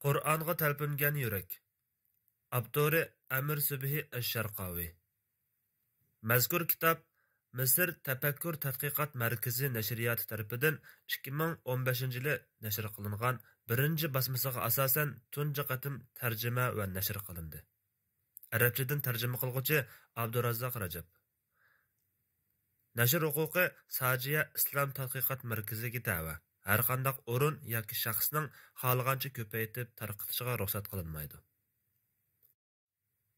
Qur'onga talpingan yurak. Avtori Amir Subhi ash-Sharqavi. Mazkur kitob Misr Tafakkur tadqiqot markazi nashriyoti tarafidan 2015-yili nashr qilingan birinchi bosmasiga asosan tunji qatim tarjima va nashr qilindi. Arabchadan tarjima qilguvchi Abdurazzoq Rajab. Nashr huquqi Sajiya Islom tadqiqot markaziga da'va. Har qanday o'rin yoki shaxsning xohlagancha ko'paytib tarqitishiga ruxsat qilinmaydi.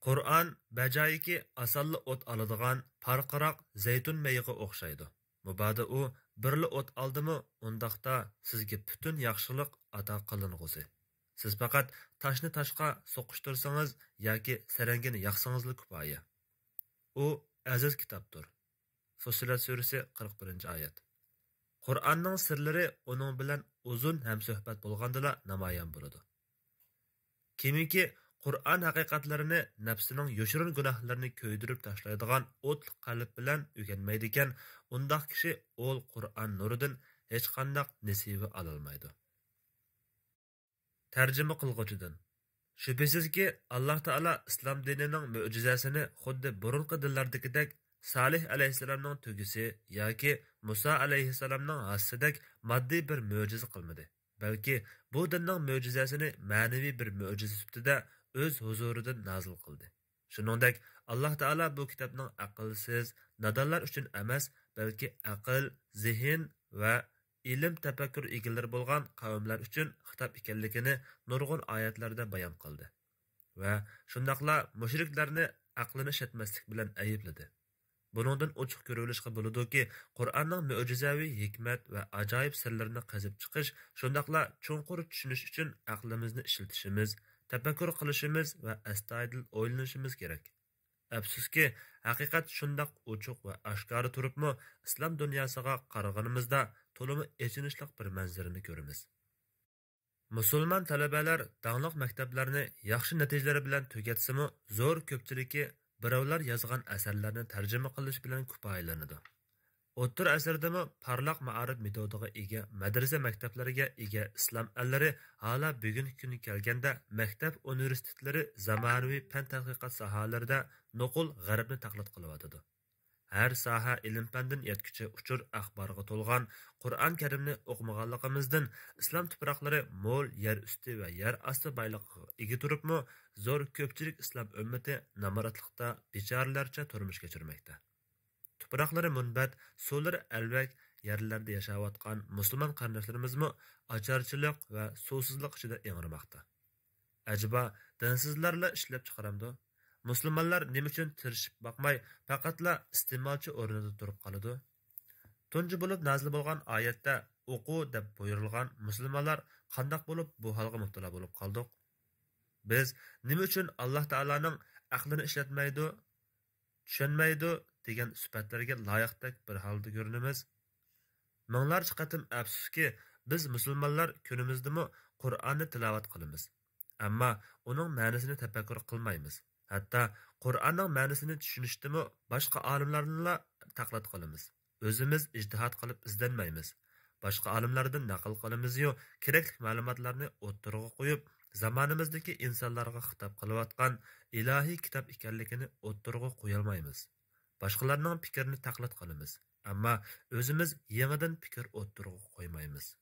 Qur'on bajoyiki asalli o't oladigan parqiroq zaytun mayiga o'xshaydi. Mubodo u birli o't oldimi, undaqda sizga butun yaxshilik ato qiling'usi. Siz faqat toshni toshqa so'qishtirsangiz yoki sarangini yoqsangizli kifoya. U aziz kitobdir. Fussilat surasi 41-oyat. Qur'onning sirlari uning bilan uzun hamsuhbat bo'lgandila namoyon bo'ladi. Kimiki Qur'on haqiqatlarini nafsining yoshirin gunohlarini ko'ydirib tashlaydigan o'tli qalb bilan o'rganmaydi ekan, undaq kishi o'l Qur'on nuridan hech qanday nasiba ololmaydi. Tarjima qilg'uchidan. Shubhisizki, Alloh taolo islom dinining mo'jizasini xuddi burunqi dillardagidek Salih alayhissalomning tugisi yoki Musa alayhissalomning hassidek moddiy bir mo'jiza qilmadi. Balki bu dinning mo'jizasini ma'naviy bir mo'jiza sifatida o'z huzuridan nozil qildi. Shuningdek, Alloh taolo bu kitobning aqlsiz, nodonlar uchun emas, balki aql, zehn va ilm tafakkur egalari bo'lgan qavmlar uchun xitob ekanligini nurg'un oyatlarda bayon qildi. Va shundaqla mushriklarni aqlini shatmaslik bilan aybladi. Buningdan ochiq ko'rilishga bo'ladiki, Qur'onning mo'jizaviy hikmat va ajoyib sirlarini qazib chiqish, shundaqla chunqur tushunish uchun aqlimizni ishlatishimiz, tafakkur qilishimiz va astoydil o'ylanishimiz kerak. Afsuski, haqiqat shundaq ochiq va oshkora turibmi, islom dunyosiga qaraganimizda to'limi echinishli bir manzarani ko'ramiz. Musulmon talabalar danglik maktablarni yaxshi natijalar bilan tugatsimi, zo'r ko'pchiligi birovlar yozgan asarlarni tarjima qilish bilan kifoyalanadi. O'ttir asrdami parlaq ma'arif metodiga ega madrasa maktablariga ega islom allari hala bugungi kun kelganda maktab universitetlari zamonaviy fan tadqiqot sohalarida nuqul g'arbni taqlid qilyotidi. Har soha ilm-fandan yetkichi uchur axborga to'lgan Qur'on Karimni o'qimaganligimizdan islom tuproqlari mo'l yer usti va yer osti boyligiga ega turibmi, zo'r ko'pchilik islom ummati namoratlikda bechoralarcha turmush kechirmoqda. Tuproqlari munbat, suvlari alvak yerlarda yashayotgan musulmon qarindoshlarimizmi ocharchilik va suvsizlik ichida engirmoqda. Ajaba dinsizlarla ishlab chiqaramdi? Musulmonlar nima uchun tirishib boqmay, faqatla iste'molchi o'rnida turib qoladi? Tunji bo'lib nazil bo'lgan oyatda o'qu deb buyurilgan musulmonlar qandoq bo'lib bu holga mubtalo bo'lib qoldik? Biz nima uchun Alloh taolaning aqlini ishlatmaydi, tushunmaydi degan sifatlarga loyiqdek bir holda ko'rinamiz? Minglarcha qatim afsuski, biz musulmonlar kunimizdami Qur'onni tilovat qilamiz, ammo uning ma'nosini tafakkur qilmaymiz. Hatto Qur'onning ma'nosini tushunishdimi boshqa olimlarni taqlid qilamiz. O'zimiz ijtihod qilib izlanmaymiz. Boshqa olimlardan naql qilamiz-yu, kerakli ma'lumotlarni o'ttirg'a qo'yib, zamonimizdagi insonlarga xitob qilayotgan ilohiy kitob ekanligini o'ttirg'a qo'ya olmaymiz. Boshqalarning fikrini taqlid qilamiz, ammo o'zimiz yangidan fikr o'ttirg'a qo'ymaymiz.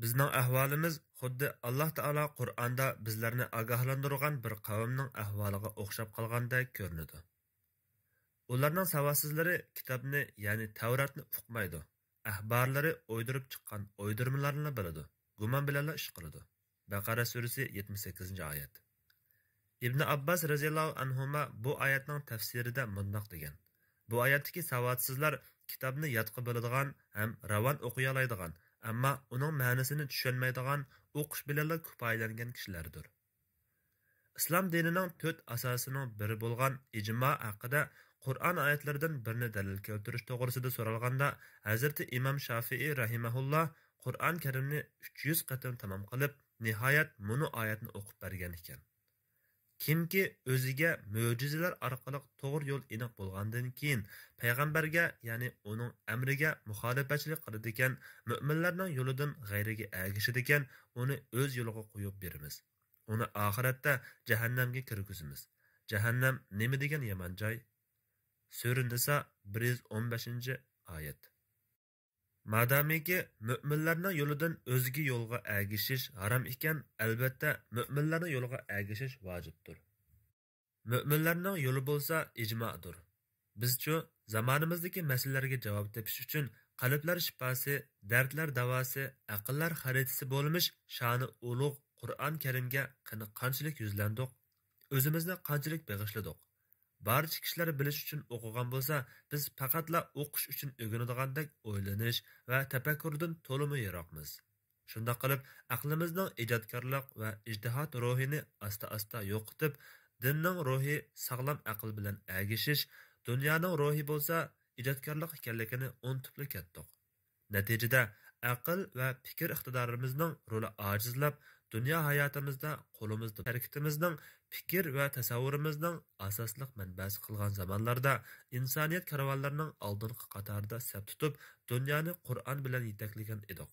Bizning ahvolimiz xuddi Alloh taolo Qur'onda bizlarni ogohlantirgan bir qavmning ahvoliga o'xshab qolgandek ko'rinadi. Ularning savodsizlari kitobni, ya'ni Tavratni o'qimaydi. Ahborlari o'ydirib chiqqan o'ydirmalarni biladi. Gumon bilan ish qiladi. Baqara surasi 78-oyat. Ibn Abbas radhiyallohu anhuma bu oyatning tafsirida mundoq degan: Bu oyatdagi savodsizlar kitobni yodqa biladigan ham ravon o'qiy oladigan, ammo uning ma'nosini tushunmaydigan, o'qish bilan kifoyalangan kishilardir. Islom dinining 4 asosining biri bo'lgan ijmo haqida Qur'on oyatlaridan birini dalil keltirish to'g'risida so'ralganda, Hazrati Imom Shafiiy rahimahulloh Qur'on Karimni 300 qatim tamom qilib, nihoyat buni oyatni o'qib bergan ekan. Kimki o'ziga mo'jizalar orqali to'g'ri yo'l aniq bo'lgandan keyin payg'ambarga, ya'ni uning amriga muxolifatchilik qiladigan, mo'minlarning yo'lidan g'ayriga ergishadigan, uni o'z yo'liga qo'yib beramiz. Uni oxiratda jahannamga kirgizamiz. Jahannam nima degan yomon joy? Sura Nisa 115-oyat. Madamiki mo'minlarning yo'lidan o'zga yo'lga ergishish harom ekan, albatta mo'minlarning yo'liga ergishish vojibdir. Mo'minlarning yo'li bo'lsa ijmodir. Bizchu zamonimizdagi masalalarga javob topish uchun qalblar shifosi, dardlar davosi, aqllar xaritasi bo'lmish sha'ni ulug' Qur'on Karimga qanchalik yuzlandik, o'zimizni qanchalik bag'ishladik. Barcha kishilar bilish uchun o'qigan bo'lsa, biz faqatla o'qish uchun o'rganadigandak o'ylanish va tafakkurdan to'limi yiroqmiz. Shunda qilib, aqlimizning ijodkorlik va ijtihod ruhini asta-asta yo'qotib, dinning ruhi sog'lom aql bilan ergishish, dunyoning ruhi bo'lsa ijodkorlik ekanligini unutib ketdik. Natijada aql va fikr iqtidorimizning roli ojizlab, dunyo hayotimizda qo'limizda harakatimizning, fikr va tasavvurimizning asosliq manbasi qilgan zamonlarda insoniyat karvonlarining oldingi qatorida saf tutib, dunyoni Qur'on bilan yetaklagan edik.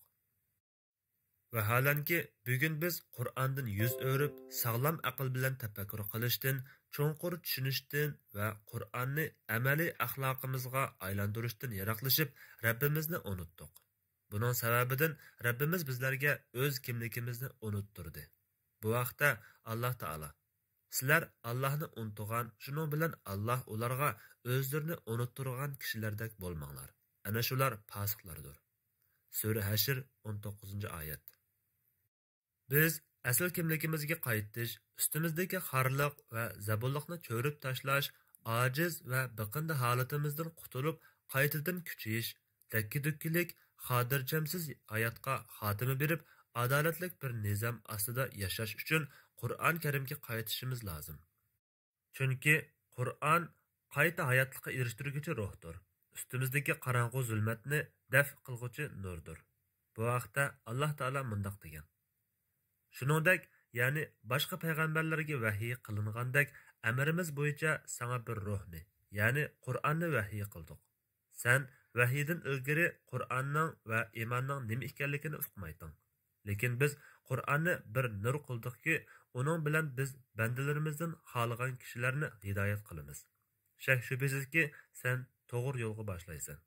Vaholanki bugun biz Qur'ondan yuz o'rib, sog'lom aql bilan tafakkur qilishdan, cho'nqur tushunishdan va Qur'onni amaliy axloqimizga aylantirishdan yiroqlashib, Rabbimizni unutdik. Buning sababidan Rabbimiz bizlarga o'z kimligimizni unuttirdi. Bu vaqtda Alloh taolo: "Sizlar Allohni unutgan, shuning bilan Alloh ularga o'zlarini unuttirgan kishilardek bo'lmanglar. Ana shular fosiqlardir." Sura Hashr 19-oyat. Biz asl kimligimizga qaytish, ustimizdagi xorliq va zabunliqni cho'rib tashlash, ojiz va biqindi holatimizdan qutulib, qaytadan kuchayish, dakki-dukkilik, xotirjamsiz hayotga xotima berib, adolatlik bir nizam ostida yashash uchun Qur'on Karimga qaytishimiz lozim. Chunki Qur'on qayta hayotlikqa erishtiruvchi ruhdir. Ustimizdagi qorong'u zulmatni daf qilguvchi nurdir. Bu vaqtda Alloh taolo mundaq degan: Shuningdek, ya'ni boshqa payg'ambarlarga vahiy qilingandek, amrimiz bo'yicha sana bir ruhni, ya'ni Qur'onni vahiy qildik. Sen vahiydan ilgari Qur'onning va iymonning nima ekanligini uqmayding. Lekin biz Qur'onni bir nur qildikki, uning bilan biz bandalarimizdan xohlagan kishilarni hidoyat qilamiz. Shak shubhasizki, sen to'g'ri yo'lga boshlaysan.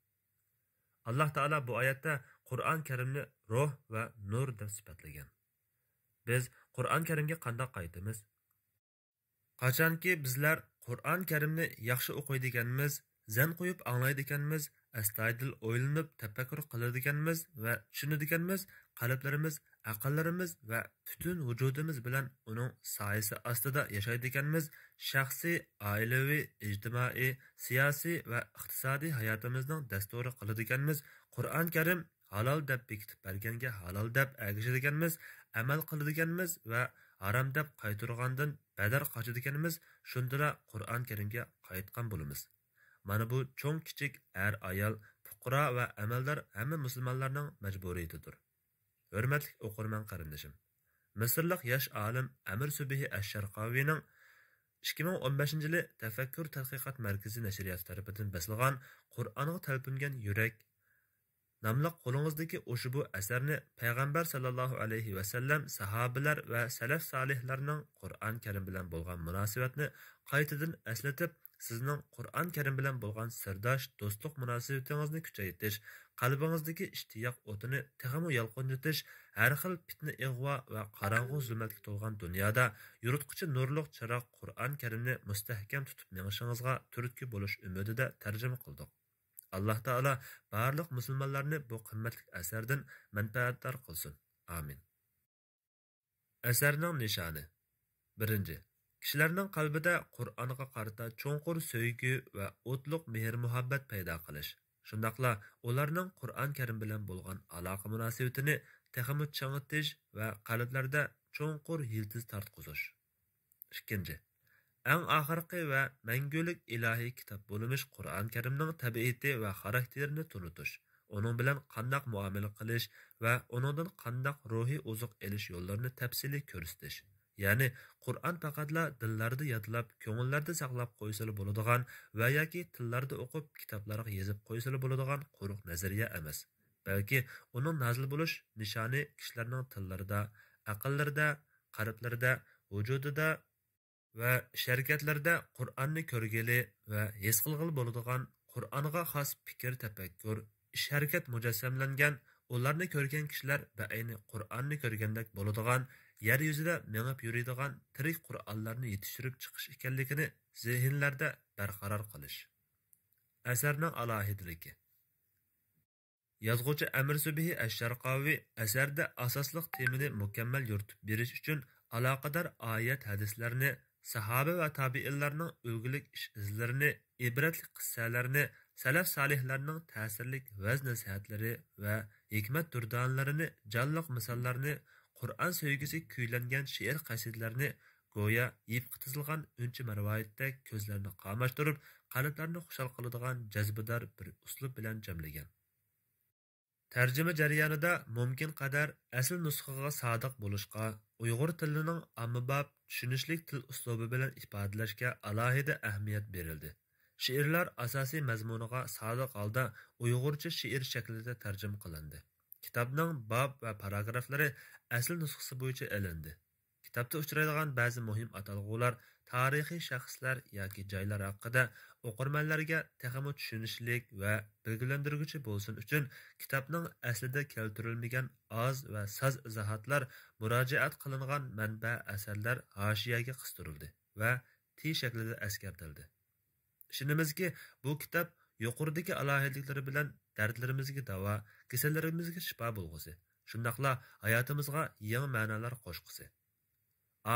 Alloh taolo bu oyatda Qur'on Karimni ruh va nur deb sifatlagan. Biz Qur'on Karimga qanday qaytamiz? Qachonki bizlar Qur'on Karimni yaxshi o'qiydiganmiz, zan qo'yib anglaydiganmiz, astoydil o'ylanib tafakkur qiladiganmiz va tushunadiganmiz, qalblarimiz, aqllarimiz va butun vujudimiz bilan uning soyasi ostida yashaydiganmiz, shaxsiy, oilaviy, ijtimoiy, siyosiy va iqtisodiy hayotimizning dasturi qiladiganmiz, Qur'on Karim halol deb bekitib berganga halol deb ergishadiganmiz, amal qiladiganmiz va harom deb qaytargandan badar qochadiganmiz, shundala Qur'on Karimga qaytgan bo'lamiz. Mana bu cho'ng kichik ayol, fuqaro va amaldor hamma musulmonlarning majburiyatidir. Hurmatli o'qirman qarindishim, Misrlik yosh olim Amir Subihi Ash-Sharqaviyning 2015-yili Tafakkur tadqiqot markazi nashriyati tomonidan basilgan Qur'onga talpingan yurak nomli qo'lingizdagi ushbu asarni payg'ambar sallallohu alayhi va sallam, sahobalar va salaf solihlarning Qur'on Karim bilan bo'lgan munosabatni qaytadan eslatib, sizning Qur'on Karim bilan bo'lgan sirdosh, do'stlik munosabatingizni kuchaytirish, qalbingizdagi ishtiyoq o'tini texmo yalqinlatish, har xil fitna, ig'vo va qorong'u zulmatga to'lgan dunyoda yuritquchi nurliq chiroq Qur'on Karimni mustahkam tutib menishingizga turtki bo'lish umidida tarjima qildik. Alloh taolo barliq musulmonlarni bu qimmatli asardan manfaatdor qilsin. Amin. Asarning nishoni. 1. Kishilarning qalbida Qur'onga qarata cho'nqur sevgi va o'tliq mehr-muhabbat paydo qilish. Shundaqla ularning Qur'on Karim bilan bo'lgan aloqa munosabatini texmo chang'itish va qalblarda cho'nqur yildiz tartqizish. 2. Eng oxirgi va mangulik ilohiy kitob bo'lmish Qur'on Karimning tabiati va xarakterini tunutish, uning bilan qandoq muomala qilish va uningdan qandoq ruhiy oziq olish yo'llarini tafsiliy ko'rsatish. ya'ni Qur'on faqatla dillarda yodlab, ko'ngillarda saqlab qo'ysili bo'ladigan va yoki tillarda o'qib, kitoblarga yozib qo'ysili bo'ladigan quruq nazariya emas. Balki uning nozil bo'lish nishoni kishilarning tillarida, aqllarida, qalblarida, vujudida va sharkatlarda Qur'onni ko'rgili va his qilg'ili bo'ladigan Qur'onga xos fikr, tafakkur, ish-harakat mujassamlangan, ularni ko'rgan kishilar ba'ayni Qur'onni ko'rgandek bo'ladigan, yer yuzida mengib yuradigan tirik Qur'onlarni yetishtirib chiqish ekanligini zihinlarda barqaror qilish. Asarning alohidaligi. Yazg'uvchi Amir Subihi Ash-Sharqavi asarda asosliq temani mukammal yuritib berish uchun aloqador oyat hadislarni, sahoba va tabiinlarning ulgulik ish izlarini, ibratli qissalarni, salaf solihlarning ta'sirlik vaz nasihatlari va hikmat durdanlarini, jonliq misollarni, Qur'on sevgisi kuylangan she'r qasidalarni go'yo yipqa tizilgan uncha marvoyatdek ko'zlarni qamashtirib, qalblarni xushal qiladigan jazbidor bir uslub bilan jamlagan. Tarjima jarayonida mumkin qadar asl nusxaga sodiq bo'lishga, Uyg'ur tilining ommabop, tushunishlik til uslubi bilan ifodalashga alohida ahamiyat berildi. She'rlar asosiy mazmuniga sodiq holda Uyg'urcha she'r shaklida tarjima qilindi. Kitobning bob va paragraflari asl nusxasi bo'yicha ilindi. Kitobda uchraydigan ba'zi muhim atalg'ular, tarixiy shaxslar yoki joylar haqida o'qirmanlarga texmo tushunishlik va bilgilantiruvchi bo'lsin uchun kitobning aslida keltirilmagan oz va soz izohatlar murojaat qilingan manba asarlar hoshiyaga qistirildi va T shaklida eskartildi. Ishonamizki, bu kitob yuqoridagi alohidliklari bilan dardlarimizga davo, kasallarimizga shifo bo'lg'usi, shundaqla hayotimizga yangi ma'nolar qo'shqusi.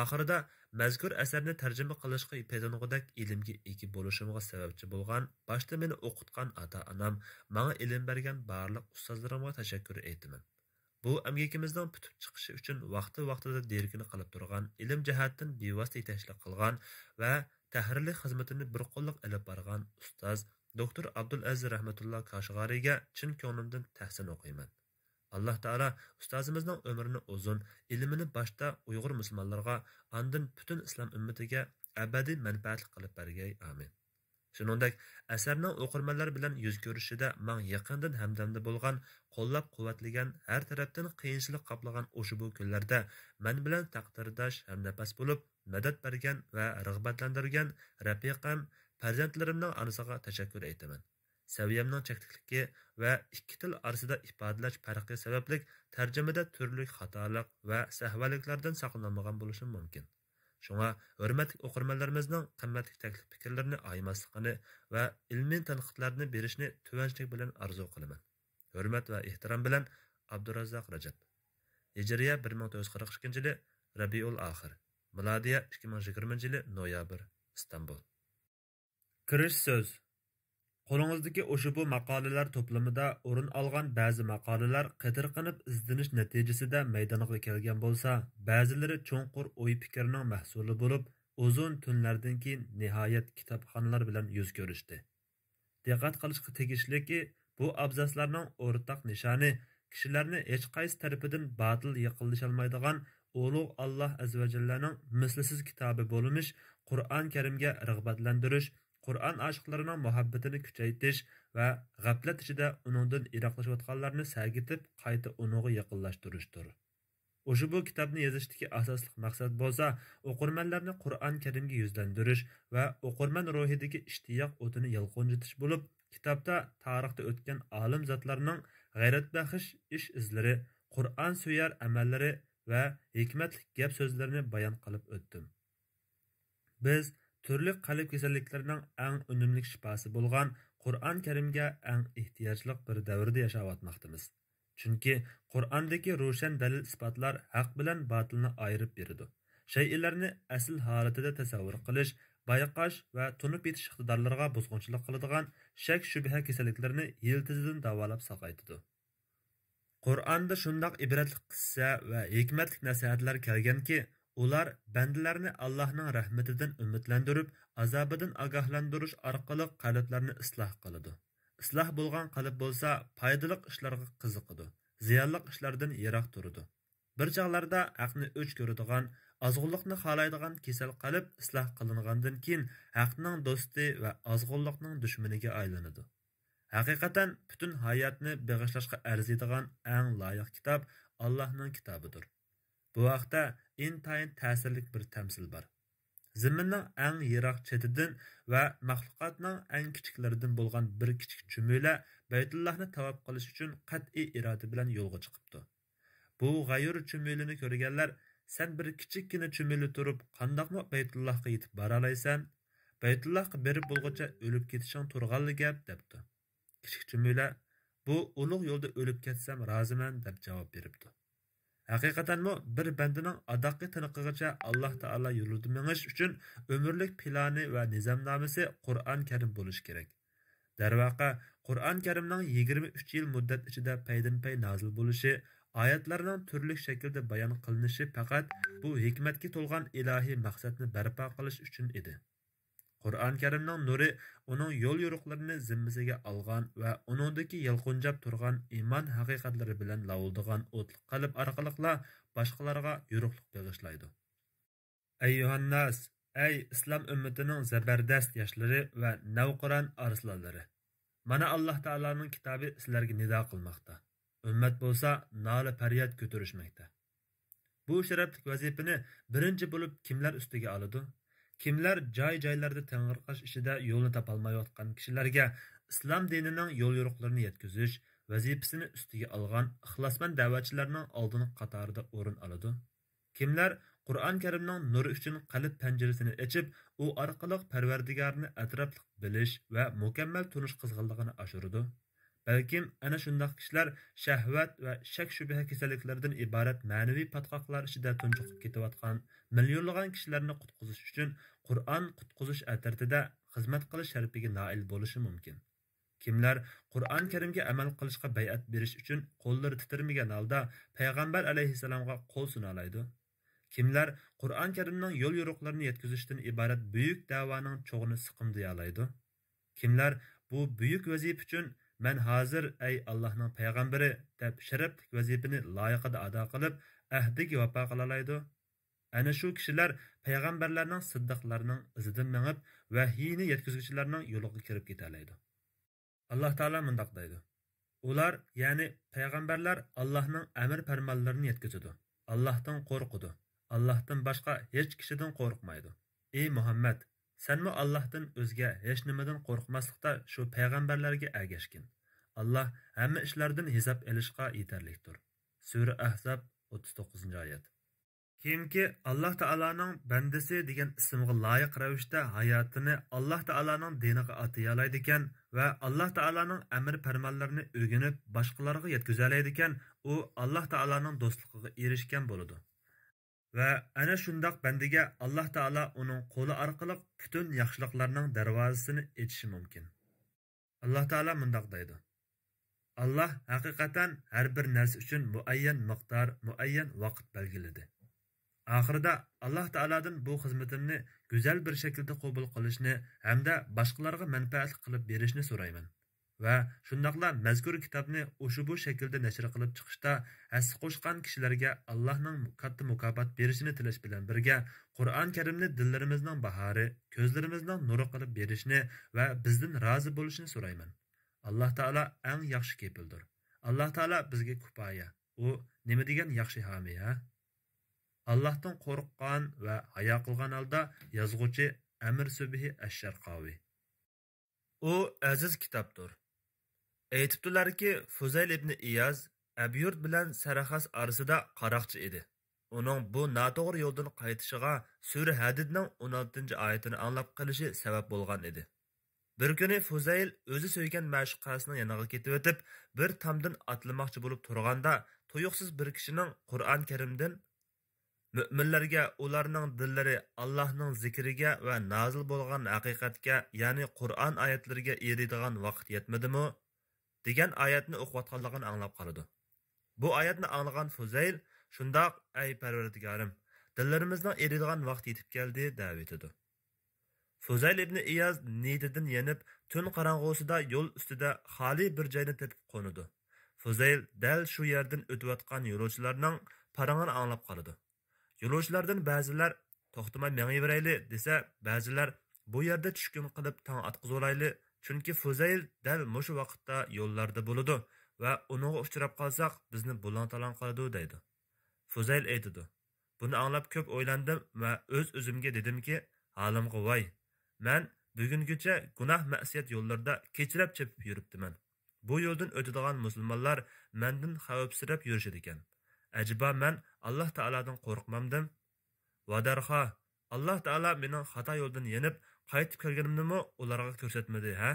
Oxirida mazkur asarni tarjima qilishga pedonog'idek ilmga ega bo'lishimga sababchi bo'lgan, boshda meni o'qitgan ota-onam, menga ilm bergan barliq ustozlarimga tashakkur aytaman. Bu amgakimizning putib chiqishi uchun vaqti-vaqtida derkini qilib turgan, ilm jihatdan bevosita yetakchilik qilgan va tahrirlik xizmatini bir qo'lliq ilib borgan ustoz doktor Abdulaziz Rahmatulloh Koshig'ariga chin ko'nglimdan tahsin o'qiyman. Allah Taala ustozimizning umrini uzun, ilmini boshda Uyg'ur musulmonlarga, andin butun islom ummatiga abadiy manfaatli qilib bergay. Amin. Shuningdek, asarning o'qirmanlar bilan yuz ko'rishida men yaqindan hamdamda bo'lgan, qo'llab-quvvatlagan, har tarafdan qiyinchilik qoplagan o'sha bu kunlarda men bilan taqdirdosh hamnafas bo'lib, madad bergan va rag'batlantirgan rafiqam, farzandlarimning onasiga tashakkur aytaman. Saviyamning cheklikligi va ikki til orasida ifodalash farqi sababli tarjimada turli xatolik va sahvaliklardan saqlanmagan bo'lishi mumkin. Shunga hurmatli o'qirmanlarimizning qimmatli taklif fikrlarini aymasligini va ilmiy tanqidlarni berishni tuvanchilik bilan arzu qilaman. Hurmat va ehtirom bilan Abdurazzoq Rajab. Hijriya 1942-yili Rabiul Oxir. Milodiya 2020-yili noyabr. İstanbul. Kirish so'z. Qo'lingizdagi o'sha bu maqolalar to'plamida o'rin olgan ba'zi maqolalar qidirqinib izdinish natijasida maydonga kelgan bo'lsa, ba'zilari cho'nqur o'y fikrning mahsuli bo'lib, uzun tunlardan keyin nihoyat kitobxonlar bilan yuz ko'rishdi. Diqqat qilishga tegishliki, bu abzaslarning o'rtaq nishoni kishilarni hech qaysi tarafidan batil yiqilisholmaydigan ulug' Alloh azza va jallaning mislsiz kitobi bo'lmish Qur'on Karimga rag'batlantirish, Qur'on oshiqlarining muhabbatini kuchaytirish va g'aflat ichida uningdan yiroqlashayotganlarni sagitib, qayta uniga yaqinlashtirishdir. O'sha bu kitobni yozishdagi asosli maqsad bo'lsa, o'qirmanlarni Qur'on Karimga yuzlantirish va o'qirman ruhidagi ishtiyoq o'tini yalqinjitish bo'lib, kitobda tarixda o'tgan olim zotlarning g'ayratbaxsh ish izlari, Qur'on suyar amallari va hikmatli gap so'zlarini bayon qilib o'tdim. Biz turli qalb kasalliklarining eng unumli shifosi bo'lgan Qur'on Karimga eng ehtiyojli bir davrda yashayotmoqdamiz. Chunki Qur'ondagi ro'shan dalil isbotlar haq bilan botilni ayirib beradi. Shay'larni asl holatida tasavvur qilish, bayqash va tunib yetish iqtidorlariga buzg'unchilik qiladigan shak shubha kasalliklarini yiltizidan davolab saqaytadi. Qur'onda shundoq ibratli qissa va hikmatli nasihatlar kelganki, ular bandalarni Allohning rahmatidan umidlantirib, azobidan ogohlantirish orqali qalblarni isloh qiladi. Isloh bo'lgan qalb bo'lsa, foydali ishlarga qiziqadi, ziyonli ishlardan yiroq turadi. Bir chog'larda haqni o'ch ko'radigan, azg'unlikni xohlaydigan kasal qalb isloh qilingandan keyin haqning do'sti va azg'unlikning dushmaniga aylanadi. Haqiqatan butun hayotni bag'ishlashga arziydigan eng loyiq kitob Allohning kitobidir. Bu vaqtda intayin ta'sirli bir tamsil bor. Zaminning eng yiroq chetidan va maxluqotning eng kichiklaridan bo'lgan bir kichik chumula Baytullohni tavob qilish uchun qat'iy iroda bilan yo'lga chiqibdi. Bu g'ayur chumulini ko'rganlar sen bir kichikkina chumuli turib qandoqmi Baytullohga yetib bora olaysan? Baytullohga berib bo'lguncha o'lib ketishing turg'anli gap debdi. Kichik chumula bu ulug' yo'lda o'lib ketsam roziman deb javob beribdi. Haqiqatanmi bir bandaning adoqi tiniqigacha Alloh taolo yo'lida menish uchun umrlik plani va nizomnomasi Qur'on Karim bo'lishi kerak. Darvaqa Qur'on Karimning 23 yil muddat ichida paydin-pay nozil bo'lishi, oyatlarning turli shaklda bayon qilinishi faqat bu hikmatga to'lgan ilohiy maqsadni barpo qilish uchun edi. Qur'on Karimning nuri uning yo'l yo'riqlarini zimmasiga olgan va uningdagi yalqunjab turgan iymon haqiqatlari bilan lavuldigan o'tliq qalb orqali boshqalarga yo'riqlik bag'ishlaydi. Ayyuhannas, ey islom ummatining zabardast yoshlari va navqiron arslanlari. Mana Alloh taolaning kitobi sizlarga nido qilmoqda. Ummat bo'lsa nola faryod ko'tarishmoqda. Bu sharafli vazifani birinchi bo'lib kimlar ustiga oladi? Kimlar joy-joylarda tang'irqash ishida yo'lni topolmayotgan kishilarga islom dinining yo'l yo'riqlarini yetkazish vazifasini ustiga olgan ixlosmand da'vatchilarning oldingi qatorida o'rin oladi? Kimlar Qur'on Karimning nuri uchun qalb panjarasini ochib, u orqali Parvardigorni atrofli bilish va mukammal tunish qizg'inligini oshiradi? Balkim ana shunday kishilar shahvat va shak-shubha kasalliklaridan iborat ma'naviy patqoqlar ichida tunjiqib ketayotgan millionlagan kishilarni qutqizish uchun Qur'on qutqizish atartida xizmat qilish sharafiga noil bo'lishi mumkin. Kimlar Qur'on Karimga amal qilishga bay'at berish uchun qo'llari titirmagan holda payg'ambar alayhisalomga qo'l sunalaydi. Kimlar Qur'on Karimning yo'l yo'riqlarini yetkazishdan iborat buyuk da'voning cho'g'ini siqimdayolaydi. Kimlar bu buyuk vazifa uchun "Men hozir ey Allohning payg'ambari" deb sharafli vazifani loyiqida ado qilib, ahdiga vafo qilalaydi. Ana shu kishilar payg'ambarlarning siddiqlarining izidan mengib, vahiyni yetkazuvchilarning yo'liga kirib ketalaydi. Alloh taolo mundaq deydi: Ular, ya'ni payg'ambarlar Allohning amr farmonlarini yetkazadi. Allohdan qo'rqadi. Allohdan boshqa hech kishidan qo'rqmaydi. Ey Muhammad, senmi Allohdan o'zga hech nimadan qo'rqmaslikda shu payg'ambarlarga ergashgin. Alloh hamma ishlardan hisob olishga yetarlikdir. Sura Ahzab 39-oyat. Kimki Alloh taolaning bandasi degan ismga loyiq ravishda hayotini Alloh taolaning diniga atayolaydi ekan va Alloh taolaning amr farmonlarini o'rganib boshqalarga yetkazalaydi ekan, u Alloh taolaning do'stligiga erishgan bo'ladi. Va ana shundoq bandiga Alloh taolo uning qo'li orqali butun yaxshiliklarning darvozasini ochishi mumkin. Alloh taolo mundaq deydi: Alloh haqiqatan har bir narsa uchun muayyan miqdor, muayyan vaqt belgiladi. Oxirida Alloh taoladan bu xizmatimni go'zal bir shaklda qabul qilishni hamda boshqalarga manfaat qilib berishni so'rayman. Va shundaqla mazkur kitobni o'sha bu shaklda nashr qilib chiqishda hassa qo'shgan kishilarga Allohning katta mukofot berishini tilash bilan birga Qur'on Karimni dillarimizning bahori, ko'zlarimizning nuri qilib berishni va bizdan rozi bo'lishini so'rayman. Alloh taolo eng yaxshi kepildir. Alloh taolo bizga kifoya. U nima degan yaxshi homiya? Allohdan qo'rqqan va hayo qilgan holda yozuvchi Amir Subhi Ash-Sharqavi. U aziz kitobdir. Aytibdilarki, Fuzayl ibn Iyaz Abyurt bilan Saraxas orasida qaroqchi edi. Uning bu noto'g'ri yo'ldan qaytishiga Sura Hadidning 16-oyatini anglab qilishi sabab bo'lgan edi. Bir kuni Fuzayl o'zi so'ygan ma'shuqasining yoniga ketib o'tib, bir tomdan atlamoqchi bo'lib turganda, tuyuqsiz bir kishining Qur'on Karimdan Müminlarga ularning dillari Allohning zikriga va nozil bo'lgan haqiqatga, ya'ni Qur'on oyatlariga eriydigan vaqt yetmadimi? degan oyatni o'qiyotganligini anglab qoldi. Bu oyatni anglagan Fuzayl, shundoq ey Parvardigorim, dillarimizning eriydigan vaqt yetib keldi deb aytdi. Fuzayl ibn Iyaz niyatidan yanib, tun qorong'usida yo'l ustida xoli bir joyni tepib qo'nidi. Fuzayl dal shu yerdan o'tayotgan yo'lovchilarning parangini anglab qoldi. Yo'lovchilardan ba'zilar to'xtamay mengayverayli desa, ba'zilar bu yerda tushkun qilib tong atqizolayli, chunki Fuzayl dal mushu vaqtda yo'llarda bo'ladi va uningga uchrab qolsak bizni bulang-talang qiladi deydi. Fuzayl aytadi: "Buni anglab ko'p o'ylandim va o'z-o'zimga dedimki, halimga voy. Men bugungacha gunoh ma'siyat yo'llarida kechirib chepib yuribdiman. Bu yo'ldan o'tadigan musulmonlar mendan xavfsirab yurishadi ekan. Ajiba men Alloh taoladan qo'rqmamdim. Va darho, Alloh taolo mening xato yo'ldan yenib, qaytib kelganimni ularga ko'rsatmadi, ha?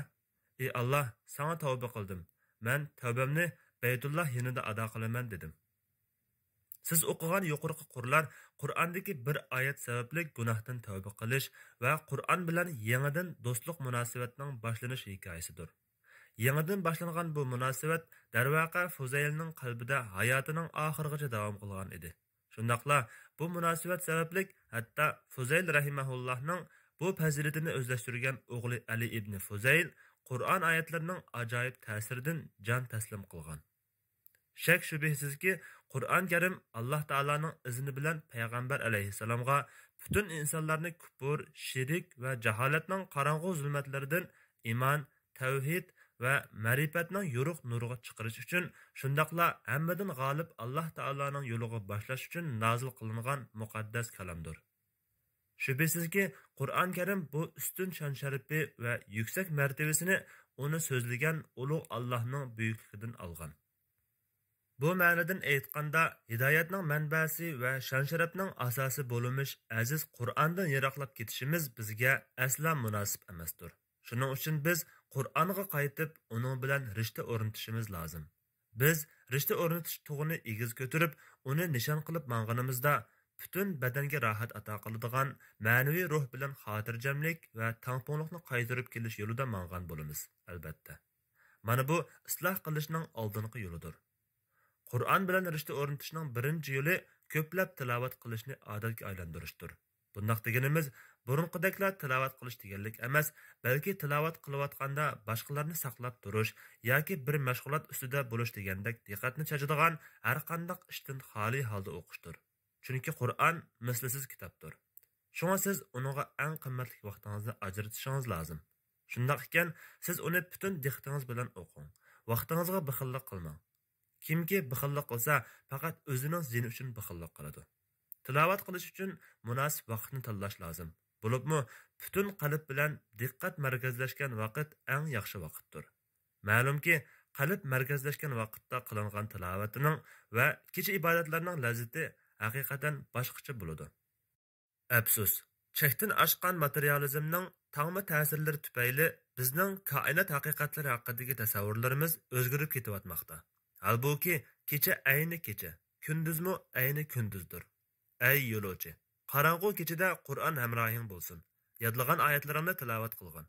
Ey Alloh, sana tavba qildim. Men tavbamni Baytulloh yonida ado qilaman" dedim. Siz o'qigan yuqorqi qurlar Qur'ondagi bir oyat sababli gunohdan tavba qilish va Qur'on bilan yangidan do'stlik munosabatning boshlanish hikoyasidir. Yangidan boshlangan bu munosabat darvaqa Fuzaylning qalbida hayotining oxirigacha davom qilgan edi. Shundaqla bu munosabat sababli hatto Fuzayl rahimahullohning bu fazilatini o'zlashtirgan o'g'li Ali ibn Fuzayl Qur'on oyatlarining ajoyib ta'siridan jon taslim qilgan. Shak shubhasizki, Qur'on Karim Alloh taolaning izni bilan payg'ambar alayhissalomga butun insonlarni kufr, shirik va jaholatning qorong'u zulmatlaridan iymon, tavhid va ma'rifatning yorug' nuriga chiqarish uchun, shundaqla hammadan g'olib Alloh taolaning yo'liga boshlash uchun nozil qilingan muqaddas kalamdir. Shubhasizki, Qur'on Karim bu ustun shon sharifi va yuksak martabasini uni so'zlagan ulug' Allohning buyukligidan olgan. Bu ma'nodan aytganda, hidoyatning manbasi va shon-sharafning asosi bo'lmish aziz Qur'ondan yiroqlab ketishimiz bizga asla munosib emasdir. Shuning uchun biz Qur'onga qaytib, uning bilan rishta o'rnatishimiz lozim. Biz rishta o'rnatish tug'ini egiz ko'tarib, uni nishon qilib mang'animizda butun badanga rohat ato qiladigan ma'naviy ruh bilan xotirjamlik va tangpungliqni qaytarib kelish yo'lida mang'an bo'lamiz, albatta. Mana bu isloh qilishning oldingi yo'lidir. Qur'on bilan rishta o'rnatishning birinchi yo'li ko'plab tilovat qilishni odatga aylantirishdir. Bundaq deganimiz burunqidaklar tilovat qilish deganlik emas, balki tilovat qilayotganda boshqalarni saqlab turish yoki bir mashg'ulot ustida bo'lish degandek diqqatni chajadigan har qanday ishdan xoli holda o'qishdir. Chunki Qur'on mislsiz kitobdir. Shunga siz uningga eng qimmatli vaqtingizni ajratishingiz lozim. Shundaq ekan, siz uni butun diqqatingiz bilan o'qing. Vaqtingizga bixillik qilmang. Kimki bixillik qilsa, faqat o'zining zini uchun bixillik qiladi. Tilovat qilish uchun munosib vaqtni tanlash lozim. Bo'libmi, butun qalb bilan diqqat markazlashgan vaqt eng yaxshi vaqtdir. Ma'lumki, qalb markazlashgan vaqtda qilingan tilovatining va kecha ibodatlarning lazzati haqiqatan boshqacha bo'ladi. Afsus, chekdan oshgan materializmning tangma ta'sirlari tufayli bizning koinot haqiqatlari haqidagi tasavvurlarimiz o'zgarib ketyapmoqda. Halbuki kecha ayni kecha, kunduzmi ayni kunduzdir. Ey yo'lovchi, qorong'u kechada Qur'on hamrohing bo'lsin. Yodlagan oyatlarimni tilovat qilgan.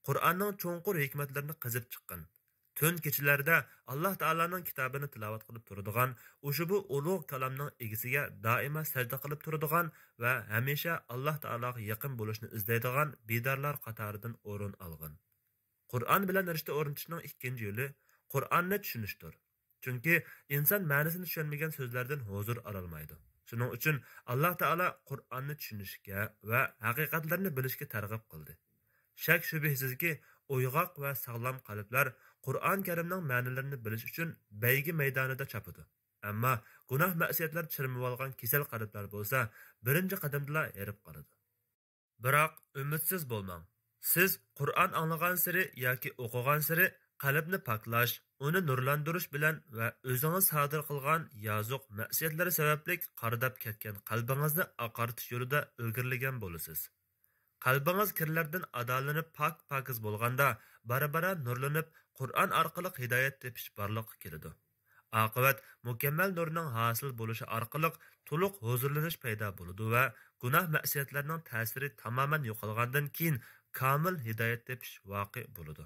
Qur'onning cho'nqur hikmatlarini qazib chiqqan. Tun kechalarda Alloh taolaning kitobini tilovat qilib turadigan, ushbu ulug' kalamning egisiga doimo sajda qilib turadigan va hamisha Alloh taologa yaqin bo'lishni izlaydigan bedorlar qatoridan o'rin olgan. Qur'on bilan rishta o'rnatishning ikkinchi yo'li Qur'onni tushunishdir. Chunki inson ma'nosini tushunmagan so'zlardan huzur ololmaydi. Shuning uchun Alloh taolo Qur'onni tushunishga va haqiqatlarni bilishga targ'ib qildi. Shak shubhasizki, uyg'oq va sog'lom qalblar Qur'on Karimning ma'nolarini bilish uchun baygi maydonida chopadi. Ammo gunoh ma'siyatlar chirmib olgan kasal qalblar bo'lsa, birinchi qadamda erib qoladi. Biroq umidsiz bo'lmang. Siz Qur'on anglagan sari yoki o'qigan sari qalbni poklash, uni nurlantirish bilan va o'zingiz sodir qilgan yozuq ma'siyatlari sababli qardab ketgan qalbingizni oqartish yo'lida ilgirlagan bo'lasiz. Qalbingiz kirlardan adolanib pokiz bo'lganda, bara-bara nurlanib, Qur'on orqali hidoyat tepish borliqqa keladi. Oqibat mukammal nurning hosil bo'lishi orqali to'liq huzurlanish paydo bo'ladi va gunoh ma'siyatlarning ta'siri tamoman yo'qolgandan keyin komil hidoyat tepish voqe bo'ladi.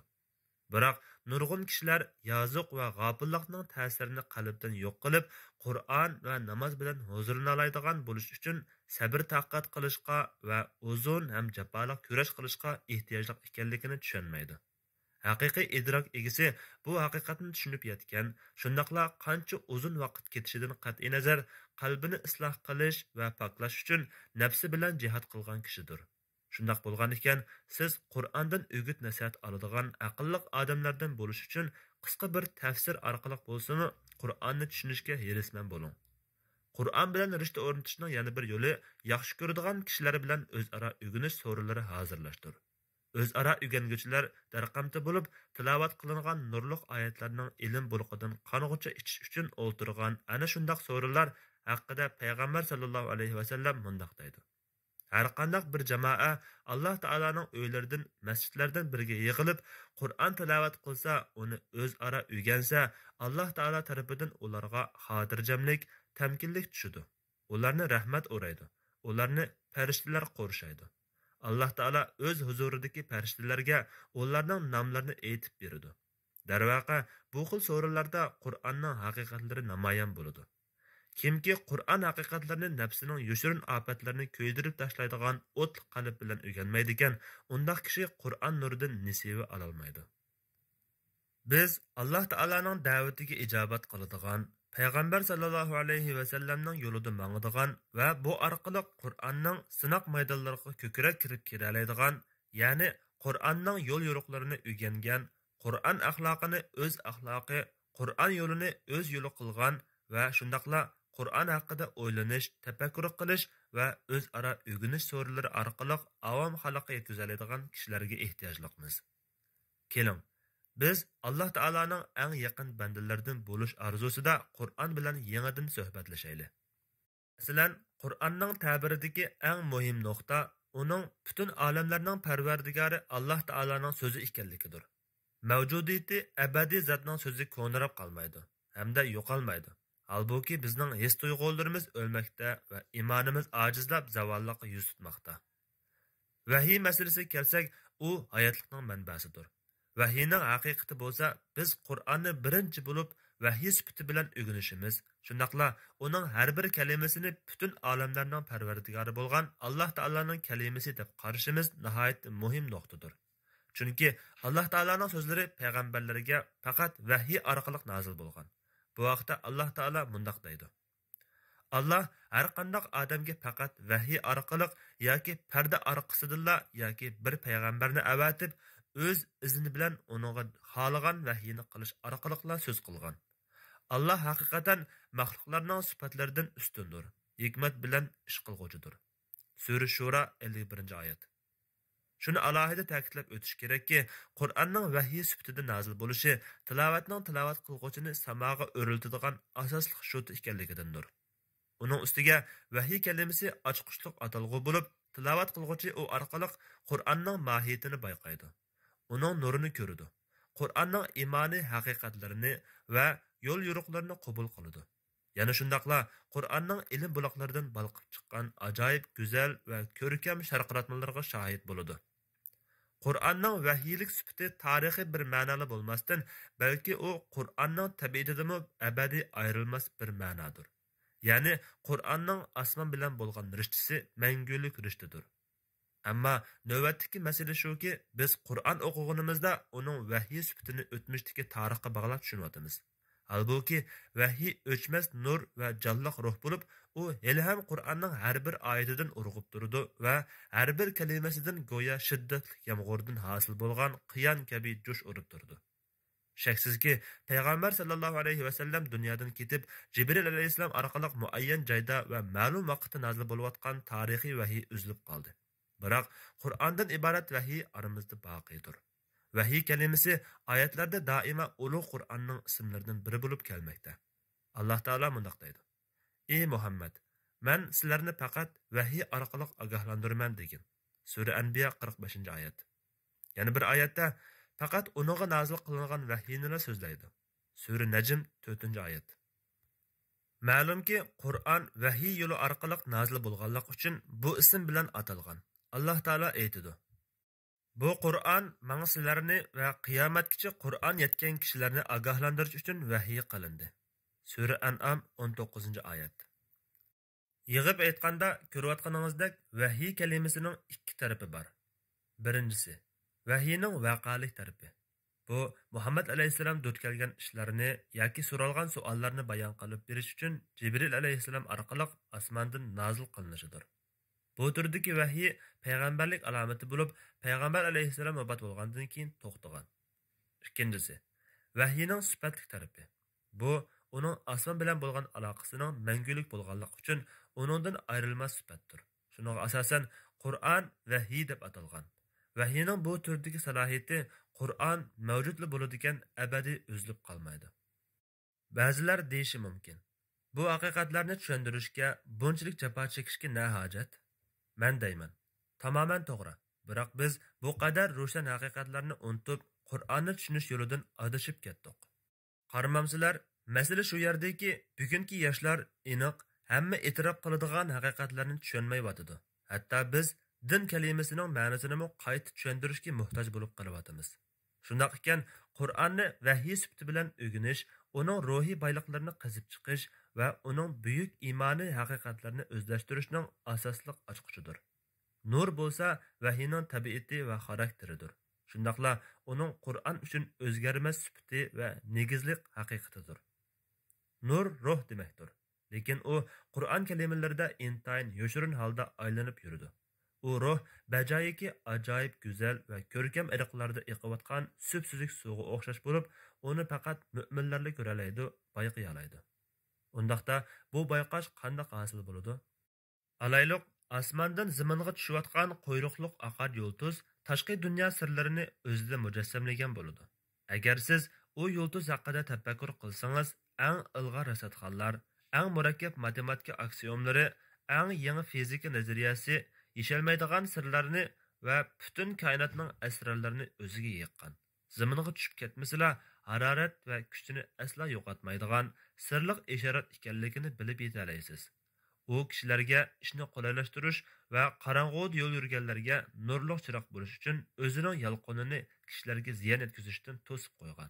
Biroq nurg'un kishilar yozuq va g'ofillikning ta'sirini qalbdan yo'q qilib, Qur'on va namoz bilan huzurlana oladigan bo'lish uchun sabr taqat qilishga va uzun ham jafoliq kurash qilishga ehtiyojli ekanligini tushunmaydi. Haqiqiy idrok egisi bu haqiqatni tushunib yetgan, shundaqla qancha uzun vaqt ketishidan qat'iy nazar qalbini isloh qilish va poklash uchun nafsi bilan jihad qilgan kishidir. Shundaq bo'lgan ekan, siz Qur'ondan o'g'it nasihat oladigan aqlli odamlardan bo'lish uchun qisqa bir tafsir orqali bo'lsa-mu Qur'onni tushunishga hevasmand bo'ling. Qur'on bilan rishta o'rnatishning yana bir yo'li yaxshi ko'radigan kishilar bilan o'zaro o'rganish so'rinlari hozirlashdir. O'zaro o'rganuvchilar darqamta bo'lib, tilovat qilingan nurliq oyatlarning ilm bulqidan qong'icha ichish uchun o'ltirgan ana shundaq so'rinlar haqida payg'ambar sallallohu alayhi vasallam mundaq deydi. Har qanday bir jamoa Alloh taolaning uylaridan, masjidlardan biriga yig'ilib, Qur'on tilovat qilsa, uni o'zaro o'rgansa, Alloh taolo tarafidan ularga xotirjamlik, tamkinlik tushidi. Ularni rahmat o'raydi. Ularni farishtalar qo'rshaydi. Alloh taolo o'z huzuridagi farishtalarga ularning nomlarini aytib beradi. Darvaqa, bu xil so'rinlarda Qur'onning haqiqatlari namoyon bo'ladi. Kimki Qur'on haqiqatlarini nafsining yoshirin ofatlarini ko'ydirib tashlaydigan o'tli qalb bilan o'rganmaydi ekan, undaq kishi Qur'on nuridan nasiba ola olmaydi. Biz Alloh taolaning da'vatiga ijobat qiladigan, payg'ambar sallallohu alayhi vasallamning yo'lida mangadigan va bu orqali Qur'onning sinoq maydonlariga ko'krak kirib kiralaydigan, ya'ni Qur'onning yo'l yo'riqlarini o'rgangan, Qur'on axloqini o'z axloqi, Qur'on yo'lini o'z yo'li qilgan va shundaqla Qur'on haqida o'ylanish, tafakkur qilish va o'zaro o'rganish so'rinlari orqali avom xalqqa yetkaziladigan kishilarga ehtiyojliqmiz. Keling, biz Alloh taolaning eng yaqin bandalaridan bo'lish orzusida Qur'on bilan yangidan suhbatlashaylik. Masalan, Qur'onning ta'biridagi eng muhim nuqta uning butun olamlarning parvardigori Alloh taolaning so'zi ekanligidir. Mavjudiyati abadiy zotning so'zi ko'ndirab qolmaydi hamda yo'qolmaydi. Halbuki bizning his tuyg'ularimiz o'lmoqda va imonimiz ojizlab zavollikqa yuz tutmoqda. Vahiy masalasiga kelsak, u hayotlikning manbasidir. Vahiyning haqiqati bo'lsa, biz Qur'onni birinchi bo'lib vahiy sifati bilan o'rganishimiz, shundaqla uning har bir kalimasini butun olamlarning parvardigori bo'lgan Alloh taolaning kalimasi deb qarashimiz nihoyat muhim nuqtadir. Chunki Alloh taolaning so'zlari payg'ambarlarga faqat vahiy orqali nozil bo'lgan. Bu vaqtda Alloh taolo mundaq deydi: Allah har qanday odamga faqat vahiy orqali yoki parda orqasidilla yoki bir payg'ambarni avatib o'z izni bilan uningga xohlagan vahiyni qilish orqali so'z qilgan. Allah haqiqatan maxluqlarning sifatlaridan ustundir. Hikmat bilan ish qilg'uchidir. Sura Shura 51-oyat. Shuni alohida ta'kidlab o'tish kerakki, Qur'onning vahiy sifatida nozil bo'lishi tilovat qilguvchini samoga o'riltadigan asosli shart ekanligidandir. Uning ustiga vahiy kalimasi ochqishliq atalg'u bo'lib, tilovat qilguvchi u orqali Qur'onning mohiyatini bayqaydi. Uning nurini ko'radi. Qur'onning imoniy haqiqatlarini va yo'l yo'riqlarini qabul qiladi. Yana shundaqla Qur'onning ilm buloqlaridan balqib chiqqan ajoyib go'zal va ko'rkam sharqratmalarga shohid bo'ladi. Qur'onning vahiylik sifati tarixiy bir ma'noli bo'lmasdan, balki u Qur'onning tabiatidan abadiy ayrilmas bir ma'nodir. Ya'ni Qur'onning osmon bilan bo'lgan rishtasi mangulik rishtadir. Ammo navbatdagi masala shuki, biz Qur'on o'qiganimizda uning vahiy sifatini o'tmishdagi tarixga bog'lab tushunyapmiz. Halbuki vahiy o'chmas nur va jonliq ruh bo'lib, u hali ham Qur'onning har bir oyatidan urg'ib turdi va har bir kalimasidan go'yo shiddatli yomg'irdan hosil bo'lgan qiyon kabi jo'sh urib turdi. Shaksizki, payg'ambar sallallohu alayhi vasallam dunyodan ketib, Jibril alayhissalom orqali muayyan joyda va ma'lum vaqtda nozil bo'layotgan tarixiy vahiy uzilib qoldi. Biroq Qur'ondan iborat vahiy aramizda baqidir. Vahiy kalimasi oyatlarda doimo ulug' Qur'onning ismlaridan biri bo'lib kelmoqda. Alloh taolo mundaq deydi: "Ey Muhammad, men sizlarni faqat vahiy orqali ogohlantirman" degan. Sura Anbiya 45-oyat. Yana bir oyatda faqat uningga nozil qilingan vahiyni so'zlaydi. Sura Najm 4-oyat. Ma'lumki, Qur'on vahiy yo'li orqali nozil bo'lganligi uchun bu ism bilan atalgan. Alloh taolo aytadi: "Bu Qur'on menga sizlarni va qiyomatgacha Qur'on yetgan kishilarni ogohlantirish uchun vahiy qilindi." Sura An'am 19-oyat. Yig'ib aytganda, ko'rayotganingizdek, vahiy kalimasining ikki tarafi bor. Birinchisi, vahiyning vaqalik tarafi. Bu Muhammed Aleyhisselam duch kelgan ishlarni yoki so'ralgan savollarni bayon qilib berish uchun Jibril Aleyhisselam orqali osmondan nozil qilinishidir. Bu turdagi vahiy payg'ambarlik alomati bo'lib, payg'ambar Aleyhisselam vafot bo'lgandan keyin to'xtagan. Ikkinchisi, vahiyning sifatlik tarafi. Bu uning osmon bilan bo'lgan aloqasining mangulik bo'lganligi uchun uningdan ayrilmas sifatdir. Shuning asosan Qur'on vahiy deb atalgan. Vahiyning bu turdagi salohiyati Qur'on mavjudli bo'ladigan abadiy o'zlib qolmaydi. Ba'zilar deyishi mumkin, bu haqiqatlarni tushuntirishga bunchalik jafo chekishga na hojat? Men deyman, tamoman to'g'ri. Biroq biz bu qadar ro'shan haqiqatlarni unutib, Qur'onni tushunish yo'lidan adashib ketdik. Qaramamsizlar, masala shu yerdaki, bugungi yoshlar aniq hamma e'tirof qiladigan haqiqatlarni tushunmayotidi. Hatto biz din kalimasining ma'nosini qayta tushuntirishga muhtoj bo'lib qolyapmiz. Shundoq ekan, Qur'onni vahiy sifati bilan o'rganish, uning ruhiy boyliqlarini qazib chiqish va uning buyuk iymoniy haqiqatlarini o'zlashtirishning asosli ochqichidir. Nur bo'lsa vahiyning tabiati va xarakteridir. Shundaqla uning Qur'on uchun o'zgarmas sifati va negizlik haqiqatidir. Nur ruh demakdir. Lekin u Qur'on kalimalarida intayin yoshirin holda aylanib yuradi. U ruh bajoyiki ajoyib go'zal va ko'rkam iriqlarda eqiyotgan sup-suzuk suvga o'xshash bo'lib, uni faqat mu'minlarla ko'ralaydi, bayqiy oladi. Undaqda bu bayqash qanday hosil bo'ladi? Alayliq osmondan zaminga tushayotgan quyruqliq oqar yulduz tashqi dunyo sirlarini o'zida mujassamlagan bo'ladi. Agar siz u yulduz haqida tafakkur qilsangiz, eng ilg'or rasadxonlar, eng murakkab matematika aksiomlari, eng yangi fizika nazariyasi yeshalmaydigan sirlarni va butun koinotning asrorlarini o'ziga yig'gan. Zaminga tushib ketmasala, harorat va kuchini asla yo'qotmaydigan sirliq ishorat ekanligini bilib yetalaysiz. U kishilarga ishni qulaylashtirish va qorong'uda yo'l yurganlarga nurliq chiroq bo'lish uchun o'zining yalqinini kishilarga ziyon yetkazishdan to'sib qo'ygan.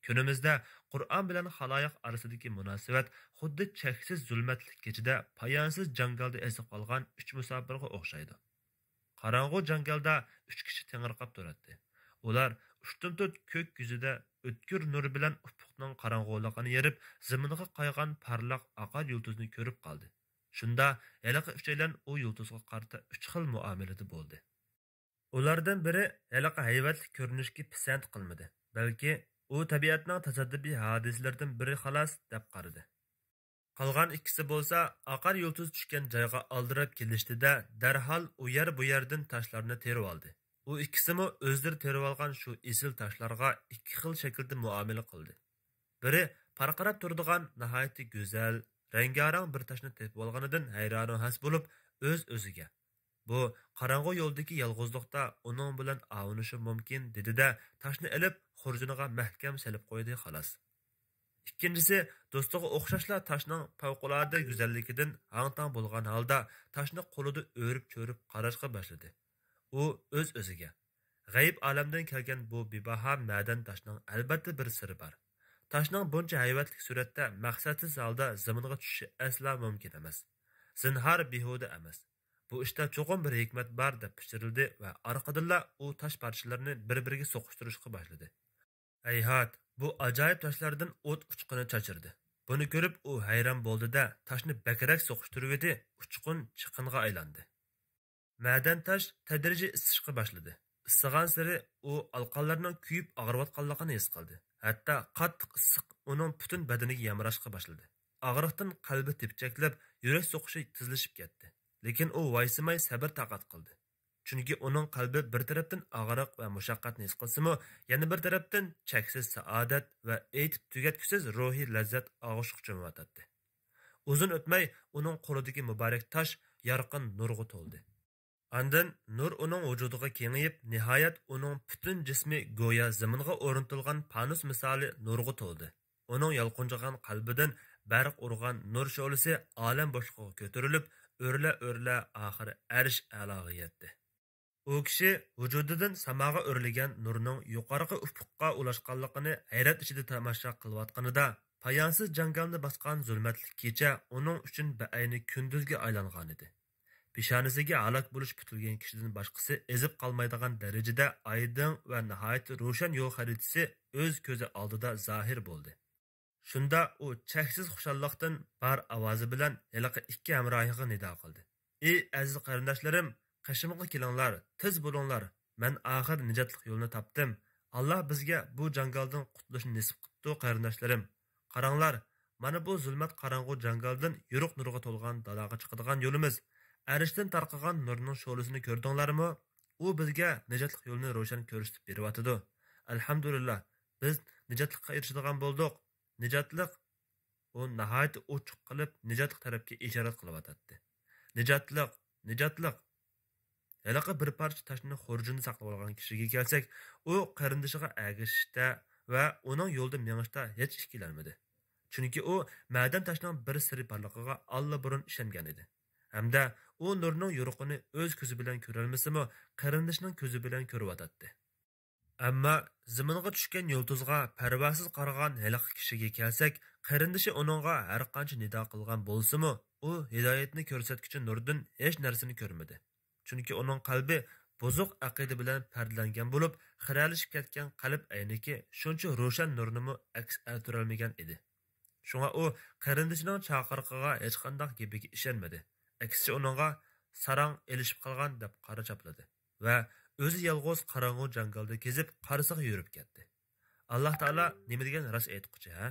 Kunimizda Qur'on bilan xaloyiq orasidagi munosabat xuddi cheksiz zulmatli kechida poyonsiz jangalda ezib qolgan 3 musofirga o'xshaydi. Qorong'u jangalda 3 kishi tengirqab turadi. Ular ushtumtut ko'k yuzida o'tkir nur bilan ufqning qorong'uligini yerib, zaminga qaygan parlaq oqar yulduzni ko'rib qoldi. Shunda haliqi uchaylan u yulduzga qarata 3 xil muomalada bo'ldi. Ulardan biri haliqi hayvatli ko'rinishga pisand qilmadi, balki u tabiatning tasaddibiy hodislaridan biri xolos deb qaradi. Qolgan ikkisi bo'lsa, oqar yulduz tushgan joyga aldirab kelishdi-da, darhol u yer bu yerdan toshlarni terib oldi. U ikkisimi o'zlari terib olgan shu esil toshlarga ikki xil shaklda muomala qildi. Biri parqirab turadigan nihoyatda go'zal, rangarang bir toshni tepib olganidan hayron has bo'lib, o'z-o'ziga bu qorong'u yo'ldagi yolg'izlikda uning bilan avunishi mumkin dedi-da, toshni ilib xurjuniga mahkam solib qo'ydi xolos. Ikkinchisi do'stiga o'xshashla toshning favqulodda go'zalligidan hang-tang bo'lgan holda toshni qo'lida o'rib-cho'rib qarashga boshladi. U o'z-o'ziga g'ayb olamdan kelgan bu bebaho ma'dan toshning albatta bir siri bor. Toshning buncha hayvatlik suratda maqsadsiz holda zaminga tushishi asla mumkin emas. Zinhor behuda emas. Bu ishda cho'qim bir hikmat bor deb pishirildi va orqadanla u tosh parchalarini bir-biriga so'qishtirishga boshladi. Ayhat, bu ajoyib toshlardan o't uchquni chachirdi. Buni ko'rib u hayron bo'ldi-da, toshni bakrak so'qishtirib edi, uchqun chiqinga aylandi. Ma'dan tosh tadrijiy isishga boshladi. Issigan sari u alqonlarning kuyib og'riyotganligini his qildi. Hatto qattiq issiq uning butun badaniga yamrashga boshladi. Og'riqdan qalbi tepchaklab, yurak so'qishi tezlashib ketdi. Lekin u vaysimay sabr taqat qildi. Chunki uning qalbi bir tarafdan og'riq va mushaqqatni his qilsa-mu, yana bir tarafdan cheksiz saodat va aytib tugatkusiz ruhiy lazzat og'ushib cho'miyotdi. Uzun o'tmay uning qo'lidagi muborak tosh yorqin nurga to'ldi. Andan nur uning vujudiga kengayib, nihoyat uning butun jismi go'yo zaminga o'rnatilgan panus misoli nurga to'ldi. Uning yalqinjagan qalbidan barq urgan nur sholisi olam boshqaga ko'tarilib, o'rla-o'rla oxiri arsh a'loga yetdi. U kishi vujudidan samoga o'rlagan nurning yuqoriga ufqqa ulashganligini hayrat ichida tomosha qilayotganida, poyonsiz jangalni bosgan zulmatli kecha uning uchun beayni kunduzga aylangan edi. peshonasiga halok bo'lish kutilgan kishidan boshqasi ezib qolmaydigan darajada aydin va nihoyat ro'shan yo'l xaritasi o'z ko'zi oldida zohir bo'ldi. Shunda u cheksiz xushalliqdan bar ovozi bilan haliqi ikki hamrohiga nido qildi. Ey aziz qarindoshlarim, qashimga kelinglar, tez bo'linglar. Men oxir nijotlik yo'lini topdim. Alloh bizga bu jangaldan qutulishni nasib qildi, qarindoshlarim. Qaranglar, mana bu zulmat qorong'u jangaldan yo'riq nurga to'lgan dalaga chiqadigan yo'limiz. Arishdan tarqagan nurning sho'lisini ko'rdinglarmi? U bizga nijotlik yo'lini ro'shan ko'rsatib beryotidi. Alhamdulillah, biz nijotlikka erishadigan bo'ldik. Nijotlik u nihoyat ochiq qilib nijotlik tarafga ishorat qilyotdi. Nijotlik. Haliqi bir parcha toshni xurjini saqlab olgan kishiga kelsak, u qarindishiga agishishda va uning yo'lda mengishda hech ikkilanmadi. Chunki u madan toshning bir siri borligiga allaburun ishongan edi. Hamda u nurning yo'riqini o'z ko'zi bilan ko'rolmasimi, qarindishining ko'zi bilan ko'ryotdi. Ammo zaminga tushgan yulduzga parvasiz qaragan haliqi kishiga kelsak, qarindishi uningga har qancha nido qilgan bo'lsa-mu, u hidoyatni ko'rsatuvchi nurdan hech narsani ko'rmadi. Chunki uning qalbi buzuq aqida bilan pardlangan bo'lib, xiralashib ketgan qalb ayniki shuncha ro'shan nurnimi aks ettirolmagan edi. Shunga u qarindishining chaqiriqiga hech qanday gapiga ishonmadi. Aksicha uningga sarang elishib qolgan deb qara chapladi va o'zi yolg'iz qorong'u jangalda kezib, qarisiga yurib ketdi. Alloh taolo nima degan rost aytquchi, ha?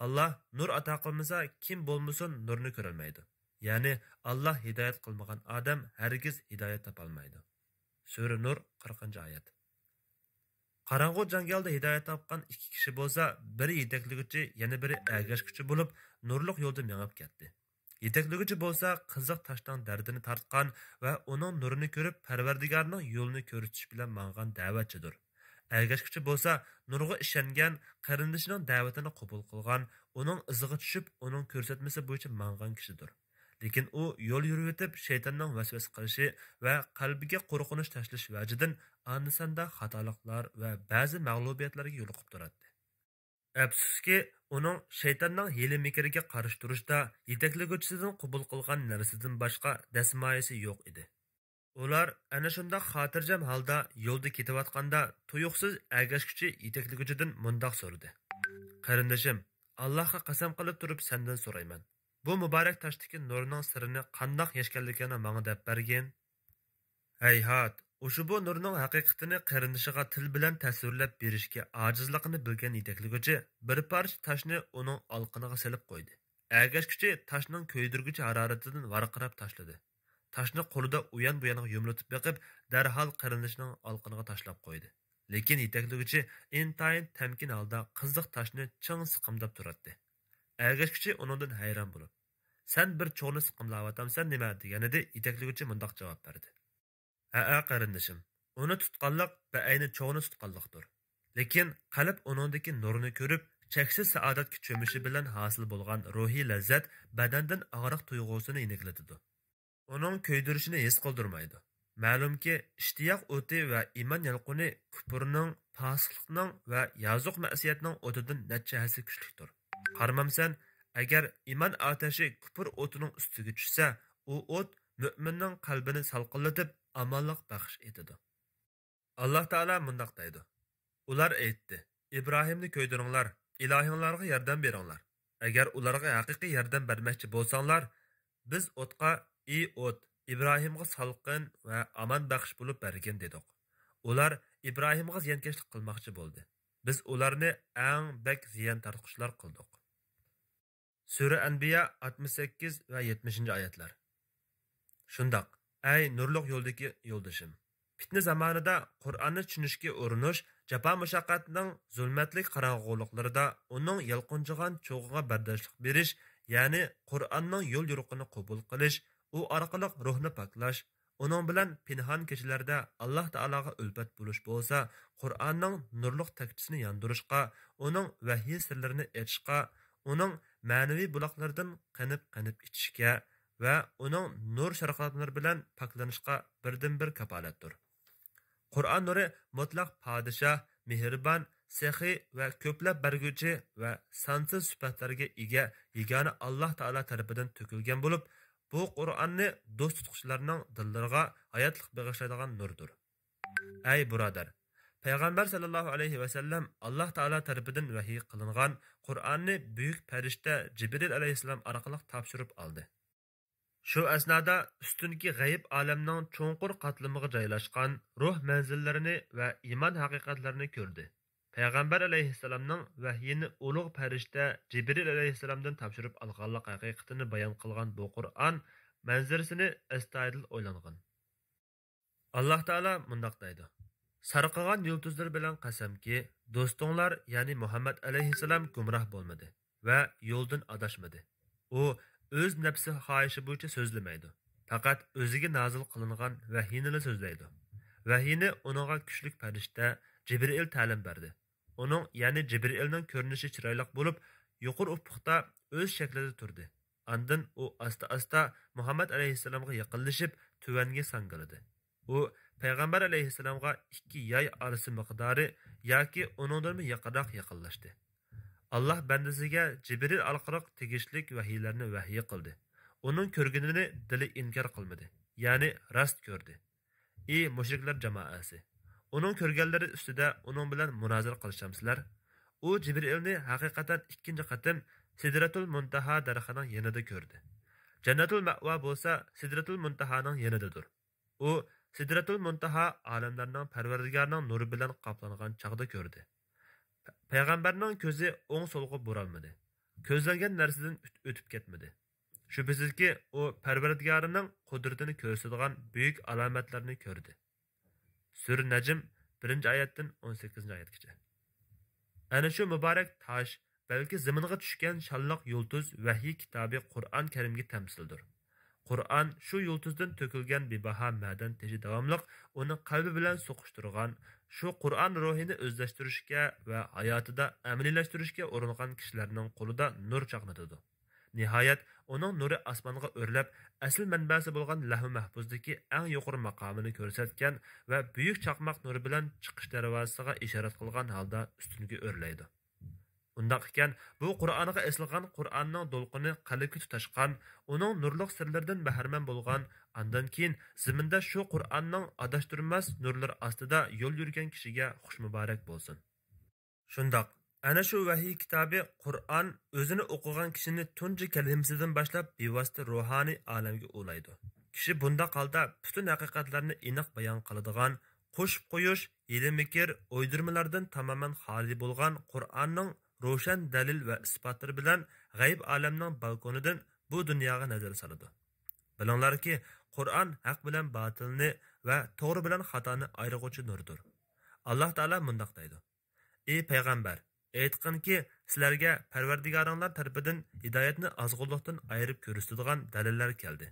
Allah nur ato qilmasa, kim bo'lmasin nurni ko'rolmaydi. Ya'ni Allah hidoyat qilmagan odam hargiz hidoyat topolmaydi. Sura Nur 40-oyat. Qorong'u jangalda hidoyat topgan ikki kishi bo'lsa, biri yetakliguvchi, yana biri agashguchi bo'lib, nurliq yo'lda mengib ketdi. Yetakliguvchi bo'lsa, qiziq toshdan dardini tortgan va uning nurini ko'rib, Parvardigorning yo'lini ko'rsatish bilan mangan da'vatchidir. Agashguchi bo'lsa, nurga ishongan, qarindishining da'vatini qabul qilgan, uning iziga tushib, uning ko'rsatmasi bo'yicha mangan kishidir. Lekin u yo'l yurib o'tib, shaytonning vasvas qilishi va qalbiga qo'rqinish tashlash vajidan andisanda xatoliklar va ba'zi mag'lubiyatlarga yo'liqib turadi. Afsuski, uning shaytonning hiyla-mekriga qarshi turishda yetakliguvchisidan qabul qilgan narsadan boshqa dasmoyasi yo'q edi. Ular ana shunda xotirjam holda yo'lda ketayotganda tuyuqsiz agashguchi yetakliguvchidan mundoq so'radi. Qarindishim, Allohga qasam qilib turib sendan so'rayman. Bu muborak toshdagi nurning sirini qandoq yashkanligini menga deb bergin. Hayhot, o'sha bu nurning haqiqatini qarindishiga til bilan tasvirlab berishga ojizligini bilgan yetakliguvchi bir parcha toshni uning olqiniga silib qo'ydi. Agashguchi toshning ko'ydirguchi haroratidan varqirab tashladi. Toshni qo'lida uyan bu yoniga yumlatib beqib, darhol qarindishining olqiniga tashlab qo'ydi. Lekin yetakliguvchi intayin tamkin holda qiziq toshni ching siqimdab turardi. Agashguchi uningdan hayron bo'lib, "Sen bir cho'g'ni siqimlayotgansan nima?" deganida yetakliguvchi mundoq javob berdi. "Ha, qarindishim, uni tutqanlik ba'ayni cho'g'ni tutqanlikdir. Lekin qalb uningdagi nurni ko'rib, cheksiz saodatga cho'mishi bilan hosil bo'lgan ruhiy lazzat badandan og'riq tuyg'usini ineklatadi. Uning ko'ydirishini his qildirmaydi. Ma'lumki, ishtiyoq o'ti va iymon yalquni kufrning, fosiqlikning va yozuq ma'siyatning o'tidan necha hassa kuchlidir. Qarmamsan, agar iymon otashi kufr o'tining ustiga tushsa, u o't mu'minning qalbini salqinlatib, amonlik baxsh etadi. Alloh taolo mundaq deydi. Ular aytdi: "Ibrohimni ko'ydiringlar, ilohinglarga yordam beringlar. Agar ularga haqiqiy yordam bermoqchi bo'lsanglar, biz o'tqa, ey o't, Ibrohimga salqin va aman baxsh bo'lib bergin" dedik. Ular Ibrohimga ziyonkashlik qilmoqchi bo'ldi. Biz ularni eng bak ziyon tortqushlar qildik. Sura Anbiya 68 va 70-oyatlar. Shundoq, ey nurliq yo'ldagi yo'ldashim, fitna zamonida Qur'onni tushunishga urinish, jafo mushaqqatning zulmatlik qorong'uliklarida uning yalqinchigan cho'g'iga bardoshlik berish, ya'ni Qur'onning yo'l yo'riqini qabul qilish, u orqali ruhni poklash, uning bilan pinhon kechalarda Alloh taologa ulfat bo'lish bo'lsa, Qur'onning nurliq takchisini yondirishga, uning vahiy sirlarini aytishga, uning ma'naviy buloqlaridan qanib ichishga va uning nur sharqotlari bilan poklanishga birdan-bir kafolatdir. Qur'on nuri mutlaq podshoh, mehribon, sehiy va ko'plab berguvchi va sonsiz sifatlarga ega yagona Alloh taolo tarafidan to'kilgan bo'lib, Bu Qur'onni do'st tutquchilarning dillariga hayotlik bag'ishlaydigan nurdir. Ey birodar, payg'ambar sallallohu alayhi vasallam Alloh taolo tarafidan vahiy qilingan Qur'onni buyuk farishta Jibril alayhissalom orqali topshirib oldi. Shu asnoda ustunki g'ayb olamning cho'nqur qatlamiga joylashgan ruh manzillarini va iymon haqiqatlarini ko'rdi. Payg'ambar alayhissalomning vahyini ulug' farishta Jibril alayhissalomdan topshirib olganlik haqiqatini bayon qilgan bu Qur'on manzarasini astoydil o'ylangan. Alloh taolo mundaq deydi: Sarqagan yulduzlar bilan qasamki, do'stinglar, ya'ni Muhammad alayhissalom gumroh bo'lmadi va yo'ldan adashmadi. U o'z nafsi xohishi bo'yicha so'zlamaydi. Faqat o'ziga nozil qilingan vahyini so'zlaydi. Vahyini uningga kuchli farishta Jibril ta'lim berdi. Uning, ya'ni Jibrilning ko'rinishi chiroyli bo'lib, yuqori ufqda o'z shaklida turdi. Andan u asta-asta Muhammad alayhissalomga yaqinlashib, tuvanga sangaladi. U payg'ambar alayhissalomga 2 yoy arasi miqdori yoki uningdan yaqinroq yaqinlashdi. Allah bandasiga Jibril orqali tegishlik vahiylarni vahiy qildi. Uning ko'rganini dili inkor qilmadi, ya'ni rost ko'rdi. Ey mushriklar jamoasi, uning ko'rganlari ustida uning bilan munozara qilishamsizlar? U Jibrilni haqiqatan ikkinchi qatim Sidratul Muntaha daraxining yanida ko'rdi. Jannatul Ma'va bo'lsa Sidratul Muntahaning yanidadir. U Sidratul Muntaha olamlarning Parvardigorining nuri bilan qoplangan chog'da ko'rdi. Payg'ambarning ko'zi o'ng so'lga buralmadi. Ko'zlangan narsadan o'tib ketmadi. Shubhisizki, u Parvardigorining qudratini ko'rsatadigan buyuk alomatlarni ko'rdi. Sura Najm 1-oyatdan 18-oyatgacha. Ana shu muborak tosh balki zaminga tushgan shalloq yulduz vahiy kitobi Qur'on Karimga tamsildir. Qur'on shu yulduzdan to'kilgan bebaho ma'dan teshi davomliq uni qalbi bilan so'qishtirgan, shu Qur'on ruhini o'zlashtirishga va hayotida amaliylashtirishga uringan kishilarning qo'lida nur chaqnatadi. Nihoyat uning nuri osmonga o'rlab, asl manbasi bo'lgan Lahu Mahfuzdagi eng yuqori maqomini ko'rsatgan va buyuk chaqmoq nuri bilan chiqish darvozasiga ishorat qilgan holda ustunga o'rlaydi. Undaq ekan, bu Qur'onga eslgan Qur'onning do'lqini qalbga tutashgan, uning nurliq sirlaridan bahramand bo'lgan, andan keyin zaminda shu Qur'onning adashtirmas nurlar ostida yo'l yurgan kishiga xush muborak bo'lsin. Shundaq, ana shu vahiy kitobi Qur'on o'zini o'qigan kishini tunji kalimasidan boshlab bevosita ruhoniy olamga ulaydi. Kishi bunda holda butun haqiqatlarni aniq bayon qiladigan, qo'shib qo'yish, ilm-fikr, o'ydirmalardan tamoman xoli bo'lgan Qur'onning ro'shan dalil va isbotlari bilan g'ayb olamning balkonidan bu dunyoga nazar soladi. Bilinglarki, Qur'on haq bilan botilni va to'g'ri bilan xatoni ayirg'uvchi nurdir. Alloh taolo mundaq deydi: Ey payg'ambar, aytqinki, sizlarga Parvardigoringlar tarafidan hidoyatni ozg'unlikdan ayirib ko'rsatadigan dalillar keldi.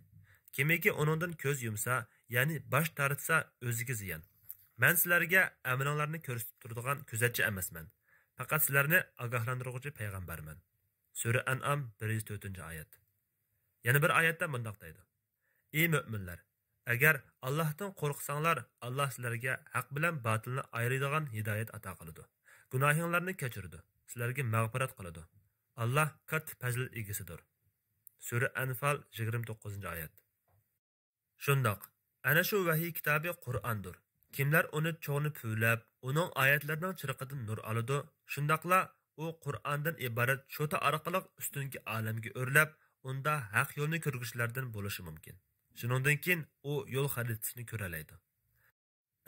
Kimiki uningdan ko'z yumsa, ya'ni bosh tortsa, o'ziga ziyon. Men sizlarga amalinglarni ko'rsatib turadigan kuzatchi emasman. Faqat sizlarni ogohlantiruvchi payg'ambarman. Sura An'am 104-oyat. Yana bir oyatda bundoq deydi: Ey mu'minlar, agar Allohdan qo'rqsanglar, Alloh sizlarga haq bilan botilni ayiradigan hidoyat ato qiladi. Gunohinglarni kechiradi, sizlarga mag'firat qiladi. Alloh katta fazl egasidir. Sura Anfal 29-oyat. Shundoq, ana shu vahiy kitobi Qur'ondir. Kimlar uni cho'g'ni puvlab, uning oyatlarining chiriqidan nur oladi, shundoqla u Qur'ondan iborat shota orqali ustungi olamga o'rlab, unda haq yo'lni ko'rgishlardan bo'lishi mumkin. Shuningdan keyin u yo'l xaritasini ko'ralaydi.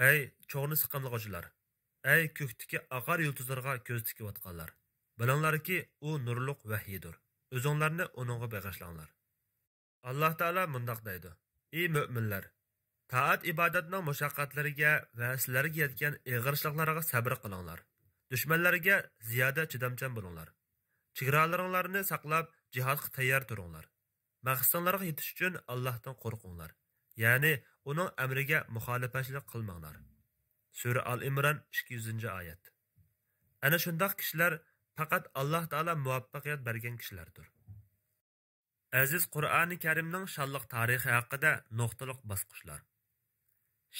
Ey cho'g'ni siqimlig'uchilar, ey ko'kdagi oqar yulduzlarga ko'z tikayotganlar, bilinglarki, u nurliq vahiydir. O'zinglarni uningga bag'ishlanglar. Alloh taolo mundaq deydi: Ey mu'minlar, taat ibodatning mushaqqatlariga va sizlarga yetgan ig'irchiliklarga sabr qilinglar. Dushmanlarga ziyoda chidamchan bo'linglar. Chegaralaringlarni saqlab, jihodga tayyor turinglar. Maqsadlarga yetish uchun Allohdan qo'rqinglar. Ya'ni uning amriga muxolifatchilik qilmanglar. Sura Al-Imron 200-oyat. Ana shundoq kishilar faqat Alloh taolo muvaffaqiyat bergan kishilardir. Aziz Qur'oni Karimning shonliq tarixi haqida nuqtaliq bosqichlar.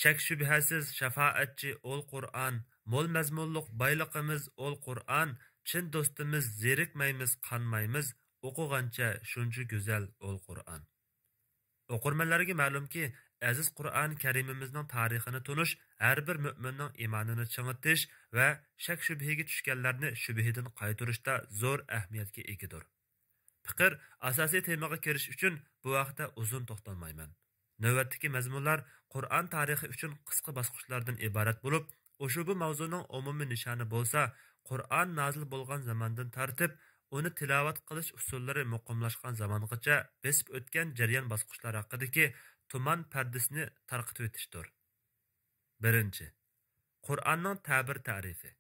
Shak shubhasiz shafaatchi ol Qur'on, mo'l mazmunliq boyliqimiz ol Qur'on, chin do'stimiz zerikmaymiz, qanmaymiz, o'qigancha shuncha go'zal ol Qur'on. O'qirmanlarga ma'lumki, aziz Qur'on Karimimizning tarixini tunish har bir mu'minning iymonini ching'itish va shak shubhaga tushganlarni shubhidan qaytarishda zo'r ahamiyatga egadir. Fikr asosiy temaga kirish uchun bu vaqtda uzun to'xtalmayman. Navbatdagi mazmunlar Qur'on tarixi uchun qisqa bosqichlardan iborat bo'lib, o'sha bu mavzuning umumiy nishoni bo'lsa, Qur'on nozil bo'lgan zamondan tartib uni tilovat qilish usullari muqimlashgan zamongacha besib o'tgan jarayon bosqichlari haqidagi tuman pardasini tarqatib o'tishdir. Birinchi, Qur'onning ta'bir tarifi.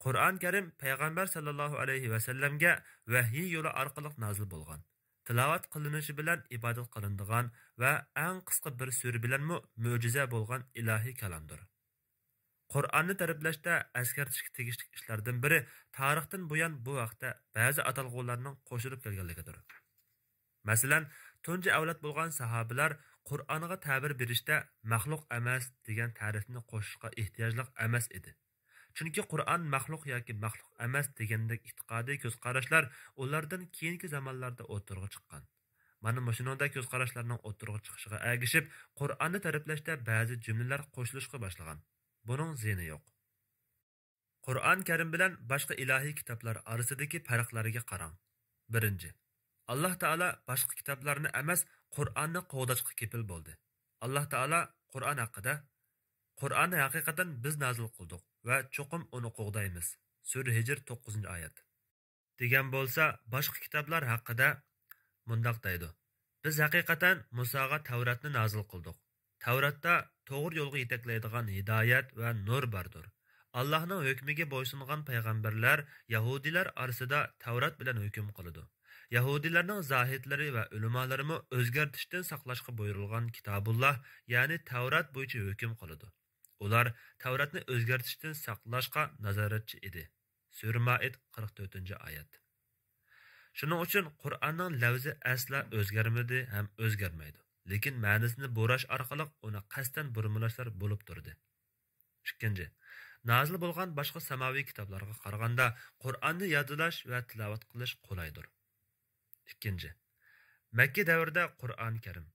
Qur'on Karim payg'ambar sallallohu alayhi va sallamga vahiy yo'li orqali nozil bo'lgan. Tilovat qilinishi bilan ibodat qilinadigan va eng qisqa bir sura bilan mo'jiza bo'lgan ilohiy kalomdir. Qur'onni ta'riflashda askartishga tegishli ishlardan biri tarixdan buyon bu vaqtda ba'zi atalg'ularning qo'shilib kelganligidir. Masalan, tunji avlod bo'lgan sahobalar Qur'onga ta'bir berishda maxluq emas degan ta'rifni qo'shishga ehtiyojli emas edi. Chunki Qur'on maxluq yoki maxluq emas degandek e'tiqodiy ko'z qarashlar ulardan keyingi zamonlarda o'tirg'i chiqqan. Mana shuningdek ko'z qarashlarning o'tirg'i chiqishiga ergishib, Qur'onni ta'riflashda ba'zi jumlalar qo'shilishga boshlagan. Buning ziyni yo'q. Qur'on Karim bilan boshqa ilohiy kitoblar orasidagi farqlarga qarang. Birinchi, Alloh taolo boshqa kitoblarni emas, Qur'onni qo'g'dashga kepil bo'ldi. Alloh taolo Qur'on haqida Qur'onni haqiqatan biz nozil qildik va cho'qim uni qo'g'daymiz. Sura Hijr 9-oyat. Degan bo'lsa, boshqa kitoblar haqida mundaq deydi. Biz haqiqatan Musoga Tavratni nozil qildik. Tavratda to'g'ri yo'lga yetaklaydigan hidoyat va nur bordir. Allohning hukmiga bo'ysungan payg'ambarlar Yahudilar orasida Tavrat bilan hukm qiladi. Yahudilarning zohidlari va ulamolarimi o'zgartishdan saqlashga buyurilgan Kitobulloh, ya'ni Tavrat bo'yicha hukm qiladi. Ular Tavratni o'zgartishdan saqlashga nazoratchi edi. Sura Maid 44-oyat. Shuning uchun Qur'onning lafzi asla o'zgarmadi ham o'zgarmaydi. Lekin ma'nosini bo'rash orqali uni qasddan burmilashlar bo'lib turdi. Ikkinchi, nozil bo'lgan boshqa samoviy kitoblarga qaraganda Qur'onni yodlash va tilovat qilish qulaydir. Ikkinchi, Makka davrida Qur'on Karim.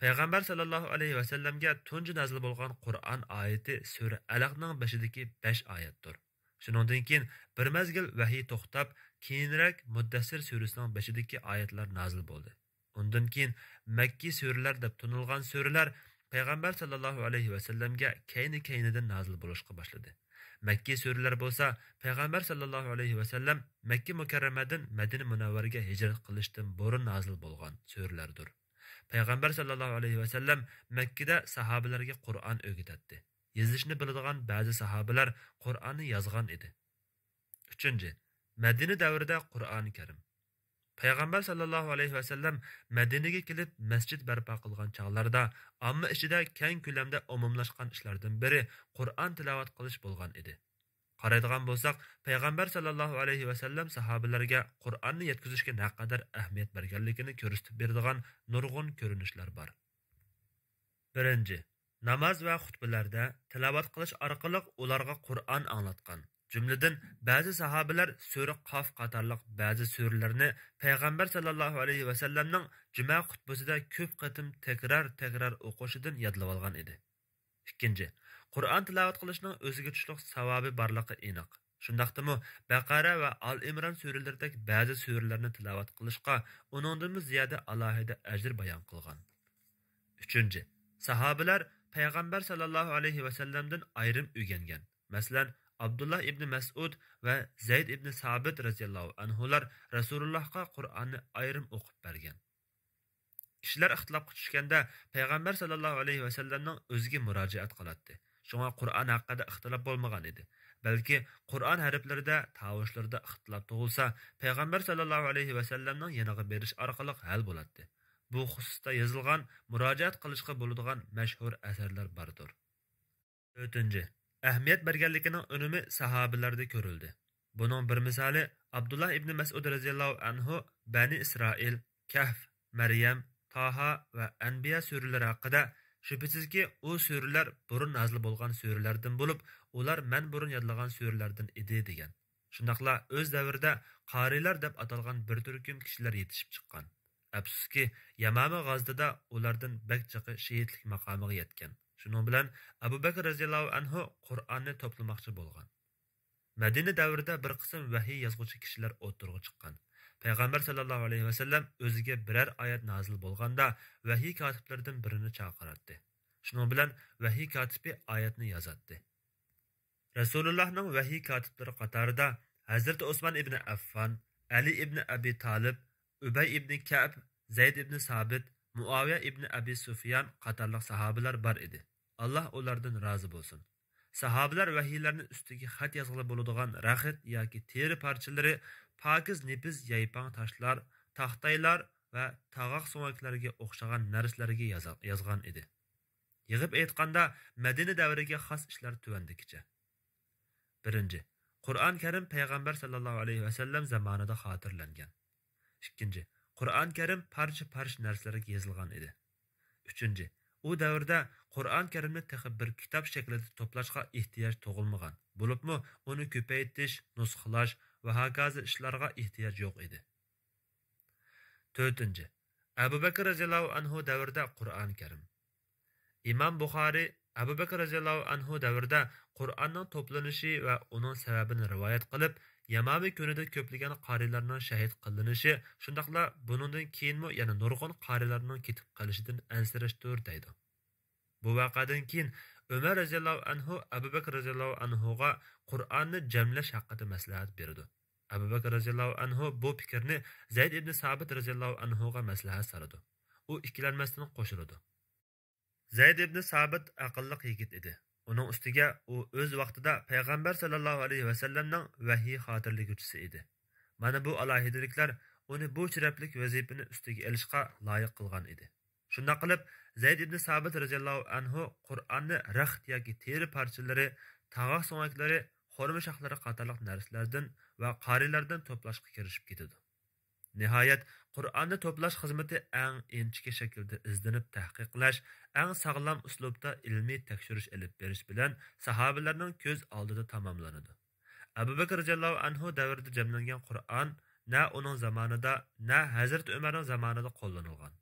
Payg'ambar sallallohu alayhi va sallamga tunji nozil bo'lgan Qur'on oyati sura Alaqning 5-dagi 5 oyatdir. Shuningdan keyin bir mazgil vahiy to'xtab, keyinroq Muddassir surasining 5-dagi oyatlar nozil bo'ldi. Undan keyin Makki suralar deb tanilgan suralar Payg'ambar sallallohu alayhi va sallamga keyni-keynidan nozil bo'lishga boshladi. Makki suralar bo'lsa, Payg'ambar sallallohu alayhi va sallam Makka mukarramadan Madina munavvaraga hijrat qilishdan burun nozil bo'lgan suralardir. Payg'ambar sallallohu alayhi va sallam Makkada sahobalarga Qur'on o'rgatdi. Yozishni biladigan ba'zi sahobalar Qur'onni yozgan edi. Uchinchi, Madina davrida Qur'on Karim. Payg'ambar sallallohu alayhi va sallam Madinaga kelib masjid barpo qilgan chog'larda omma ichida keng ko'lamda umumlashgan ishlardan biri Qur'on tilovat qilish bo'lgan edi. Qaraydigan bo'lsak, Payg'ambar sallallohu alayhi va sallam sahobalarga Qur'onni yetkazishga naqadar ahamiyat berganligini ko'rsatib beradigan nurg'un ko'rinishlar bor. Birinchi, namoz va xutbalarda tilovat qilish orqali ularga Qur'on anglatgan. Jumladan ba'zi sahobalar sura Qaf qatorliq ba'zi suralarni Payg'ambar sallallohu alayhi va sallamning juma xutbasida ko'p qatim takrar o'qishidan yodlab olgan edi. Ikkinchi, Qur'on tilovat qilishning o'ziga tushliq savobi borligi aniq. Shundaqdimi Baqara va Al-Imron suralaridagi ba'zi suralarni tilovat qilishga uningdan ziyoda alohida ajr bayon qilgan. Uchinchi, sahobalar Payg'ambar sallallohu alayhi va sallamdan ayrim o'rgangan. Masalan, Abdullah ibn Mas'ud va Zayd ibn Sabit radhiyallohu anhular Rasulullohga Qur'onni ayrim o'qib bergan. Kishilar ixtilofga tushganda Payg'ambar sallallohu alayhi va sallamning o'ziga murojaat qiladi. Shunga Qur'on haqida ixtilof bo'lmagan edi. Balki Qur'on harflarida, tavushlarda ixtilof tug'ilsa, Payg'ambar sallallohu alayhi va sallamning yoniga berish orqali hal bo'ladi. Bu xususda yozilgan, murojaat qilishga bo'ladigan mashhur asarlar bordir. 4. Ahamiyat berganligining unumi sahobalarda ko'rildi. Buning bir misoli Abdullah ibn Mas'ud radhiyallohu anhu Bani Isroil, Kahf, Maryam, Taha va Anbiya suralari haqida shubhisizki u suralar burun nozil bo'lgan suralardan bo'lib, ular men burun yodlagan suralardan edi degan. Shundaqla o'z davrida qorilar deb atalgan bir turkum kishilar yetishib chiqqan. Afsuski, Yamama g'azotida ulardan bak jiqi shehidlik maqomiga yetgan. Shuning bilan Abu Bakr radhiyallohu anhu Qur'onni to'plamoqchi bo'lgan. Madina davrida bir qism vahiy yozuvchi kishilar o'tirg'i chiqqan. Payg'ambar sallallohu alayhi vasallam o'ziga biror oyat nozil bo'lganda vahiy kotiblaridan birini chaqirardi. Shuning bilan vahiy kotibi oyatni yozadi. Rasulullohning vahiy kotiblari qatorida Hazrat Osman ibn Affan, Ali ibn Abi Talib, Ubay ibn Ka'b, Zayd ibn Sabit, Muaviya ibn Abi Sufyan qatorliq sahobalar bor edi. Alloh ulardan rozi bo'lsin. Sahobalar vahiylarni ustiga xat yozg'ili bo'ladigan raxit yoki teri parchalari, pokiz nepiz yaypang toshlar, taxtaylar va tag'oq so'ngaklarga o'xshagan narsalarga yozgan edi. Yig'ib aytganda Madina davriga xos ishlar tuvandikicha. Birinchi, Qur'on Karim payg'ambar sallallohu alayhi vasallam zamonida xotirlangan. Ikkinchi, Qur'on Karim parcha narsalarga yozilgan edi. Uchinchi, u davrda Qur'on Karimni texib bir kitob shaklida to'plashga ehtiyoj tug'ilmagan. Bo'libmi, uni ko'paytirish, nusxalash va hokazo ishlarga ehtiyoj yo'q edi. To'rtinchi, Abu Bakr radhiyallohu anhu davrida Qur'on Karim. Imom Buxoriy Abu Bakr radhiyallohu anhu davrida Qur'onning to'planishi va uning sababini rivoyat qilib, Yamami kunida ko'plagan qarilarning shahid qilinishi, shundaqla buningdan keyinmi yana nurg'un qarilarning ketib qolishidan ansirashdir deydi. Bu voqeadan keyin Umar radhiyallohu anhu Abu Bakr radhiyallohu anhuga Qur'onni jamlash haqida maslahat berdi. Abu Bakr radhiyallohu anhu bu fikrni Zayd ibn Sabit radhiyallohu anhuga maslahat soldi. U ikkilanmasdan qo'shildi. Zayd ibn Sabit aqlli yigit edi. Uning ustiga u o'z vaqtida payg'ambar sallallohu alayhi vasallamning vahiy xotirliguvchisi edi. Mana bu alohidaliklar uni bu shiraflik vazifani ustiga olishga loyiq qilgan edi. Shunda qilib Zayd ibn Sabit radhiyallohu anhu Qur'onni raxt yoki teri parchalari, tag'oq so'ngaklari, xurma shoxlari qatorliq narsalardan va qarilardan to'plashga kirishib ketdi. Nihoyat Qur'onni to'plash xizmati eng inchki shaklda izlanib tahqiqlash, eng sog'lom uslubda ilmiy tekshirish olib berish bilan sahobalarning ko'z oldida tamomlanadi. Abu Bakr radhiyallohu anhu davrida jamlangan Qur'on na uning zamonida, na Hazrat Umarning zamonida qo'llanilgan.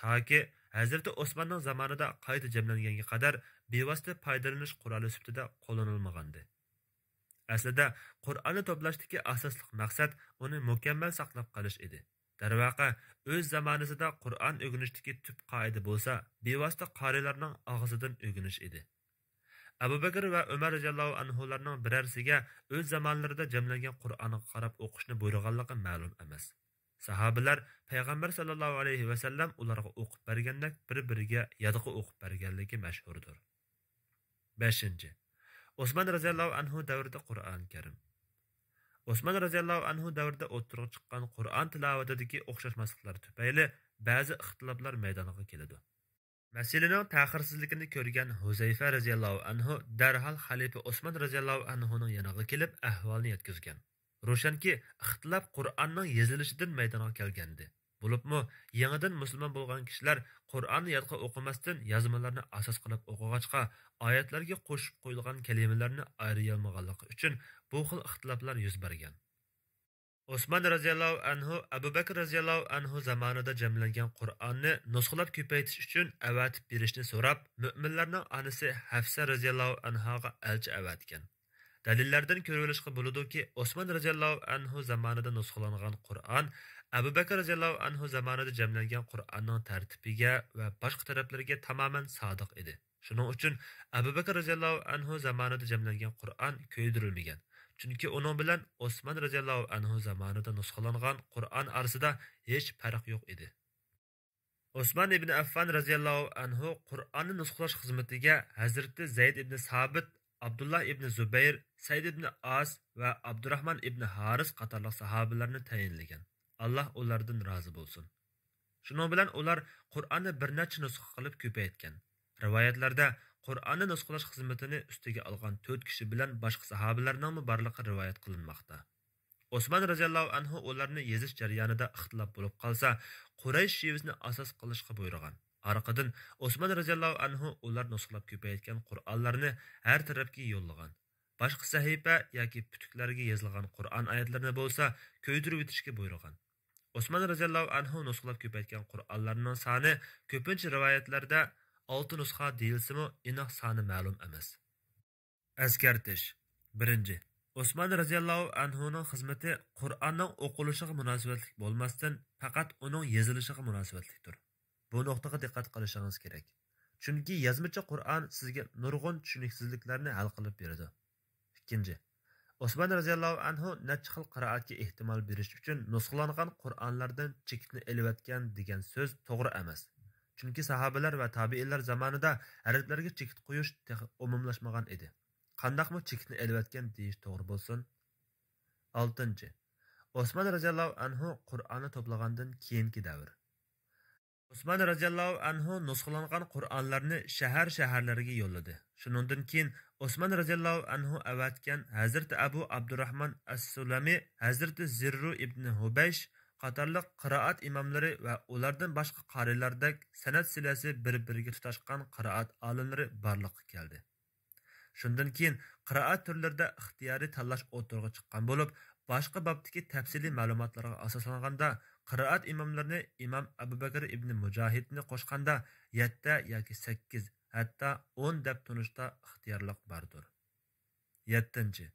Toki Hazrat Osmonning zamonida qayta jamlanganga qadar bevosita foydalanish quroli sifatida qo'llanilmagandi. Aslida Qur'onni to'plashdagi asosli maqsad uni mukammal saqlab qolish edi. Darvaqa o'z zamonasida Qur'on o'rganishdagi tub qoida bo'lsa, bevosita qorilarning og'zidan o'rganish edi. Abu Bakr va Umar radhiyallohu anhularning birarsiga o'z zamonlarida jamlangan Qur'onni qarab o'qishni buyurganligi ma'lum emas. Sahobalar payg'ambar sallallohu alayhi vasallam ularga o'qib bergandek bir-biriga yodga o'qib berganligi mashhurdir. 5. Osman radhiyallohu anhu davrida Qur'on Karim. Osman radhiyallohu anhu davrida o'tirib chiqqan Qur'on tilovatidagi o'xshashmasliklar tufayli ba'zi ixtiloflar maydoniga keladi. Masalaning ta'xirsizligini ko'rgan Huzayfa radhiyallohu anhu darhol xalifa Osman radhiyallohu anhuning yoniga kelib ahvolni yetkazgan. Ro'shanki, ixtilof Qur'onning yozilishidan maydonga kelgandi. Bo'libmi, yangidan musulmon bo'lgan kishilar Qur'onni yodga o'qimasdan yozmalarni asos qilib o'qig'achqa oyatlarga qo'shib qo'yilgan kalimalarni ayriolmaganligi uchun bu xil ixtiloflar yuz bergan. Osman radhiyallohu anhu Abu Bakr radhiyallohu anhu zamonida jamlangan Qur'onni nusxalab ko'paytirish uchun avatib berishni so'rab, mu'minlarning onasi Hafsa radhiyallohu anhaga elchi avatgan. Dalillardan ko'rilishga bo'ladiki, Osman radhiyallohu anhu zamonida nusxalangan Qur'on Abu Bakr radhiyallohu anhu zamonida jamlangan Qur'onning tartibiga va boshqa taraflariga tamoman sodiq edi. Shuning uchun Abu Bakr radhiyallohu anhu zamonida jamlangan Qur'on ko'ydirilmagan. Chunki uning bilan Osman radhiyallohu anhu zamonida nusxalangan Qur'on orasida hech farq yo'q edi. Osman ibn Affan radhiyallohu anhu Qur'onni nusxalash xizmatiga Hazrati Zayd ibn Sabit, Abdullah ibn Zubayr, Said ibn As va Abdurrahman ibn Haris qatorliq sahobalarni tayinlagan. Allah ulardan rozi bo'lsin. Shuning bilan ular Qur'onni bir necha nusxa qilib ko'paytgan. Rivoyatlarda Qur'onni nusxalash xizmatini ustiga olgan 4 kishi bilan boshqa sahobalarning borligi rivoyat qilinmoqda. Osman radhiyallohu anhu ularni yezish jarayonida ixtilof bo'lib qolsa, Quraysh shivasini asos qilishga buyurgan. Arqadan Osman radhiyallohu anhu ular nusxalab ko'paytgan Qur'onlarni har tarafga yo'llagan. Boshqa sahifa yoki putuklarga yozilgan Qur'on oyatlarini bo'lsa, ko'ydirib o'tishga buyurgan. Osman roziyallohu anhu nusxalab ko'paytgan Qur'onlarning soni ko'pincha rivoyatlarda 6 nusxa deyilsa-mu, aniq soni ma'lum emas. Eskartish. 1. Osman roziyallohu anhuning xizmati Qur'onning o'qilishiga munosabatli bo'lmasdan, faqat uning yozilishiga munosabatlidir. Bu nuqtaga diqqat qilishingiz kerak. Chunki yozmacha Qur'on sizga nurg'un tushuniksizliklarni hal qilib beradi. 2. Osman roziyallohu anhu necha xil qiroatga ehtimol berish uchun nusxalangan Qur'onlardan chekitni eliyotgan degan so'z to'g'ri emas. Chunki sahobalar va tabiinlar zamonida arablarga chekit qo'yish umumlashmagan edi. Qandaqmi chekitni eliyotgan deyish to'g'ri bo'lsin? 6. Osman roziyallohu anhu Qur'onni to'plagandan keyingi davr. Osman roziyallohu anhu nusxalangan Qur'onlarni shahar-shaharlarga yo'lladi. Shuningdan keyin Osman roziyallohu anhu avatgan Hazrati Abu Abdurrahman as-Sulami, Hazrati Zirru ibn Hubaysh qatorliq qiroat imomlari va ulardan boshqa qorilardek sanad silasi bir-biriga tutashgan qiroat olimlari borliqqa keldi. Shundan keyin qiroat turlarida ixtiyoriy tanlash o'tirg'i chiqqan bo'lib, boshqa babdagi tafsiliy ma'lumotlarga asoslanganda qiroat imomlarini Imom Abu Bakr ibn Mujohidni qo'shganda 7 yoki 8, hatto 10 deb tunishda ixtiyorlik bordir. 7.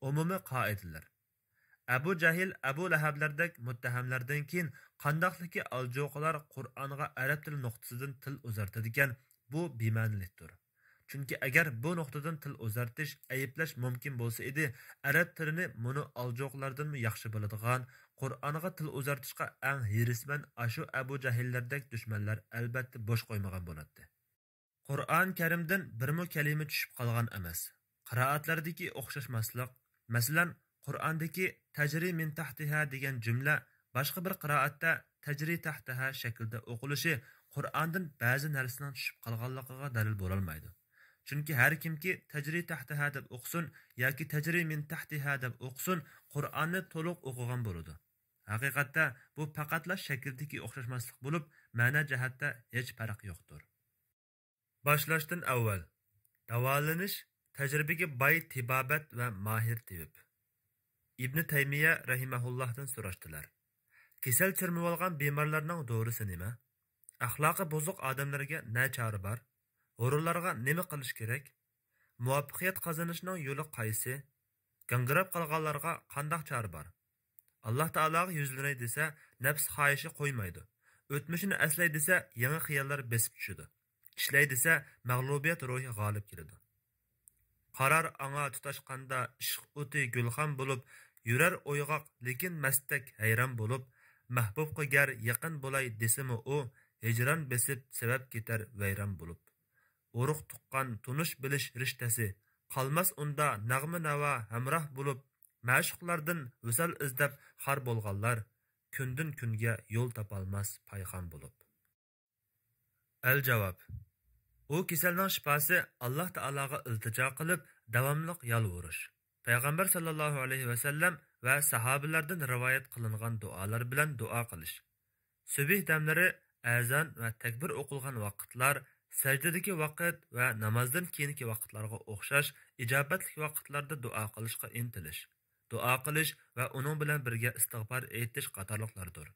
Umumiy qoidalar. Abu Jahil, Abu Lahablardek muttahamlardan keyin qandoqligi aljoqlar Qur'onga arab tili nuqtasidan til uzartadigan, bu bema'nilikdir. Chunki agar bu nuqtadan til uzartish, ayiblash mumkin bo'lsa edi, arab tilini buni aljoqlardan yaxshi biladigan, Qur'onga til uzartishga eng hirisman ashu Abu Jahillardek dushmanlar albatta bo'sh qo'ymagan bo'ladi. Qur'on Karimdan birmu kalima tushib qolgan emas. Qiroatlardagi o'xshashmaslik, masalan, Qur'ondagi tajri min tahtiha degan jumla boshqa bir qiroatda tajri tahtaha shaklda o'qilishi Qur'ondan ba'zi narsaning tushib qolganligiga dalil bo'la olmaydi. Chunki har kimki tajri tahtaha deb o'qisin yoki tajri min tahtiha deb o'qisin, Qur'onni to'liq o'qigan bo'ladi. Haqiqatda bu faqatla shakldagi o'xshashmaslik bo'lib, ma'no jihatda hech farq yo'qdir. Boshlashdan avval davolanish tajribaga boy tibobat va mahir tabib Ibn Taymiya rahimahullohdan so'rashdilar. Kasal chirmib olgan bemorlarning dorisi nima? Axloqi buzuq odamlarga na chora bor? O'rinlarga nima qilish kerak? Muvaffaqiyat qozonishning yo'li qaysi? Gangrab qolganlarga qanday chora bor? Alloh taologa yuzlanay desa, nafs xohishi qo'ymaydi. O'tmishini aslay desa, yangi xiyollar besib tushadi. Ishlay desa, mag'lubiyat ruhi g'olib keladi. Qarar anga tutashqanda ishq o'ti gulxan bo'lib, yurar o'yg'oq lekin mastak hayron bo'lib, mahbubga gar yaqin bo'lay desimi u, hijron besib sabab ketar vayron bo'lib. Urug' tuqqan tunish bilish rishtasi, qolmas unda nag'ma navo hamroh bo'lib, ma'shuqlardan visal izlab xor bo'lganlar, kundan kunga yo'l topolmas payxon bo'lib. Al javob. U kasalning shifosi Alloh taologa iltijo qilib, davomliq yolvurish. Payg'ambar sallallohu alayhi va sallam va sahobalardan rivoyat qilingan duolar bilan duo qilish. Subh damlari azon va takbir o'qilgan vaqtlar, sajdadagi vaqt va namozdan keyingi vaqtlarga o'xshash ijobatli vaqtlarda duo qilishga intilish. Duo qilish va uning bilan birga istig'for aytish qatorliqlardir.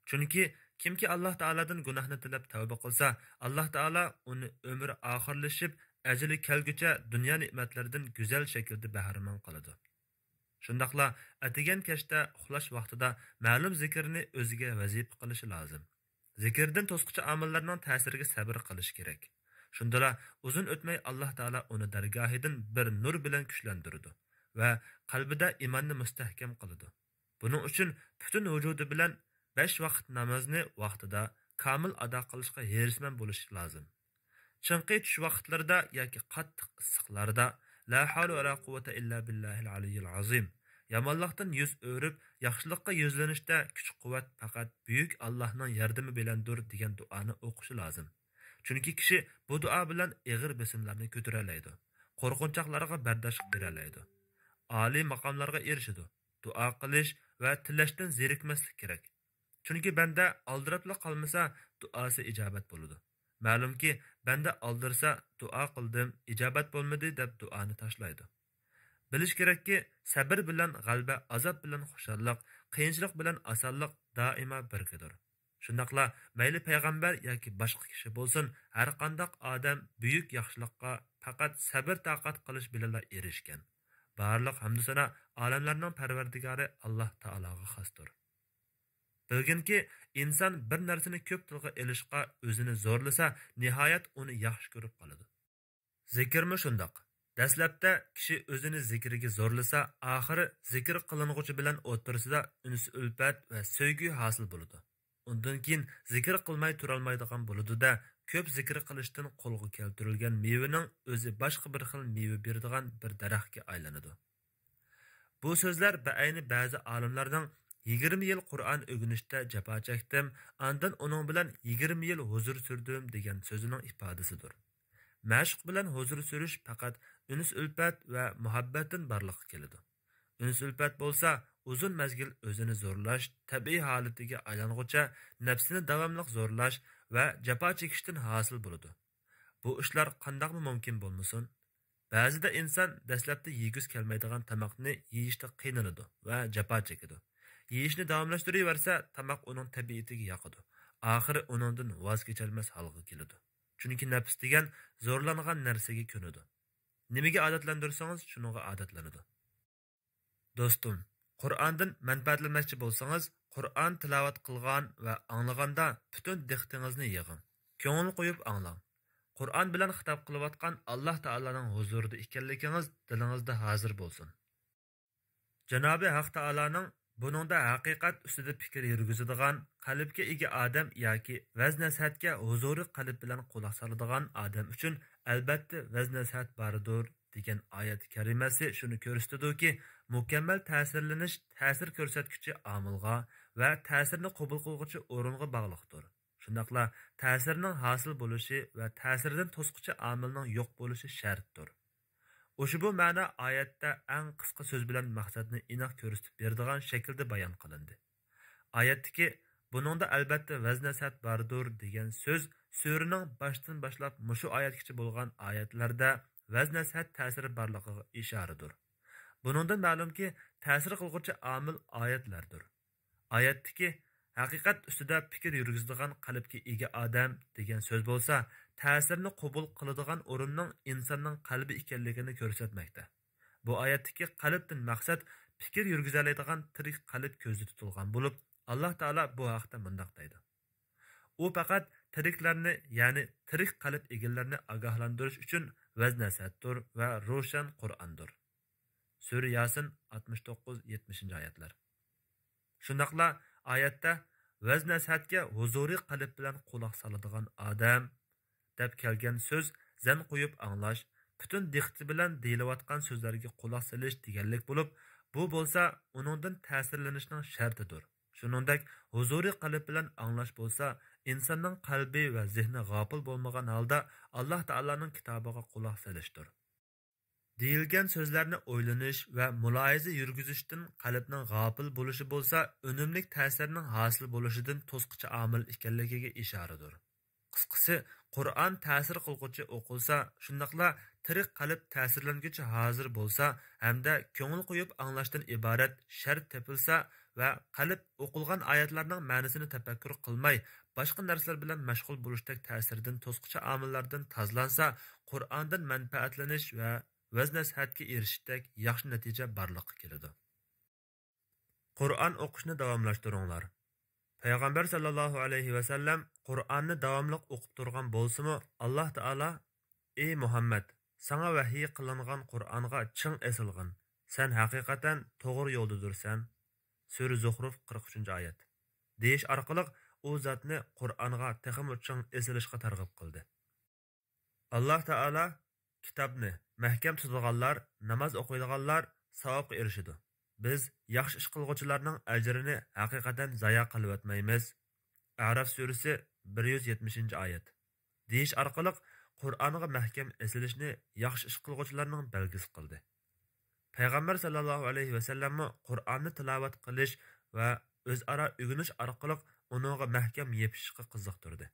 Chunki kimki Alloh taoladan gunohni tilab tavba qilsa, Alloh taolo uni umri oxirlashib, ajali kelguncha dunyo ne'matlaridan go'zal shaklda bahramand qiladi. Shundaqla atigan kechda uxlash vaqtida ma'lum zikrni o'ziga vazifa qilishi lozim. Zikrdan to'sqich amallarning ta'siriga sabr qilish kerak. Shundala uzun o'tmay Alloh taolo uni dargohidan bir nur bilan kuchlantiradi va qalbida iymonni mustahkam qiladi. Buning uchun butun vujudi bilan 5 vaqt namozni vaqtida komil ado qilishga hevesman bo'lish lozim. Chunki tush vaqtlarida yoki qattiq issiqlarda la havla va la quvvata illa billahil aliyyil azim. Yomonlikdan yuz o'rib, yaxshilikqa yuzlanishda kuch-quvvat faqat buyuk Allohning yordami bilandir degan duoni o'qishi lozim. Chunki kishi bu duo bilan og'ir besimlarni ko'tara oladi. Qo'rqinchoqlarga bardosh bera oladi. Oliy maqomlarga erishadi. Duo qilish va tilashdan zerikmaslik kerak. Chunki banda aldirabla qolmasa, duosi ijobat bo'ladi. Ma'lumki, banda aldirsa, duo qildim, ijobat bo'lmadi deb duoni tashlaydi. Bilish kerakki, sabr bilan g'alaba, azob bilan xushallik, qiyinchilik bilan osonlik doimo birgadir. Shundaqla mayli payg'ambar yoki boshqa kishi bo'lsin, har qanday odam buyuk yaxshilikqa faqat sabr taqat qilish bilan erishgan. Barliq hamd sana olamlarning parvardigori Alloh taologa xosdir. Bilginki, inson bir narsani ko'p tilga elishga o'zini zo'rlasa, nihoyat uni yaxshi ko'rib qoladi. Zikrmi shundoq. Dastlabda kishi o'zini zikriga zo'rlasa, oxiri zikr qiling'uchi bilan o'tirsida unis ulfat va sevgi hosil bo'ladi. Undan keyin zikr qilmay turolmaydigan bo'ladi-da, ko'p zikr qilishdan qo'lga keltirilgan mevaning o'zi boshqa bir xil meva beradigan bir daraxtga aylanadi. Bu so'zlar ayni ba'zi olimlarning 20 yil Qur'on o'rganishda jafo chekdim, andan uning bilan 20 yil huzur surdim degan so'zining ifodasidir. Mashq bilan huzur surish faqat unis ulfat va muhabbatdan barliqqa keladi. Unis ulfat bo'lsa, uzun mazgil o'zini zo'rlash, tabiiy holatiga aylang'ucha nafsini davomli zo'rlash va jafo chekishdan hosil bo'ladi. Bu ishlar qandoqmi mumkin bo'lmasin? Ba'zida inson dastlabda yegis kelmaydigan tamoqni yeyishda qiynaladi va jafo chekadi. Yeyishni davomlashtiraversa, tamoq uning tabiatiga yoqadi. Oxiri uningdan voz kecholmas holga keladi. Chunki nafs degan zo'rlangan narsaga ko'nadi. Nimaga odatlantirsangiz, shunga odatlanadi. Do'stim, Qur'ondan manfaatlanmoqchi bo'lsangiz, Qur'on tilovat qilgan va anglaganda butun diqqatingizni yig'ing. Ko'ngil qo'yib anglang. Qur'on bilan xitob qilayotgan Alloh taolaning huzurida ekanligingiz dilingizda hozir bo'lsin. Janobi Haq taolaning buningda haqiqat ustida fikr yurgizadigan, qalbga ega odam yoki vaz-nasihatga huzuri qalb bilan quloq soladigan odam uchun albatta vaz-nasihat bordir degan oyat karimasi shuni ko'rsatadiki, mukammal ta'sirlanish ta'sir ko'rsatuvchi omilga va ta'sirni qabul qiluvchi o'ringa bog'liqdir. Shundaqla ta'sirning hosil bo'lishi va ta'sirdan to'squchi omilning yo'q bo'lishi shartdir. Ushbu ma'no oyatda eng qisqa so'z bilan maqsadni aniq ko'rsatib beradigan shaklda bayon qilindi. Oyatdagi buningda albatta vaz-nasihat bordir degan so'z suraning boshdan boshlab mushu oyatgacha bo'lgan oyatlarda vaz-nasihat ta'siri borligiga ishoradir. Buningdan ma'lumki, ta'sir qiluvchi omil oyatlardir. Oyatdagi haqiqat ustida fikr yurgizadigan qalbga ega odam degan so'z bo'lsa, ta'sirni qabul qiladigan o'rinning insonning qalbi ekanligini ko'rsatmoqda. Bu oyatdagi qalbdan maqsad fikr yurgizadigan tirik qalb ko'zda tutilgan bo'lib, Alloh taolo bu haqda mundoq deydi. U faqat tiriklarni, ya'ni tirik qalb egallarini ogohlantirish uchun vaz-nasihatdir va ro'shan Qur'ondir. Sura Yasin 69-70 oyatlar. Shundaqla oyatda vaz-nasihatga huzuriy qalb bilan quloq soladigan odam deb kelgan so'z zan qo'yib anglash, butun diqqati bilan deyilayotgan so'zlarga quloq solish deganlik bo'lib, bu bo'lsa uningdan ta'sirlanishning shartidir. Shuningdek, huzuriy qalb bilan anglash bo'lsa, insonning qalbi va zehni g'ofil bo'lmagan holda Alloh taolaning kitobiga quloq solishdir. Deyilgan so'zlarni o'ylanish va muloyiza yurgizishdan qalbning g'ofil bo'lishi bo'lsa, unumli ta'sirning hosil bo'lishidan to'sqichi omil ekanligiga ishoradir. Qisqasi, Qur'on ta'sir qilguvchi o'qilsa, shundaqla tirik qalb ta'sirlanguchi hozir bo'lsa, hamda ko'ngil qo'yib anglashdan iborat shart topilsa va qalb o'qilgan oyatlarning ma'nosini tafakkur qilmay, boshqa narsalar bilan mashg'ul bo'lishdek ta'sirdan to'sqichi omillardan tozlansa, Qur'ondan manfaatlanish va vaz-nasihatga erishishdek yaxshi natija borliqqa keladi. Qur'on o'qishni davomlashtiringlar. Payg'ambar sallallohu alayhi va sallam Qur'onni davomli o'qib turgan bo'lsa-mu, Alloh taolo: "Ey Muhammad, sana vahiy qilingan Qur'onga ching esilgin. Sen haqiqatan to'g'ri yo'ldadirsan." Sura Zuhruf 43-oyat. Deyish orqali u zotni Qur'onga texim ching esilishga targ'ib qildi. Alloh taolo kitobni mahkam tutadiganlar, namoz o'qiydiganlar savobga erishadi. Biz yaxshi ish qilguvchilarning ajrini haqiqatan zoya qilib o'tmaymiz. A'rof surasi 170-oyat. Deyish orqali Qur'onga mahkam esilishni yaxshi ish qilguvchilarning belgisi qildi. Payg'ambar sallallohu alayhi va sallam Qur'onni tilovat qilish va o'zaro o'rganish orqali uningga mahkam yepishishga qiziqtirdi.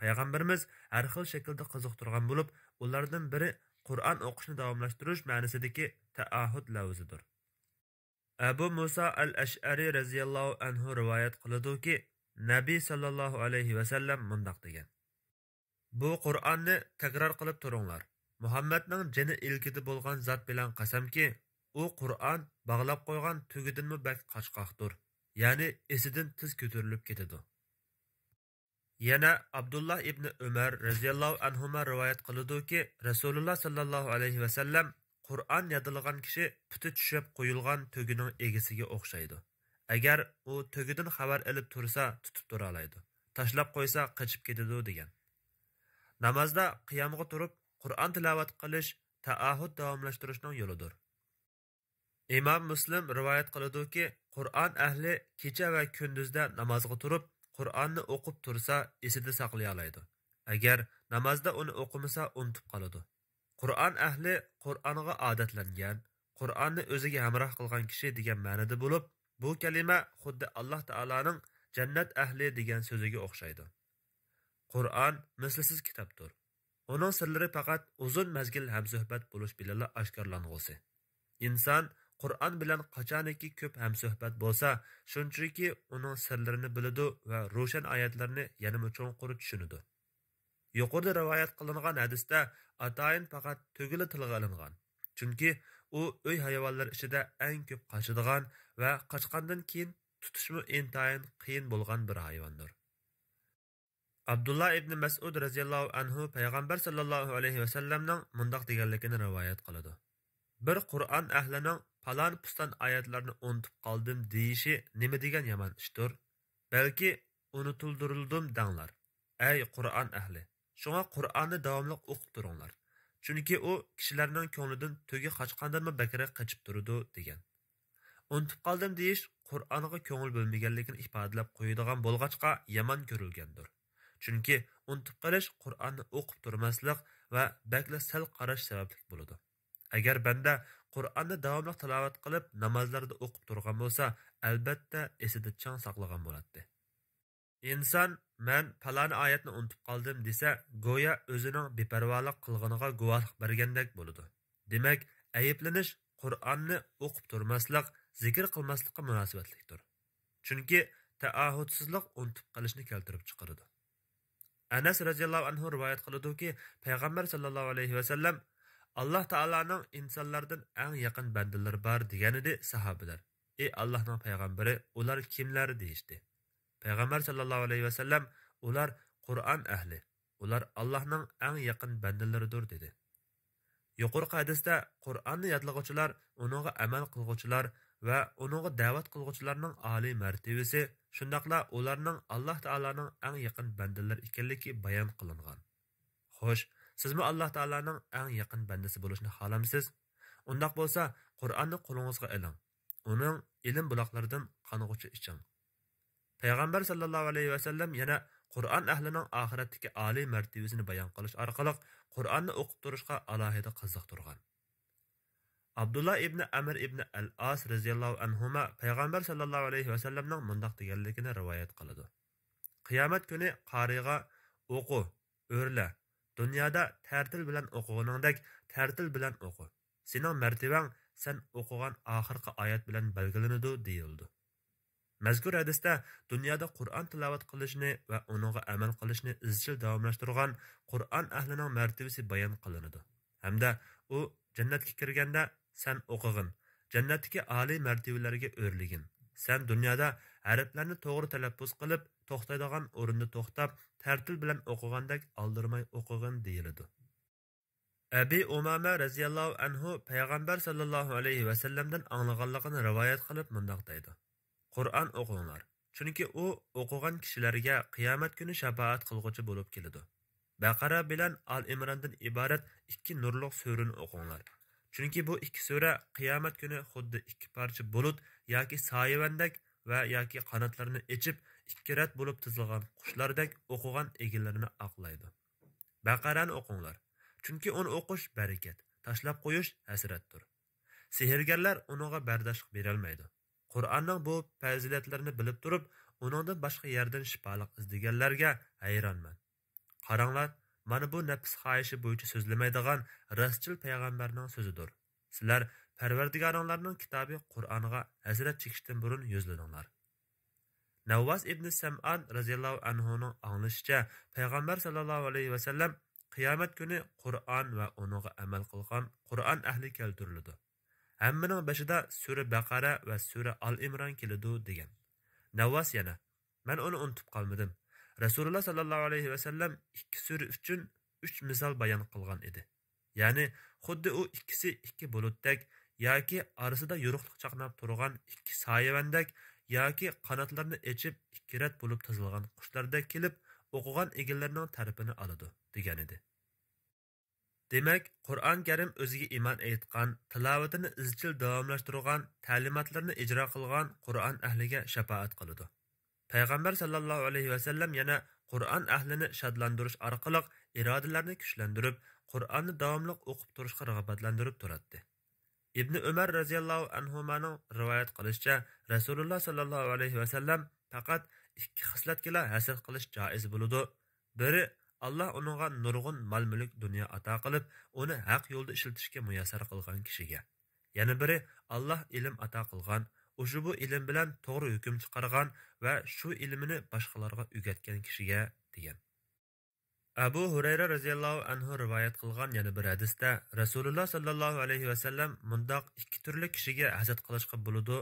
Payg'ambarimiz har xil shaklda qiziqtirgan bo'lib, ulardan biri Qur'on o'qishni davomlashtirish ma'nosidagi ta'ahud lafzidir. Abu Musa al-Ash'ari radhiyallohu anhu rivoyat qiladi-ki, Nabiy sallallohu alayhi va sallam mundaq degan: Bu Qur'onni takror qilib turinglar. Muhammadning jini ilkida bo'lgan zot bilan qasamki, u Qur'on bog'lab qo'ygan tugidinmi bak qochqoqdir. Ya'ni esidan tiz ko'tarilib ketadi. Yana Abdullah ibn Umar radhiyallohu anhuma rivoyat qiladi-ki, Rasululloh sallallohu alayhi va sallam Qur'on yodilgan kishi puti tushib qo'yilgan tugining egasiga o'xshaydi. Agar u tugidan xabar olib tursa, tutib tura oladi. Tashlab qo'ysa, qochib ketadi degan. Namazda qiyomga turib Qur'on tilovat qilish taahhud davomlashtirishning yo'lidir. Imom Muslim rivoyat qiladi-ki, Qur'on ahli kecha va kunduzda namozga turib, Qur'onni o'qib tursa, esida saqlay oladi. Agar namozda uni o'qimasa, unutib qoladi. Qur'on ahli Qur'onga odatlangan, Qur'onni o'ziga hamroh qilgan kishi degan ma'noda bo'lib, bu kalima xuddi Alloh taolaning jannat ahli degan so'ziga o'xshaydi. Qur'on mislsiz kitobdir. Uning sirlari faqat uzun mazgil hamsuhbat bo'lish bilan oshkorlang'usi. Inson Qur'on bilan qachoniki ko'p hamsuhbat bo'lsa, shunchaki uning sirlarini biladi va ro'shan oyatlarni yanada cho'nqur tushunadi. Yuqorida rivoyat qilingan hadisda atayin faqat tugili tilga olingan. Chunki u uy hayvonlari ichida eng ko'p qochadigan va qochgandan keyin tutishmi intayin qiyin bo'lgan bir hayvondir. Abdullah ibn Mas'ud radhiyallohu anhu payg'ambar sallallohu alayhi va sallamning mundaq deganligini rivoyat qiladi. Bir Qur'on ahlining falon pustan oyatlarni unutib qoldim deyishi nima degan yomon ishdir? Balki unutuldirildim danglar. Ey Qur'on ahli, shunga Qur'onni davomli o'qib turinglar. Chunki u kishilarning ko'nglidan tugi qochgandanmi bakra qochib turadi degan. Unutib qoldim deyish Qur'onga ko'ngil bo'lmaganligini ifodalab qo'yadigan bo'lg'achqa yomon ko'rilgandir. Chunki unutib qolish Qur'onni o'qib turmaslik va bakla sal qarash sababli bo'ladi. Agar banda Qur'onni davomli tilovat qilib, namozlarda o'qib turgan bo'lsa, albatta esida chang saqlagan bo'ladi. Inson men falon oyatni unutib qoldim desa, go'yo o'zining beparvolik qilganiga guvohlik bergandek bo'ladi. Demak, ayblanish Qur'onni o'qib turmaslik, zikr qilmaslikka munosabatlikdir. Chunki taahhudsizlik unutib qolishni keltirib chiqaradi. Anas radhiyallohu anhu rivoyat qiladi-ki, payg'ambar sallallohu alayhi va sallam Alloh taolaning insonlardan eng yaqin bandalari bor deganida sahobalar: "Ey Allohning payg'ambari, ular kimlar?" deyishdi. Payg'ambar sallallohu alayhi va sallam: "Ular Qur'on ahli. Ular Allohning eng yaqin bandalaridir" dedi. Yuqorqi hadisda Qur'onni yodlovchilar, uningga amal qiluvchilar va uningga da'vat qiluvchilarning oliy martabasi, shundaqla ularning Alloh taolaning eng yaqin bandalari ekanligi bayon qilingan. Xo'sh, sizmi Alloh taolaning eng yaqin bandasi bo'lishni xohlamsiz? Undaq bo'lsa, Qur'onni qo'lingizga oling. Uning ilm buloqlaridan qong'uchi iching. Payg'ambar sallallohu alayhi va sallam yana Qur'on ahlining oxiratdagi oliy martabasini bayon qilish orqali Qur'onni o'qib turishga alohida qiziqtirgan. Abdullah ibn Amr ibn al-As radhiyallohu anhuma payg'ambar sallallohu alayhi va sallamning mundaq deganligini rivoyat qiladi. Qiyomat kuni qariga o'qi, o'rla. Dunyoda tartil bilan o'qiganingdek tartil bilan o'qi. Sening martabang sen o'qigan oxirgi oyat bilan belgilanadi deyildi. Mazkur hadisda dunyoda Qur'on tilovat qilishni va uningga amal qilishni izchil davomlashtirgan Qur'on ahlining martabasi bayon qilinadi. Hamda u jannatga kirganda sen o'qig'in, jannatdagi oliy martabalarga o'rligin. Sen dunyoda harflarni to'g'ri talaffuz qilib, to'xtaydigan o'rinda to'xtab, tartil bilan o'qigandek oldirmay o'qig'in deyiladi. Abi Umama radhiyallohu anhu payg'ambar sallallohu alayhi va sallamdan anglaganligini rivoyat qilib mundaq deydi: Qur'on o'qinglar, chunki u o'qigan kishilarga qiyomat kuni shafaat qilguvchi bo'lib keladi. Baqara bilan Al-Imrondan iborat ikki nurliq surani o'qinglar. Chunki bu ikki sura qiyomat kuni xuddi ikki parcha bulut yoki soyavandek va yoki qanotlarini echib ikki rat bo'lib tizilgan qushlardek o'qigan egillarini oqlaydi. Baqarani o'qinglar, chunki uni o'qish barakat, tashlab qo'yish hasratdir. Sehrgarlar uniga bardoshlik berolmaydi. Qur'onning bu fazilatlarini bilib turib, uningdan boshqa yerdan shifolik izlaganlarga hayronman. Qaranglar, mana bu nafs xohishi bo'yicha so'zlamaydigan rostchil payg'ambarning so'zidir. Sizlar Parvardigoringlarning kitobi Qur'onga hasrat chekishdan burun yuzlaninglar. Navvas ibn Sam'an radhiyallohu anhuning anglashicha, payg'ambar sallallohu alayhi vasallam qiyomat kuni Qur'on va uningga amal qilgan Qur'on ahli keltiriladi. Hammaning beshida sura Baqara va sura Al-Imron keladi degan. Navvas yana, men uni unutib qolmadim. Rasululloh sallallohu alayhi vasallam ikki sura uchun 3 misol bayon qilgan edi. Ya'ni xuddi u ikkisi ikki bulutdek yoki orasida yo'riqlik chaqnab turgan ikki soyavandek yoki qanotlarini echib ikki rat bo'lib tizilgan qushlardek kelib o'qigan egillarning tarafini oladi degan edi. Demak, Qur'on Karim o'ziga iymon etgan, tilovatini izchil davomlashtirgan, ta'limotlarni ijro qilgan Qur'on ahliga shafaat qiladi. Payg'ambar sallallohu alayhi vasallam yana Qur'on ahlini shodlantirish orqali irodalarini kuchlantirib, Qur'onni davomli o'qib turishga rag'batlantirib turadi. Ibn Umar radhiyallohu anhumaning rivoyat qilishicha, Rasululloh sallallohu alayhi vasallam faqat ikki xislatga hasad qilish joiz bo'ladi. Biri Allah onunğa nurgun mal-mülk dünya ata qilib, uni haq yo'lda ishlatishga muyassar qilgan kishiga. Yana biri Allah ilm ata qilgan, o'sha bu ilm bilan to'g'ri hukm chiqargan va shu ilmini boshqalarga o'rgatgan kishiga degan. Abu Hurayra radhiyallohu anhu rivoyat qilgan yana bir hadisda Rasululloh sallallohu alayhi vasallam mundoq ikki turli kishiga hasad qilishga bo'ladi.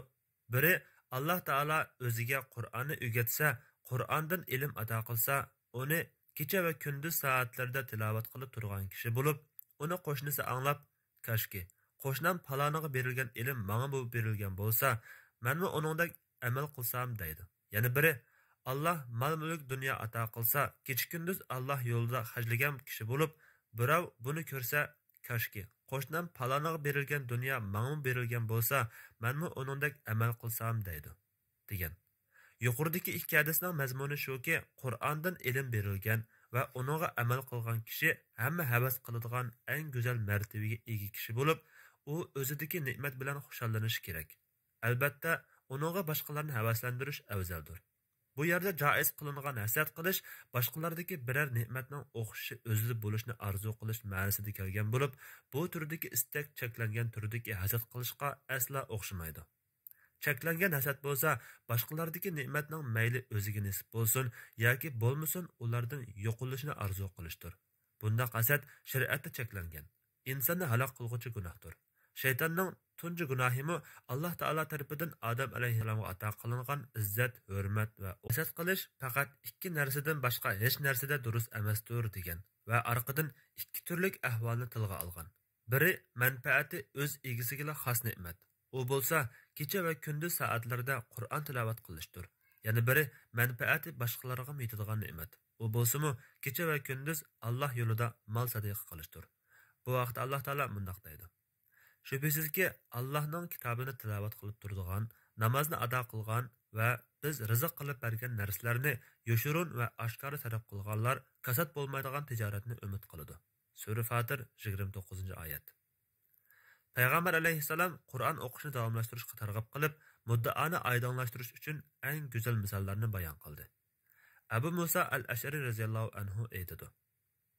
Biri Allah Taala o'ziga Qur'onni o'rgatsa, Qur'ondan ilm ata qilsa, uni kecha va kunduz soatlarda tilovat qilib turgan kishi bo'lib, uni qo'shnisi anglab, "Kashki, qo'shnim paloniga berilgan ilm menga bu berilgan bo'lsa, menmi uningdek amal qilsam" deydi. Yana biri Allah mal-mulk dunyo ato qilsa, kecha kunduz Allah yo'lida hajlagan kishi bo'lib, birov buni ko'rsa, "Kashki, qo'shnim paloniga berilgan dunyo menga berilgan bo'lsa, menmi uningdek amal qilsam" deydi degan. Yuqoridagi ikki hadisning mazmuni shuki, Qur'ondan ilm berilgan va uningga amal qilgan kishi hamma havas qiladigan eng go'zal martabaga ega kishi bo'lib, u o'zidagi ne'mat bilan xushollanishi kerak. Albatta, uningga boshqalarni havaslantirish afzaldir. Bu yerda joiz qilingan hasad qilish boshqalardagi biror ne'matning o'qishi o'zida bo'lishni orzu qilish ma'nosida kelgan bo'lib, bu turdagi istak cheklangan turdagi hasad qilishga asla o'xshamaydi. Cheklangan hasad bo'lsa, boshqalardagi ne'matning mayli o'ziga nisb bo'lsin yoki bo'lmasin, ulardan yo'qolishini orzu qilishdir. Bunda hasad shariatda cheklangan, insonni halok qiluvchi gunohdir. Shaytonning tunji gunohimi Alloh taolo tarafidan Odam alayhissalomga ato qilingan izzat, hurmat va hasad qilish faqat ikki narsadan boshqa hech narsada durust emasdir degan va orqadan ikki turlik ahvolni tilga olgan. Biri manfaati o'z egasiga xos ne'mat. U bo'lsa, kecha va kunduz soatlarda Qur'on tilovat qilishdir. Yana biri manfaati boshqalarga yetadigan ne'mat. U bo'lsa-mu, kecha va kunduz Alloh yo'lida mol sadaqa qilishdir. Bu vaqtda Alloh taolo mundoq deydi: Shubhisizki, Allohning kitobini tilovat qilib turadigan, namozni ado qilgan va biz rizq qilib bergan narsalarni yoshurun va oshkora sarf qilganlar kasod bo'lmaydigan tijoratni umid qiladi. Sura Fatir 29-oyat. Payg'ambar alayhissalom Qur'on o'qishni davomlashtirishga targ'ib qilib, muddaoni oydinlashtirish uchun eng go'zal misollarni bayon qildi. Abu Musa al-Ash'ari radhiyallohu anhu aytadi: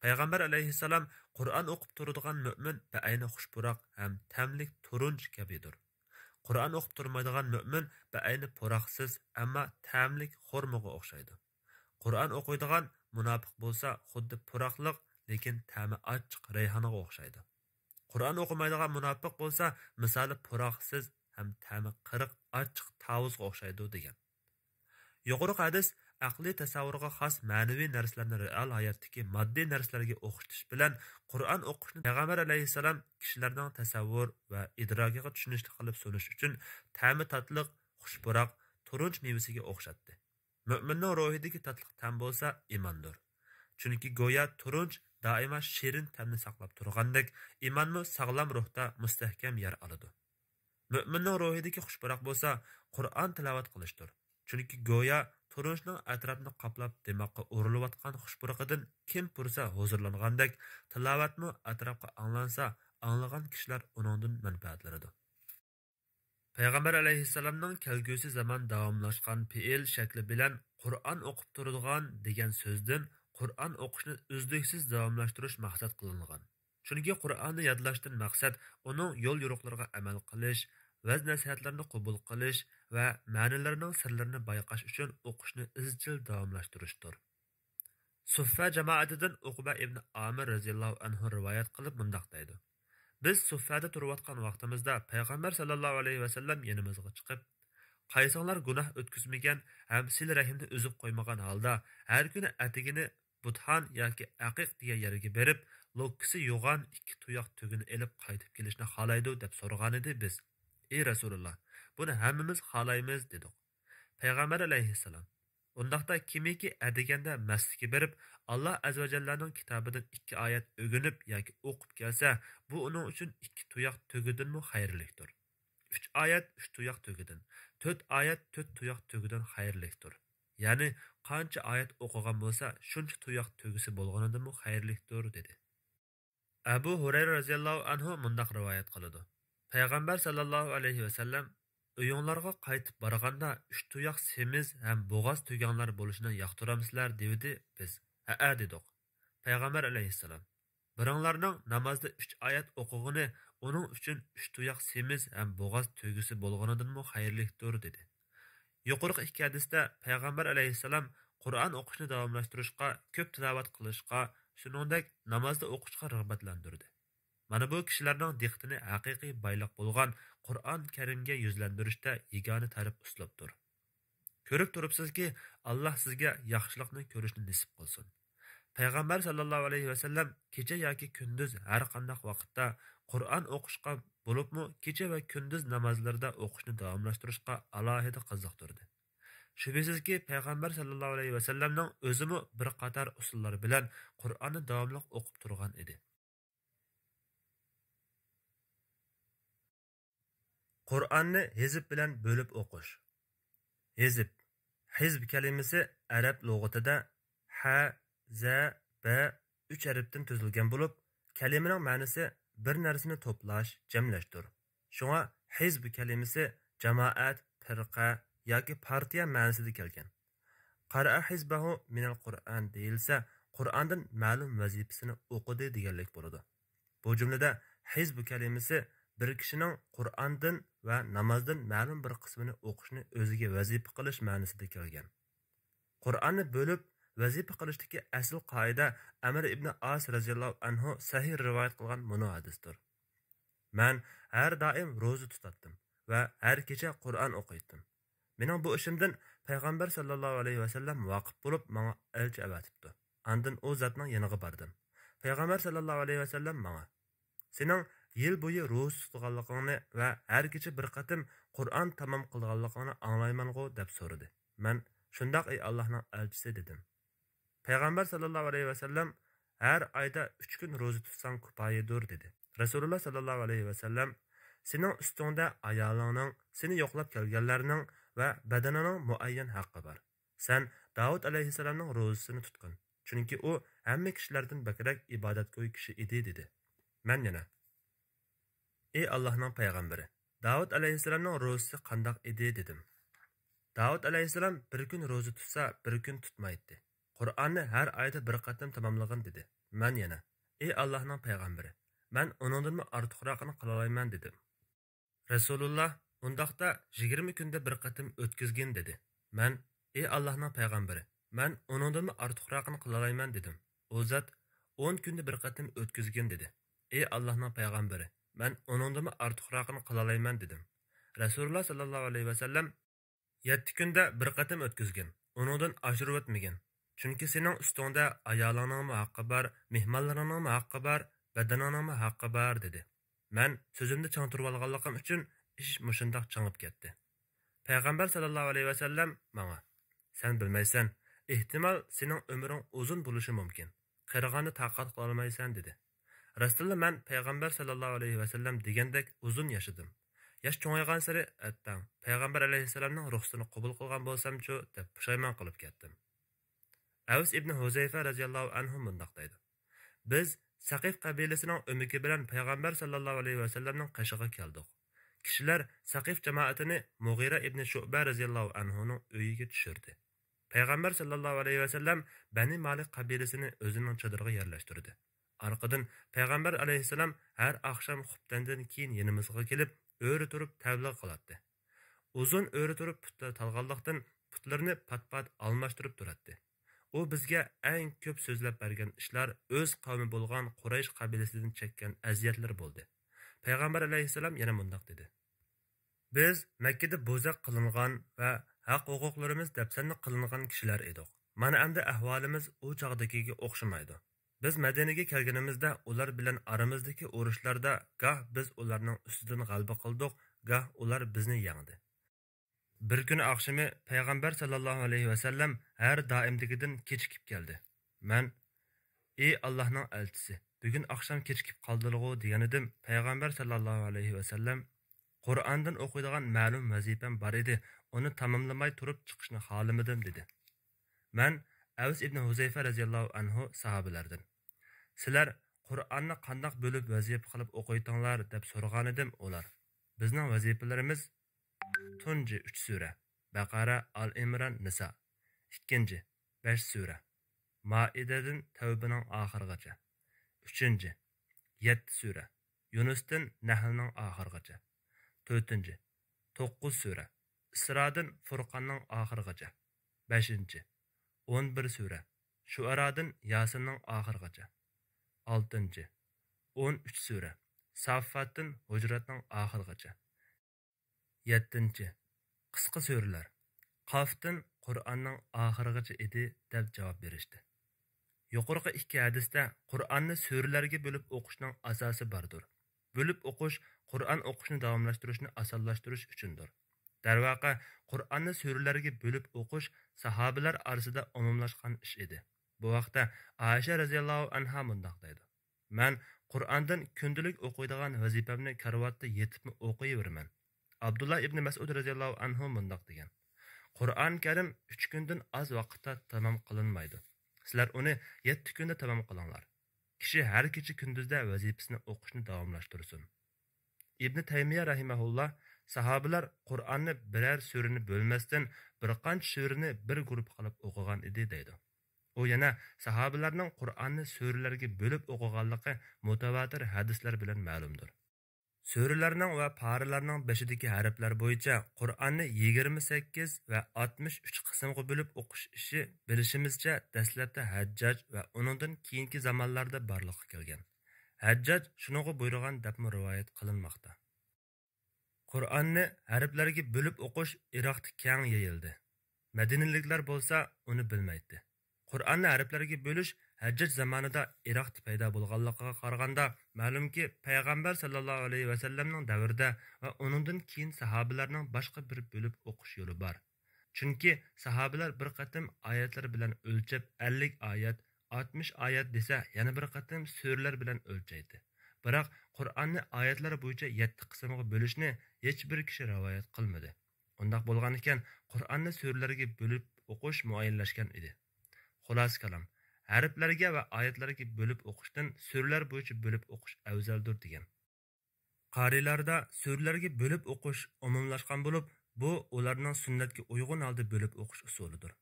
Payg'ambar alayhissalom Qur'on o'qib turadigan mu'min ba'ayni xushpuroq ham tamlik turunch kabidir. Qur'on o'qib turmaydigan mu'min ba'ayni puroqsiz, ammo tamlik xurmoga o'xshaydi. Qur'on o'qiydigan munofiq bo'lsa, xuddi puroqliq, lekin ta'mi achchiq rayhonaga o'xshaydi. Qur'on o'qimaydigan munofiq bo'lsa, misoli puroqsiz ham ta'mi qiriq, achchiq tavuzga o'xshaydi degan. Yuqori hadis aqliy tasavvurga xos ma'naviy narsalarni real hayotdagi moddiy narsalarga o'xshatish bilan Qur'on o'qishni Payg'ambar alayhissalom kishilarning tasavvur va idrokiga tushunishli qilib sunish uchun ta'mi tatliq, xushpuroq, turunch mevasiga o'xshatdi. Mu'minning ruhidagi tatliq ta'm bo'lsa iymondir. Chunki go'yo turunch doimo shirin ta'mni saqlab turgandek, iymonmi sog'lom ruhda mustahkam yer oladi. Mu'minning ruhidagi xushpuroq bo'lsa Qur'on tilovat qilishdir. Chunki go'yo turunchning atrofini qoplab demoqqa urilayotgan xushpuroqidan kim pursa huzurlangandek, tilovatmi atrofga anglansa, anglagan kishilar uningdan manfaatlanadi. Payg'ambar alayhissalomning kelgusi zamon davomlashgan fe'l shakli bilan Qur'on o'qib turadigan degan so'zdan Qur'on o'qishni uzluksiz davomlashtirish maqsad qilingan. Chunki Qur'onni yodlashdan maqsad uning yo'l yo'riqlariga amal qilish, vaz nasihatlarni qabul qilish va ma'nilarining sirlarini bayqash uchun o'qishni izchil davomlashtirishdir. Suffa jamoatidan Uqba ibn Amir radhiyallohu anhu rivoyat qilib mundoq deydi: Biz suffada turayotgan vaqtimizda payg'ambar sallallohu alayhi vasallam yanimizga chiqib, qaysonlar gunoh o'tkazmagan ham sil rahimni uzib qo'ymagan holda har kuni atigini buthan yoki aqiq degan yerga berib, lokkisi yo'g'on ikki tuyoq tugini elib qaytib kelishni xohlaydi deb so'ragan edi biz. Ey Rasululloh, buni hammamiz xohlaymiz dedik. Payg'ambar alayhissalom undaqda kimiki adiganda masjidga berib, Alloh azza va jallaning kitobidan 2 oyat o'rganib yoki o'qib kelsa, bu uning uchun 2 tuyoq tugidanmi xayrlikdir. 3 oyat 3 tuyoq tugidan, 4 oyat 4 tuyoq tugidan xayrlikdir. Ya'ni qancha oyat o'qigan bo'lsa, shuncha tuyoq tugisi bo'lganidanmi xayrlikdir dedi. Abu Hurayra radhiyallohu anhu mundaq rivoyat qiladi. Payg'ambar sallallohu alayhi vasallam uyinglarga qaytib borganda 3 tuyoq semiz ham bo'g'oz tuganlar bo'lishini yoqtiramizlar dedi biz. Ha dedik. Payg'ambar alayhissalom biringlarning namozda 3 oyat o'qig'ini uning uchun 3 tuyoq semiz ham bo'g'oz tugisi bo'lganidanmi xayrlikdir dedi. Yuqorqi ikki hadisda payg'ambar alayhissalom Qur'on o'qishni davomlashtirishga, ko'p tilovat qilishga, shuningdek namozda o'qishga rag'batlantirdi. Mana bu kishilarning diqqatini haqiqiy boyliq bo'lgan Qur'on Karimga yuzlantirishda yagona tarif uslubdir. Ko'rib turibsizki, Alloh sizga yaxshilikni ko'rishni nasib qilsin. Payg'ambar sallallohu alayhi vasallam kecha yoki kunduz har qanday vaqtda Qur'on o'qishga bo'libmi, kecha va kunduz namozlarda o'qishni davomlashtirishga alohida qiziqtirdi. Shubhasizki, payg'ambar sallallohu alayhi vasallamning o'zimi bir qator usullar bilan Qur'onni davomli o'qib turgan edi. Qur'onni hizb bilan bo'lib o'qish. Hizb kalimasi arab lug'atida ha, za, ba 3 harfdan tuzilgan bo'lib, kalimaning ma'nosi bir narsani to'plash, jamlashdir. Shunga hizb kalimasi jamoat, firqa yoki partiya ma'nosida kelgan. Qara'a hizbahu minal Qur'an deyilsa, Qur'ondan ma'lum vazifasini o'qidi deganlik bo'ladi. Bu jumlada hizb kalimasi bir kishining Qur'ondan va namozdan ma'lum bir qismini o'qishni o'ziga vazifa qilish ma'nosida kelgan. Qur'onni bo'lib vazifa qilishdagi asl qoida Amr ibn As radhiyallohu anhu sahih rivoyat qilgan bunu hadisdir. Men har doim ro'za tutatdim va har kecha Qur'on o'qiydim. Mening bu ishimdan payg'ambar sallallohu alayhi vasallam voqif bo'lib, menga elchi avatibdi. Andin o zotning yoniga bordim. Payg'ambar sallallohu alayhi vasallam menga: "Sening yil bo'yi ro'za tutganligingni va har kecha bir qatim Qur'on tamom qilganligingni anglayman-ku" deb so'radi. Men shundoq ey Allohning elchisi dedim. Payg'ambar sallallohu alayhi vasallam har oyda 3 kun ro'za tutsang kifoyadir dedi. Rasululloh sallallohu alayhi vasallam sening ustingda ayolingning, seni yo'qlab kelganlarning va badanining muayyan haqqi bor. Sen Davud alayhissalomning ro'zasini tutqin. Chunki u hamma kishilardan bakrak ibodatgo'y kishi edi dedi. Men yana: "Ey Allohning payg'ambari, Davud alayhissalomning ro'zasi qandoq edi?" dedim. Davud alayhissalom bir kun ro'za tutsa, bir kun tutmaydi. Qur'onni har oyda bir qatim tamomlagan dedi. Men yana: "Ey Allohning payg'ambari, men uningdan ortiqroqini qila olmayman" dedim. Rasululloh undaqda 20 kunda bir qatim o'tkazgin dedi. Men: "Ey Allohning payg'ambari, men uningdan ortiqroqini qila olmayman" dedim. U zot 10 kunda bir qatim o'tkazgin dedi. "Ey Allohning payg'ambari, men uningdan ortiqroqini qila olmayman" dedim. Rasululloh sallallohu alayhi vasallam 7 kunda bir qatim o'tkazgin. Uningdan oshirib o'tmagin. Chunki sening ustingda ayolingning haqqi bor, mehmonlaringning haqqi bor, badaningning haqqi bor dedi. Men so'zimni chang turib olganligim uchun ish mushundoq changib ketdi. Payg'ambar sallallohu alayhi vasallam menga: "Sen bilmaysan, ehtimol sening umring uzun bo'lishi mumkin. Qirg'onni taqat qila olmaysan" dedi. Rasululloh men payg'ambar sallallohu alayhi vasallam degandek uzun yashadim. Yosh cho'ngaygan sari attang payg'ambar alayhissalomning ruxsatini qabul qilgan bo'lsam-chu deb pushaymon qilib ketdim. Avs ibn Huzayfa radhiyallohu anhu mundaq deydi: Biz Saqif qabilasining umiki bilan payg'ambar sallallohu alayhi vasallamning qashig'iga keldik. Kishilar Saqif jamoatini Mughira ibn Shu'ba radhiyallohu anhuning uyiga tushirdi. Payg'ambar sallallohu alayhi vasallam Bani Malik qabilasini o'zining chadiriga yerlashtirdi. Arqadan Payg'ambar alayhissalom har oqshom xubdandan keyin yanimizga kelib, o'ri turib tavliq qilardi. Uzun o'ri turib putlar talg'anliqdan putlarni pat-pat almashtirib turardi. U bizga eng ko'p so'zlab bergan ishlar o'z qavmi bo'lgan Quraysh qabilasidan chekkan aziyatlar bo'ldi. Payg'ambar alayhissalom yana mundaq dedi: Biz Makkada bo'zaq qilingan va haq-huquqlarimiz dafsanni qilingan kishilar edik. Mana endi ahvolimiz u chog'dagiga o'xshamaydi. Biz Madinaga kelganimizda ular bilan aramizdagi urushlarda goh biz ularning ustidan g'alaba qildik, goh ular bizni yengdi. Bir kun oqshimi Payg'ambar sallallohu alayhi vasallam har doimdagidan kechikib keldi. Men: "Ey Allohning elchisi, bugun oqshom kechikib qoldirg'u" degan edim. Payg'ambar sallallohu alayhi vasallam: "Qur'ondan o'qiydigan ma'lum vazifam bor edi, uni tamomlamay turib chiqishni xolamadim" dedi. Men Avs ibn Huzayfa radhiyallohu anhu sahobalardan: "Sizlar Qur'onni qandoq bo'lib vazifa qilib o'qiytinglar?" deb so'ragan edim. Ular: "Bizning vazifalarimiz tunji 3 sura, Baqara, Al-Imron, Nisa. Ikkinchi 5 sura, Maidadan Tavbaning oxirigacha. Uchinchi 7 sura, Yunusdan Nahlning oxirigacha. To'rtinchi 9 sura, Isrodan Furqonning oxirigacha. Beshinchi 11 sura, Shuaradan Yasinning oxirigacha. Oltinchi 13 sura, Saffatdan Hujratning oxirigacha. Yettinchi qisqa suralar, Qafdan Qur'onning oxirigacha edi deb javob berishdi. Yuqorqi ikki hadisda Qur'onni suralarga bo'lib o'qishning asosi bordir. Bo'lib o'qish Qur'on o'qishni davomlashtirishni osonlashtirish uchundir. Darvaqa Qur'onni suralarga bo'lib o'qish sahobalar orasida umumlashgan ish edi. Bu vaqtda Aisha radhiyallohu anha mundaq deydi: "Men Qur'ondan kundalik o'qiydigan vazifamni karvatda yetibmi o'qiyveraman." Abdullah ibn Mas'ud radhiyallohu anhu mundaq degan: "Qur'on Karim 3 kundan oz vaqtda tamom qilinmaydi. Sizlar uni 7 kunda tamom qilinglar. Kishi har kecha kunduzda vazifasini o'qishni davomlashtirsin." Ibn Taymiya rahimahulloh sahobalar Qur'onni biror surani bo'lmasdan bir qancha surani bir guruh qilib o'qigan edi deydi. U yana sahobalarning Qur'onni suralarga bo'lib o'qiganligi mutawatir hadislar bilan ma'lumdir. Suralarning va paralarning beshidagi harflar bo'yicha Qur'onni 28 va 63 qismga bo'lib o'qish ishi bilishimizcha dastlabda Hajjaj va uningdan keyingi zamonlarda borliqqa kelgan. Hajjaj shuningga buyurgan deb rivoyat qilinmoqda. Qur'onni harflarga bo'lib o'qish Iroqda keng yayildi. Madinaliklar bo'lsa uni bilmaydi. Qur'onni harflarga bo'lish Hajjaj zamonida Iroqda paydo bo'lganligiga qaraganda ma'lumki Payg'ambar sallallohu alayhi vasallamning davrida va uningdan keyin sahobalarning boshqa bir bo'lib o'qish yo'li bor. Chunki sahobalar bir qatim oyatlar bilan o'lchab 50 oyat, 60 oyat desa, yana bir qatim suralar bilan o'lchaydi. Biroq Qur'onni oyatlar bo'yicha 7 qismga bo'lishni hech bir kishi rivoyat qilmadi. Undaq bo'lgan ekan, Qur'onni suralarga bo'lib o'qish muayyanlashgan edi. Xulosa kalam, harflarga va oyatlarga bo'lib o'qishdan suralar bo'yicha bo'lib o'qish afzaldir degan. Qarilarda suralarga bo'lib o'qish umumlashgan bo'lib, bu ularning sunnatga uyg'un holda bo'lib o'qish usulidir.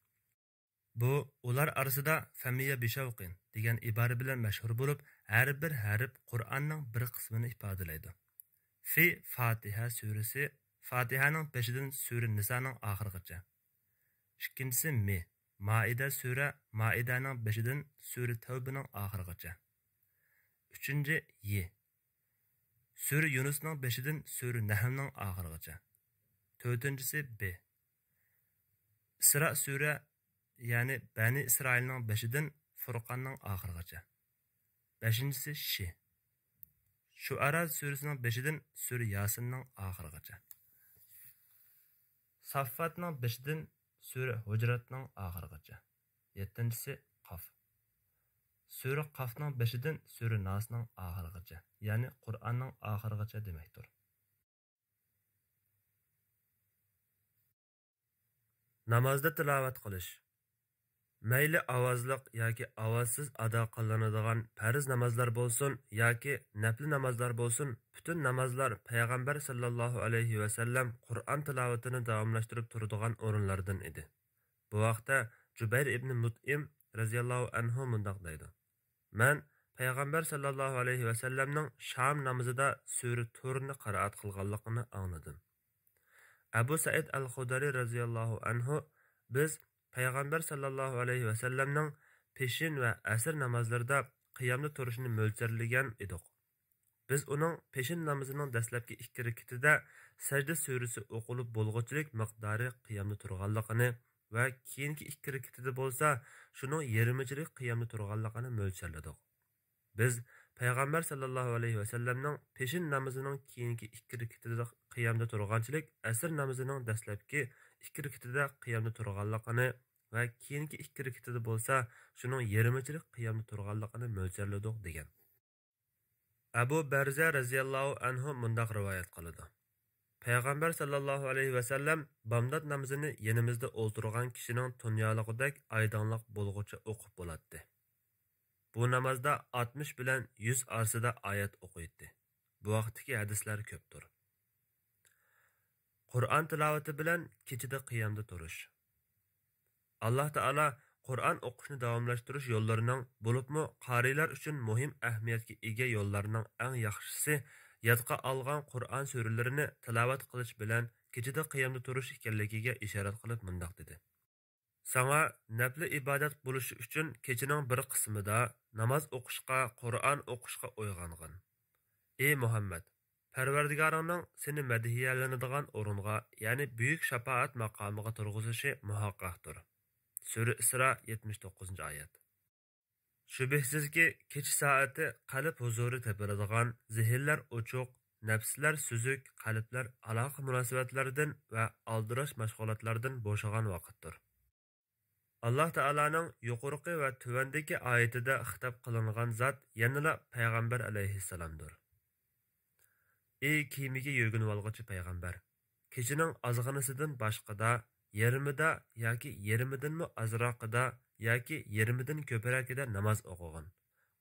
Bu ular orasida Famiya bishavqin degan ibora bilan mashhur bo'lib, har bir harf Qur'onning bir qismini ifodalaydi. Fi Fatiha surasi, Fatihaning beshidan sura Nisoning oxirigacha. Ikkinchisi Mi, Maida sura, Maidaning beshidan sura Tavbaning oxirigacha. Uchinchi Ye, sura Yunusning beshidan sura Nahlning oxirigacha. To'rtinchisi B, Isra sura, ya'ni Bani Isroilning beshidan Furqonning oxirigacha. Beshinchisi Shi, Shuara surasining beshidan sura Yasinning oxirigacha. Saffatning beshidan sura Hujratning oxirigacha. Yettinchisi Qaf, sura Qafning beshidan sura Nasning oxirigacha, ya'ni Qur'onning oxirigacha demakdir. Namozda tilovat qilish. Mayli ovozliq yoki ovozsiz ado qilinadigan farz namozlar bo'lsin yoki nafl namozlar bo'lsin, butun namozlar Payg'ambar sallallohu alayhi va sallam Qur'on tilovatini davomlashtirib turadigan o'rinlardan edi. Bu vaqtda Jubayr ibn Mut'im radhiyallohu anhu mundaq deydi: "Men payg'ambar sallallohu alayhi vasallamning sham namozida sura to'rni qiroat qilganligini angladim. Abu Said al-Xudari radhiyallohu anhu biz payg'ambar sallallohu alayhi vasallamning peshin va asr namozlarida qiyomda turishini mo'ljallagan edik. Biz uning peshin namozining dastlabki 2 rakatida sajda surasi o'qilib bo'lg'uchilik miqdori qiyomda turganligini va keyingi 2 rakatida bo'lsa, shuning yarmichilik qiyomda turganligini mo'ljalladik. Biz payg'ambar sallallohu alayhi vasallamning peshin namozining keyingi 2 rakatida qiyomda turganchilik, asr namozining dastlabki 2 rakatida qiyomda turganligini va keyingi 2 rakatida bo'lsa, shuning yarmichilik qiyomda turganligini mo'ljalladik degan. Abu Barza radhiyallohu anhu mundaq rivoyat qiladi. Payg'ambar sallallohu alayhi vasallam bomdod namozini yanimizda o'ltirgan kishining dunyoligidek aydonliq bo'lg'uchi o'qib bo'ladi. Bu namozda 60 bilan 100 orasida oyat o'qiydi. Bu vaqtdagi hadislar ko'pdir. Qur'on tilovati bilan kechida qiyomda turish. Alloh taolo Qur'on o'qishni davomlashtirish yo'llarining bo'libmi qarilar uchun muhim ahamiyatga ega yo'llarining eng yaxshisi yodga olgan Qur'on suralarini tilovat qilish bilan kechida qiyomda turish ekanligiga ishorat qilib mundoq dedi. Sana nafli ibodat bo'lishi uchun kechining bir qismida namoz o'qishga, Qur'on o'qishga uyg'ong'in. Ey Muhammad, Parvardigoringning seni madhiyalanadigan o'ringa, ya'ni buyuk shafaat maqomiga turg'izishi muhaqqaqdir. Sura Isra 79-oyat. Shubhsizki, kech soati qalb huzuri topiladigan, zihnlar ochiq, nafslar suzuk, qalblar aloqa munosabatlardan va aldirash mashg'ulotlardan bo'shagan vaqtdir. Alloh taolaning yuqorqi va tuvandagi oyatida xitob qilingan zot yanada payg'ambar alayhissalomdir. Ey kiyimiga yurgin olg'uchi payg'ambar, kechining ozg'inisidan boshqada, yarmida yoki yarmidanmi azroqida yoki yarmidan ko'pragida namoz o'qig'in.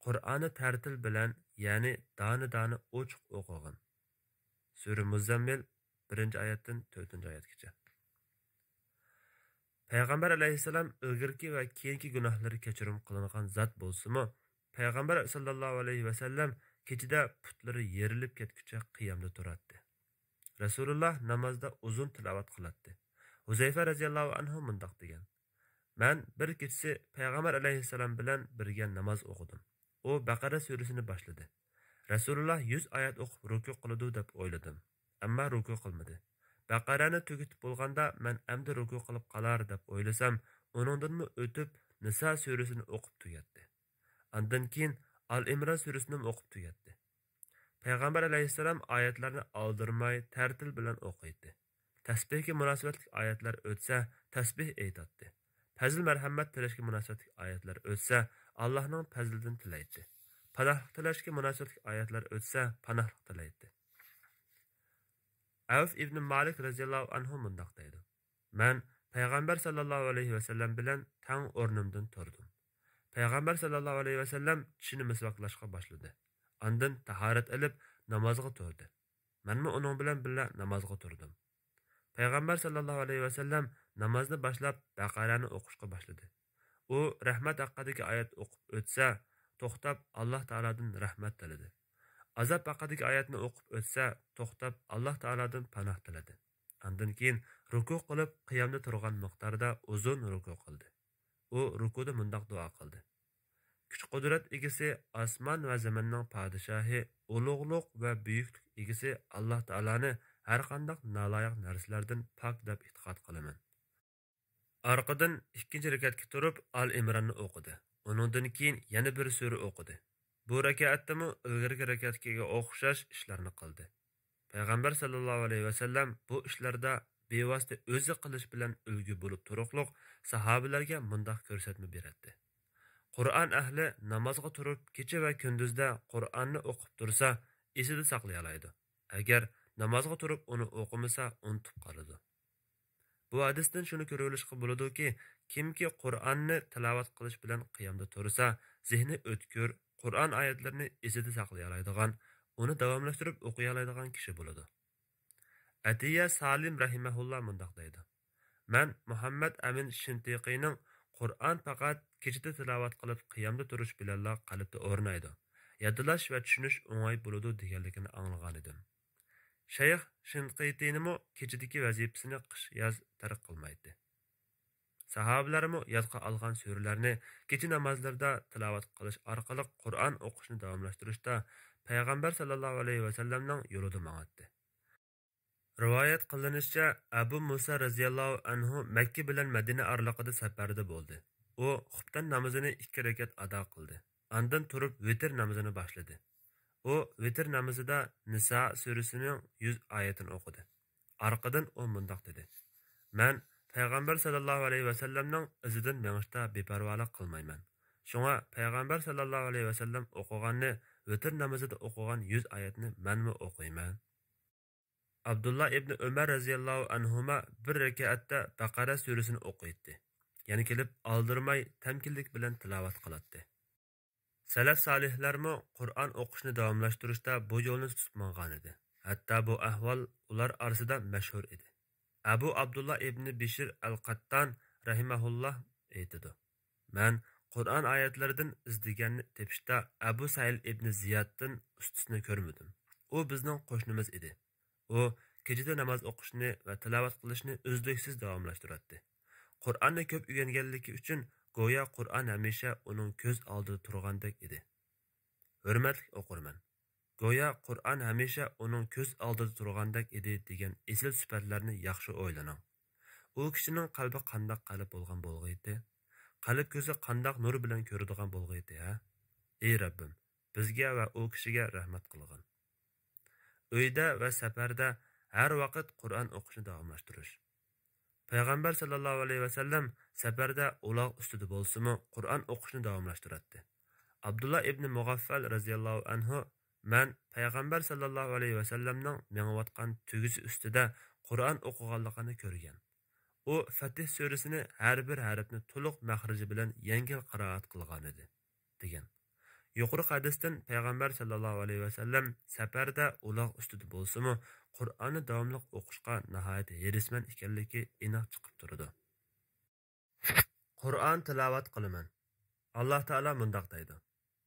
Qur'onni tartil bilan, ya'ni doni-doni ochiq o'qig'in. Sura Muzammil 1-oyatdan 4-oyatgacha. Payg'ambar alayhissalom ilgirki va keyingi gunohlari kechirim qilingan zot bo'lsa-mu, payg'ambar sallallohu alayhi vasallam kechida putlari yerilib ketguncha qiyomda turadi. Rasululloh namozda uzun tilovat qiladi. Huzayfa radhiyallohu anhu mundoq degan: "Men bir kechasi payg'ambar alayhissalom bilan birga namoz o'qidim. U Baqara surasini boshladi. Rasululloh 100 oyat o'qib ruku qiladi deb o'yladim, ammo ruku qilmadi. Baqarani tugatib bo'lganda men endi ruku qilib qolar deb o'ylasam, uningdanmi o'tib Nisa surasini o'qib tugatdi. Undan keyin Al-Imron surasini o'qib tugatdi. Payg'ambar alayhissalom oyatlarni oldirmay tartil bilan o'qiydi. Tasbihga munosabatli oyatlar o'tsa, tasbih aytadi. Fazl marhamat tilashga munosabatli oyatlar o'tsa, Allohning fazlidan tilaydi. Panohlik tilashga munosabatli oyatlar o'tsa, panohlik tilaydi. Avf ibn Malik radhiyallohu anhu mundoq deydi: "Men payg'ambar sallallohu alayhi vasallam bilan tang o'rnimdan turdim. Payg'ambar sallallohu alayhi vasallam tishini misvoqlashga boshladi. Ondan tahorat olib namozga turdi. Menmi uning bilan birga namozga turdim. Payg'ambar sallallohu alayhi vasallam namozni boshlab Baqarani o'qishga boshladi. U rahmat haqidagi oyat o'qib o'tsa, to'xtab Alloh taoladan rahmat tiladi. Azob haqidagi oyatni o'qib o'tsa, to'xtab Alloh taoladan panoh tiladi. Undan keyin ruku qilib qiyomda turgan miqdorda uzun ruku qildi. U rukuda mundoq duo qildi: Kuch qudrat egasi, osmon va zaminning podshohi, ulug'liq va buyuklik egasi Alloh taolani har qanday naloyiq narsalardan pok deb e'tiqod qilaman. Orqadan ikkinchi rakatga turib Al-Imronni o'qidi. Undan keyin yana bir sura o'qidi. Bu rakatdami ilgirgi rakatga o'xshash ishlarni qildi. Payg'ambar sallallohu alayhi vasallam bu ishlarda bevosita o'zi qilish bilan ulgu bo'lib turuqliq sahobalarga mundoq ko'rsatma beradi. Qur'on ahli namozga turib kecha va kunduzda Qur'onni o'qib tursa, esida saqlay oladi. Agar namozga turib uni o'qimasa, unutib qoladi. Bu hadisdan shuni ko'rilishga bo'ladiki, kimki Qur'onni tilovat qilish bilan qiyomda tursa, zehni o'tkir, Qur'on oyatlarini esida saqlay oladigan, uni davomlashtirib o'qiy oladigan kishi bo'ladi. Atiya Salim rahimahulloh mundoq deydi: "Men Muhammad Amin Shintiqiyning Qur'on faqat kechida tilovat qilib, qiyamda turish bilanla qalbda o'rnaydi. Yodlash va tushunish o'ng'ay bo'ladi deganligini anglagan edim. Shayx Shinqiytinimi kechidagi vazifasini qish-yoz tark qilmaydi. Sahobalarmi yodga olgan suralarni kecha namozlarda tilovat qilish orqali Qur'on o'qishni davomlashtirishda payg'ambar sallallohu alayhi vasallamning yo'lida mang'atdi. Rivoyat qilinishicha, Abu Musa radhiyallohu anhu Makka bilan Madina oralig'ida safarda bo'ldi. U xuftan namozini 2 rakat ado qildi. Andan turib vitr namozini boshladi. U vitr namozida Nisa surasining 100 oyatini o'qidi. Orqadan u mundoq dedi: "Men payg'ambar sallallohu alayhi vasallamning izidan mengishda beparvolik qilmayman. Shunga payg'ambar sallallohu alayhi vasallam o'qiganni vitr namozida o'qigan 100 oyatni menmi o'qiyman." Abdullah ibn Umar radhiyallohu anhuma bir rakatda Baqara surasini o'qiydi. Yana kelib oldirmay tamkinlik bilan tilovat qiladi. Salaf solihlarmi Qur'on o'qishni davomlashtirishda bu yo'lni tutib mangan edi. Hatto bu ahvol ular orasida mashhur edi. Abu Abdullah ibn Bishr al-Qattan rahimahulloh aytadi: "Men Qur'on oyatlaridan izdiganni tepishda Abu Sail ibn Ziyaddan ustisini ko'rmadim. U bizning qo'shnimiz edi. U kechada namoz o'qishni va tilovat qilishni uzluksiz davomlashtiradi. Qur'onni ko'p o'rganganligi uchun go'yo Qur'on hamisha uning ko'z oldida turgandek edi. Hurmatli o'qirman, go'yo Qur'on hamisha uning ko'z oldida turgandek edi degan esil sifatlarni yaxshi o'ylaning. U kishining qalbi qandoq qalb bo'lgan bo'lg'aydi? Qalb ko'zi qandoq nur bilan ko'radigan bo'lg'aydi, ha? Ey Rabbim, bizga va u kishiga rahmat qilgin. Uyda va safarda har vaqt Qur'on o'qishni davomlashtirish. Payg'ambar sallallohu alayhi vasallam safarda uloq ustida bo'lsa-mu Qur'on o'qishni davomlashtiradi. Abdullah ibn Mughaffal radhiyallohu anhu: "Men payg'ambar sallallohu alayhi vasallamning mengayotgan tugisi ustida Qur'on o'qiganligini ko'rgan. U Fatih surasini har bir harfni to'liq maxraji bilan yengil qiroat qilgan edi" degan. Yuqori hadisdan payg'ambar sallallohu alayhi vasallam safarda uloq ustida bo'lsa-mu Qur'onni davomli o'qishga nihoyat herisman ekanligi aniq chiqib turadi. Qur'on tilovat qilaman. Alloh taolo mundoq deydi: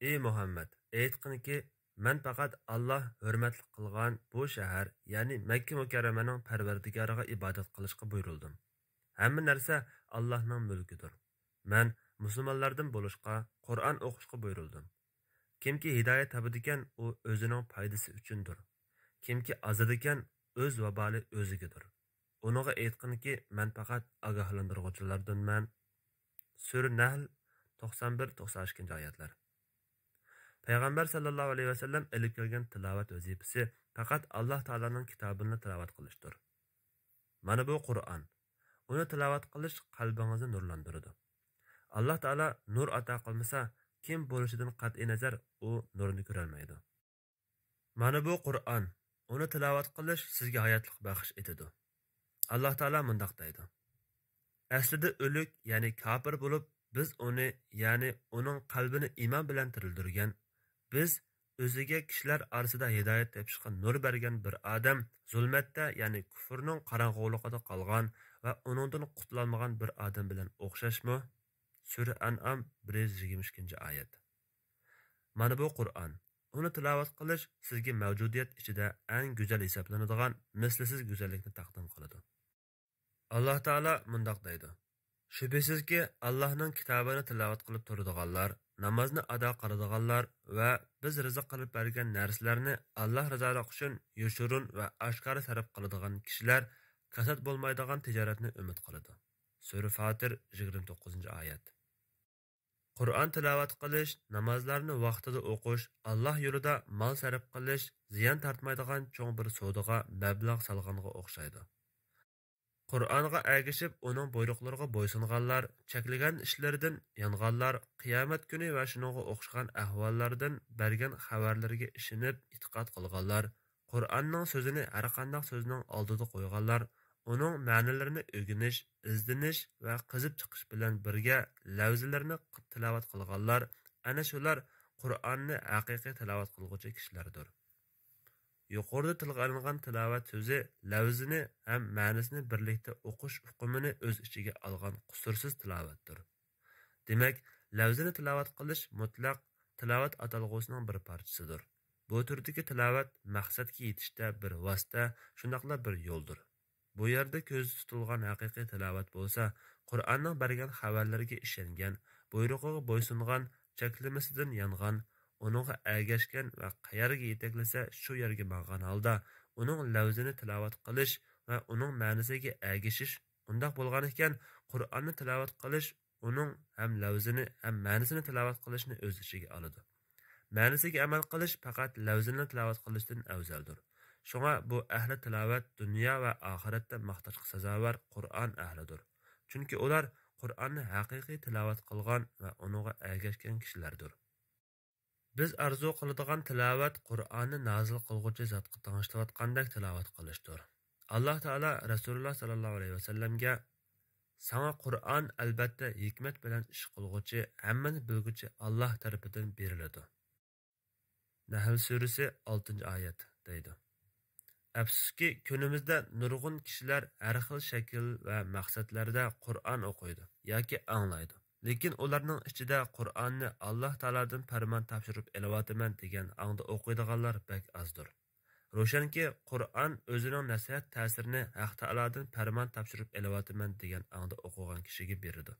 "Ey Muhammad, aytqinki, men faqat Alloh hurmatli qilgan bu shahar, ya'ni Makka mukarramaning Parvardigoriga ibodat qilishga buyurildim. Hamma narsa Allohning mulkidir. Men musulmonlardan bo'lishga, Qur'on o'qishga buyurildim. Kimki hidoyat topadigan, u o'zining foydasi uchundir. Kimki azadigan, o'z vaboli o'zigadir. Uninga aytqinki, men faqat ogohlantiruvchilardanman." Sura Nahl 91-92 oyatlar. Payg'ambar sallallohu alayhi vasallam ilib kelgan tilovat vazifasi faqat Alloh taolaning kitobini tilovat qilishdir. Mana bu Qur'on. Uni tilovat qilish qalbingizni nurlantiradi. Alloh taolo nur ato qilmasa, kim bo'lishidan qat'iy nazar u nurni ko'rolmaydi. Mana bu Qur'on. Uni tilovat qilish sizga hayotlik baxsh etadi. Alloh taolo mundoq deydi: "Aslida o'lik, ya'ni kafir bo'lib, biz uni, ya'ni uning qalbini iymon bilan tirildirgan, biz o'ziga kishilar orasida hidoyat topishga nur bergan bir odam zulmatda, ya'ni kufrning qorong'uligida qolgan va uningdan qutulolmagan bir odam bilan o'xshashmi?" Sura An'am 122-oyat. Mana bu Qur'on. Uni tilovat qilish sizga mavjudiyat ichida eng go'zal hisoblanadigan mislsiz go'zallikni taqdim qiladi. Alloh taolo mundoq deydi: "Shubhisizki, Allohning kitobini tilovat qilib turadiganlar, namozni ado qiladiganlar va biz rizq qilib bergan narsalarni Alloh rizoligi uchun yoshurun va oshkora sarf qiladigan kishilar kasod bo'lmaydigan tijoratni umid qiladi." Sura Fatir 29-oyat. Qur'on tilovat qilish, namozlarni vaqtida o'qish, Alloh yo'lida mol sarf qilish, ziyon tortmaydigan cho'ng bir savdoga mablag' solganga o'xshaydi. Qur'onga ergishib, uning buyruqlariga bo'ysunganlar, cheklagan ishlaridan yonganlar, qiyomat kuni va shuningga o'xshagan ahvollardan bergan xabarlarga ishonib, e'tiqod qilganlar, Qur'onning so'zini har qanday so'zning oldida qo'yganlar, uning ma'nolarini o'rganish, izdinish va qizib chiqish bilan birga lavzlarni tilovat qilganlar, ana shular Qur'onni haqiqiy tilovat qilguvchi kishilardir. Yuqorida tilga olingan tilovat so'zi lavzini ham ma'nosini birlikda o'qish hukmini o'z ichiga olgan qusursiz tilovatdir. Demak, lavzini tilovat qilish mutlaq tilovat atalg'usining bir parchasidir. Bu turdagi tilovat maqsadga yetishda bir vosita, shundoqla bir yo'ldir. Bu yerda ko'z tutilgan haqiqiy tilovat bo'lsa, Qur'onning bergan xabarlariga ishongan, buyrug'iga bo'ysungan, cheklamasidan yongan, uningga ergashgan va qayerga yetaklasa shu yerga borgan holda uning lavzini tilovat qilish va uning ma'nosiga ergashish, undoq bo'lgan ekan, Qur'onni tilovat qilish uning ham lavzini ham ma'nosini tilovat qilishni o'z ichiga oladi. Ma'nosiga amal qilish faqat lavzini tilovat qilishdan afzaldir. Shunga bu ahli tilovat dunyo va oxiratda maqtashga sazovor Qur'on ahlidir. Chunki ular Qur'onni haqiqiy tilovat qilgan va uningga ergashgan kishilardir. Biz arzu qiladigan tilovat Qur'onni nozil qilguvchi zotga tanishlayotgandek tilovat qilishdir. Alloh taolo Rasululloh sallallohu alayhi vasallamga sana Qur'on albatta hikmat bilan ish qilguvchi, hammani bilguvchi Alloh tarafidan beriladi. Nahl surasi 6-oyat deydi. Afsuski, kunimizda nurg'un kishilar har xil shakl va maqsadlarda Qur'on o'qiydi yoki anglaydi. Lekin ularning ichida Qur'onni Alloh taolodan farmon topshirib elayapman degan аңda o'qiydiganlar bak azdir. Ro'shanki, Qur'on o'zining nasihat ta'sirini Haq taolodan farmon topshirib elayapman degan аңda o'qigan kishiga beradi.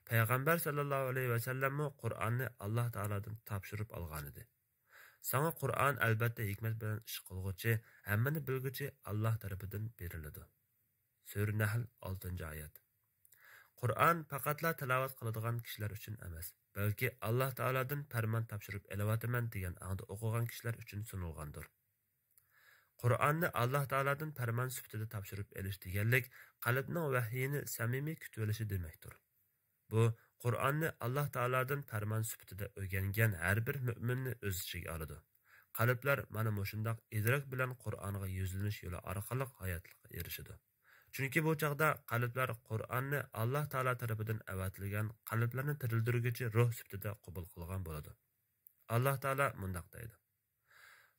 Payg'ambar sallallohu alayhi vasallam Qur'onni Alloh taolodan topshirib olgan edi. Sana Qur'on albatta hikmat bilan ish qilguvchi, hammani bilguvchi Alloh tarafidan beriladi. Sura Nahl 6-oyat. Qur'on faqatla tilovat qiladigan kishilar uchun emas, balki Alloh taolodan farmon topshirib elayapman degan аңda o'qigan kishilar uchun sunilgandir. Qur'onni Alloh taolodan farmon sifatida topshirib elish deganlik qalbning vahyini samimiy kutib olishi demakdir. Bu Qur'onni Alloh taolodan farmon sifatida o'rgangan har bir mu'minni o'z ichiga oladi. Qalblar mana shundoq idrok bilan Qur'onga yuzlanish yo'li orqali hayotlikka erishadi. Chunki bu chaqda qalblar Qur'onni Alloh taolo tarafidan avatilgan qalblarni tirildiruvchi ruh sifatida qabul qilgan bo'ladi. Alloh taolo mundaq deydi.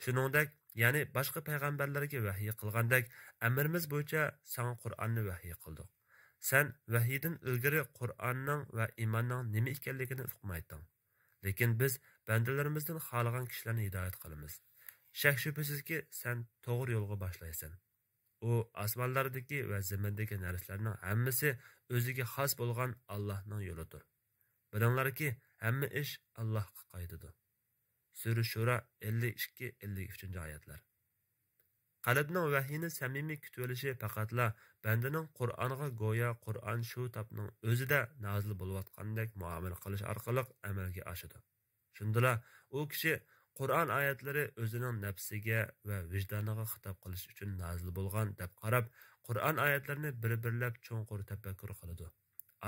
Shuningdek, ya'ni boshqa payg'ambarlarga vahiy qilgandek, amrimiz bo'yicha sana Qur'onni vahiy qildik. Sen vahiydan ilgari Qur'onning va imonning nima ekanligini uqmayding. Lekin biz bandalarimizdan xohlagan kishilarni hidoyat qilamiz. Shak shubhasizki, sen to'g'ri yo'lga boshlaysan. U osmonlardagi va zamindagi narsalarning hammasi o'ziga xos bo'lgan Allohning yo'lidir. Bilinglarki, hamma ish Allohga qo'yiladi. Sura Shura 52-53-oyatlar. Qalbning vahiyni samimiy kutib olishi faqatla bandaning Qur'onga go'yo Qur'on shu topning o'zida nozil bo'layotgandek muomala qilish orqali amalga oshadi. Shundala u kishi Qur'on oyatlari o'zining nafsiga va vijdoniga xitob qilish uchun nozil bo'lgan deb qarab, Qur'on oyatlarini bir-birlab cho'nqur tafakkur qiladi.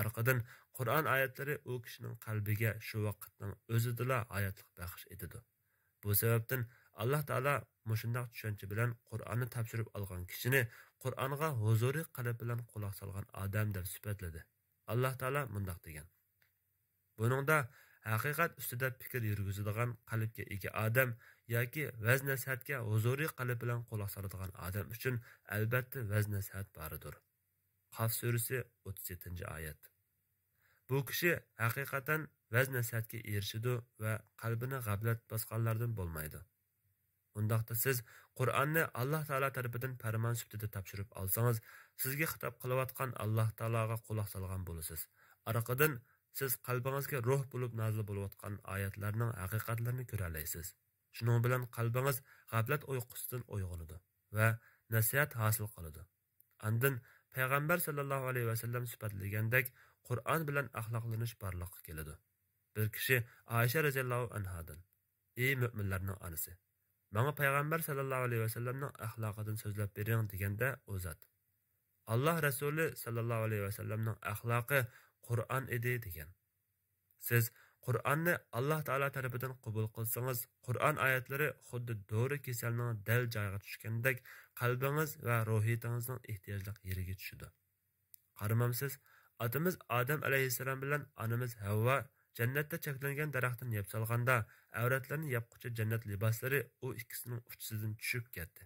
Orqadan Qur'on oyatlari u kishining qalbiga shu vaqtning o'zida hayotlik baxsh etadi. Bu sababdan Alloh taolo mushundoq tushuncha bilan Qur'onni topshirib olgan kishini Qur'onga huzuri qalb bilan quloq solgan odam deb sifatladi. Alloh taolo mundaq degan. Buningda haqiqat ustida fikr yurgizadigan qalbga ega odam yoki vaz nasihatga huzuri qalb bilan quloq soladigan odam uchun albatta vaz nasihat boridir. Qaf surasi 37-oyat. Bu kishi haqiqatan vaz nasihatga erishadi va qalbini g'aflat bosganlardan bo'lmaydi. Undaqda siz Qur'onni Alloh taolo tarafidan farmon sifatida topshirib olsangiz, sizga xitob qilayotgan Alloh taologa quloq solgan bo'lasiz. Orqadan siz qalbingizga ruh bo'lib nozil bo'layotgan oyatlarning haqiqatlarini ko'ra olasiz. Shuning bilan qalbingiz g'aflat uyqusidan uyg'onadi va nasihat hosil qiladi. Andin payg'ambar sallallohu alayhi vasallam sifatlagandek Qur'on bilan axloqlanish barliqqa keladi. Bir kishi Oysha roziyallohu anhadan: "Ey mu'minlarning onasi, menga payg'ambar sallallohu alayhi vasallamning axloqidan so'zlab bering" deganda u zot: "Alloh rasuli sallallohu alayhi vasallamning axloqi Qur'on edi" degan. Siz Qur'onni Alloh taolo tarafidan qabul qilsangiz, Qur'on oyatlari xuddi dori kasalning dal joyiga tushgandek qalbingiz va ruhiyatingizning ehtiyojli yeriga tushadi. Qaramamsiz, otamiz Odam alayhissalom bilan onamiz Havva jannatda cheklangan daraxtdan yeb solganda, avratlarni yopquchi jannat liboslari u ikkisining uchisidan tushib ketdi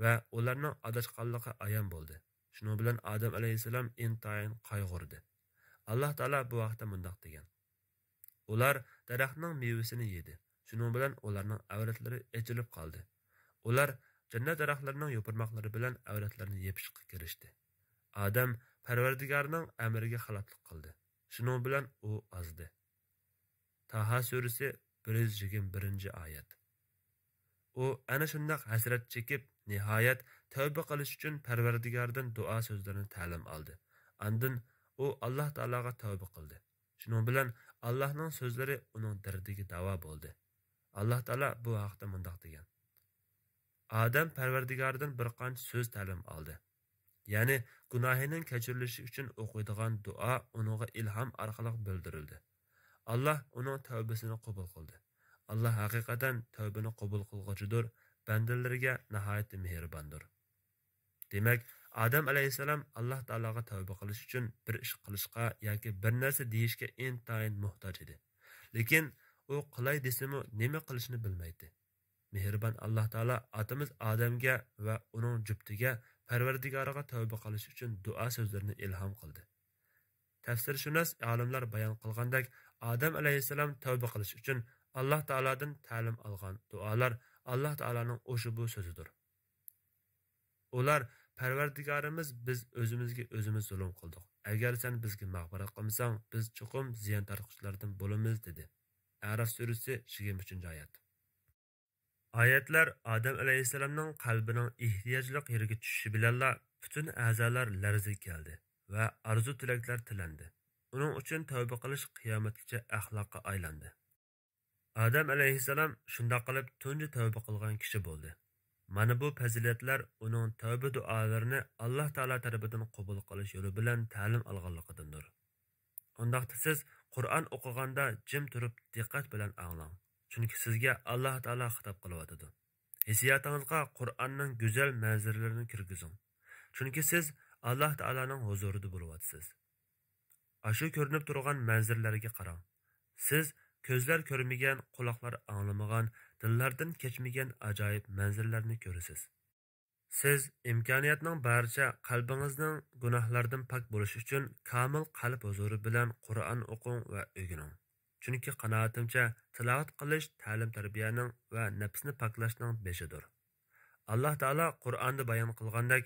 va ularning adashqanligi ayon bo'ldi. Shuning bilan Odam alayhissalom intayin qayg'urdi. Alloh taolo bu vaqtda mundaq degan: Ular daraxtning mevasini yedi. Shuning bilan ularning avratlari ochilib qoldi. Ular jannat daraxtlarining yo'pirmoqlari bilan avratlarini yepishga kirishdi. Odam Parvardigorning amriga xiloflik qildi. Shuning bilan u ozdi. Taha surasi 121-oyat. U ana shunday hasrat chekib, nihoyat tavba qilish uchun Parvardigordan duo so'zlarini ta'lim oldi. Andin u Alloh taologa tavba qildi. Shuning bilan Allohning so'zlari uning dardiga davo bo'ldi. Alloh taolo bu haqda mundaq degan: Odam Parvardigordan bir qancha so'z ta'lim oldi. Ya'ni gunohining kechirilishi uchun o'qiydigan duo uningga ilhom orqali bildirildi. Alloh uning tavbasini qabul qildi. Allah haqiqatan tövbeni qabul qilg'uchidir, bandalariga nihoyat mehribondir. Demak, Adam alayhissalom Alloh taologa tavba qilish uchun bir ish qilishga yoki bir narsa deyishga intayin muhtoj edi. Lekin u qilay desimi nima qilishni bilmaydi. Mehribon Alloh taolo otamiz Adamga va uning juftiga Parvardigoriga tavba qilish uchun duo so'zlarini ilhom qildi. Tafsirshunos olimlar bayon qilgandek, Adam alayhissalom tavba qilish uchun Alloh taoladan ta'lim olgan duolar Alloh taolaning o'sha bu so'zidir. Ular: Parvardigorimiz, biz o'zimizga o'zimiz zulm qildik. Agar sen bizga mag'firat qilmasang, biz chuqum ziyon tarqatuvchilardan bo'lamiz dedi. Araf surasi 23-oyat. Oyatlar Adam alayhissalomning qalbining ehtiyojliq yeriga tushishi bilanla butun a'zolar larzaga keldi va arzu tilaklar tilandi. Uning uchun tavba qilish qiyomatgacha axloqqa aylandi. Adam alayhissalom shunday qilib tunji tavba qilgan kishi bo'ldi. Mana bu fazilatlar uning tavba duolarini Alloh taolo tarafidan qabul qilish yo'li bilan ta'lim olganligidandir. Undaqda siz Qur'on o'qiganda jim turib diqqat bilan anglang. Chunki sizga Alloh taolo xitob qilyotidi. Hissiyotingizga Qur'onning go'zal manzaralarini kirgizing. Chunki siz Alloh taoloning huzurida bo'lyapsiz. Ashu ko'rinib turgan manzarlarga qarang. Siz ko'zlar ko'rmagan, quloqlar anglamagan, dillardan kechmagan ajoyib manzarlarni ko'rasiz. Siz imkoniyatning barcha qalbingizning gunohlardan pok bo'lishi uchun komil qalb huzuri bilan Qur'on o'qing va o'rganing. Chunki qanoatimcha tilovat qilish ta'lim tarbiyaning va nafsni poklashning beshidir. Alloh taolo Qur'onda bayon qilgandek,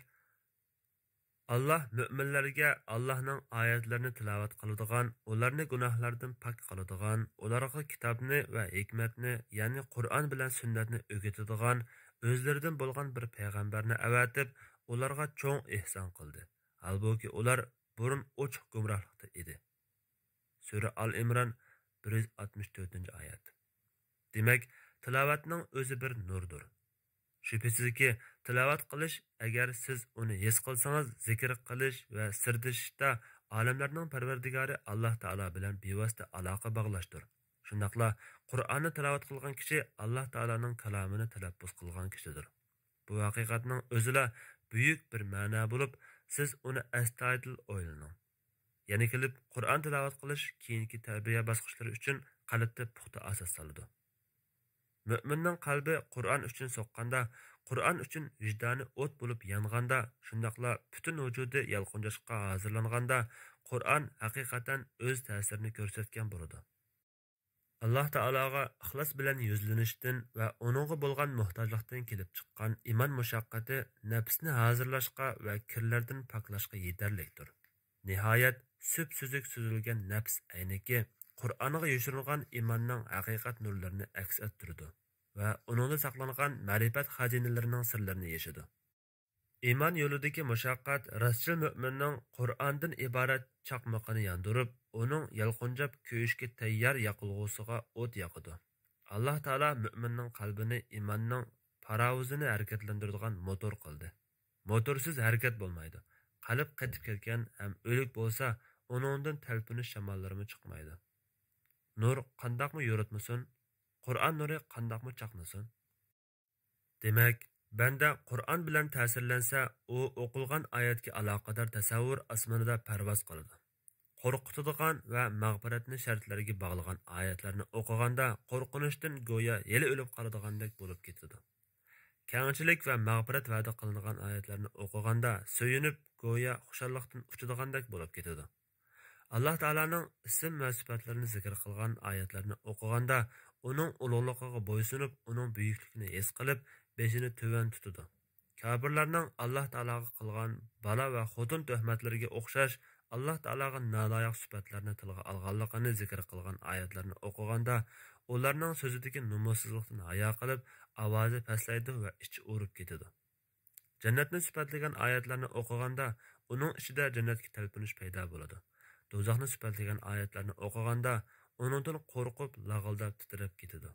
Allah müminlerge Allah'ның ayetlerini tilavat qiladigan, ularni gunohlardan pok qiladigan, ularga kitobni va hikmatni, ya'ni Qur'on bilan sunnatni o'rgatadigan, o'zlaridan bo'lgan bir payg'ambarni avatib, ularga cho'ng ihson qildi. Halbuki ular burun ochiq gumrohlikda edi. Sura Al-Imron 164-oyat. Demak, tilovatning o'zi bir nurdir. Şüphesizki tilovat qilish, agar siz uni his qilsangiz, zikr qilish va sirdishda olamlarning Parvardigori Alloh taolo bilan bevosita aloqa bog'lashdir. Shundaqla Qur'onni tilovat qilgan kishi Alloh taoloning kalomini talaffuz qilgan kishidir. Bu haqiqatning o'zida buyuk bir ma'no bo'lib, siz uni astoydil o'ylaning. Ya'ni kelib Qur'on tilovat qilish keyingi tarbiya bosqichlari uchun qalbda puxta asos soladi. Müminning qalbi Qur'on uchun so'qqanda, Qur'on uchun vijdoni o't bo'lib yonganda, shundaqla butun vujudi yalqinjashqa hozirlanganda, Qur'on haqiqatan o'z ta'sirini ko'rsatgan bo'ladi. Alloh taologa ixlos bilan yuzlanishdan va uningga bo'lgan muhtojlikdan kelib chiqqan iymon mushaqqati nafsni hozirlashga va kirlardan poklashga yetarlikdir. Nihoyat süp-süzük süzülgen nafs ayniki Qur'onga yoshirilgan iymonning haqiqat nurlarini aks ettirdi va uningda saqlangan ma'rifat xazinalarining sirlarini yashadi. Iymon yo'lidagi mushaqqat rostchil mu'minning Qur'ondan iborat chaqmoqini yondirib, uning yalqinjab ko'yishga tayyor yaqilg'usiga o't yoqadi. Alloh taolo mu'minning qalbini iymonning paravuzini harakatlantiradigan motor qildi. Motorsiz harakat bo'lmaydi. Qalb qatib ketgan ham o'lik bo'lsa, uningdan talpinish shamollarimi chiqmaydi. Nur qandaqmi yo'ritmasin, Qur'on nuri qandaqmi chaqnasin. Demak, banda Qur'on bilan ta'sirlansa, u o'qilgan oyatga aloqador tasavvur osmonida parvoz qiladi. Qo'rqitadigan va mag'firatni shartlariga bog'lagan oyatlarni o'qiganda qo'rqinishdan go'yo yeli o'lib qoladigandek bo'lib ketadi. Kengchilik va mag'firat va'da qilingan oyatlarni o'qiganda so'yinib go'yo xushallikdan uchadigandek bo'lib ketadi. alloh taoloning ism va sifatlarini zikr qilgan oyatlarni o'qiganda uning ulug'ligiga bo'ysunib uning buyukligini his qilib beshini tuvan tutadi. Kafirlarning alloh taologa qilgan balo va xotin tuhmatlariga o'xshash alloh taologa naloyiq sifatlarni tilga olganligini zikr qilgan oyatlarni o'qiganda ularning so'zidagi nomussizlikdan hayo qilib ovozi pastlaydi va ichi urib ketadi. Jannatni sifatlagan oyatlarni o'qiganda uning ichida jannatga talpinish paydo bo'ladi. Do'zaxni sifatlagan oyatlarni o'qiganda uningdan qo'rqib lag'ildab titrab ketadi.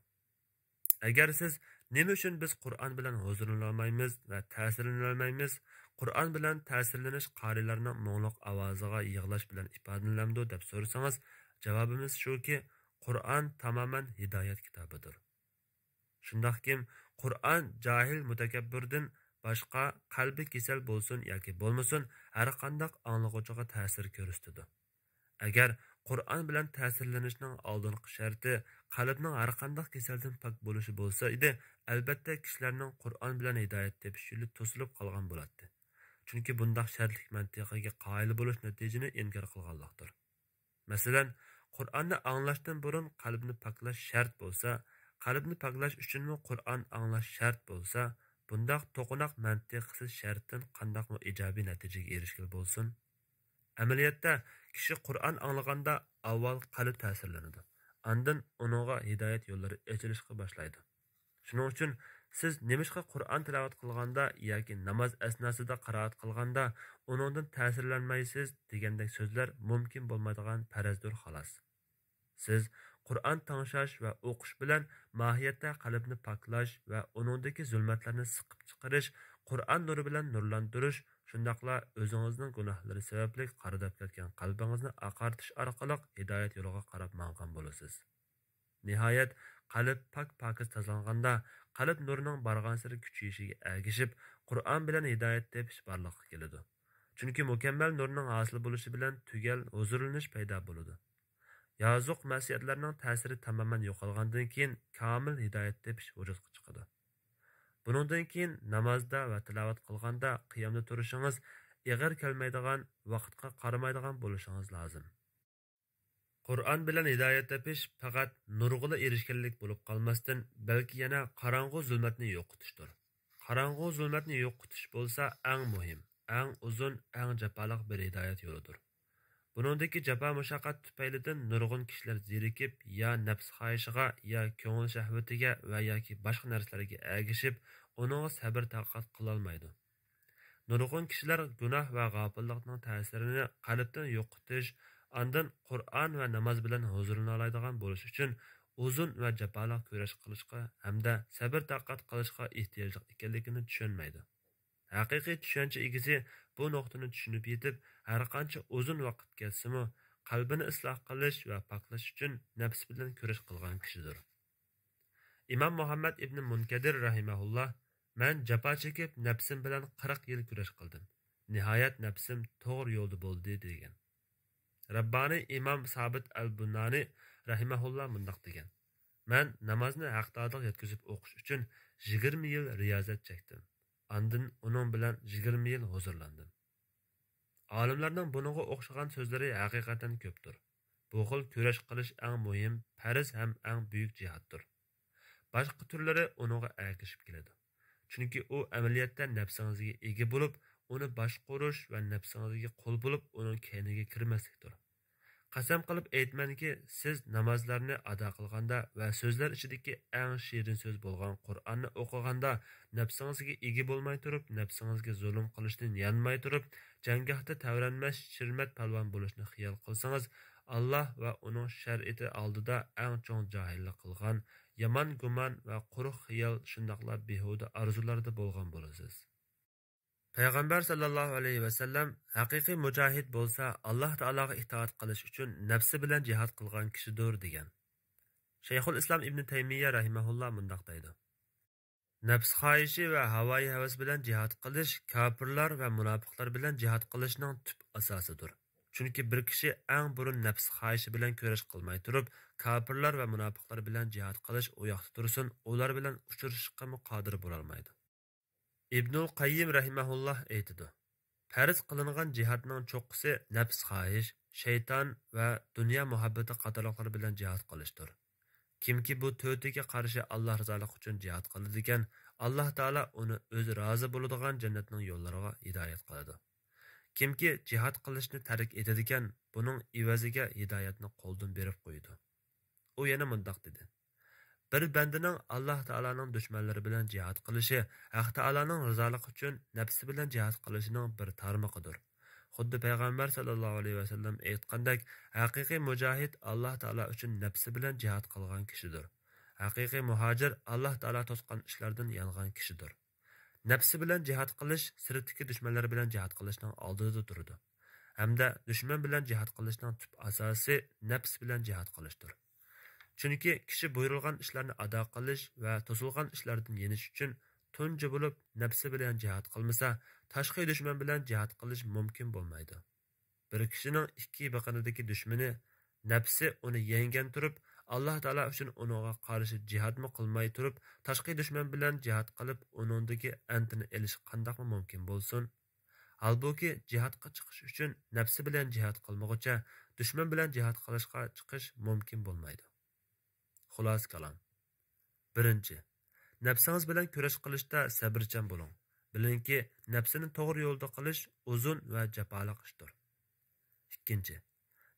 Agar siz nima uchun biz Qur'on bilan huzurlanolmaymiz va ta'sirlanolmaymiz, Qur'on bilan ta'sirlanish qarilarning mo'ngloq ovoziga yig'lash bilan ifodalanadi deb so'rasangiz, javobimiz shuki, Qur'on tamoman hidoyat kitobidir. Shundaqkim, Qur'on jahil mutakabbirdan boshqa qalbi kasal bo'lsin yoki bo'lmasin, har qanday anglag'uvchiga ta'sir ko'rsatadi. Agar Qur'on bilan ta'sirlanishning oldingi sharti qalbning har qanday kasaldan pok bo'lishi bo'lsa edi, albatta kishilarning Qur'on bilan hidoyat tepish yo'li to'silib qolgan bo'lardi. Chunki bundaq shartlik mantiqiga qoyil bo'lish natijani inkor qilganlikdir. Masalan, Qur'onni anglashdan burun qalbni poklash shart bo'lsa, qalbni poklash uchunmi Qur'on anglash shart bo'lsa, bundaq to'qinoq mantiqsiz shartdan qandaqmi ijobiy natijaga erishgan bo'lsin? Amaliyotda kishi Qur'on anglaganda avval qalb ta'sirlanadi. Ondan uningga hidoyat yo'llari ochilishga boshlaydi. Shuning uchun siz nemishqa Qur'on tilovat qilganda yoki namoz asnosida qiroat qilganda uningdan ta'sirlanmaysiz degandek so'zlar mumkin bo'lmaydigan farazdir xolos. Siz Qur'on tangshash va o'qish bilan mohiyatda qalbni poklash va uningdagi zulmatlarni siqib chiqarish, Qur'on nuri bilan nurlantirish, shundaqla o'zingizning gunohlari sababli qaridab ketgan qalbingizni oqartish orqali hidoyat yo'liga qarab mang'an bo'lasiz. Nihoyat qalb pak-pakiz tozalanganda, qalb nurining bargan sari kuchayishiga ergishib, Qur'on bilan hidoyat tepish barliqqa keladi. Chunki mukammal nurning hosil bo'lishi bilan tugal huzurlanish paydo bo'ladi. Yozuq masiyatlarning ta'siri tamoman yo'qolgandan keyin komil hidoyat tepish vujudga chiqadi. Buningdan keyin namozda va tilovat qilganda qiyomda turishingiz ig'ir kelmaydigan, vaqtga qaramaydigan bo'lishingiz lozim. Qur'on bilan hidoyat tepish faqat nurg'ula erishganlik bo'lib qolmasdan, balki yana qorong'u zulmatni yo'qotishdir. Qorong'u zulmatni yo'qotish bo'lsa eng muhim, eng uzun, eng jafoliq bir hidoyat yo'lidir. Buningdagi jafo mushaqqat tufaylidan nurg'un kishilar zerikib, ya nafs xohishiga, ya ko'ngil shahvatiga va yoki boshqa narsalarga ergishib, uningga sabr taqat qila olmaydi. Nurg'un kishilar gunoh va g'ofillikning ta'sirini qalbdan yo'qotish, ondan Qur'on va namoz bilan huzurlana oladigan bo'lish uchun uzun va jafoliq kurash qilishga hamda sabr taqat qilishga ehtiyojli ekanligini tushunmaydi. Haqiqiy tushuncha egasi bu nuqtani tushunib yetib, har qancha uzun vaqt ketsimi, qalbini isloh qilish va poklash uchun nafs bilan kurash qilgan kishidir. Imom Muhammad ibn Munkadir rahimahulloh: "Men jafo chekib nafsim bilan 40 yil kurash qildim. Nihoyat nafsim to'g'ri yo'lda bo'ldi" degan. Rabbani Imom Sabit al-Bunani rahimahulloh mundaq degan: "Men namozni haqdorlik yetkazib o'qish uchun 20 yil riyozat chekdim. Ondan uning bilan 20 yil huzurlandim." Olimlarning buningga o'xshagan so'zlari haqiqatan ko'pdir. Bu xil kurash qilish eng muhim, farz ham eng buyuk jihatdir. Boshqa turlari uningga ergishib keladi. Chunki u amaliyotda nafsingizga ega bo'lib, uni boshqarish va nafsingizga qo'l bo'lib, uning kayniga kirmaslikdir. Qasam qilib aytmanki, siz namozlarni ado qilganda va so'zlar ichidagi eng shirin so'z bo'lgan Qur'onni o'qiganda nafsingizga ega bo'lmay turib, nafsingizga zulm qilishdan yanmay turib, janggohda tavranmas shirmat palvon bo'lishni xiyol qilsangiz, Alloh va uning shariati oldida eng cho'ng johillik qilgan, yomon gumon va quruq xiyol shundoqla behuda arzularda bo'lgan bo'lasiz. Payg'ambar sallallohu alayhi va sallam haqiqiy mujohid bo'lsa, Alloh taologa itoat qilish uchun nafsi bilan jihad qilgan kishidir degan. Shayxul Islom ibn Taymiyya rahimahulloh mundaq deydi: "Nafs xohishi va havoyi havas bilan jihad qilish kofirlar va munofiqlar bilan jihad qilishning tub asosidir. Chunki bir kishi eng burun nafs xohishi bilan kurash qilmay turib, kofirlar va munofiqlar bilan jihad qilish u yoqda tursin, ular bilan uchrashishga qodir bo'la olmaydi." İbnul Qayyim rahimahulloh aytadi: "Farz qilingan jihadning cho'qqisi nafs xohish, shayton va dunyo muhabbati qatorliqlar bilan jihad qilishdir. Kimki bu to'rtiga qarshi Alloh rizoligi uchun jihad qiladi ekan, Alloh taolo uni o'zi rozi bo'ladigan jannatning yo'llariga hidoyat qiladi. Kimki jihad qilishni tark etadi ekan, buning evaziga hidoyatni qo'ldan berib qo'ydi. U yana mundoq dedi: bir bandaning Alloh taolaning dushmanlari bilan jihad qilishi Haq taolaning rizoligi uchun nafsi bilan jihad qilishining bir tarmoqidir. Xuddi payg'ambar sallallohu alayhi vasallam aytgandek, haqiqiy mujohid Alloh taolo uchun nafsi bilan jihad qilgan kishidir. Haqiqiy muhojir Alloh taolo to'sgan ishlardan yangan kishidir. Nafsi bilan jihad qilish sirtdagi dushmanlar bilan jihad qilishning oldida turadi. Hamda dushman bilan jihad qilishning tub asosi nafs bilan jihad qilishdir. Chunki kishi buyurilgan ishlarni ado qilish va to'silgan ishlardan yenish uchun tunji bo'lib nafsi bilan jihad qilmasa, tashqi dushman bilan jihad qilish mumkin bo'lmaydi. Bir kishining ikki biqinidagi dushmani nafsi uni yengan turib, Alloh taolo uchun uningga qarshi jihadmi qilmay turib, tashqi dushman bilan jihad qilib, uningdagi antini elish qandoqmi mumkin bo'lsin? Halbuki jihadga chiqish uchun nafsi bilan jihad qilmoqcha, dushman bilan jihad qilishga chiqish mumkin bo'lmaydi. Xulos kalom. Birinchi, nafsingiz bilan kurash qilishda sabrchan bo'ling. Bilingki, nafsini to'g'ri yo'lda qilish uzun va jafoliq ishdir. Ikkinchi,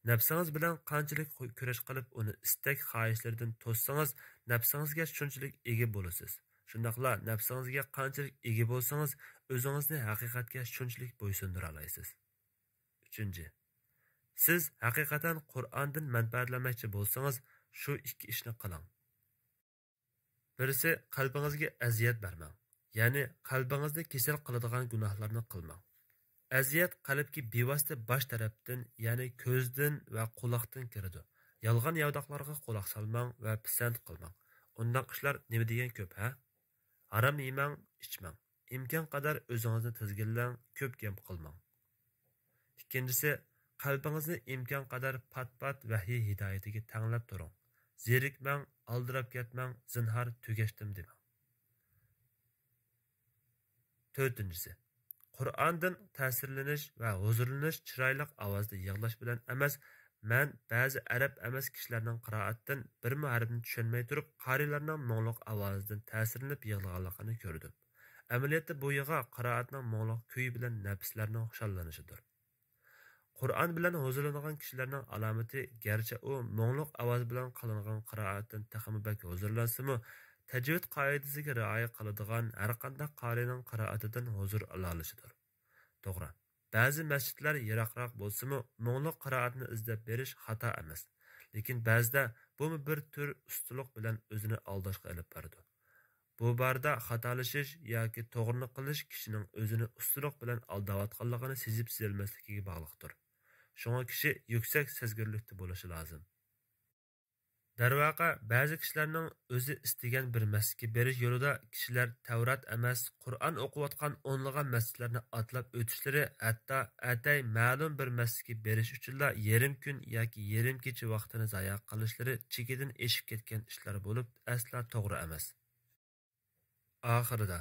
nafsingiz bilan qanchalik kurash qilib, uni istak xohishlardan to'ssangiz, nafsingizga shunchalik ega bo'lasiz. Shundaqla nafsingizga qanchalik ega bo'lsangiz, o'zingizni haqiqatga shunchalik bo'ysundira olasiz. Uchinchi, siz haqiqatan Qur'ondan manfaatlanmoqchi bo'lsangiz, shu ikki ishni qiling. Birisi, qalbingizga aziyat bermang. Ya'ni qalbingizni kasal qiladigan gunohlarni qilmang. Aziyat qalbga bevosita bosh tarafdan, ya'ni ko'zdan va quloqdan kiradi. Yolg'on yavdoqlarga quloq solmang va pisand qilmang. Undan ishlar nima degan ko'p, ha? Harom yemang, ichmang. Imkon qadar o'zingizni tizginlang, ko'p gap qilmang. Ikkinchisi, qalbingizni imkon qadar pat-pat vahiy hidoyatiga tanglab turing. Zerikmang, aldirab ketmang, zinhor tugashdim demang. To'rtinchisi, Qur'ondan ta'sirlanish va huzurlanish chiroyli ovozda yig'lash bilan emas, men ba'zi arab emas kishilarning qiroatdan bir harfni tushunmay turib, qarilarning mo'ngloq ovozidan ta'sirlanib yig'laganligini ko'rdim. Amaliyotda bu yig'a qiroatning mo'ngloq kuyi bilan nafslarning xushallanishidir. Qur'on bilan huzurlangan kishilarning alomati garchi u mo'ngloq ovoz bilan qilingan qiroatdan taxminbak huzurlansimi, tajvid qoidasiga rioya qiladigan har qanday qorining qiroatidan huzur ola olishidir. To'g'ri, ba'zi masjidlar yiroqroq bo'lsa-mu, mo'ngloq qiroatni izlab berish xato emas. Lekin ba'zida bu bir tür ustuliq bilan o'zini aldashga olib boradi. Bu barda xatolashish yoki to'g'rini qilish kishining o'zini ustuliq bilan aldayotganligini sezib sezilmasligiga bog'liqdir. Shunga kishi yuksak sezgirlikda bo'lishi lozim. Darvaqa, ba'zi kishilarning o'zi istagan bir masjidga berish yo'lida kishilar Tavrat emas, Qur'on o'qiyotgan o'nlagan masjidlarni atlab o'tishlari, hatto atay ma'lum bir masjidga berish uchunla yarim kun yoki yarim kecha vaqtini zayi qilishlari chekidan eshib ketgan ishlar bo'lib, asla to'g'ri emas. Oxirida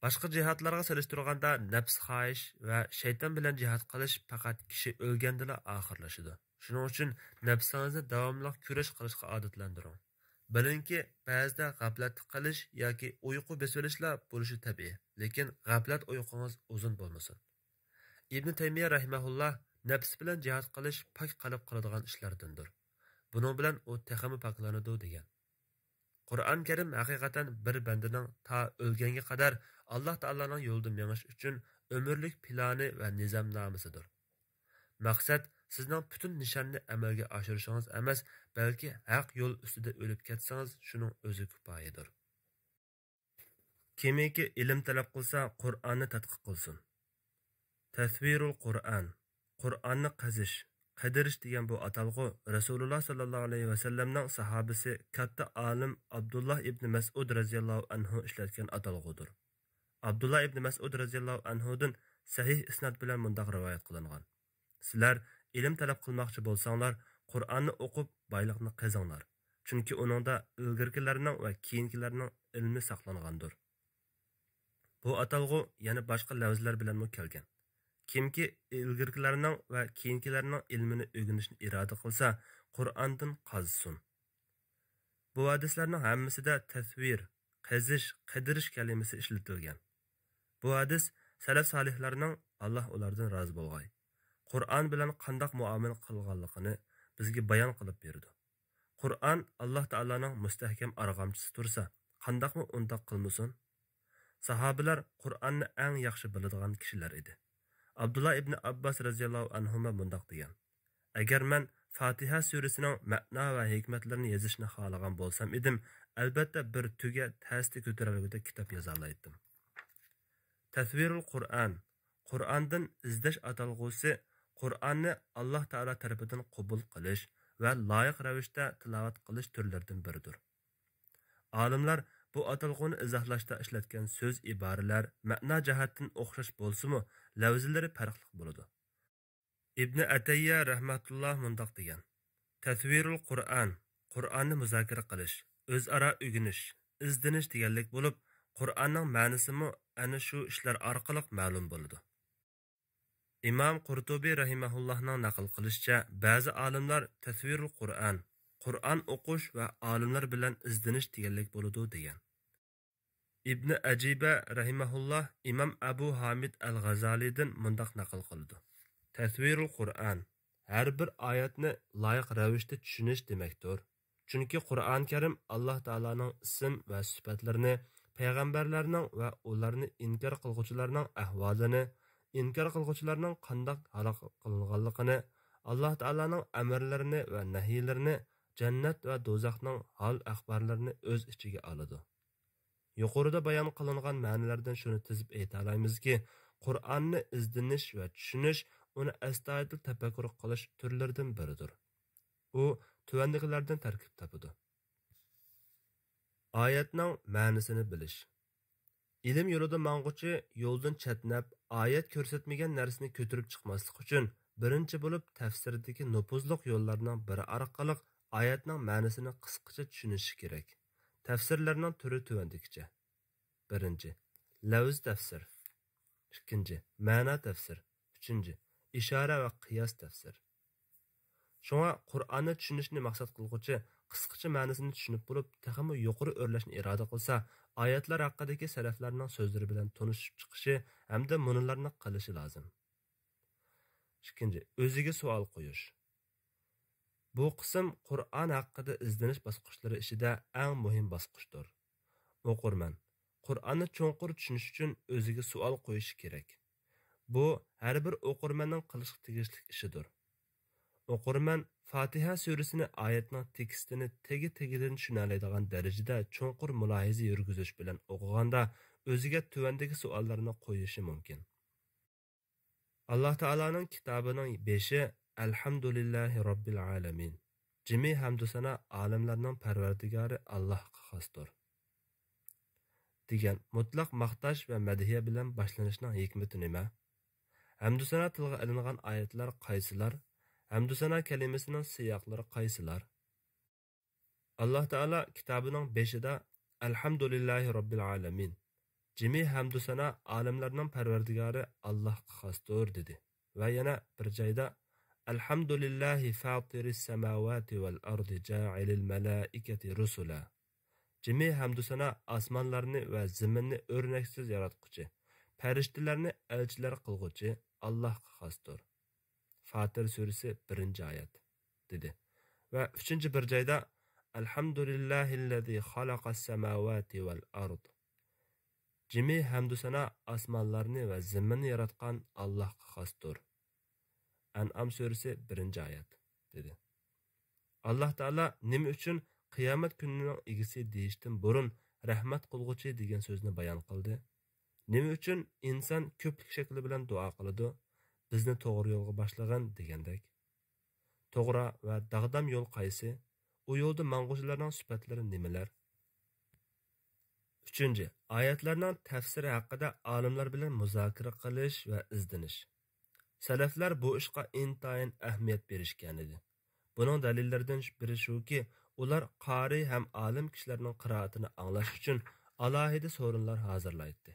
boshqa jihatlarga solishtirganda nafs xohish va shayton bilan jihad qilish faqat kishi o'lgandala oxirlashadi. Shuning uchun nafsingizni davomli kurash qilishga odatlantiring. Bilingki, ba'zida g'aflat qilish yoki uyqu besilishlar bo'lishi tabiiy, lekin g'aflat uyqungiz uzun bo'lmasin. Ibn Taymiya rahimahulloh nafs bilan jihad qilish pok qalb qiladigan ishlardandir. Buning bilan u texmi poklanadi degan. Qur'on Karim haqiqatan bir bandaning ta o'lganga qadar Alloh taolaning yo'lida menish uchun umrlik plani va nizomnomasidir. Maqsad sizning butun nishonni amalga oshirishingiz emas, balki haq yo'l ustida o'lib ketsangiz, shuning o'zi kifoyadir. Kimiki ilm talab qilsa, Qur'onni tadqiq qilsin. Tasvirul Qur'on, Qur'onni qazish, qadirish degan bu atalg'u Rasululloh sallallohu alayhi vasallamning sahobisi katta olim Abdullah ibn Mas'ud radhiyallohu anhu ishlatgan atalg'udir. Abdullah ibn Mas'ud radhiyallohu anhudan sahih isnad bilan mundaq rivoyat qilingan. Sizlar ilm talab qilmoqchi bo'lsanglar, Qur'onni o'qib, boyliqni qazinglar. Chunki uningda ilgirkilarning va keyingilarning ilmi saqlangandir. Bu atalg'u yana boshqa lafzlar bilan kelgan. Kimki ilgirkilarning va keyinkilarning ilmini o'rganishni iroda qilsa, Qur'ondan qazsin. Bu hadislarning hammasida tasvir, qazish, qidirish kalimasi ishlatilgan. Bu hadis salaf solihlarning Alloh ulardan rozi bo'lg'ay. Qur'on bilan qandoq muomala qilganligini bizga bayon qilib berdi. Qur'on Alloh taolaning mustahkam arg'amchisi tursa, qandoqmi undoq qilmasin? Sahobalar Qur'onni eng yaxshi biladigan kishilar edi. Abdullah ibn Abbas radhiyallohu anhuma bundoq degan: Agar men Fatiha surasining ma'no va hikmatlarini yozishni xohlagan bo'lsam edim, albatta bir tuga tasdi ko'tarilgudek kitob yoza olaydim. Tasvirul Qur'on, Qur'ondan izlash atalg'usi Qur'onni Alloh taolo tarafidan qabul qilish va loyiq ravishda tilovat qilish turlaridan biridir. Olimlar bu atalg'uni izohlashda ishlatgan so'z iboralar ma'no jihatdan o'xshash bo'lsa-mu, lavzlari farqli bo'ladi. Ibn Atayya rahmatulloh mundoq degan: Tasvirul Qur'on, Qur'onni muzokara qilish, o'zaro o'rganish, izdinish deganlik bo'lib, Qur'onning ma'nosimi ana shu ishlar orqali ma'lum bo'ladi. Imom Qurtubiy rahimahullohning naql qilishicha, ba'zi olimlar tasvirul Qur'on, Qur'on o'qish va olimlar bilan izdinish deganlik bo'ladi degan. Ibn Ajiba rahimahulloh Imom Abu Hamid al-G'azalidan mundoq naql qildi. Tasvirul Qur'on har bir oyatni loyiq ravishda tushunish demakdir. Chunki Qur'on Karim Alloh taolaning ism va sifatlarini, payg'ambarlarning va ularni inkor qilguvchilarning ahvolini, inkor qilguvchilarning qandoq halok qilinganligini, Alloh taolaning amrlarini va nahiylarini, jannat va do'zaxning hol axborlarini o'z ichiga oladi. Yuqorida bayon qilingan ma'nolardan shuni tizib ayta olamizki, Qur'onni izdinish va tushunish, uni astoydil tafakkur qilish turlaridan biridir. U tuvandiqlardan tarkib topadi. Oyatning ma'nosini bilish. Ilm yo'lida mang'uchi yo'ldan chatnab, oyat ko'rsatmagan narsani ko'tarib chiqmaslik uchun birinchi bo'lib tafsirdagi nupuzliq yo'llarning biri orqali oyatning ma'nosini qisqacha tushunishi kerak. Tafsirlarning turi tuvandikicha. Birinchi, lavz tafsir. Ikkinchi, ma'no tafsir. Uchinchi, ishora va qiyos tafsir. Shunga Qur'onni tushunishni maqsad qilguvchi qisqacha ma'nosini tushunib bo'lib, texmi yuqori o'rlashni iroda qilsa, oyatlar haqidagi salaflarning so'zlari bilan tanishib chiqishi hamda munolarni qilishi lozim. Ikkinchi, o'ziga savol qo'yish. Bu qism Qur'on haqida izdanish bosqichlari ishida eng muhim bosqichdir. O'qirman Qur'onni cho'nqur tushunish uchun o'ziga savol qo'yishi kerak. Bu har bir o'qirmanning qilishga tegishli ishidir. O'qirman Fatiha surasini oyatning tekstini tegi-tegidan tushuna oladigan darajada cho'nqur mulohaza yurgizish bilan o'qiganda o'ziga tuvandagi savollarni qo'yishi mumkin. Alloh taolaning kitobining 5-i Alhamdulillahi Robbil alamin. Jami hamdu sana olamlarning parvardigori Allohga xosdir. Degan mutlaq maqtash va madhiya bilan boshlanishning hikmati nima? Hamdu sana tilga ilingan oyatlar qaysilar? Hamdu sana kalimasining siyoqlari qaysilar? Alloh taolo kitobining 5-ida Alhamdulillahi Robbil alamin. Jami hamdu sana olamlarning parvardigori Allohga xosdir dedi. Va yana bir joyda Alhamdulillahi fatiris samawati val ardi ja'ilil malaikati rusula. Jami hamdu sana osmonlarni va zaminni o'rnaksiz yaratquchi, farishtalarni elchilar qilguvchi Allohga xosdir. Fatir surasi 1-oyat dedi. Va 3-bir joyda Alhamdulillahillazi xalaqas samawati val ard. Jami hamdu sana osmonlarni va zaminni yaratgan Allohga xosdir. An'am surasi 1-oyat dedi. Alloh taolo nima uchun qiyomat kunining egisi deyishdan burun rahmat qilguvchi degan so'zni bayon qildi? Nima uchun inson ko'plik shakli bilan duo qiladi? Bizni to'g'ri yo'lga boshlagan degandek. To'g'ri va dag'dam yo'l qaysi? U yo'lda mang'uvchilarning sifatlari nimalar? 3. Oyatlarning tafsiri haqida olimlar bilan muzokara qilish va izdinish. Salaflar bu ishga intayin ahamiyat berishgan edi. Buning dalillaridan biri shuki, ular qori ham olim kishilarning qiroatini anglash uchun alohida so'rinlar hozirlaydi.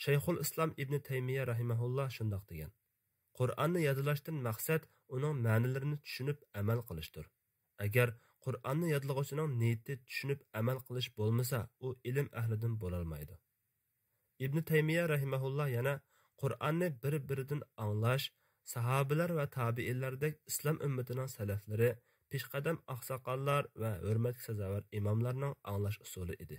Shayxul Islom Ibn Taymiya rahimahulloh shundoq degan: Qur'onni yodlashdan maqsad uning ma'nilarini tushunib amal qilishdir. Agar Qur'onni yodlag'uchining niyati tushunib amal qilish bo'lmasa, u ilm ahlidan bo'lolmaydi. İbn Taymiye rahimahullah yana Qur'onni bir-biridan anglash sahobalar va tabiinlardek islom ummatining salaflari, peshqadam oqsoqollar va hurmatga sazovor imomlarning anglash usuli edi.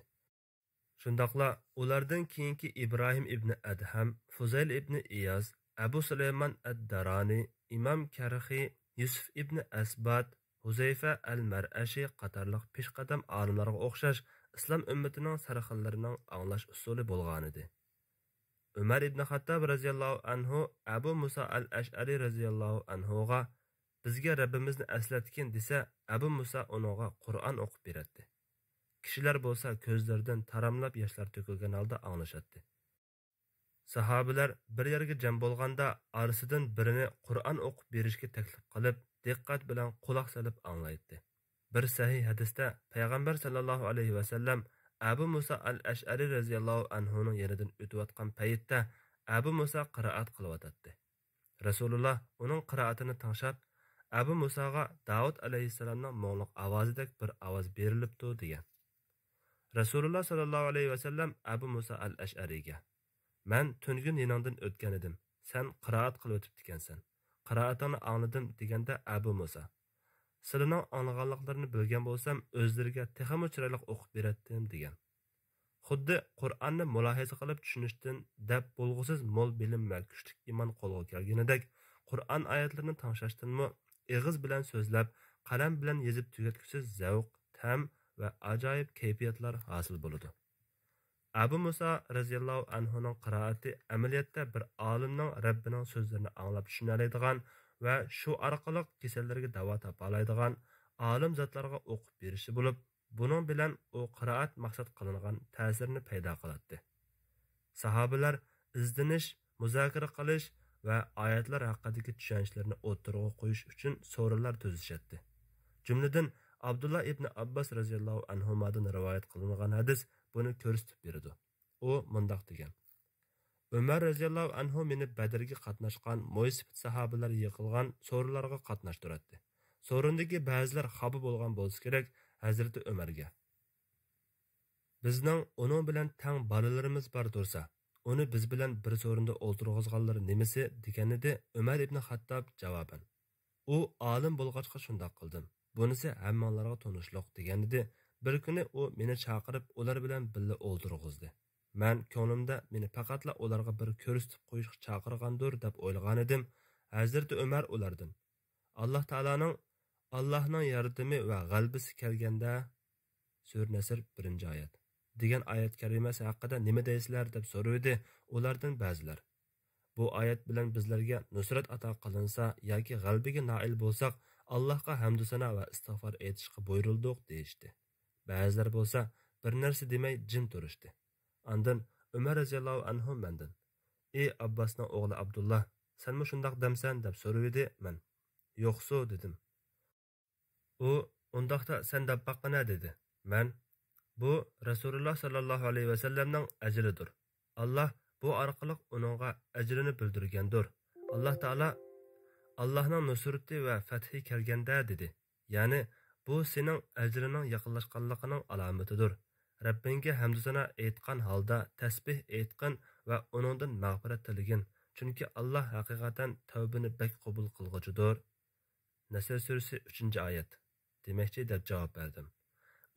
Shundoqla ulardan keyingi Ibrohim ibn Adham, Fuzayl ibn Iyaz, Abu Sulaymon ad-Darani, Imom Karxiy, Yusuf ibn Asbat, Huzayfa al-Mar'ashi qatorliq peshqadam olimlarga o'xshash islom ummatining sarxillarining anglash usuli bo'lgan edi. Umar ibn Xattob radhiyallohu anhu Abu Musa al-Ash'ari radhiyallohu anhuga bizga Rabbimizni aslatgin desa, Abu Musa uninga Qur'on o'qib beradi. Kishilar bo'lsa ko'zlaridan taramlab yoshlar to'kilgan holda anglashatdi. Sahobalar bir yerga jam bo'lganda orasidan birini Qur'on o'qib berishga taklif qilib, diqqat bilan quloq solib anglaydi. Bir sahih hadisda payg'ambar sallallohu alayhi va sallam Abu Musa al-Ash'ari radhiyallohu anhuning yeridan o'tayotgan paytda Abu Musa qiroat qilyotdi. Rasululloh uning qiroatini tinglab, Abu Musaga Davud alayhissalomning mo'ngloq ovozidek bir ovoz berilibdi degan. Rasululloh sallallohu alayhi va sallam Abu Musa al-Ash'ariga: "Men tungun yiningdan o'tgan edim. Sen qiroat qilib o'tib ekansan. Qiroatini angladim" deganda Abu Musa: "Sizlarning anglaganliklarini bilgan bo'lsam, o'zlariga texmo chiroyli o'qib beratdim" degan. Xuddi Qur'onni mulohaza qilib tushunishdan deb bo'lg'usiz mo'l bilim va kuchli iymon qo'lga kelganidek, Qur'on oyatlarini tanglashdanmi og'iz bilan so'zlab, qalam bilan yozib tugatgusiz zavq, tam va ajoyib kayfiyatlar hosil bo'ladi. Abu Musa radhiyallohu anhuning qiroati amaliyotda bir olimning Rabbining so'zlarini anglab tushunadigan va shu orqali kasallarga davo topa oladigan olim zotlarga o'qib berishi bo'lib, buning bilan u qiroat maqsad qilingan ta'sirni paydo qiladi. Sahobalar izdinish, muzokara qilish va oyatlar haqidagi tushunchlarini o'tirg'a qo'yish uchun so'rovlar tuzishadi. Jumladan Abdullah ibn Abbas radhiyallohu anhudan rivoyat qilingan hadis buni ko'rsatib beradi. U mundoq degan: Umar radhiyallohu anhu meni Badrga qatnashgan mo'ysifat sahobalar yig'ilgan so'rovlarga qatnashtirdi. So'rindagi ba'zilar xafa bo'lgan bo'lsa kerak Hazrati Umarga: "Bizning uning bilan tang bolalarimiz bor tursa, uni biz bilan bir so'rinda o'ltirg'izganlari nimasi?" deganida Umar ibn Xattob javoban: "U olim bo'lg'achqa shundoq qildim. Bunisi hammalarga tanishliq" deganida bir kuni u meni chaqirib ular bilan birga o'ltirg'izdi. Men ko'nglimda meni faqatla ularga bir ko'rsatib qo'yishga chaqirgandir deb o'ylagan edim. Hazrati Umar ulardan: Allohning yordami va g'albisi kelganda Sur Nasr 1-oyat degan oyat karimasi haqida nima deysizlar deb so'radi ulardan ba'zilar. Bu oyat bilan bizlarga nusrat ato qilinsa yoki g'albiga noil bo'lsak, Allohga hamd sano va istig'for aytishga buyurildik deyishdi. Ba'zilar bo'lsa bir narsa demay jim turishdi. Ondan Umar roziyallohu anhu mendan: "Ey Abbosning o'g'li Abdullah, senmi shundoq demsan?" deb so'radi. Men: "Yo'qso" dedim. U: "Undaqda sen deb baqana" dedi. Men: "Bu Rasululloh sallallohu alayhi va sallamning ajridir. Alloh bu orqali uningga ajrini bildirgandir. Alloh taolo Allohning nusrati va fathi kelganda" dedi. Ya'ni bu sening ajrining yaqinlashganligining alomatidir. Rabbingga hamd sano aytgan holda tasbih aytqin va uningdan mag'firat tilagin. Chunki Alloh haqiqatan tavbani bak qabul qilguchidir. Nasr surasi 3-oyat demoqchi deb javob berdim.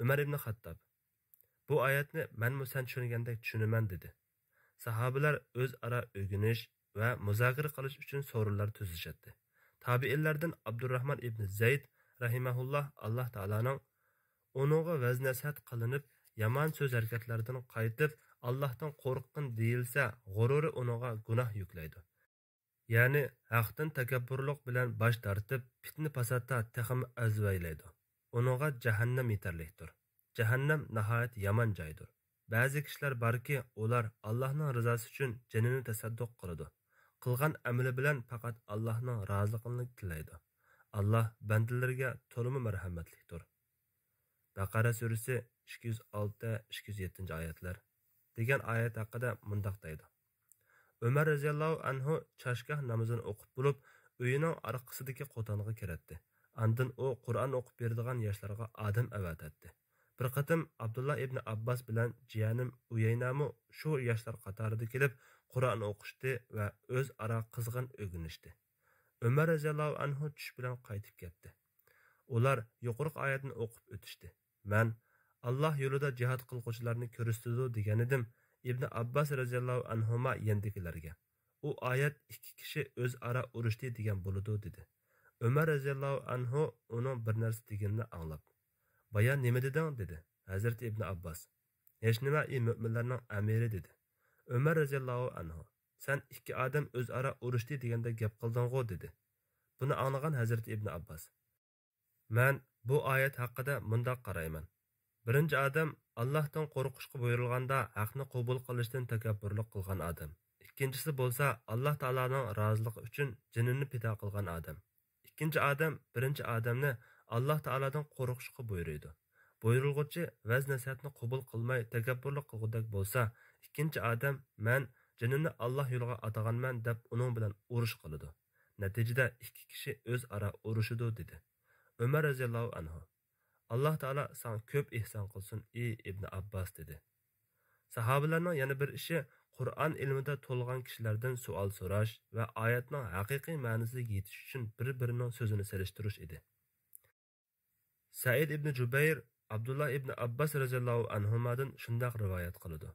Umar ibn Xattob: "Bu oyatni menmi sen tushungandek tushunaman" dedi. Sahobalar o'zaro o'rganish va muzokara qilish uchun so'rovlar tuzishadi. Tabiinlardan Abdurrahman ibn Zayd rahimahulloh Alloh taoloning uningga vaznasat qilinib, yomon so'z harakatlardan qaytib, Allohdan qo'rqqin deyilsa, g'ururi uningga gunoh yuklaydi. Ya'ni haqdan takabburlik bilan bosh tortib, fitna fasodda taxim azvaylaydi. Uningga jahannam yetarlikdir. Jahannam nihoyat yomon joydir. Ba'zi kishilar borki, ular Allohning rizosi uchun jinini tasadduq qiladi. Qilgan amali bilan faqat Allohning roziligini tilaydi. Alloh bandalariga to'liq marhamatlidir. Baqara surasi 206-207 oyatlar degan oyat haqida mundoq deydi. Ömer radiyallahu anhu çarşgah namazını o'qib bo'lib, uyining orqasidagi qo'tonga kiratdi. Andin u Qur'on o'qib beradigan yoshlarga odam avatadi. Bir qatim Abdullah ibn Abbas bilan jiyanim Uyaynamu shu yoshlar qatorida kelib Qur'on o'qishdi va o'z ara qizg'in o'rganishdi. Ömer radiyallahu anhu tush bilan qaytib ketdi. Ular yuqorqi oyatni o'qib o'tishdi. Men Alloh yo'lida jihad qilguvchilarni ko'rsatdi degan edim. İbn Abbas radiyallahu anhuma yendikilarga. U oyat ikki kishi o'zaro urushdi degan bo'ladi dedi. Ömer radiyallahu anhu uning bir narsa deganini anglab. Bayan nima deding dedi. Hazrat İbn Abbas. Hech nima mo'minlarning amiri dedi. Ömer radiyallahu anhu. Sen ikki odam o'zaro urushdi deganda gap qilding-ku dedi. Buni anglagan Hazrat İbn Abbas. Men bu oyat haqida mundoq qarayman. Birinchi odam Allohdan qo'rqishga buyurilganda haqni qabul qilishdan takabburlik qilgan odam. Ikkinchisi bo'lsa Alloh taolaning roziligi uchun jinini pido qilgan odam. Ikkinchi odam birinchi odamni Alloh taoladan qo'rqishga buyuradi. Buyurilg'uchi vaz nasihatni qabul qilmay takabburlik qilgudak bo'lsa, ikkinchi odam men jinini Alloh yo'liga ataganman deb uning bilan urush qiladi. Natijada ikki kishi o'zaro urushidi dedi. Ömer radiyallahu anhu. Allah Teala sana köp ihsan qilsin ey İbn Abbas dedi. Sahabelarning yana bir ishi Qur'on ilmida to'lg'an kishilardan savol so'rash va oyatning haqiqiy ma'nosiga yetish uchun bir-birining so'zini selishtirish edi. Said ibn Jubayr Abdullah ibn Abbas radhiyallohu anhumadan shundoq rivoyat qiladi.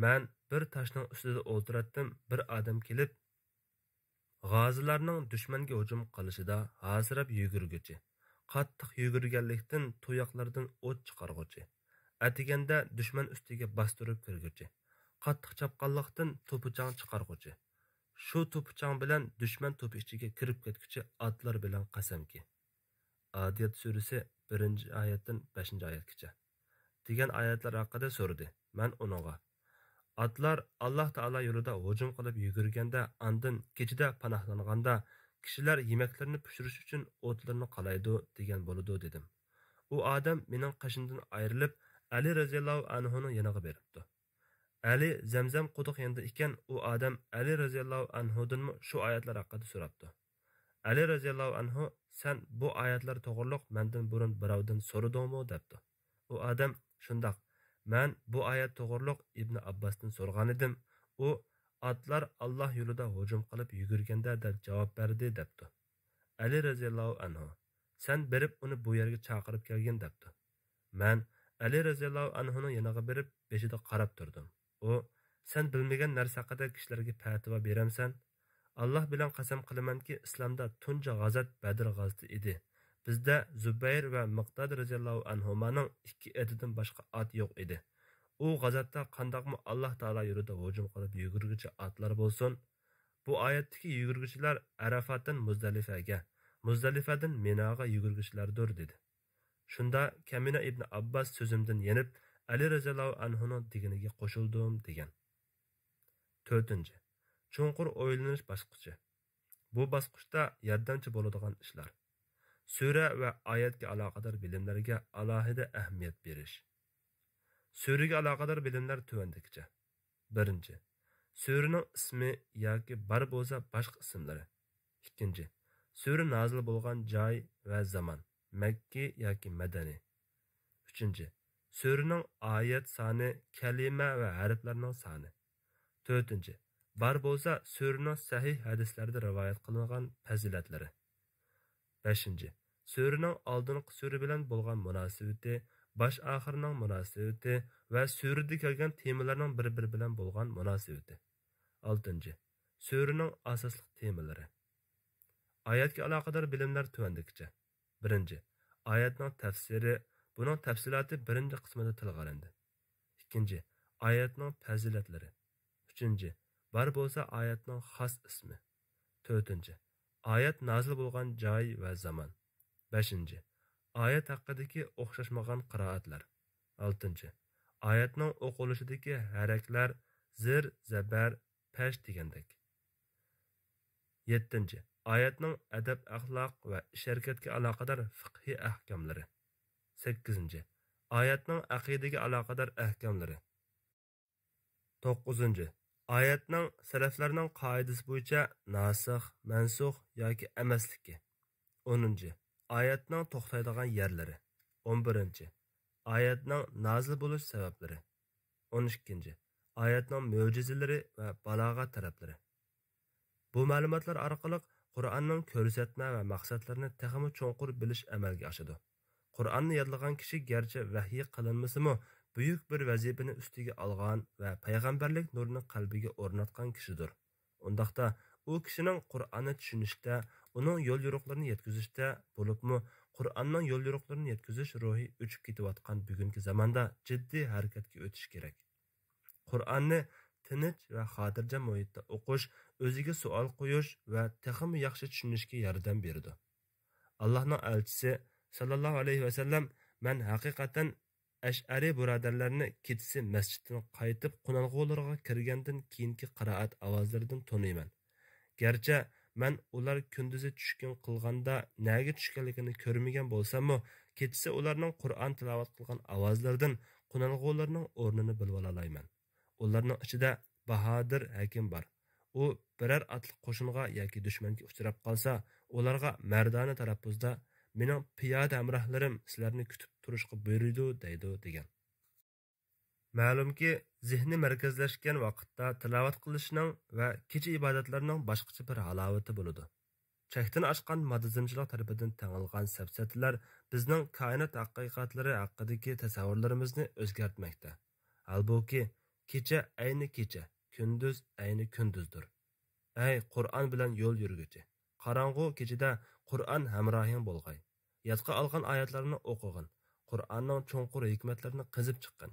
Men bir toshning ustida o'ltiratdim, bir odam kelib g'ozilarning dushmanga hujum qilishida hasirab yugurguchi, qattiq yugurganlikdan tuyoqlardan o't chiqarg'uchi, atiganda dushman ustiga bostirib kirguchi, qattiq chapqanlikdan to'pichang chiqarg'uchi, shu to'pichang bilan dushman to'pi ichiga kirib ketguchi otlar bilan qasamki. Adiyat surasi 1-oyatdan 5-oyatgacha degan oyatlar haqida so'radi. Men uninga atlar Alloh taolo yo'lida hujum qilib yugurganda, andin kechida panohlanganda kishilar yemaklarni pishirish uchun o'tlarni qalaydi degan bo'ladi dedim. U odam mening qashimdan ayrilib Ali radhiyallohu anhuning yoniga beribdi. Ali Zamzam quduq yonida ekan, u odam Ali radhiyallohu anhudan shu oyatlar haqida so'rabdi. Ali radhiyallohu anhu sen bu oyatlar to'g'riliq mendan burun birovdan so'radingmi debdi. U odam shundoq, men bu oyat to'g'riliq Ibn Abbasdan so'rgan edim. U atlar Alloh yo'lida hujum qilib yugurganda deb javob berdi debdi. Ali radhiyallohu anhu sen berib uni bu yerga chaqirib kelgin debdi. Men Ali radhiyallohu anhuning yoniga berib beshida qarab turdim. U sen bilmagan narsa haqida kishilarga fatvo beramsan? Allah bilan qasam qilamanki, islomda tunji g'azat Badr g'azati edi. Bizda Zubayr va Miqdad radhiyallohu anhumaning ikki etidan boshqa ot yo'q edi. U g'azatda qandoqmi Alloh taolo yo'lida hujum qilib yugurguchi otlar bo'lsin. Bu oyatdagi yugurguchilar Arafatdan Muzdalifaga, Muzdalifadan Minoga yugurguchilardir dedi. Shunda Kamina ibn Abbas so'zimdan yenib, Ali radhiyallohu anhuning deganiga qo'shildim degan. 4. Chunqur o'ylanish bosqichi. Bu bosqichda yordamchi bo'ladigan ishlar. Sura va oyatga aloqador bilimlarga alohida ahamiyat berish. Suraga aloqador bilimlar tuvandikicha. 1. Suraning ismi yoki bar bo'lsa boshqa ismlari. 2. Sura nozil bo'lgan joy va zamon, Makki yoki Madani. 3. Suraning oyat soni, kalima va harflarning soni. 4. Bar bo'lsa suraning sahih hadislarda rivoyat qilingan fazilatlari. 5. Suraning oldingi sura bilan bo'lgan munosabati, bosh oxirining munosabati va surada kelgan temalarning bir-biri bilan bo'lgan munosabati. 6. Suraning asosli temalari. Oyatga aloqador bilimlar tuvandikicha. 1. Oyatning tafsiri, buning tafsiloti 1-qismida tilga olindi. 2. Oyatning fazilatlari. 3. Bar bo'lsa oyatning xos ismi. 4. Oyat nozil bo'lgan joy va zamon. 5. Oyat haqidagi o'xshashmagan qiroatlar. 6. Oyatning o'qilishidagi haraklar, zir, zabar, pash degandek. 7. Oyatning adab, axloq va ish-harakatga aloqador fiqhiy ahkomlari. 8. Oyatning aqidaga aloqador ahkomlari. 9. Oyatning salaflarning qoidasi bo'yicha nasix, mansux yoki emasligi. 10. Oyatning to'xtaydigan yerlari. 11. Oyatning nozil bo'lish sabablari. 12. Oyatning mo'jizalari va balog'at taraflari. Bu ma'lumotlar orqali Qur'onning ko'rsatma va maqsadlarini texmi cho'nqur bilish amalga oshadi. Qur'onni yodlagan kishi garchi vahiy qilinmasimi, buyuk bir vazifani ustiga olgan va payg'ambarlik nurini qalbiga o'rnatgan kishidir. Undaqda u kishining Qur'onni tushunishda, uning yo'l yo'riqlarini yetkazishda bo'libmi, Qur'onning yo'l yo'riqlarini yetkazish ruhi o'chib ketayotgan bugungi zamonda jiddiy harakatga o'tish kerak. Qur'onni tinch va xotirjam muhitda o'qish, o'ziga savol qo'yish va texmi yaxshi tushunishga yordam beradi. Allohning elchisi sallallohu alayhi va sallam: "Men haqiqatan Ash'ari birodarlarni kechasi masjiddan qaytib qonalg'ularga kirgandan keyingi qiroat ovozlaridan taniyman. Garchi men ular kunduzi tushkin qilganda nega tushganligini ko'rmagan bo'lsam-mu, kechasi ularning Qur'on tilovat qilgan ovozlaridan qonalg'ularning o'rnini bilib olayman. Ularning ichida Bahodir hakim bor. U biror otliq qo'shinga yoki dushmanga uchrab qolsa, ularga mardona taraffuzda mening piyoda hamrohlarim sizlarni kutib turishga buyurdi deydi" degan. Ma'lumki, zehni markazlashgan vaqtda tilovat qilishning va kecha ibodatlarining boshqacha bir halovati bo'ladi. Chekdan oshgan modizmchilik tarafidan tangilgan safsatalar bizning koinot haqiqatlari haqidagi tasavvurlarimizni o'zgartmoqda. Halbuki, kecha ayni kecha, kunduz ayni kunduzdir. Ey Qur'on bilan yo'l yurguchi, qorong'u kechada Qur'on hamrohing bo'lg'ay. Yodga olgan oyatlarni o'qig'in. Qur'onning cho'nqur hikmatlarini qizib chiqqin.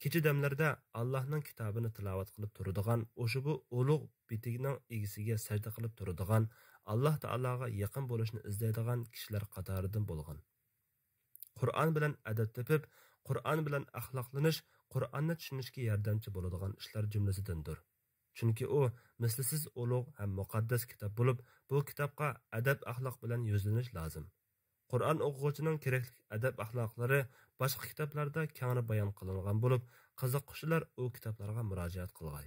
Kecha damlarda Allohning kitobini tilovat qilib turadigan, o'sha bu ulug' bitigning egisiga sajda qilib turadigan, Alloh taologa yaqin bo'lishni izlaydigan kishilar qatoridan bo'lgan. Qur'on bilan adab topib, Qur'on bilan axloqlanish, Qur'onni tushunishga yordamchi bo'ladigan ishlar jumlasidandir. Chunki u mislsiz ulug' ham muqaddas kitob bo'lib, bu kitobga adab axloq bilan yuzlanish lozim. Qur'on o'quvchining kerakli adab axloqlari boshqa kitoblarda keng bayon qilingan bo'lib, qiziquvchilar u kitoblarga murojaat qilg'ay.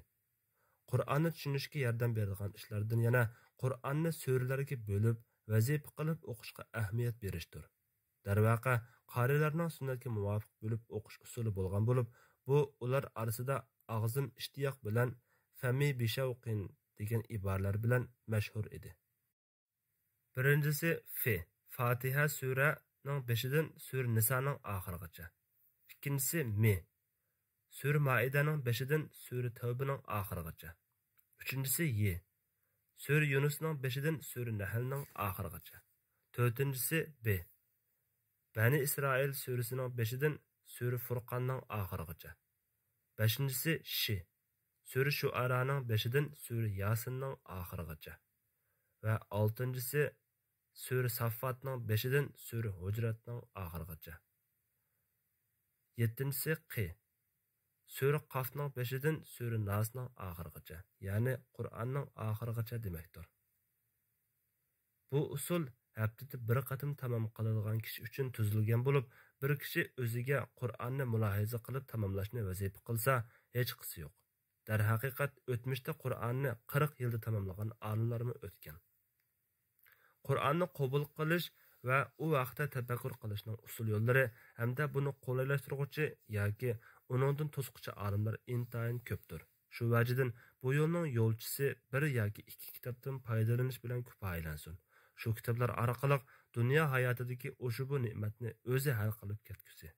Qur'onni tushunishga yordam beradigan ishlardan yana Qur'onni suralarga bo'lib, vazifa qilib o'qishga ahamiyat berishdir. Darvaqa, qorilarning sunnatga muvofiq bo'lib o'qish usuli bo'lgan bo'lib, bu ular orasida og'zim ishtiyoq bilan fami bishavqin degan iboralar bilan mashhur edi. Birinchisi Fatiha suraning 5dan sura Nisoning oxirigacha. Ikkinchisi sura Maidaning 5dan sura Tavbaning oxirigacha. Uchinchisi sura Yunusning 5dan sura Nahlning oxirigacha. To'rtinchisi Bani Isroil surasining 5dan sura Furqonning oxirigacha. Beshinchisi sura Shu'araning 5dan sura Yasinning oxirigacha. Va oltinchisi sura Saffatning 5dan sura Hujratning oxirigacha. Yettinchisi sura Qafning 5dan sura Nasning oxirigacha, ya'ni Qur'onning oxirigacha demakdir. Bu usul haftada bir qatim tamom qiladigan kishi uchun tuzilgan bo'lib, bir kishi o'ziga Qur'onni mulohaza qilib tamomlashni vazifa qilsa, hech qisi yo'q. Darhaqiqat o'tmishda Qur'onni 40 yilda tamomlagan olimlarmi o'tgan. Qur'onni qabul qilish va u vaqtda tafakkur qilishning usul yo'llari hamda buni qo'llaylashtiruvchi yoki uningdan to'squchi olimlar intayin ko'pdir. Shu vajidan bu yo'lning yo'lchisi bir yoki ikki kitobdan foydalanish bilan kifoyalansin. Shu kitoblar orqali dunyo hayotidagi o'sha bu ne'matni o'zi hal qilib ketgusi.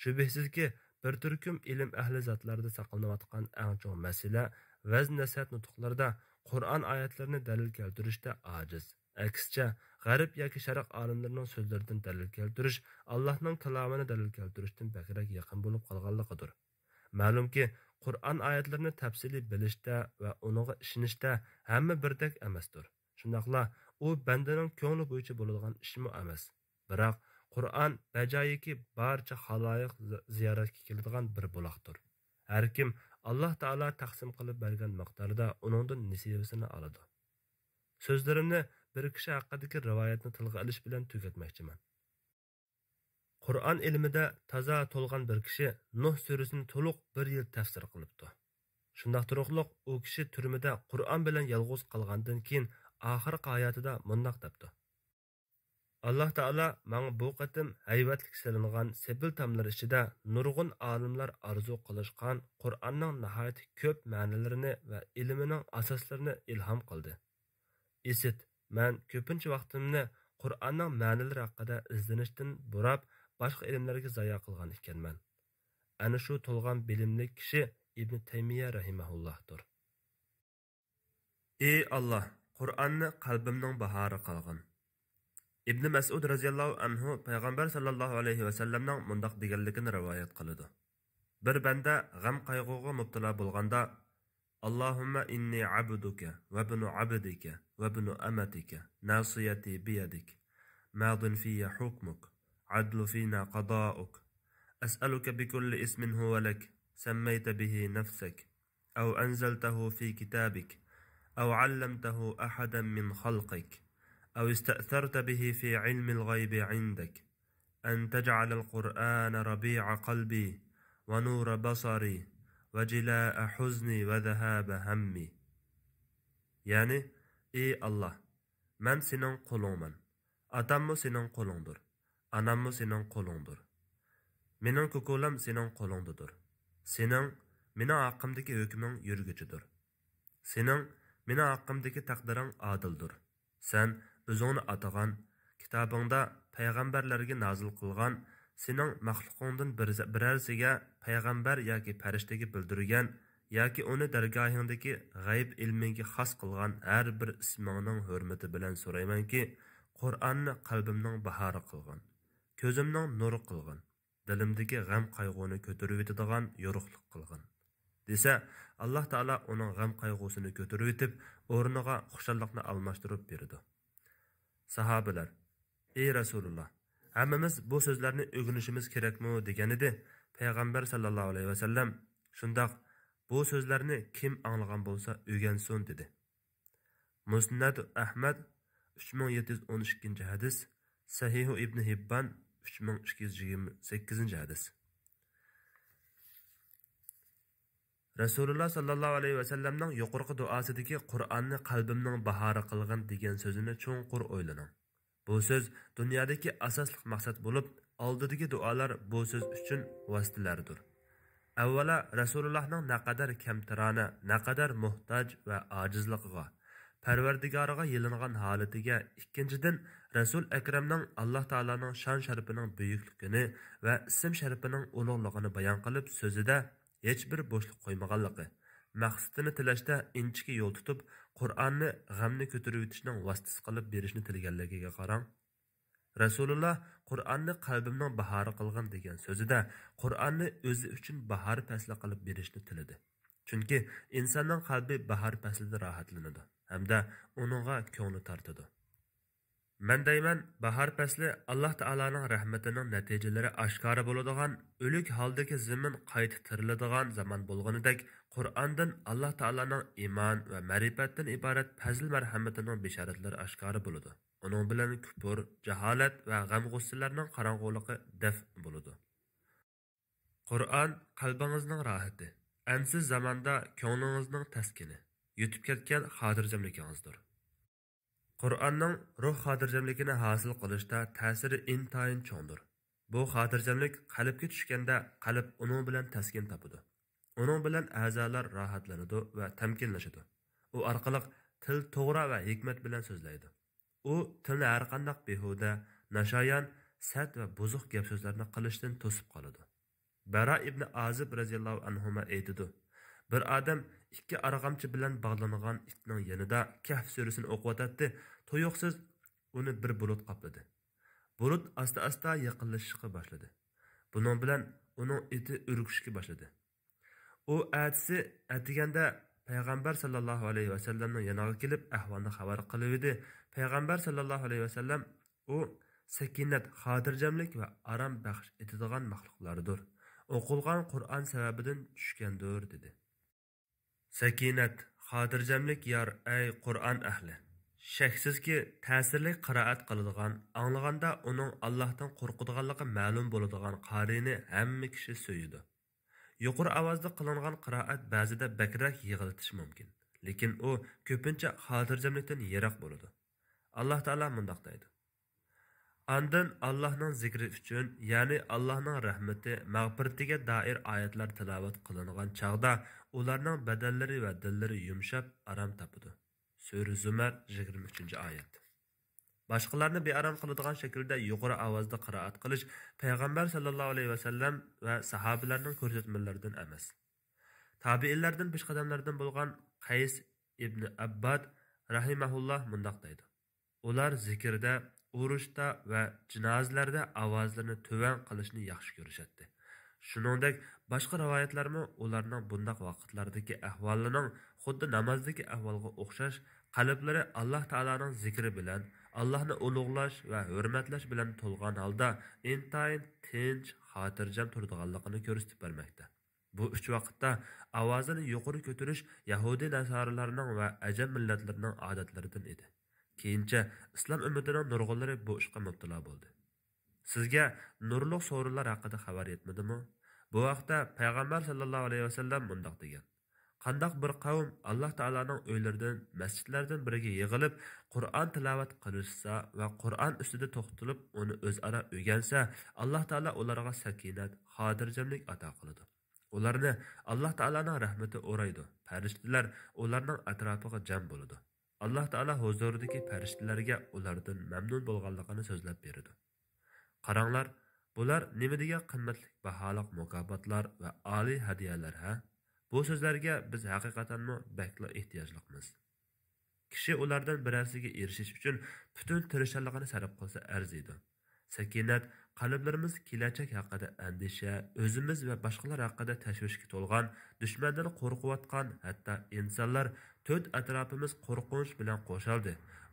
Shubhasizki, bir turkum ilm ahli zotlarida saqlanayotgan eng chong masala vaz-nasihat nutqlarida Qur'on oyatlarini dalil keltirishda ojiz. Aksicha, g'arb yoki sharq olimlarining so'zlaridan dalil keltirish Allohning kalomini dalil keltirishdan bakrak yaqin bo'lib qolganligidir. Ma'lumki, Qur'on oyatlarini tafsiliy bilishda va uningga ishonishda hamma birdek emasdir. Shundaqla u bandaning ko'ngli bo'yicha bo'ladigan ishmi emas. Biroq Qur'on bajoyiki barcha xaloyiq ziyoratga keladigan bir buloqdir. Har kim Alloh taolo taqsim qilib bergan miqdorda uningdan nasibasini oladi. So'zlarimni bir kishi haqidagi rivoyatni tilga olish bilan tugatmoqchiman. Qur'on ilmida toza to'lgan bir kishi Nuh surasini to'liq bir yil tafsir qilibdi. Shundaq turuqliq u kishi turmada Qur'on bilan yolg'iz qolgandan keyin oxirgi hayotida mundaq debdi: Alloh taolo menga bu qatim haybatlik silingan sepil tamlar ichida nurg'un olimlar orzu qilishgan Qur'onning nihoyat ko'p ma'nolarini va ilmining asoslarini ilhom qildi. Esit, men ko'pincha vaqtimni Qur'onning ma'nolari haqida izlanishdan burab boshqa ilmlarga zoya qilgan ekanman. Ana shu to'lg'an bilimli kishi İbn Taymiye rahimahullohdir. Ey Allah, Qur'onni qalbimning bahori qilgin. İbn Mas'ud radhiyallohu anhu payg'ambar sallallohu alayhi va sallamning mundaq deganligini rivoyat qiladi. Bir banda g'am qayg'uga mubtalo bo'lganda Allahumma inni abduka va ibnu abdika va ibnu amatika nasiyati biyadik madin fiyya hukmuk adlu fina qada'uk as'aluka bikulli ismin huwa lak سميت به نفسك أو أنزلته في كتابك أو علمته أحدا من خلقك أو استأثرت به في علم الغيب عندك أن تجعل القرآن ربيع قلبي ونور بصري وجلاء حزني وذهاب همي. يعني إي الله، من سنن قلومن، أتمو سنن قلوندر، أنمو سنن قلوندر، منن كوكولم سنن قلوندر. Sening mening haqqimdagi hukming yurguchidir. Sening mening haqqimdagi taqdiring adildir. Sen o'zingni atagan, kitobingda payg'ambarlarga nozil qilgan, sening maxluqingdan birarsiga payg'ambar yoki farishtaga bildirgan yoki uni dargohingdagi g'ayb ilmiga xos qilgan har bir ismingning hurmati bilan so'raymanki, Qur'onni qalbimning bahori qilgan, ko'zimning nuri qilgan, dilimdagi g'am qayg'uni ko'tarib etadigan yo'riqlik qilgan desa, Alloh taolo uning g'am qayg'usini ko'tarib etib, o'rniga xushalliqni almashtirib berdi. Sahobalar: "Ey Rasululloh, hammamiz bu so'zlarni o'rganishimiz kerakmi?" degan edi. Payg'ambar sallallohu alayhi vasallam: "Shundoq, bu so'zlarni kim anglagan bo'lsa, o'rgansin" dedi. Musnad Ahmad 3712-hadis, Sahih Ibn Hibban 3228 Rasululloh sallallohu alayhi vasallamning yuqorqi duosidagi Qur'onni qalbimning bahori qilgan degan so'zini cho'nqur o'ylaning. Bu so'z dunyodagi asosli maqsad bo'lib, oldidagi duolar bu so'z uchun vositalardir. Avvalo, Rasulullohning naqadar kamtarona, naqadar muhtoj va ojizligiga, Parvardigoriga yelingan holatiga, ikkinchidan Rasul Akramning Alloh taolaning shon sharifining buyukligini va ism sharifining ulug'ligini bayon qilib, so'zida hech bir bo'shliq qo'ymaganligi, maqsadini tilashda inchiki yo'l tutib, Qur'onni g'amni ko'tarib o'tishning vositasi qilib berishni tilganligiga qarang. Rasululloh Qur'onni qalbimning bahori qilgan degan so'zida Qur'onni o'zi uchun bahor fasli qilib berishni tiladi. Chunki insonning qalbi bahor faslida rohatlanadi hamda uningga ko'ngli tortadi. Men deyman, bahor fasli Alloh taolaning rahmatining natijalari oshkora bo'ladigan, o'lik holdagi zamin qayta tiriladigan zaman bo'lganidek, Qur'ondan Alloh taolaning iymon va ma'rifatdan iborat fazl marhamatining bishoratlari oshkora bo'ladi. Uning bilan kufr, jaholat va g'am-g'ussalarning qorong'uligi daf bo'ladi. Qur'on qalbingizning rohati, ansiz zamonda ko'nglingizning taskini, yutib ketgan xotirjamligingizdir. Qur'onning ruh xotirjamligini hosil qilishda ta'siri intayin cho'ngdir. Bu xotirjamlik qalbga tushganda qalb uning bilan taskin topadi. Uning bilan a'zolar rohatlanadi va tamkinlashadi. U orqali til to'g'ri va hikmat bilan so'zlaydi. U tilni har qanday behuda, nashoyon, sat va buzuq gap so'zlarni qilishdan to'sib qoladi. Bara ibn Azib radhiyallohu anhu aytdi: Bir odam ikki arg'amchi bilan bog'langan itning yanida Kahf surasini o'qiyotdi. To'yuqsiz uni bir bulut qopladi. Bulut asta-asta yaqinlashishga boshladi. Buning bilan uning iti urgishga boshladi. U atisi atiganda payg'ambar sallallohu alayhi vasallamning yoniga kelib ahvolni xabar qilib edi. Payg'ambar sallallohu alayhi vasallam: "U sakinat, xotirjamlik va arom baxsh etadigan maxluqlardir. O'qilgan Qur'on sababidan tushgandir" dedi. Sakinat, xotirjamlik yor ey Qur'on ahli. Shaksizki ta'sirli qiroat qiladigan, anglaganda uning Allohdan qo'rqadiganligi ma'lum bo'ladigan qorini hamma kishi so'yidi. Yuqori ovozda qilingan qiroat ba'zida bakrak yig'iltishi mumkin, lekin u ko'pincha xotirjamlikdan yiroq bo'ladi. Alloh taolo mundoq deydi: Andın Allah'ın zikri üçün, yani Allah'ın rahmeti, mağfiretiga dair ayetler tilavet kılınğan çağda, ularning bedelleri ve dilleri yumşap, aram tapıdı. Sure Zümer 23. ayet. Başkalarını bir aram kılıdığan şekilde yukarı avazda kıraat kılış, Peygamber sallallahu aleyhi ve sellem ve sahabilerinin ko'rsatmalaridan emas. Tabiillerden peshqadamlardan bo'lgan Qays ibn Abbad rahimahullah mundoq deydi: Ular zikirde, urushda va jinozalarda ovozlarni tuvan qilishni yaxshi ko'rishadi. Shuningdek, boshqa rivoyatlarmi ularning bundoq vaqtlardagi ahvolining xuddi namozdagi ahvolga o'xshash, qalblari Alloh taolaning zikri bilan, Allohni ulug'lash va hurmatlash bilan to'lgan holda intayin tinch, xotirjam turadiganligini ko'rsatib bermoqda. Bu üç vaqtda ovozini yuqori ko'tarish Yahudi nasoralarning va ajam millatlarining odatlaridan edi. Keyincha islom ummatining nurg'unlari bu ishga mubtalo bo'ldi. Sizga nurliq so'rovlar haqida xabar yetmadimi? Bu vaqtda Payg'ambar sallallohu alayhi vasallam mundoq degan: Qandaq bir qavm Alloh taolaning uylaridan, masjidlardan biriga yig'ilib, Qur'on tilovat qilishsa va Qur'on ustida to'xtalib, uni o'zaro o'rgansa, Alloh taolo ularga sakinat, xotirjamlik ato qiladi. Ularni Alloh taolaning rahmati o'raydi. Farishtalar ularning atrofiga jam bo'ladi. Alloh taolo huzuridagi farishtalarga ulardan mamnun bo'lganligini so'zlab beradi. Qaranglar, bular nima degan qimmatli baholiq mukofotlar va oliy hadiyalar ha? Bu so'zlarga biz haqiqatanmi bakla ehtiyojliqmiz. Kishi ulardan birasiga erishish uchun butun tirishchiligini sarf qilsa arziydi. Sakinat, qalblarimiz kelajak haqida andisha, o'zimiz va boshqalar haqida tashvishga to'lgan, dushmandan qo'rqayotgan, hatto insonlar to'rt atrofimiz qo'rqinch bilan qo'shaldi.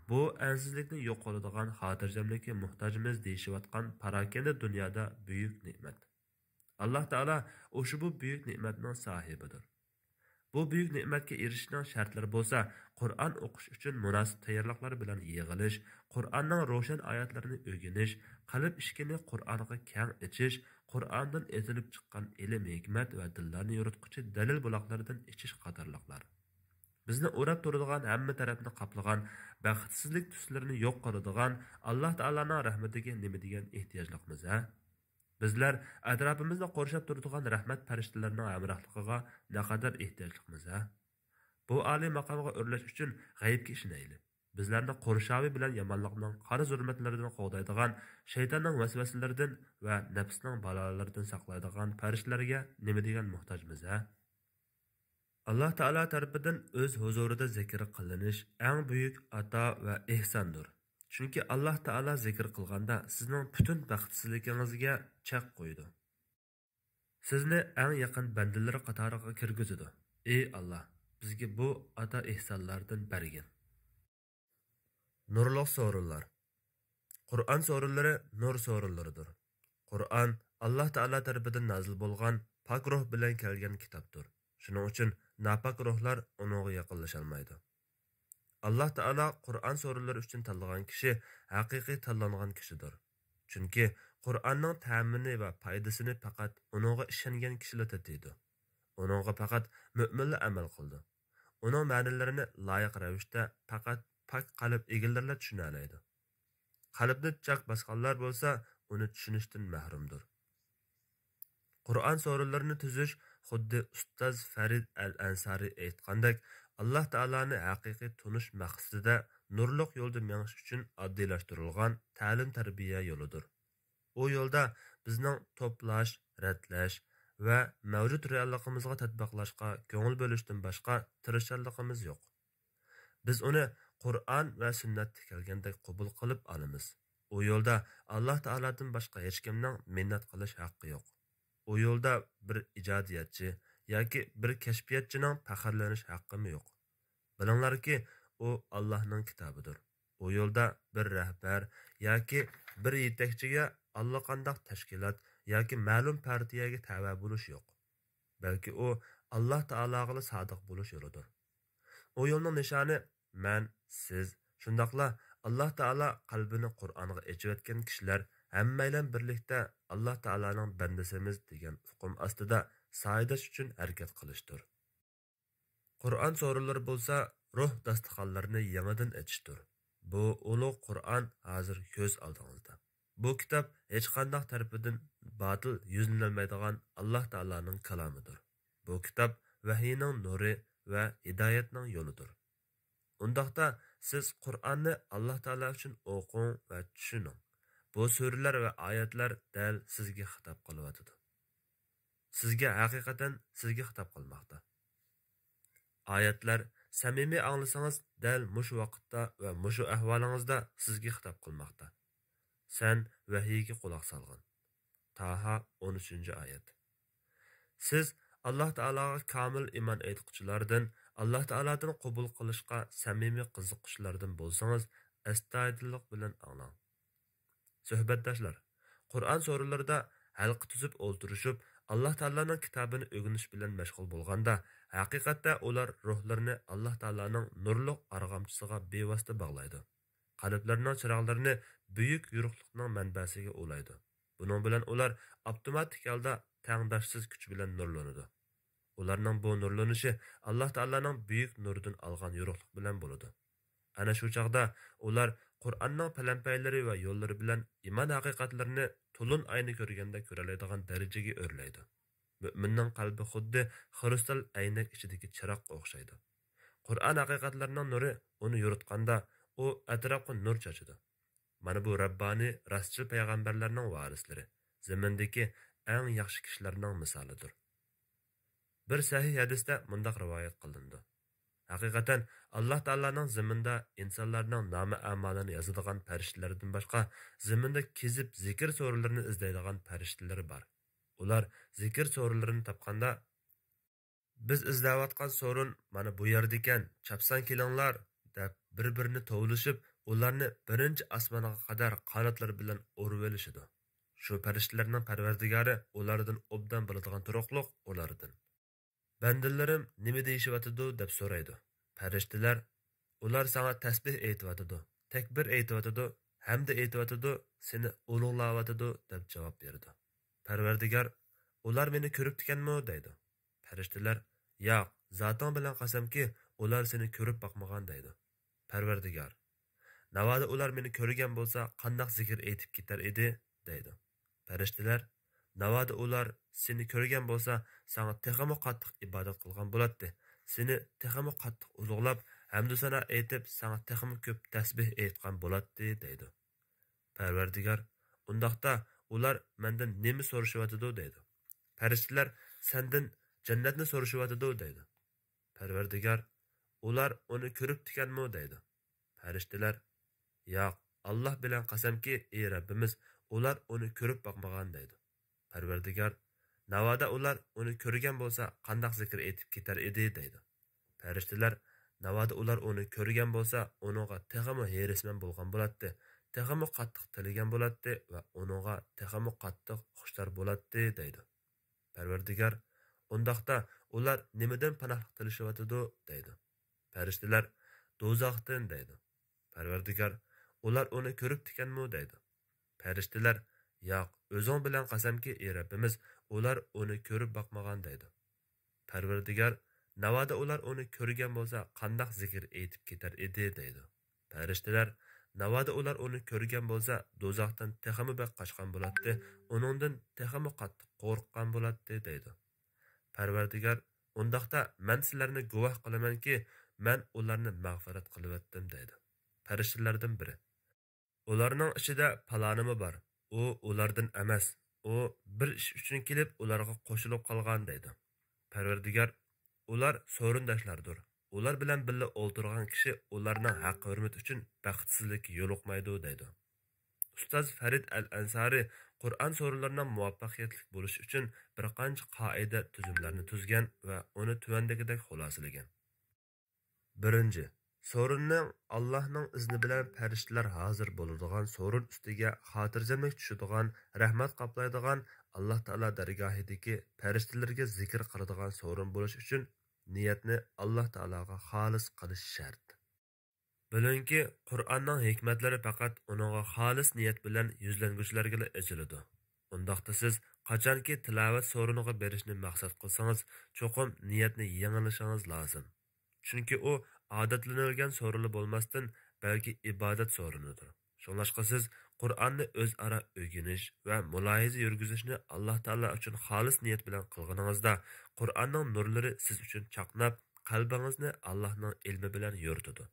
Bu ansizlikni yo'q qiladigan, xotirjamlikka muhtojmiz deyishayotgan parokanda dunyoda buyuk ne'mat. Alloh taolo o'sha bu buyuk ne'matning sohibidir. Bu buyuk ne'matga erishishning shartlari bo'lsa, Qur'on o'qish uchun munosib tayyorliklar bilan yig'ilish, Qur'onning ro'shan oyatlarini o'rganish, qalb ishkini Qur'onga keng ichish, Qur'ondan etilib chiqqan ilm, hikmat va dillarni yoritquchi dalil buloqlaridan ichish qatorliqlar. Bizni o'rab turadigan, hamma tarafni qoplagan, baxtsizlik tuslarini yo'q qiladigan Alloh taolaning rahmatiga nima degan ehtiyojliqmiz ha? Bizlar atrofimizda qurshab turadigan rahmat farishtalarining hamrohligiga naqadar ehtiyojliqmiz ha? Bu oliy maqomga o'rlash uchun g'aybga ishonaylik. Bizlarni qurshavi bilan yomonlikning qora zulmatlaridan qo'g'daydigan, shaytonning vasvasalaridan va nafsning balolaridan saqlaydigan farishtalarga nima degan muhtojmiz ha? Alloh taolo tarafidan o'z huzurida zikr qilinish eng buyuk ato va ehsondir. Chunki Alloh taolo zikr qilganda sizning butun baxtsizligingizga chek qo'ydi. Sizni eng yaqin bandalari qatoriga kirgizadi. Ey Alloh, bizga bu ato ehsonlardan bergin. Nurliq so'rovlar. Qur'on so'rovlari nur so'rovlaridir. Qur'on Alloh taolo tarafidan nozil bo'lgan pok ruh bilan kelgan kitobdir. Shuning uchun nopok ruhlar uningga yaqinlasha olmaydi. Alloh taolo Qur'on so'rovlari uchun tanlagan kishi haqiqiy tanlangan kishidir. Chunki Qur'onning ta'mini va foydasini faqat uningga ishongan kishilar tatiydi. Uningga faqat mu'minlar amal qildi. Uning ma'nolarini loyiq ravishda faqat pok qalb egallarlar tushuna oladi. Qalbni chaq bosganlar bo'lsa, uni tushunishdan mahrumdir. Qur'on so'rovlarini tuzish xuddi ustoz Farid al-Ansari aytgandek, Alloh taoloni haqiqiy tunish maqsadida nurliq yo'lda menish uchun oddiylashtirilgan ta'lim-tarbiya yo'lidir. U yo'lda bizning to'plash, ratlash va mavjud realligimizga tatbiqlashga ko'ngil bo'lishdan boshqa tirishchiligimiz yo'q. Biz uni Qur'on va sunnatda kelgandek qabul qilib olamiz. U yo'lda Alloh taoladan boshqa hech kimning minnat qilish haqqi yo'q. U yo'lda bir ijodiyatchi yoki bir kashfiyatchining faxrlanish haqqi yo'q. Bilinglarki, u Allohning kitobidir. U yo'lda bir rahbar yoki bir yetakchiga allaqanday tashkilot yoki ma'lum partiyaga tava bo'lish yo'q. Balki u Alloh taologa sodiq bo'lish yo'lidir. U yo'lning nishoni men, siz, shundaqla Alloh taolo qalbini Qur'onga echayotgan kishilar hammaylar birlikda Alloh taoloning bandasimiz degan hukm ostida saydash uchun harakat qilishdir. Qur'on suralari bo'lsa ruh dasturxonlarini yangidan etishdir. Bu ulug' Qur'on hozir ko'z oldingizda. Bu kitob hech qanday tarafidan batil yuzlanmaydigan Alloh taolaning kalomidir. Bu kitob vahiyning nuri va hidoyatning yo'lidir. Undaqda siz Qur'onni Alloh taolo uchun o'qing va tushuning. Bu suralar va oyatlar dal sizga xitob qilyotidi. Sizga haqiqatan sizga xitob qilmoqda. Oyatlar samimiy anglasangiz dal mushu vaqtda va mushu ahvolingizda sizga xitob qilmoqda. Sen vahiyga quloq solgin. Taha 13-oyat. Siz Alloh taologa komil iymon etquchilardan, Alloh taolodan qabul qilishga samimiy qiziquvchilardan bo'lsangiz, astoydillik bilan anglang. Suhbatdoshlar, Qur'on so'rlarida halqa tuzib o'ltirishib, Alloh taoloning kitobini o'rganish bilan mashg'ul bo'lganda, haqiqatda ular ruhlarini Alloh taoloning nurli arg'amchisiga bevosita bog'laydi. Qalblarining chiroqlarini buyuk yorug'likning manbasiga ulaydi. Buning bilan ular avtomatik holda tangdoshsiz kuch bilan nurlanadi. Ularning bu nurlanishi Alloh taoloning buyuk nuridan olgan yorug'lik bilan bo'ladi. Ana shu chaqda ular Qur'onning palanpaylari va yo'llari bilan iymon haqiqatlarini to'lin ayni ko'rganda ko'ralaydigan darajaga o'rlaydi. Mu'minning qalbi xuddi xrustal aynak ichidagi chiroqqa o'xshaydi. Qur'on haqiqatlarining nuri uni yoritganda u atrofga nur sochadi. Mana bu Rabbani rastchil payg'ambarlarning varislari, zamindagi eng yaxshi kishilarning misolidir. Bir sahih hadisda mundaq rivoyat qilindi. Haqiqatan Alloh taolaning zaminda insonlarning nomi amalini yozadigan farishtalardan boshqa zaminda kezib zikr so'ralarini izlaydigan farishtalar bor. Ular zikr so'ralarini topganda biz izlayotgan so'rin mana bu yerda ekan, chapsan kelinglar deb bir-birini tovlashib, ularni birinchi osmonga qadar qanotlar bilan o'rib olishadi. Shu farishtalarning parvardigori ulardan obdan biladigan turuqliq ulardan. Bandilarim nima deyishyotidi deb so'raydi. Farishtalar ular sana tasbih aytiyotidi, takbir aytiyotidi, hamda aytiyotidi, seni ulug'layotidi deb javob berdi. Parvardigor ular meni ko'rib ekanmi deydi. Farishtalar yo'q, zoting bilan qasamki, ular seni ko'rib boqmagan deydi. Parvardigor navoda ular meni ko'rgan bo'lsa, qandoq zikr aytib ketar edi deydi. Farishtalar navoda ular seni ko'rgan bo'lsa, sana texmo qattiq ibodat qilgan bo'ladi. Seni texmo qattiq ulug'lab, hamdu sana aytib, sana texmo ko'p tasbih aytgan bo'ladi deydi. Parvardigor undaqda ular mendan nima so'rashyotidi deydi. Farishtalar sendan jannatni so'rashyotidi deydi. Parvardigor ular uni ko'rib ekanmi deydi. Farishtalar yo'q, Alloh bilan qasamki, ey Rabbimiz, ular uni ko'rib boqmagan deydi. Parvardigor navoda ular uni ko'rgan bo'lsa, qandoq zikr aytib ketar edi deydi. Farishtalar navoda ular uni ko'rgan bo'lsa, uningga texmo herisman bo'lgan bo'ladi, texmo qattiq tiligan bo'ladi va uningga texmo qattiq xushtar bo'ladi deydi. Parvardigor undaqda ular nimadan panohlik tilishyotidi deydi. Farishtalar do'zaxdan deydi. Parvardigor ular uni ko'rib ekanmi deydi. Farishtalar yo'q, o'zing bilan qasamki, ey Rabbimiz, ular uni ko'rib boqmagan deydi. Parvardigor navoda ular uni ko'rgan bo'lsa, qandoq zikr aytib ketar edi deydi. Farishtalar navoda ular uni ko'rgan bo'lsa, do'zaxdan texmi baq qochgan bo'ladi, uningdan texmi qattiq qo'rqqan bo'ladi deydi. Parvardigor undaqda men sizlarni guvoh qilamanki, men ularni mag'firat qilyaptim deydi. Farishtalardan biri ularning ichida palonimi bor. U ulardan emas. U bir ish uchun kelib ularga qo'shilib qolgan deydi. Parvardigor ular so'rindashlardir. Ular bilan birga o'ltirgan kishi ularning haq hurmat uchun baxtsizlikka yo'liqmaydi deydi. Ustoz Farid al-Ansari Qur'on so'ralarining muvaffaqiyatli bo'lishi uchun bir qancha qoida tuzumlarni tuzgan va uni tuvandagidek xulosalagan. 1. So'rinning Allohning izni bilan farishtalar hozir bo'ladigan so'rin ustiga xotirjamlik tushadigan, rahmat qoplaydigan, Alloh taolo dargohidagi farishtalarga zikr qiladigan so'rin bo'lish uchun niyatni Alloh taologa xolis qilish shart. Bilingki, Qur'onning hikmatlari faqat uningga xolis niyat bilan yuzlanguchilarga ochiladi. Undaqda siz qachonki tilovat so'riniga berishni maqsad qilsangiz, cho'qim niyatni yangilishingiz lozim. Chunki u odatlanilgan so'rili bo'lmasdan, balki ibodat so'rinidir. Shunlashqa siz Qur'onni o'zaro o'rganish va mulohiza yurgizishni Alloh taolo uchun xolis niyat bilan qilganingizda, Qur'onning nurlari siz uchun chaqnab, qalbingizni Allohning ilmi bilan yoritadi.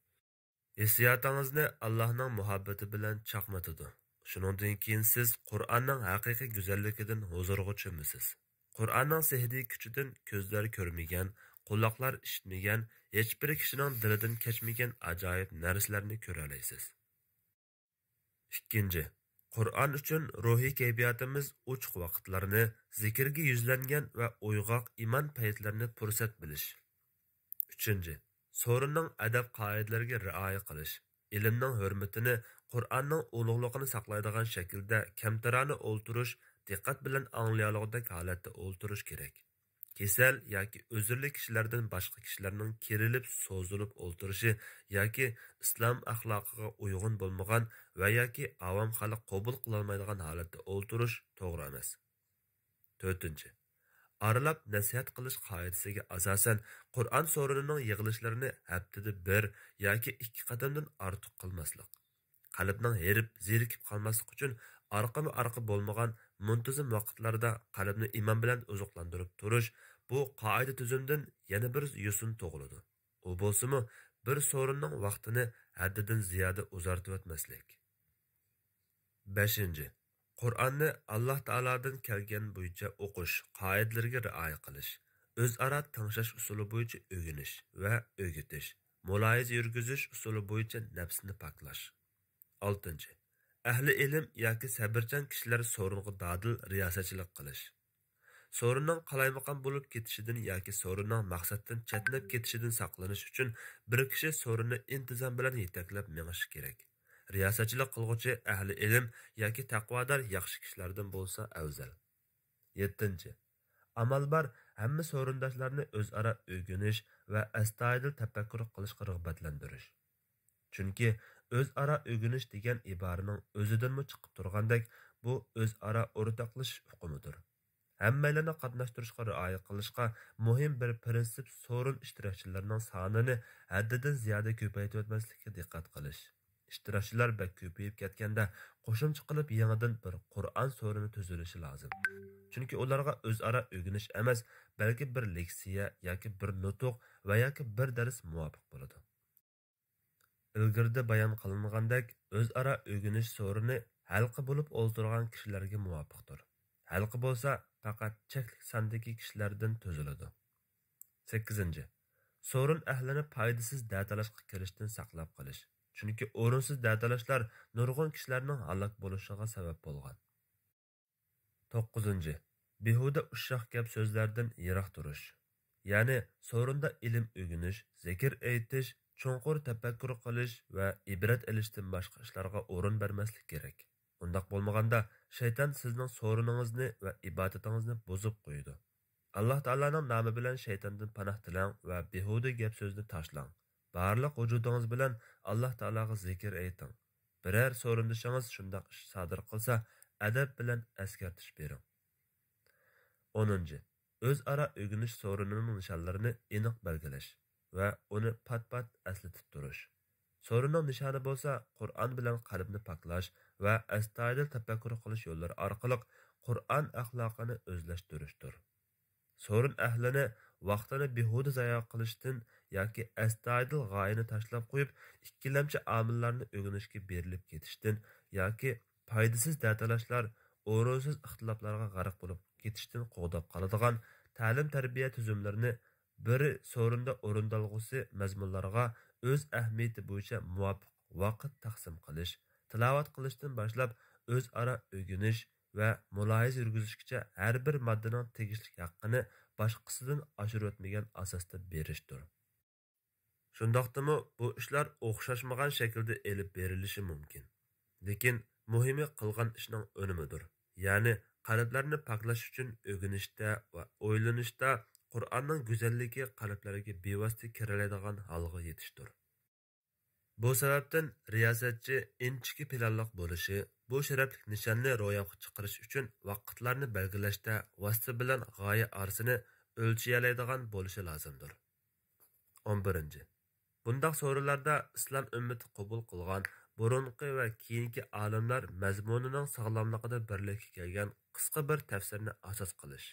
Hissiyotingizni Allohning muhabbati bilan chaqnatadi. Shuningdan keyin siz Qur'onning haqiqiy go'zalligidan huzurga cho'misiz. Qur'onning sehriy kuchidan ko'zlar ko'rmagan, quloqlar eshitmagan, hech bir kishining dilidan kechmagan ajoyib narsalarni ko'ra olasiz. Ikkinchi, Qur'on uchun ruhiy kayfiyatimiz uchuq vaqtlarni, zikrga yuzlangan va uyg'oq iman paytlarini fursat bilish. Uchinchi, so'rinning adab qoidalariga rioya qilish, ilmning hurmatini, Qur'onning ulug'lig'ini saqlaydigan shaklda kamtarona o'ltirish, diqqat bilan anglayolg'idek holatda o'ltirish kerak. Kesal yoki o'zirli kishilardan boshqa kishilarning kerilib, so'zilib o'ltirishi yoki islom axloqiga uyg'un bo'lmagan va yoki avom xalq qabul qila olmaydigan holatda o'ltirish to'g'ri emas. To'rtinchi, aralab nasihat qilish qoidasiga asosan Qur'on so'rinining yig'ilishlarini haftada 1 yoki 2 qadamdan ortiq qilmaslik. Qalbning herib, zerikib qolmaslik uchun arqama-arqa bo'lmagan muntazam vaqtlarda qalbni iymon bilan oziqlantirib turish bu qoida tuzumdan yana bir yo'sin tug'iladi. U bo'lsa-mu bir so'rinning vaqtini haddidan ziyoda uzartib o'tmaslik. 5. Qur'onni Alloh taolodan kelgan bo'yicha o'qish, qoidalariga rioya qilish, o'zaro tangshash usuli bo'yicha o'rganish va o'rgatish, mulohiza yurgizish usuli bo'yicha nafsni poklash. 6. Ahli ilm yoki sabrchan kishilar so'ringa dadil riyosatchilik qilish. So'rinning qalaymaqon bo'lib ketishidan yoki so'rinning maqsaddan chetnab ketishidan saqlanish uchun bir kishi so'rinni intizom bilan yetaklab menishi kerak. Riyosatchilik qilguvchi ahli ilm yoki taqvodor yaxshi kishilardan bo'lsa afzal. 7. Amal bor hamma so'rindoshlarni o'zaro o'rganish va astoydil tafakkur qilishga rag'batlantirish. Chunki o'zaro o'rganish degan iboraning o'zidanmi chiqib turgandek, bu o'zaro o'rtoqlashish uqumidir. Hammalarni qatnashtirishga rioya qilishga muhim bir prinsip so'rin ishtirokchilarining sonini haddidan ziyoda ko'paytirib o'tmaslikka diqqat qilish. Ishtirokchilar bak ko'payib ketganda qo'shimcha qilib yangidan bir Qur'on so'rini tuzilishi lozim. Chunki ularga o'zaro o'rganish emas, balki bir leksiya yoki bir nutuq va yoki bir dars muvofiq bo'ladi. Ilgirda bayon qilingandek, o'zaro o'rganish so'rini halqa bo'lib o'ltirgan kishilarga muvofiqdir. Halqa bo'lsa faqat chekli sondagi kishilardan tuziladi. 8. So'rin ahlini foydasiz da'talashga kirishdan saqlab qolish. Chunki o'rinsiz da'talashlar nurg'un kishilarning halok bo'lishiga sabab bo'lgan. 9. Behuda ushoq gap so'zlardan yiroq turish. Ya'ni so'rinda ilm o'rganish, zikr aytish, cho'nqur tafakkur qilish va ibrat olishdan boshqa ishlarga o'rin bermaslik kerak. Undaq bo'lmaganda shayton sizning so'riningizni va ibodatingizni buzib qo'yadi. Alloh taolaning nomi bilan shaytondan panoh tilang va behuda gap so'zni tashlang. Barliq vujudingiz bilan Alloh taolaga zikr ayting. Biror so'rindishingiz shundoq ish sodir qilsa, adab bilan eskartish bering. 10. O'zaro o'rganish so'rinining nishonlarini aniq belgilash va uni pat-pat eslatib turish. So'rinning nishoni bo'lsa, Qur'on bilan qalbni poklash va astoydil tafakkur qilish yo'llari orqali Qur'on axloqini o'zlashtirishdir. So'rin ahlini vaqtini behuda zayo qilishdan yoki astoydil g'oyani tashlab qo'yib, ikkilamchi omillarni o'rganishga berilib ketishdan yoki foydasiz da'talashlar, o'rinsiz ixtiloflarga g'arq bo'lib ketishdan qo'g'dab qoladigan ta'lim-tarbiya tuzumlarini biri so'rinda o'rindalg'usi mazmunlarga o'z ahamiyati bo'yicha muvofiq vaqt taqsim qilish, tilovat qilishdan boshlab o'zaro o'rganish va mulohiza yurgizishgacha har bir moddaning tegishli haqqini boshqasidan oshirib o'tmagan asosda berishdir. Shundoqdimi bu ishlar o'xshashmagan shaklda elib berilishi mumkin. Lekin muhimi qilgan ishning unimidir. Ya'ni qalblarni poklash uchun o'rganishda va o'ylanishda Qur'onning go'zalligi qalblarga bevosita kiralaydigan holga yetishdir. Bu sababdan riyosatchi inchiki planliq bo'lishi, bu sharaflik nishonni ro'yobga chiqarish uchun vaqtlarni belgilashda vosita bilan g'oya orasini o'lchayalaydigan bo'lishi lozimdir. 11. Bundaq so'rovlarda islom ummati qabul qilgan burunqi va keyingi olimlar mazmunining sog'lomligida birlikka kelgan qisqa bir tafsirni asos qilish.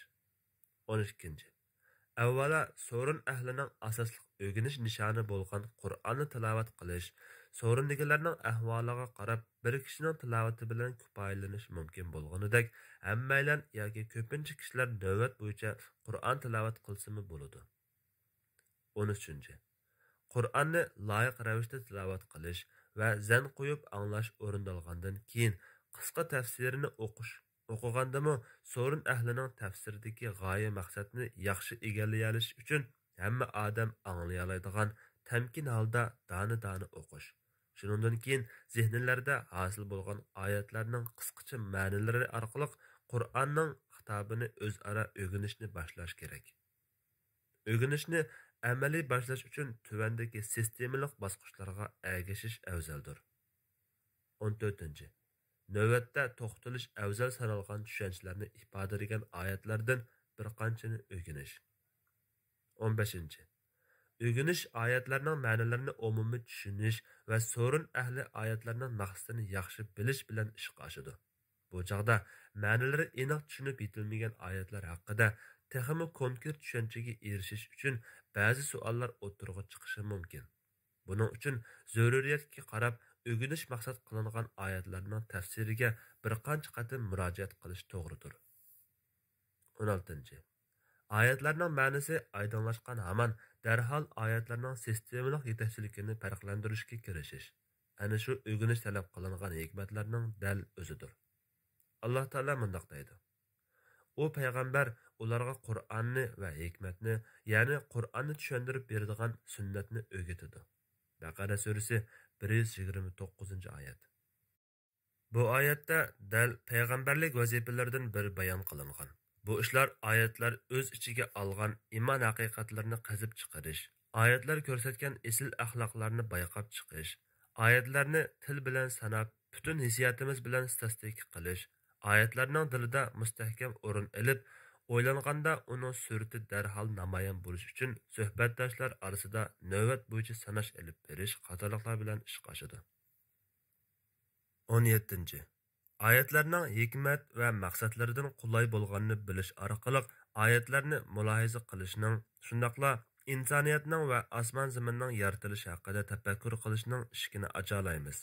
12. Avvalo, so'rin ahlining asosli o'rganish nishoni bo'lgan Qur'onni tilovat qilish, so'rindagilarning ahvoliga qarab bir kishining tilovati bilan kifoyalanish mumkin bo'lganidek, hammaylar yoki ko'pincha kishilar navbat bo'yicha Qur'on tilovat qilsimi bo'ladi. 13. Qur'onni loyiq ravishda tilovat qilish va zan qo'yib anglash o'rindalgandan keyin qisqa tafsirini o'qigandami so'rin ahlining tafsiridagi g'oya maqsadni yaxshi egallay olish uchun hamma odam anglay oladigan tamkin holda dona o'qish. Shundan keyin zehnilarda hosil bo'lgan oyatlarning qisqacha ma'nolari orqali Qur'onning xitobini o'zaro o'rganishni boshlash kerak. O'rganishni amaliy boshlash uchun tuvandagi sistemalik bosqichlarga ergashish afzaldir. 14. Navbatda to'xtalish afzal sanalgan tushunchalarni ifodalagan oyatlardan bir qanchani o'rganish. 15. O'rganish oyatlarning ma'nolarini umumiy tushunish va so'rin ahli oyatlarning maqsadini yaxshi bilish bilan ishga oshadi. Bu chog'da ma'nolari aniq tushunib yetilmagan oyatlar haqida texmi konkret tushunchaga erishish uchun ba'zi savollar o'tirg'i chiqishi mumkin. Buning uchun zaruriyatga qarab o'rganish maqsad qilingan oyatlarning tafsiriga bir qancha qatim murojaat qilish to'g'ridir. 16. Oyatlarning ma'nosi oydinlashgan hamon darhol oyatlarning sistemalik yetakchiligini farqlantirishga kirishish. Ana shu o'rganish talab qilingan hikmatlarning dal o'zidir. Alloh taolo mundaq deydi: U payg'ambar ularga Qur'onni va hikmatni, ya'ni Qur'onni tushuntirib beradigan sunnatni o'rgatadi. Baqara surasi 129-oyat. Bu oyatda dal payg'ambarlik vazifalaridan bir bayon qilingan. Bu ishlar oyatlar o'z ichiga olgan iymon haqiqatlarini qazib chiqarish, oyatlar ko'rsatgan esil axloqlarni bayqab chiqish, oyatlarni til bilan sanab, butun hissiyotimiz bilan statistika qilish, oyatlarning dilida mustahkam o'rin olib, o'ylanganda uning surati darhol namoyon bo'lish uchun suhbatdoshlar orasida navbat bo'yicha sanash olib berish qatorliqlar bilan ish qo'shadi. 17. Oyatlarning hikmat va maqsadlaridan qulay bo'lganini bilish orqali oyatlarni mulohaza qilishning, shundaqla insoniyatning va osmon zaminning yaratilishi haqida tafakkur qilishning ishkini ochalaymiz.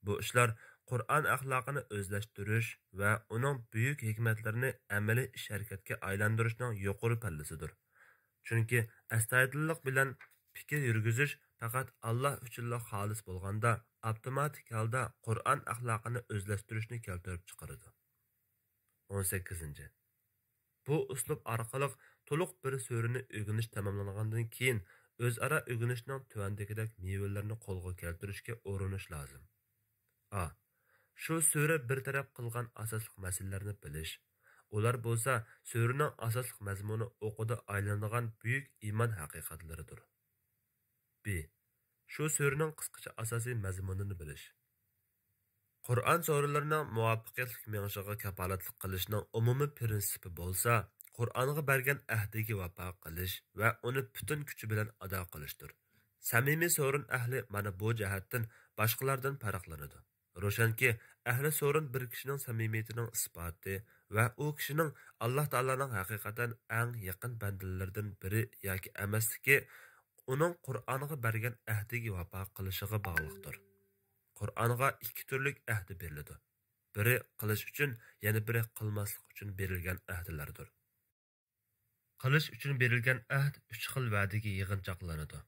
Bu ishlar Qur'on axloqini o'zlashtirish va uning buyuk hikmatlarini amaliy ish harakatga aylantirishning yuqori pallasidir. Chunki astoydillik bilan fikr yurgizish faqat Alloh uchunla xolis bo'lganda avtomatik holda Qur'on axloqini o'zlashtirishni keltirib chiqaradi. 18. Bu uslub orqali to'liq bir surani o'rganish tamomlangandan keyin o'zaro o'rganishning tuvandagidek mevalarini qo'lga keltirishga urinish lozim. A. Shu sura bir taraf qilgan asosli masalalarni bilish. Ular bo'lsa, suraning asosli mazmuni o'qida aylanadigan buyuk iymon haqiqatlaridir. B. Shu suraning qisqacha asosiy mazmunini bilish. Qur'on suralarining muvaffaqiyatli meng'ishiga kafolatlik qilishning umumiy prinsipi bo'lsa, Qur'onga bergan ahdiga vafo qilish va uni butun kuchi bilan ado qilishdir. Samimiy so'rin ahli mana bu jihatdan boshqalardan farqlanadi. Ro'shanki, ahli so'rin bir kishining samimiyatining isboti va u kishining Alloh taolaning haqiqatan eng yaqin bandalaridan biri yoki emasligi uning Qur'onga bergan ahdiga vafo qilishiga bog'liqdir. Qur'onga ikki turli ahdi beriladi. Biri qilish uchun, yana biri qilmaslik uchun berilgan ahdilardir. Qilish uchun berilgan ahd 3 xil va'daga yig'inchoqlanadi.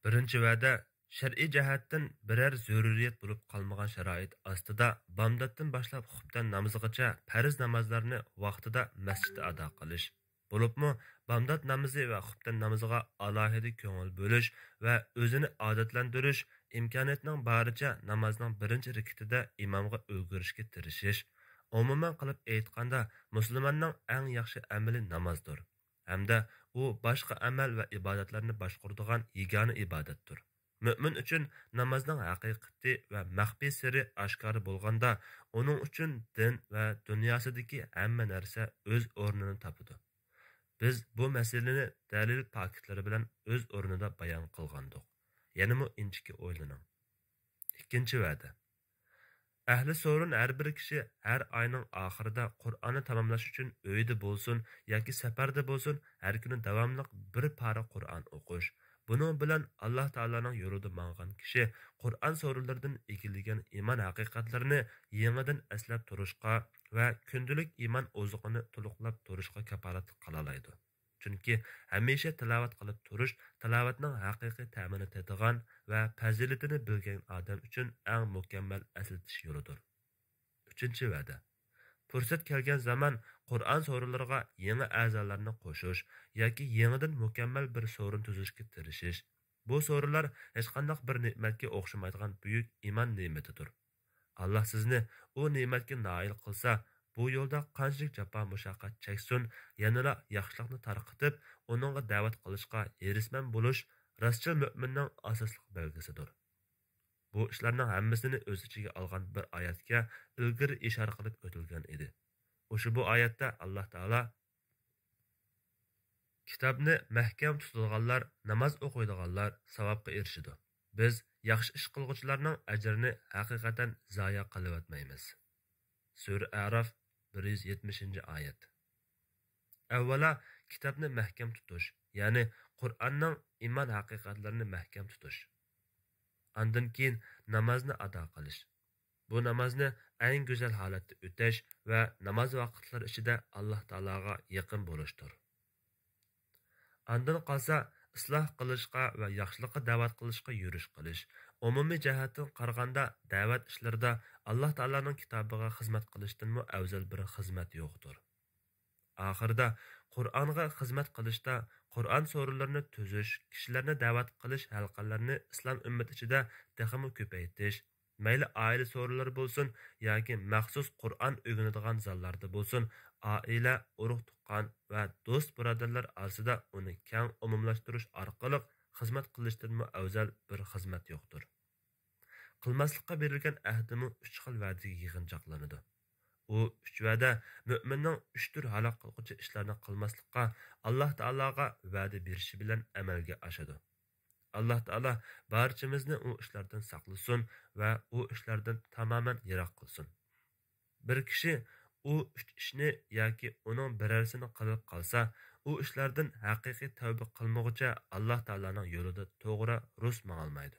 Birinchi va'da shar'iy jihatdan biror zaruriyat bo'lib qolmagan sharoit ostida bomdoddan boshlab xuftan namozigacha farz namozlarni vaqtida masjidda ado qilish. Bo'libmi bomdod namozi va xuftan namoziga alohida ko'ngil bo'lish va o'zini odatlantirish, imkoniyatning boricha namozning birinchi rakatida imomga o'girishga tirishish, umuman qilib aytganda musulmonning eng yaxshi amali namozdir. Hamda u boshqa amal va ibodatlarni boshqaradigan yagona ibodatdir. Mümin uchun namazning haqiqati va maxfiy siri oshkora bo'lganda, uning uchun din va dunyosidagi hamma narsa o'z o'rnini topadi. Biz bu masalani dalil paketlari bilan o'z o'rnida bayon qilgandik. Yanimi inchiki o'ylaning. Ikkinchi va'da. Ahli sorun har bir kishi har oyning oxirida Qur'onni tamomlash uchun uyda bo'lsin yoki safarda bo'lsin, har kuni davomli bir para Qur'on o'qish. Buning bilan Alloh taolaning yo'lida mang'an kishi Qur'on suralaridan egilgan iymon haqiqatlarini yangidan eslab turishga va kundalik iymon oziqini to'liqlab turishga kafolat qila oladi. Chunki hamisha tilovat qilib turish tilovatning haqiqiy ta'mini tetigan va fazilatini bilgan odam uchun eng mukammal aslatish yo'lidir. Uchinchi va'da. Fursat kelgan zaman Qur'on suralariga yangi a'zolarni qo'shish yoki yangidan mukammal bir so'rin tuzishga tirishish. Bu so'rinlar hech qanday bir ne'matga o'xshamaydigan buyuk iymon ne'matidir. Allah sizni u ne'matga noil qilsa, bu yo'lda qanchalik jafo mushaqqat cheksin, yanada yaxshilikni tarqitib, uningga da'vat qilishga erisman bo'lish rostchil mo'minning asosli belgisidir. Bu ishlarning hammasini o'z ichiga olgan bir oyatga ilgari ishora qilib o'tilgan edi. Bu oyatda Alloh taolo kitobni mahkam tutadiganlar, namoz o'qiydiganlar savobga erishadi. Biz yaxshi ish qilguvchilarning ajrini haqiqatan zoya qilayotmaymiz. Sura Araf 170-oyat. Avvalo kitobni mahkam tutish, ya'ni Qur'onning iymon haqiqatlarini mahkam tutish. Ondan keyin namozni ado qilish. Bu namozni eng go'zal holatda o'tash va namoz vaqtlari ichida Alloh taologa yaqin bo'lishdir. Ondan qolsa isloh qilishga va yaxshilikqa da'vat qilishga yurish qilish. Umumiy jihatdan qaraganda da'vat ishlarida Alloh taolaning kitobiga xizmat qilishdanmi afzal bir xizmat yo'qdir. Oxirida Qur'onga xizmat qilishda Qur'on suralarini tuzish, kishilarni da'vat qilish halqalarini islom ummati ichida texmi ko'paytirish, mayli oila suralari bo'lsin yoki maxsus Qur'on o'rganadigan zallarda bo'lsin, oila, urug' tuqqan va do'st birodarlar orasida uni keng umumlashtirish orqali xizmat qilishdanmi afzal bir xizmat yo'qdir. Qilmaslikqa berilgan ahdimi 3 xil va'daga yig'inchoqlanadi. U 3 va'da mo'minning 3 tur halok qiluvchi ishlarni qilmaslikqa Alloh taologa va'da berishi bilan amalga oshadi. Alloh taolo barchamizni u ishlardan saqlasin va u ishlardan tamoman yiroq qilsin. Bir kishi u 3 ishni yoki uning birarsini qilib qolsa, u ishlardan haqiqiy tavba qilmoqcha Alloh taolaning yo'lida to'g'ri rus ma'olmaydi.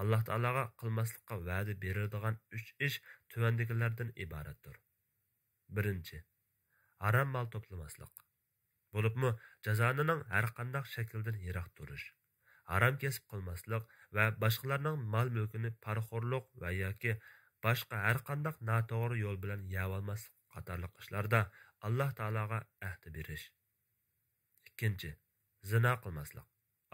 Alloh taologa qilmaslikqa va'da beriladigan 3 ish tuvandikilardan iboratdir. Birinchi, haram mal to'plamaslik. Bo'libmi jazonining har qanday shakldan yiroq turish, haram kesib qilmaslik va boshqalarning mol-mulkini parxo'rlik va yoki boshqa har qanday noto'g'ri yo'l bilan yeb olmaslik qatorliq ishlarda Alloh taologa ahd berish. Ikkinchi, zina qilmaslik.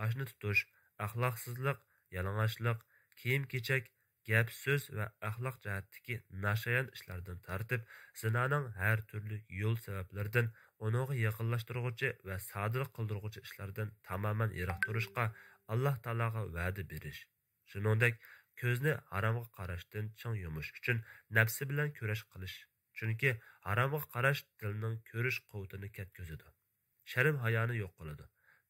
Oshni tutish, axloqsizlik, yalang'ochlik, kiyim-kechak, gap so'z va axloq jihatdagi nashayan ishlardan tartib, zinoning har turli yo'l sabablaridan uningga yaqinlashtiruvchi va sodir qildiruvchi ishlardan tamoman yiroq turishga Alloh taologa va'da berish. Shuningdek, ko'zni haromga qarashdan ching yumish uchun nafsi bilan kurash qilish. Chunki haromga qarash dilning ko'rish quvvatini ketkazadi. Sharm hayoni yo'q qiladi.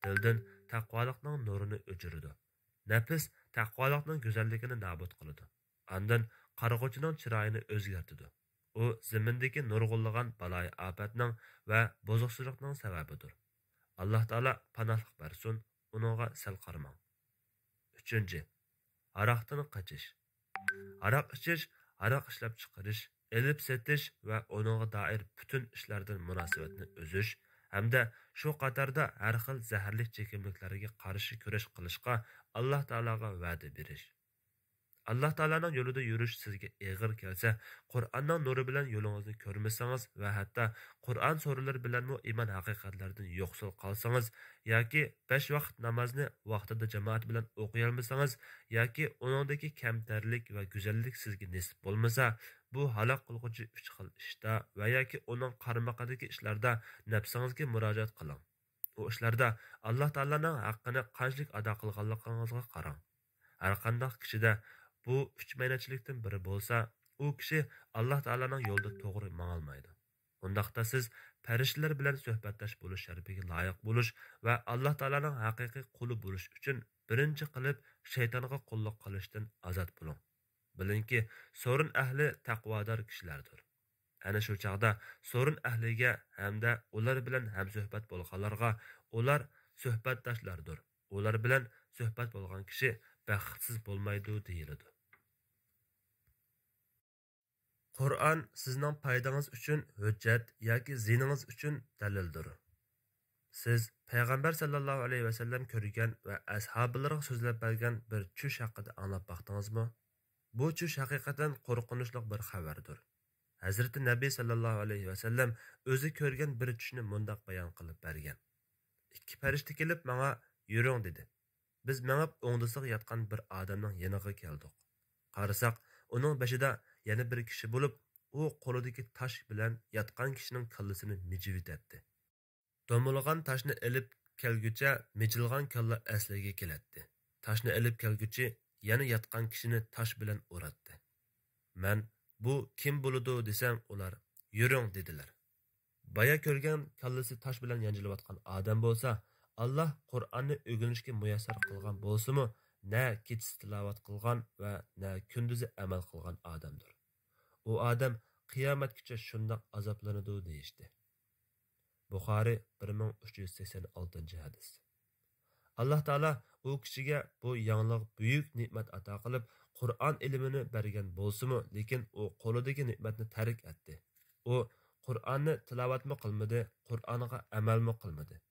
Dildan taqvolikning nurini o'chiradi. Nafs taqvolikning go'zalligini nobud qiladi. Ondan qarg'uvchining chiroyini o'zgartiradi. U zimindagi nurg'unlagan baloy ofatning va buzuqchilikning sababidir. Alloh taolo panohlik bersin, uningga sal qarmang. Uchinchi, aroqdan qochish. Aroq ichish, aroq ishlab chiqarish, elib setish va uningga doir butun ishlardan munosabatni uzish hamda shu qatorda har xil zaharli chekimliklarga qarshi kurash qilishga Alloh taologa va'da berish. Alloh taolaning yo'lida yurish sizga og'ir kelsa, Qur'onning nuri bilan yo'lingizni ko'rmasangiz va hatto Qur'on suralari bilanmi iymon haqiqatlaridan yo'qsil qolsangiz yoki 5 vaqt namozni vaqtida jamoat bilan o'qiy olmasangiz yoki uningdagi kamtarlik va go'zallik sizga nisb bo'lmasa, bu halok qilguvchi 3 xil ishda va yoki uning qarmaqadagi ishlarda nafsingizga murojaat qiling. U ishlarda Alloh taolaning haqqini qanchalik ado qilganligingizga qarang. Har qanday kishida bu uch maynachilikdan biri bo'lsa, u kishi Alloh taolaning yo'lida to'g'ri mangolmaydi. Undaqda siz farishtalar bilan suhbatdosh bo'lish sharafiga loyiq bo'lish va Alloh taolaning haqiqiy quli bo'lish uchun birinchi qilib shaytonga qulluq qilishdan ozod bo'ling. Bilingki, so'rin ahli taqvodor kishilardir. Ana shu chaqda so'rin ahliga hamda ular bilan hamsuhbat bo'lganlarga ular suhbatdoshlardir. Ular bilan suhbat bo'lgan kishi baxtsiz bo'lmaydi deyiladi. Qur'on sizning foydangiz uchun hujjat yoki ziningiz uchun dalildir. Siz payg'ambar sallallohu alayhi vasallam ko'rgan va ashablariga so'zlab bergan bir tush haqida anglab baqdingizmi? Bu tush haqiqatan qo'rqinchli bir xabardir. Hazrati Nabiy sallallohu alayhi vasallam o'zi ko'rgan bir tushni mundaq bayon qilib bergan. Ikki farishta kelib menga yuring dedi. Biz mengab o'ngdisiga yotgan bir odamning yoniga keldik. Qarasak, uning beshida yana bir kishi bo'lib, u qo'lidagi tosh bilan yotgan kishining kallasini mijivitdi. Do'milgan toshni elib kelguncha mijilgan kalla asliga keladi. Toshni elib kelguncha yana yotgan kishini tosh bilan uratdi. Men bu kim bo'ladi desam, ular yuring dedilar. Baya ko'rgan kallasi tosh bilan yanjilayotgan odam bo'lsa, Allah Qur'onni o'rganishga muyassar qilgan bo'lsa-mu, na kechasi tilovat qilgan va na kunduzi amal qilgan odamdir. U odam qiyomatgacha shundoq azoblanadi deyishdi. Buxoriy 1386-hadis. Alloh taolo u kishiga bu yangilik buyuk ne'mat ato qilib, Qur'on ilmini bergan bo'lsa-mu, lekin u qo'lidagi ne'matni tark etdi. U Qur'onni tilovatmi qilmadi, Qur'onga amalmi qilmadi.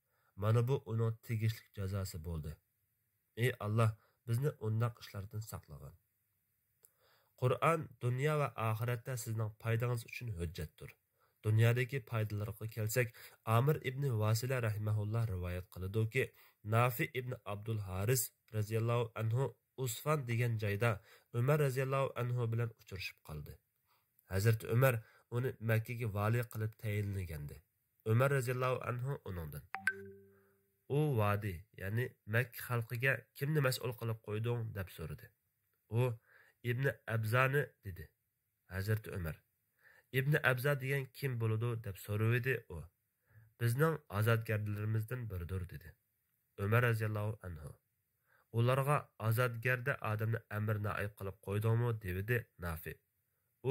Mana bu uning tegishli jazosi bo'ldi. Ey Alloh, bizni undaq ishlardan saqlagin. Qur'on dunyo va oxiratda sizning foydangiz uchun hujjatdir. Dunyodagi foydalarga kelsak, Amir ibn Vasila rahimahulloh rivoyat qiladi-ki, Nafi ibn Abdul Haris radhiyallohu anhu Usfan degan joyda Umar radhiyallohu anhu bilan uchrashib qoldi. Hazrat Umar uni Makka ga vali qilib tayinlagandi. Umar radhiyallohu anhu uningdan: "U vadi, ya'ni Makka xalqiga kimni mas'ul qilib qo'yding?" deb so'radi. U Ibn Abzani dedi. Hazrat Umar: "Ibn Abza degan kim bo'ladi?" deb so'radi u. "Bizning azodgarlarimizdan biridir" dedi. Umar radhiyallohu anhu: "Ularga azodgarda odamni amr naib qilib qo'ydingmi?" dedi Nafi.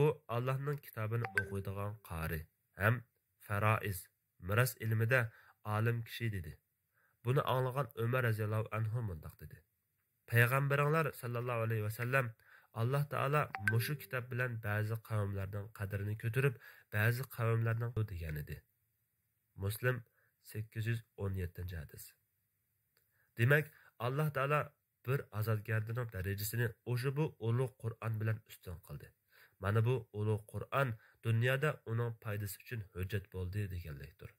U Allohning kitobini o'qiydigan qari ham faroiz, miras ilmida olim kishi dedi. Buni anglagan Umar radhiyallohu anhu mundaq dedi: "Payg'ambarlar sallallohu alayhi vasallam Alloh taolo mushu kitob bilan ba'zi qavmlarning qadrini ko'tarib, ba'zi qavmlarning degan edi." Muslim 817-hadis. Demak, Alloh taolo bir azodgarning darajasini o'sha bu ulug' Qur'on bilan ustun qildi. Mana bu ulug' Qur'on dunyoda uning foydasi uchun hujjat bo'ldi deganlikdir.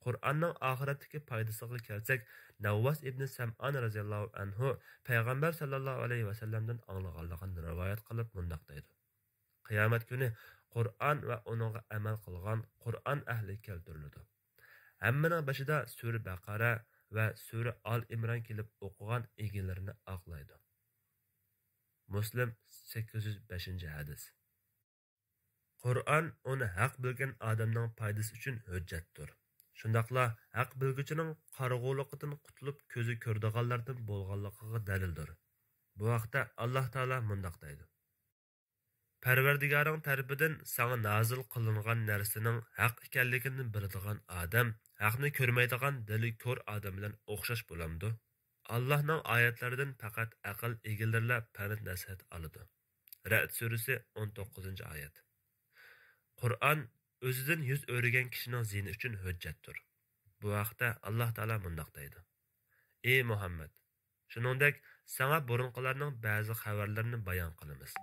Qur'onning oxiratdagi foydasiga kelsak, Navvas ibn Sam'an radhiyallohu anhu payg'ambar sallallohu alayhi vasallamdan anglaganligini rivoyat qilib mundaq deydi: Qiyomat kuni Qur'on va uningga amal qilgan Qur'on ahli keltiriladi. Hammaning boshida sura Baqara va sura Al-Imron kelib o'qigan egillarini oqlaydi. Muslim 805-hadis. Qur'on uni haq bilgan odamning foydasi uchun hujjatdir. Shundaqla haq bilguchining qarg'uliqidan qutulib ko'zi ko'rdiganlardan bo'lganligiga dalildir. Bu vaqtda Alloh taolo mundaq deydi: Parvardigoring tarafidan sana nozil qilingan narsaning haq ekanligini biladigan odam haqni ko'rmaydigan dili ko'r odam bilan o'xshash bo'lamdi. Allohning oyatlaridan faqat aql egillarla farid nasihat oladi. Ra'd surasi 19-oyat. Qur'on o'zidan yuz o'rgan kishining zini uchun hujjatdir. Bu vaqtda Alloh taolo mundaq deydi: Ey Muhammad, shuningdek sana burunqilarning ba'zi xabarlarini bayon qilamiz.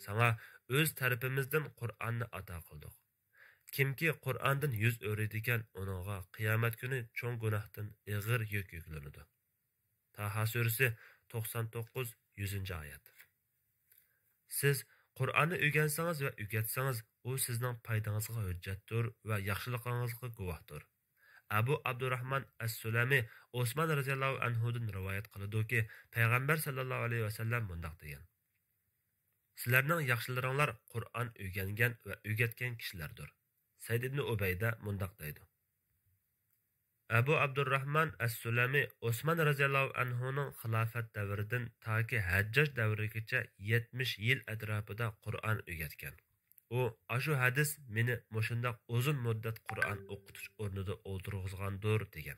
Sana o'z tarafimizdan Qur'onni ato qildik. Kimki Qur'ondan yuz o'raydigan, uningga qiyomat kuni cho'ng gunohdan ig'ir yuk yuklanadi. Taha surasi 99-100-oyat. Siz Qur'onni o'rgansangiz va o'rgatsangiz, u sizning foydangizga hujjatdir va yaxshiligingizga guvohdir. Abu Abdurrahman As-Sulami Osman radhiyallohu anhudan rivoyat qiladi-ki, payg'ambar sallallohu alayhi vasallam bundoq degan: Sizlarning yaxshilaringlar Qur'on o'rgangan va o'rgatgan kishilardir. Said ibn Ubayda bundoq deydi: Abu Abdurrahman As-Sulami Osman radhiyallohu anhuning xilofat davridan toki Hajjaj davrigacha 70 yil atrofida Qur'on o'rgatgan. U ashu hadis meni mushundoq uzun muddat Qur'on o'qitish o'rnida o'ltirg'izgandir degan.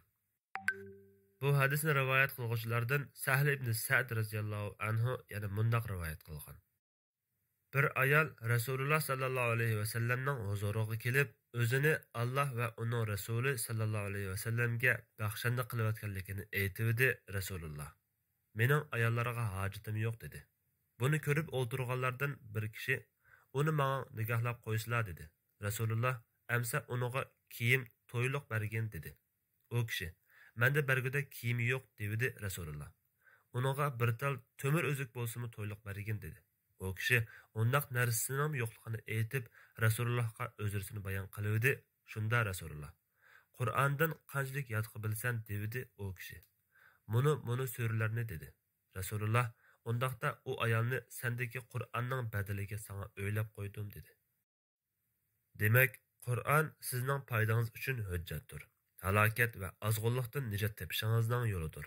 Bu hadisni rivoyat qiluvchilardan Sahl ibn Sa'd radhiyallohu anhu yana bundoq rivoyat qilgan: Bir ayol Rasululloh sallallohu alayhi vasallamning huzuriga kelib, o'zini Alloh va uning Rasuli sallallohu alayhi vasallamga baxshanda qilayotganligini aytdi. Rasululloh: Mening ayollarga hojatim yo'q dedi. Buni ko'rib o'ltirganlardan bir kishi: Uni menga nikohlab qo'yislar dedi. Rasululloh: Amsa uniga kiyim to'yliq bergin dedi. U kishi: Menda berguda kiyim yo'q dedi. Rasululloh: Uniga bir tal to'mir o'zik bo'lsa-mu to'yliq bergin dedi. O kishi undaq narsasining yo'qligini aytib, Rasulullohga o'zirsini bayon qildi. Shunda Rasululloh: Qur'ondan qanchalik yodqi bilsan dedi o kishi. Muni so'rlarni dedi. Rasululloh: Undaqda u ayolni sendagi Qur'onning badaliga sana o'ylab qo'ydim dedi. Demak, Qur'on sizning foydangiz uchun hujjatdir. Halokat va azg'unlikdan nijot topishingizning yo'lidir.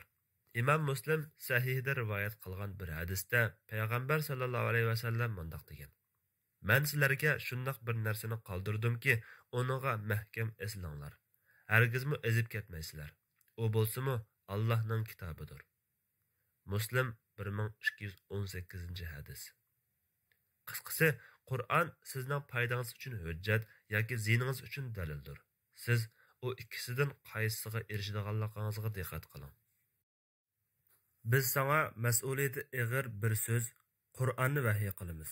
İmam Muslim sahihida rivoyat qilgan bir hadisda payg'ambar sallallohu alayhi vasallam bundoq degan: Men sizlarga shundoq bir narsani qoldirdimki, uniga mahkam eslanglar. Hargizmi ezib ketmaysizlar. U bo'lsa-mu Allohning kitobidir. Muslim 1218-hadis. Qisqasi, Qur'on sizning foydangiz uchun hujjat yoki ziyoningiz uchun dalildir. Siz u ikkisidan qaysisiga erishadiganligingizga diqqat qiling. Biz sana mas'uliyati ig'ir bir so'z Qur'onni vahiy qilamiz.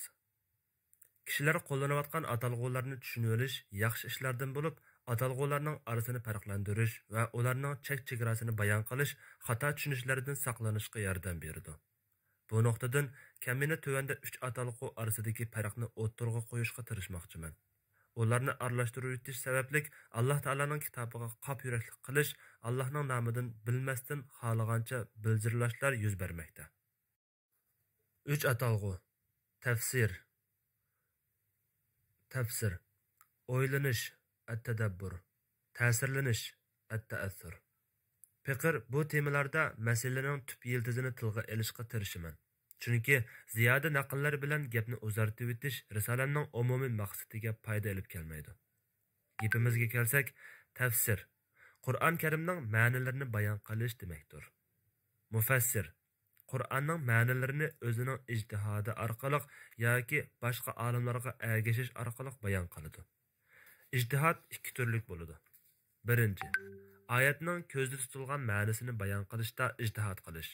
Kishilar qo'llanayotgan atalg'ularni tushunib olish yaxshi ishlardan bo'lib, atalg'ularning orasini farqlantirish va ularning chek-chegarasini bayon qilish xato tushunishlardan saqlanishga yordam beradi. Bu nuqtadan kamina tuvanda 3 atalg'u orasidagi farqni o'ttirg'a qo'yishga tirishmoqchiman. Ularni aralashtirib o'tish sabablik Alloh taolaning kitobiga qop yuraklik qilish, Allohning nomidan bilmasdan xohlagancha bildirlashlar yuz bermoqda. 3 atalg'u: tafsir, o'ylanish, at-tadabbur, ta'sirlanish, at-ta'assur. Fiqr bu temalarda masalaning tub yildizini tilga olishga tirishaman. Chunki ziyoda naqllar bilan gapni uzartib o'tish risolamning umumiy maqsadiga foyda olib kelmaydi. Gapimizga kelsak, tafsir Qur'on Karimning ma'nolarini bayon qilish demakdir. Mufassir Qur'onning ma'nolarini o'zining ijtihodi orqali yoki boshqa olimlarga ergashish orqali bayon qiladi. Ijtihod ikki turlik bo'ladi. Birinchi, oyatning ko'zda tutilgan ma'nosini bayon qilishda ijtihod qilish.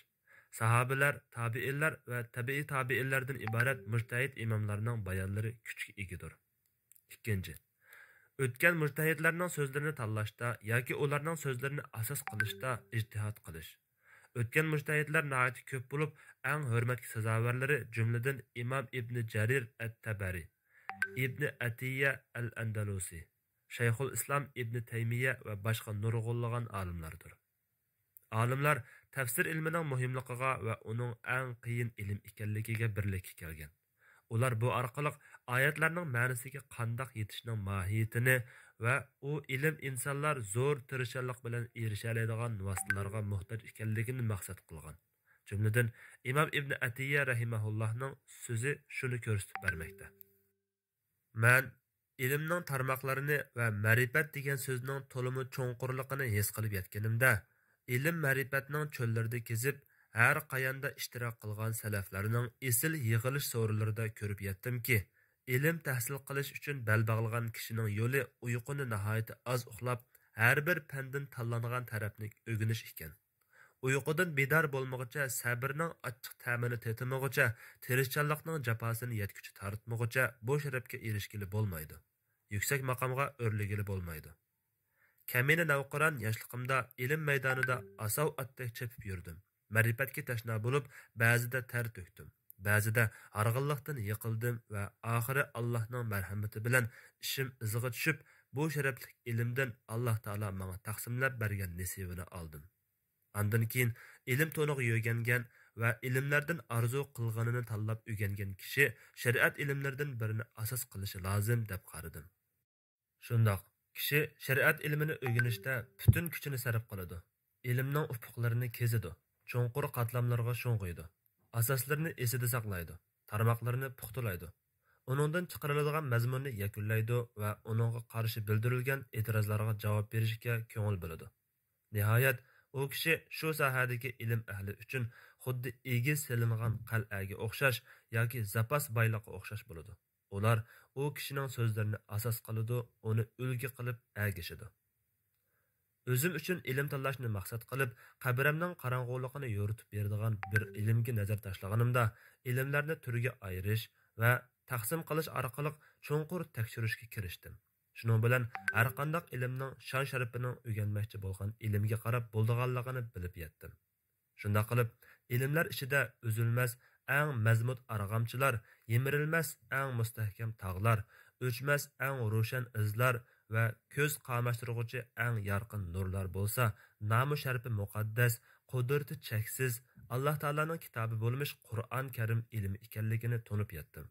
Sahabeler, tabiinler ve tabi'i tabiinlerden ibaret mujtahid imamlarının bayonlari kuchga egidir. İkinci, o'tgan mujtahidlarning so'zlarini tanlashda yoki ularning so'zlarini asos qilishda ijtihod qilish. O'tgan mujtahidlar nihoyatda ko'p bo'lib, eng hurmatga sazovarlari jumladan Imom Ibn Jarir at-Tabari, Ibn Atiyya al-Andalusi, Shayxul Islom Ibn Taymiya va boshqa nurg'unlagan olimlardir. Olimlar tafsir ilmining muhimligiga va uning eng qiyin ilm ekanligiga birlikka kelgan. Ular bu orqali oyatlarning ma'nosiga qandoq yetishning mohiyatini va u ilm insonlar zo'r tirishchilik bilan erisha oladigan vositalarga muhtoj ekanligini maqsad qilgan. Jumladan Imom Ibn Atiyya rahimahullohning so'zi shuni ko'rsatib bermoqda: Men ilmning tarmoqlarini va ma'rifat degan so'zning to'limi cho'nqurligini his qilib yetganimda, ilm ma'rifatning cho'llarida kezib, har qayanda ishtirok qilgan salaflarning esil yig'ilish so'rilarida ko'rib yetdimki, ilm tahsil qilish uchun bel bog'lagan kishining yo'li uyquni nihoyat oz uxlab, har bir fandan tanlangan tarafni o'rganish ekan. Uyqudan bedor bo'lmoqcha, sabrning achchiq ta'mini tetimoqcha, tirishchanlikning jafosini yetguchi tortmoqcha bu sharafga erishgili bo'lmaydi. Yuksak maqomga o'rligili bo'lmaydi. Kamina navqiron yoshligimda ilm maydonida asov atdek chepib yurdim. Ma'rifatga tashna bo'lib, ba'zida ter to'kdim. Ba'zida arg'inlikdan yiqildim va oxiri Allohning marhamati bilan ishim iziga tushib, bu sharafli ilmdan Alloh taolo menga taqsimlab bergan nasibini oldim. Andan keyin ilm to'liq yo'rgangan va ilmlardan arzu qilganini tanlab o'rgangan kishi shariat ilmlaridan birini asos qilishi lozim deb qaradim. Shundoq, kishi shariat ilmini o'rganishda butun kuchini sarf qiladi. Ilmning ufuqlarini kezidi, cho'nqur qatlamlarga sho'ng'iydi, asoslarini esida saqlaydi, tarmoqlarini puxtalaydi. Uningdan chiqariladigan mazmunni yakunlaydi va uningga qarshi bildirilgan e'tirozlarga javob berishga ko'ngil bo'ladi. Nihoyat, u kishi shu sohadagi ilm ahli uchun xuddi egiz silingan qal'aga o'xshash yoki zapas bayliqqa o'xshash bo'ladi. Ular u kishining so'zlarini asos qiladi, uni ulgi qilib agishidi. O'zim uchun ilm tanlashni maqsad qilib, qabrimning qorong'uligini yo'ritib beradigan bir ilmga nazar tashlaganimda, ilmlarni turga ayirish va taqsim qilish orqali cho'nqur tekshirishga kirishdim. Shuning bilan har qanday ilmning shon sharafining o'rganmoqchi bo'lgan ilmga qarab bo'ldiganligini bilib yetdim. Shunda qilib, ilmlar ichida uzilmas eng mazmut arg'amchilar, yemirilmas eng mustahkam tog'lar, o'chmas eng ro'shan izlar va ko'z qamashtirg'uvchi eng yorqin nurlar bo'lsa, nomi sharifi muqaddas, qudrati cheksiz Alloh taolaning kitobi bo'lmish Qur'on Karim ilmi ekanligini tunib yetdim.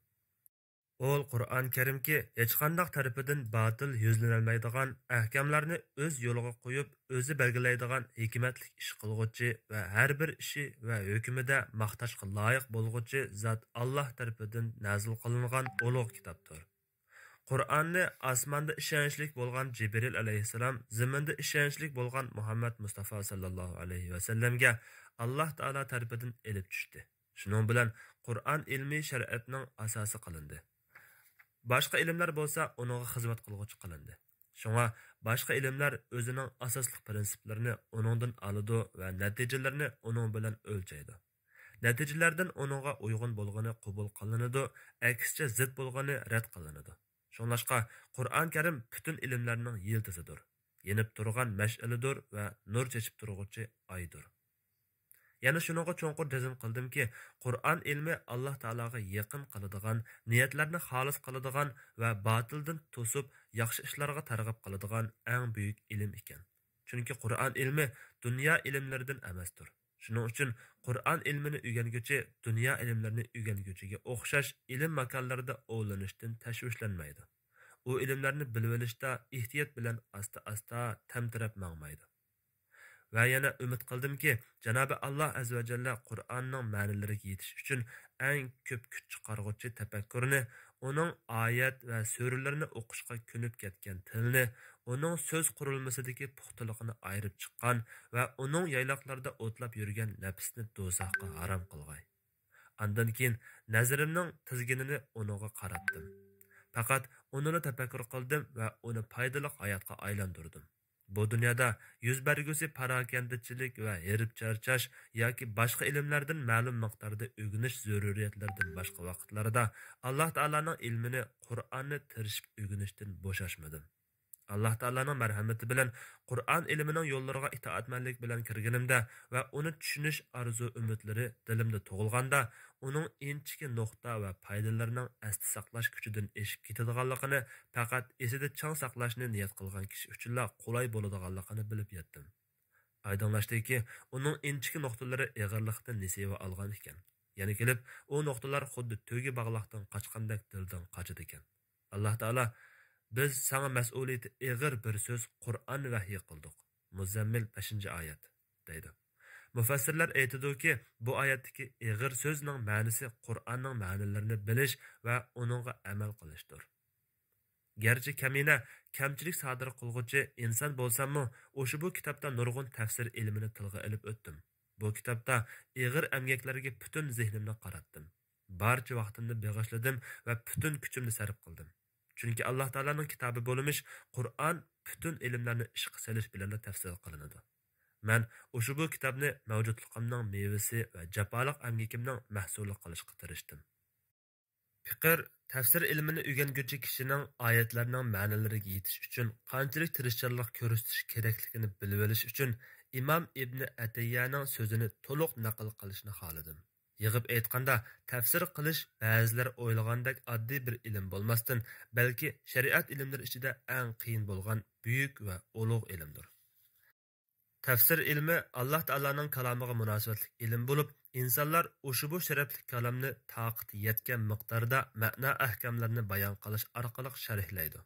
Ol Qur'on Karimki hech qanday tarafidan batil yuzlanolmaydigan ahkamlarni o'z yo'liga qo'yib, o'zi belgilaydigan hikmatli ish qilguvchi va har bir ishi va hukmida maqtashga loyiq bo'lguvchi zot Alloh tarafidan nazil qilingan ulug' kitobdir. Qur'onni osmonda ishonchlik bo'lgan Jibril alayhissalom, zaminda ishonchlik bo'lgan Muhammad Mustafa sallallohu alayhi va sallamga Alloh taolo tarafidan elib tushdi. Shuning bilan Qur'on ilmiy shariatning asosi qilindi. Boshqa ilmlar bo'lsa, uningga xizmat qilguvchi qilindi. Shunga boshqa ilmlar o'zining asosli prinsiplarini uningdan oladi va natijalarini uning bilan o'lchaydi. Natijalardan uningga uyg'un bo'lgani qabul qilinadi, aksicha zid bo'lgani rad qilinadi. Shunlashqa Qur'on Karim butun ilmlarning yildizidir. Yenib turgan mash'alidir va nur chechib turg'uvchi oydir. Yana shuningga cho'nqur jazm qildimki, Qur'on ilmi Alloh taologa yaqin qiladigan, niyatlarni xolis qiladigan va batildan to'sib, yaxshi ishlarga targ'ib qiladigan eng buyuk ilm ekan. Chunki Qur'on ilmi dunyo ilmlaridan emasdir. Shuning uchun Qur'on ilmini o'rganguchi dunyo ilmlarini o'rganguchiga o'xshash ilm makonlarida o'ylanishdan tashvishlanmaydi. U ilmlarni bilib olishda ehtiyot bilan asta-asta tamtirab mangmaydi. Va yana umid qildimki, Janobi Alloh azza va jalla Qur'onning ma'nilariga yetish uchun eng ko'p kuch chiqarguvchi tafakkurni, uning oyat va suralarini o'qishga ko'nib ketgan tilni, uning so'z qurilmasidagi puxtaligini ayirib chiqqan va uning yayloqlarda o'tlab yurgan nafsni do'zaxga harom qilg'ay. Andan keyin nazarimning tizginini uningga qaratdim. Faqat unini tafakkur qildim va uni foydali hayotga aylantirdim. Bu dunyoda yuz bergusi parakandachilik va herib charchash yoki boshqa ilmlardan ma'lum miqdorda o'rganish zaruriyatlaridan boshqa vaqtlarda Alloh taolaning ilmini, Qur'onni tirishib o'rganishdan bo'shashmadim. Alloh taolaning marhamati bilan Qur'on ilmining yo'llariga itoatmanlik bilan kirganimda va uni tushunish arzu umidlari dilimda tug'ilganda, uning inchiki nuqta va foydalarining asli saqlash kuchidan eshib ketadiganligini, faqat esida chang saqlashni niyat qilgan kishi uchunla qulay bo'ladiganligini bilib yetdim. Aydınlaşdiki, uning inchiki nuqtalari eg'irlikdan nesiva olgan ekan. Yana kelib, u nuqtalar xuddi to'gi bog'liqdan qochgandek dildan qochadi ekan. Alloh taolo biz sana mas'uliyati eg'ir bir so'z Qur'on vahiy qildik. Muzammil 5-oyat deydi. Mufassirlar aytadiki, bu oyatdagi eg'ir so'zning ma'nosi Qur'onning ma'nolarini bilish va uningga amal qilishdir. Gerçi kamina, kamchilik sodir qilguvchi inson bo'lsam-mu, o'sha bu kitobda nurg'un tafsir ilmini tilga olib o'tdim. Bu kitobda eg'ir amgaklarga butun zehnimni qaratdim. Barcha vaqtimni beg'ishladim va butun kuchimni sarf qildim. Chunki Alloh taolaning kitobi bo'lmish Qur'on butun ilmlarni ishga solish bilan tafsir qilinadi. Men o'sha bu kitobni mavjudligimning mevasi va jafoliq amgakimning mahsuli qilishga tirishdim. Fiqr tafsir ilmini o'rganguchi kishining oyatlarning ma'nolariga yetish uchun qanchalik tirishchanlik ko'rsatish kerakligini bilib olish uchun Imom Ibn Atiyyaning so'zini to'liq naql qilishni xohladim. Yig'ib aytganda, tafsir qilish ba'zilar o'ylagandek oddiy bir ilm bo'lmasdan, balki shariat ilmlari ichida eng qiyin bo'lgan buyuk va ulug' ilmdir. Tafsir ilmi Alloh taolaning kalomiga munosabatli ilm bo'lib, insonlar o'sha bu sharafli kalomni taqat yetgan miqdorda ma'no ahkamlarni bayon qilish orqali sharhlaydi.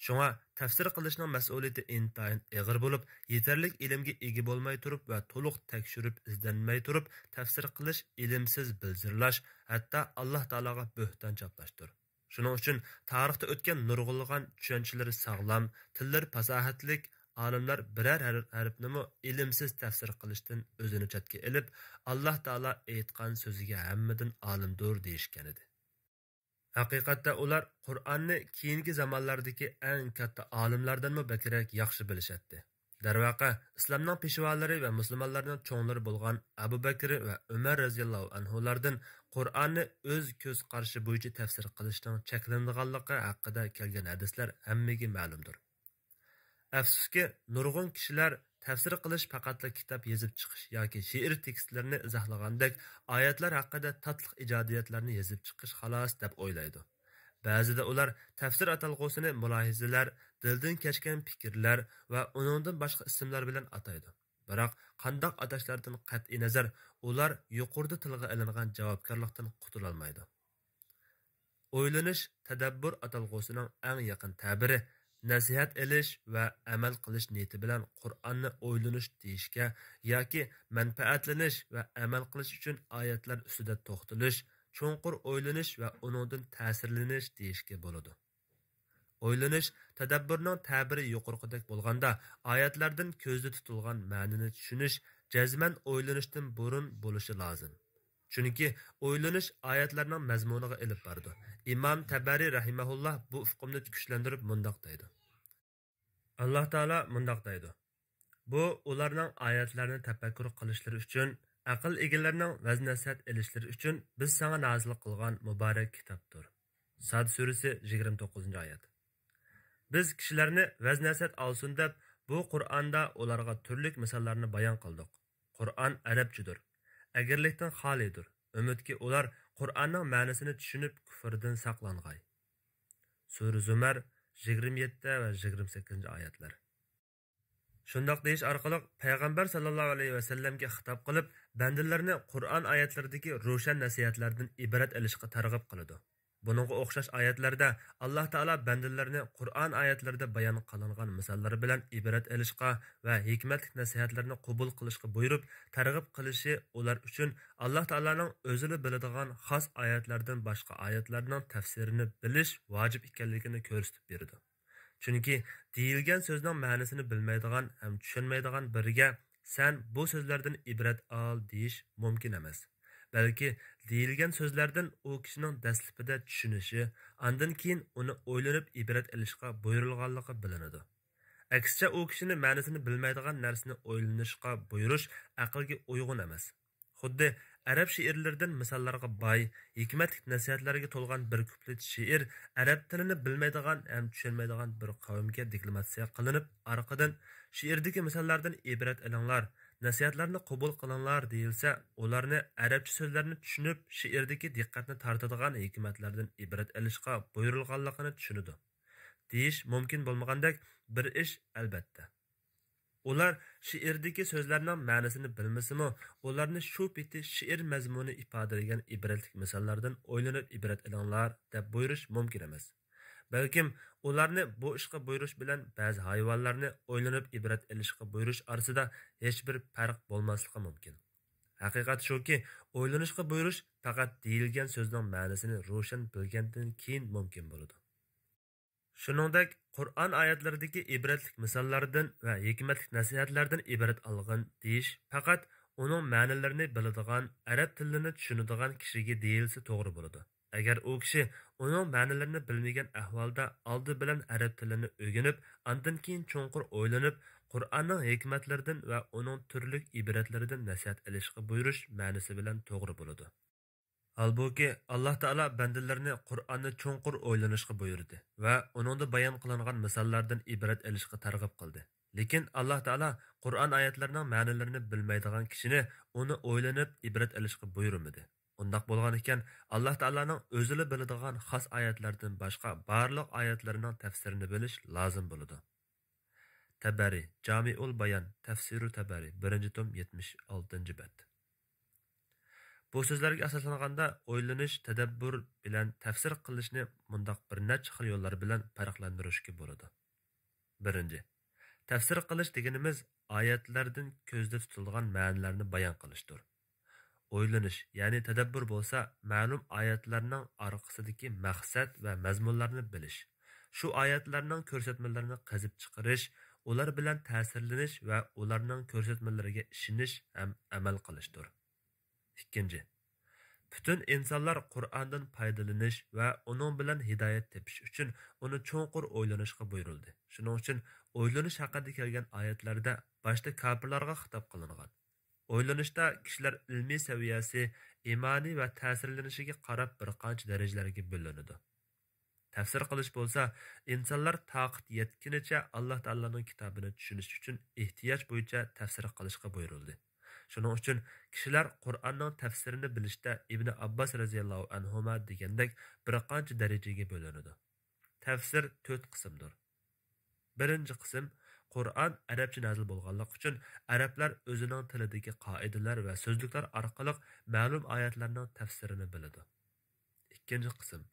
Shunga tafsir qilishning mas'uliyati intayin og'ir bo'lib, yetarlik ilmga ega bo'lmay turib va to'liq tekshirib izlanmay turib, tafsir qilish ilmsiz bilzirlash, hatto Alloh taologa bo'hton chaplashdir. Shuning uchun tarixda o'tgan nurg'unlagan tushunchalar sog'lom, tillar fasohatlik olimlar biror harfni ilmsiz tafsir qilishdan o'zini chetga ilib, Alloh taolo aytgan so'ziga hammadan olimdir deyishgan edi. Haqiqatda ular Qur'onni keyingi zamonlardagi eng katta olimlardanmi bakrak yaxshi bilishadi. Darvaqa, islomning peshvolari va musulmonlarning cho'nglari bo'lgan Abu Bakr va Umar roziyallohu anhulardan Qur'onni o'z ko'z qarashi bo'yicha tafsir qilishning cheklanganligi haqida kelgan hadislar hammaga ma'lumdir. Afsuski, nurg'un kishilar tafsir qilish faqatla kitob yozib chiqish yoki she'r tekstlarini izohlagandek oyatlar haqida tatliq ijodiyatlarni yozib chiqish xolos deb o'ylaydi. Ba'zida ular tafsir atalg'usini mulohizalar, dildan kechgan fikrlar va uningdan boshqa ismlar bilan ataydi. Biroq qandoq atashlardan qat'iy nazar, ular yuqorida tilga ilingan javobgarlikdan qutula olmaydi. O'ylanish, tadabbur atalg'usining eng yaqin ta'biri nasihat elish va amal qilish niyati bilan Qur'onni o'ylanish deyishga yoki manfaatlanish va amal qilish uchun oyatlar ustida to'xtalish, cho'nqur o'ylanish va uningdan ta'sirlanish deyishga bo'ladi. O'ylanish, tadabburning ta'biri yuqorqidek bo'lganda, oyatlardan ko'zda tutilgan ma'noni tushunish jazman o'ylanishdan burun bo'lishi lozim. Chunki o'ylanish oyatlarning mazmuniga ilib bordi. Imom Tabari rahimahulloh bu hukmni kuchlantirib mundoq deydi. Alloh taolo mundoq deydi. Bu ularning oyatlarini tafakkur qilishlari uchun, aql egalarining vaz-nasihat elishlari uchun biz sana nozil qilgan muborak kitobdir. Sad surasi 29-oyat. Biz kishilarni vaz-nasihat olsin deb bu Qur'onda ularga turli misollarni bayon qildik. Qur'on arabchadir. Agarlikdan xolidir. Umidki ular Qur'onning ma'nosini tushunib kufrdan saqlang'ay. Sura Zumar 27 va 28-oyatlar. Shundoq deyish orqali payg'ambar sallallohu alayhi va sallamga xitob qilib, bandalarni Qur'on oyatlaridagi ro'shan nasihatlardan ibrat olishga targ'ib qiladi. Buningga o'xshash oyatlarda Alloh taolo bandalarni Qur'on oyatlarida bayon qilingan misollar bilan ibrat olishga va hikmatli nasihatlarni qabul qilishga buyurib, targ'ib qilishi ular uchun Alloh taolaning o'zini biladigan xos oyatlardan boshqa oyatlarning tafsirini bilish vojib ekanligini ko'rsatib berdi. Chunki deyilgan so'zning ma'nosini bilmaydigan ham tushunmaydigan biriga sen bu so'zlardan ibrat ol deyish mumkin emas. Balki deyilgan so'zlardan u kishining dastlabida tushunishi, andan keyin uni o'ylanib ibrat olishga buyurilganligi bilinadi. Aksicha u kishining ma'nosini bilmaydigan narsani o'ylanishga buyurish aqlga uyg'un emas. Xuddi arab she'rlaridan misollarga boy, hikmatli nasihatlarga to'lgan bir kuplet she'r arab tilini bilmaydigan ham tushunmaydigan bir qavmga deklamatsiya qilinib, orqadan she'rdagi misollardan ibrat olinglar, nasihatlarni qabul qilinglar deyilsa, ularni arabcha so'zlarni tushunib, she'rdagi diqqatni tortadigan hikmatlardan ibrat olishga buyurilganligini tushunadi. Deyish mumkin bo'lmagandek bir ish albatta. Ular she'rdagi so'zlarning ma'nosini bilmasimi, ularni shu peti she'r mazmuni ifodalagan ibratli misollardan o'ylanib ibrat olinglar deb buyurish mumkin emas. Balkim ularni bu ishga buyurish bilan ba'zi hayvonlarni o'ylanib ibrat olishga buyurish orasida hech bir farq bo'lmasligi mumkin. Haqiqat shuki, o'ylanishga buyurish faqat deyilgan so'zning ma'nosini ro'shan bilgandan keyin mumkin bo'ladi. Shuningdek, Qur'on oyatlaridagi ibratlik misollardan va hikmatli nasihatlardan ibrat olgan deyish faqat uning ma'nolarini biladigan, arab tilini tushunadigan kishiga deyilsa to'g'ri bo'ladi. Agar u kishi uning ma'nolarini bilmagan ahvolda oldi bilan arab tilini o'rganib, undan keyin cho'nqur o'ylanib, Qur'onning hikmatlaridan va uning turli ibratlaridan nasihat olishga buyurish ma'nosi bilan to'g'ri bo'ladi. Halbuki Alloh taolo bandalarni Qur'onni cho'nqur o'ylanishga buyurdi va uningda bayon qilingan misollardan ibrat olishga targ'ib qildi. Lekin Alloh taolo Qur'on oyatlarining ma'nolarini bilmaydigan kishini uni o'ylanib ibrat olishga buyurmadi. Undaq bo'lgan ekan, Alloh taolaning o'zini biladigan xos oyatlardan boshqa barliq oyatlarining tafsirini bilish lozim bo'ladi. Tabari, Jamiul Bayan, Tafsiru Tabari, 1-tom 76-bet. Bu so'zlarga asoslanganda o'ylanish, tadabbur bilan tafsir qilishni mundaq bir necha xil yo'llar bilan farqlantirishga bo'ladi. Birinchi, tafsir qilish deganimiz oyatlardan ko'zda tutilgan ma'nolarni bayon qilishdir. O'ylanish, ya'ni tadabbur bo'lsa, ma'lum oyatlarning orqasidagi maqsad va mazmunlarni bilish. Shu oyatlarning ko'rsatmalarini qazib chiqarish, ular bilan ta'sirlanish va ularning ko'rsatmalariga ishonish ham amal qilishdir. Ikkinchi, bütün insonlar Qur'ondan foydalanish va uning bilan hidoyat tepish uchun uni cho'nqur o'ylanishga buyurildi. Shuning uchun o'ylanish haqida kelgan oyatlarda boshda kofirlarga xitob qilingan. O'ylanishda kishilar ilmiy saviyasi, imoniy va ta'sirlanishiga qarab bir qancha darajalarga bo'linadi. Tafsir qilish bo'lsa, insonlar toqat yetgunicha Alloh taolaning kitobini tushunish uchun ehtiyoj bo'yicha tafsir qilishga buyurildi. Shuning uchun kishilar Qur'onning tafsirini bilishda Ibn Abbos radhiyallohu anhuma degandek bir qancha darajaga bo'linadi. Tafsir 4 qismdir. Birinchi qism Qur'on arabcha nazil bo'lganligi uchun arablar o'zining tilidagi qoidalar va so'zliklar orqali ma'lum oyatlarning tafsirini biladi. Ikkinchi qism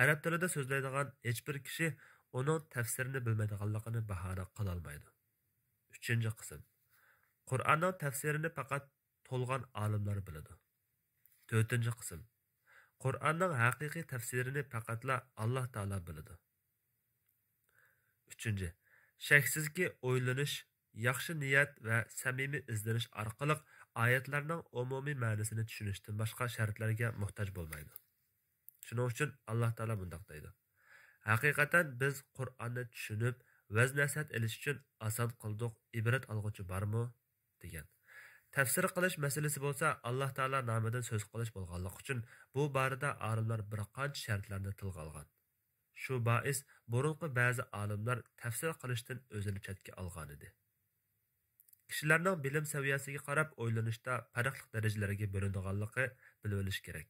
arab tilida so'zlaydigan hech bir kishi uning tafsirini bilmaydiganligini bahona qila olmaydi. Uchinchi qism Qur'onning tafsirini faqat to'lgan olimlar biladi. To'rtinchi qism Qur'onning haqiqiy tafsirini faqatla Alloh taolo biladi. Uchinchi, shaksizki o'ylanish, yaxshi niyat va samimiy izlanish orqali oyatlarning umumiy ma'nosini tushunishdan boshqa shartlarga muhtoj bo'lmaydi. Shuning uchun Alloh taolo bunday deydi: Haqiqatan biz Qur'onni tushunib, vaz-nasihat elish uchun oson qildik, ibrat olg'uchi bormi? degan. Tafsir qilish masalasi bo'lsa, Alloh taolo nomidan so'z qilish bo'lganligi uchun bu borada olimlar bir qancha shartlarni tilga olgan. Shu bois burunqi ba'zi olimlar tafsir qilishdan o'zini chetga olgan edi. Kishilarning bilim saviyasiga qarab o'ylanishda farqli darajalarga bo'linganligi bilib olish kerak.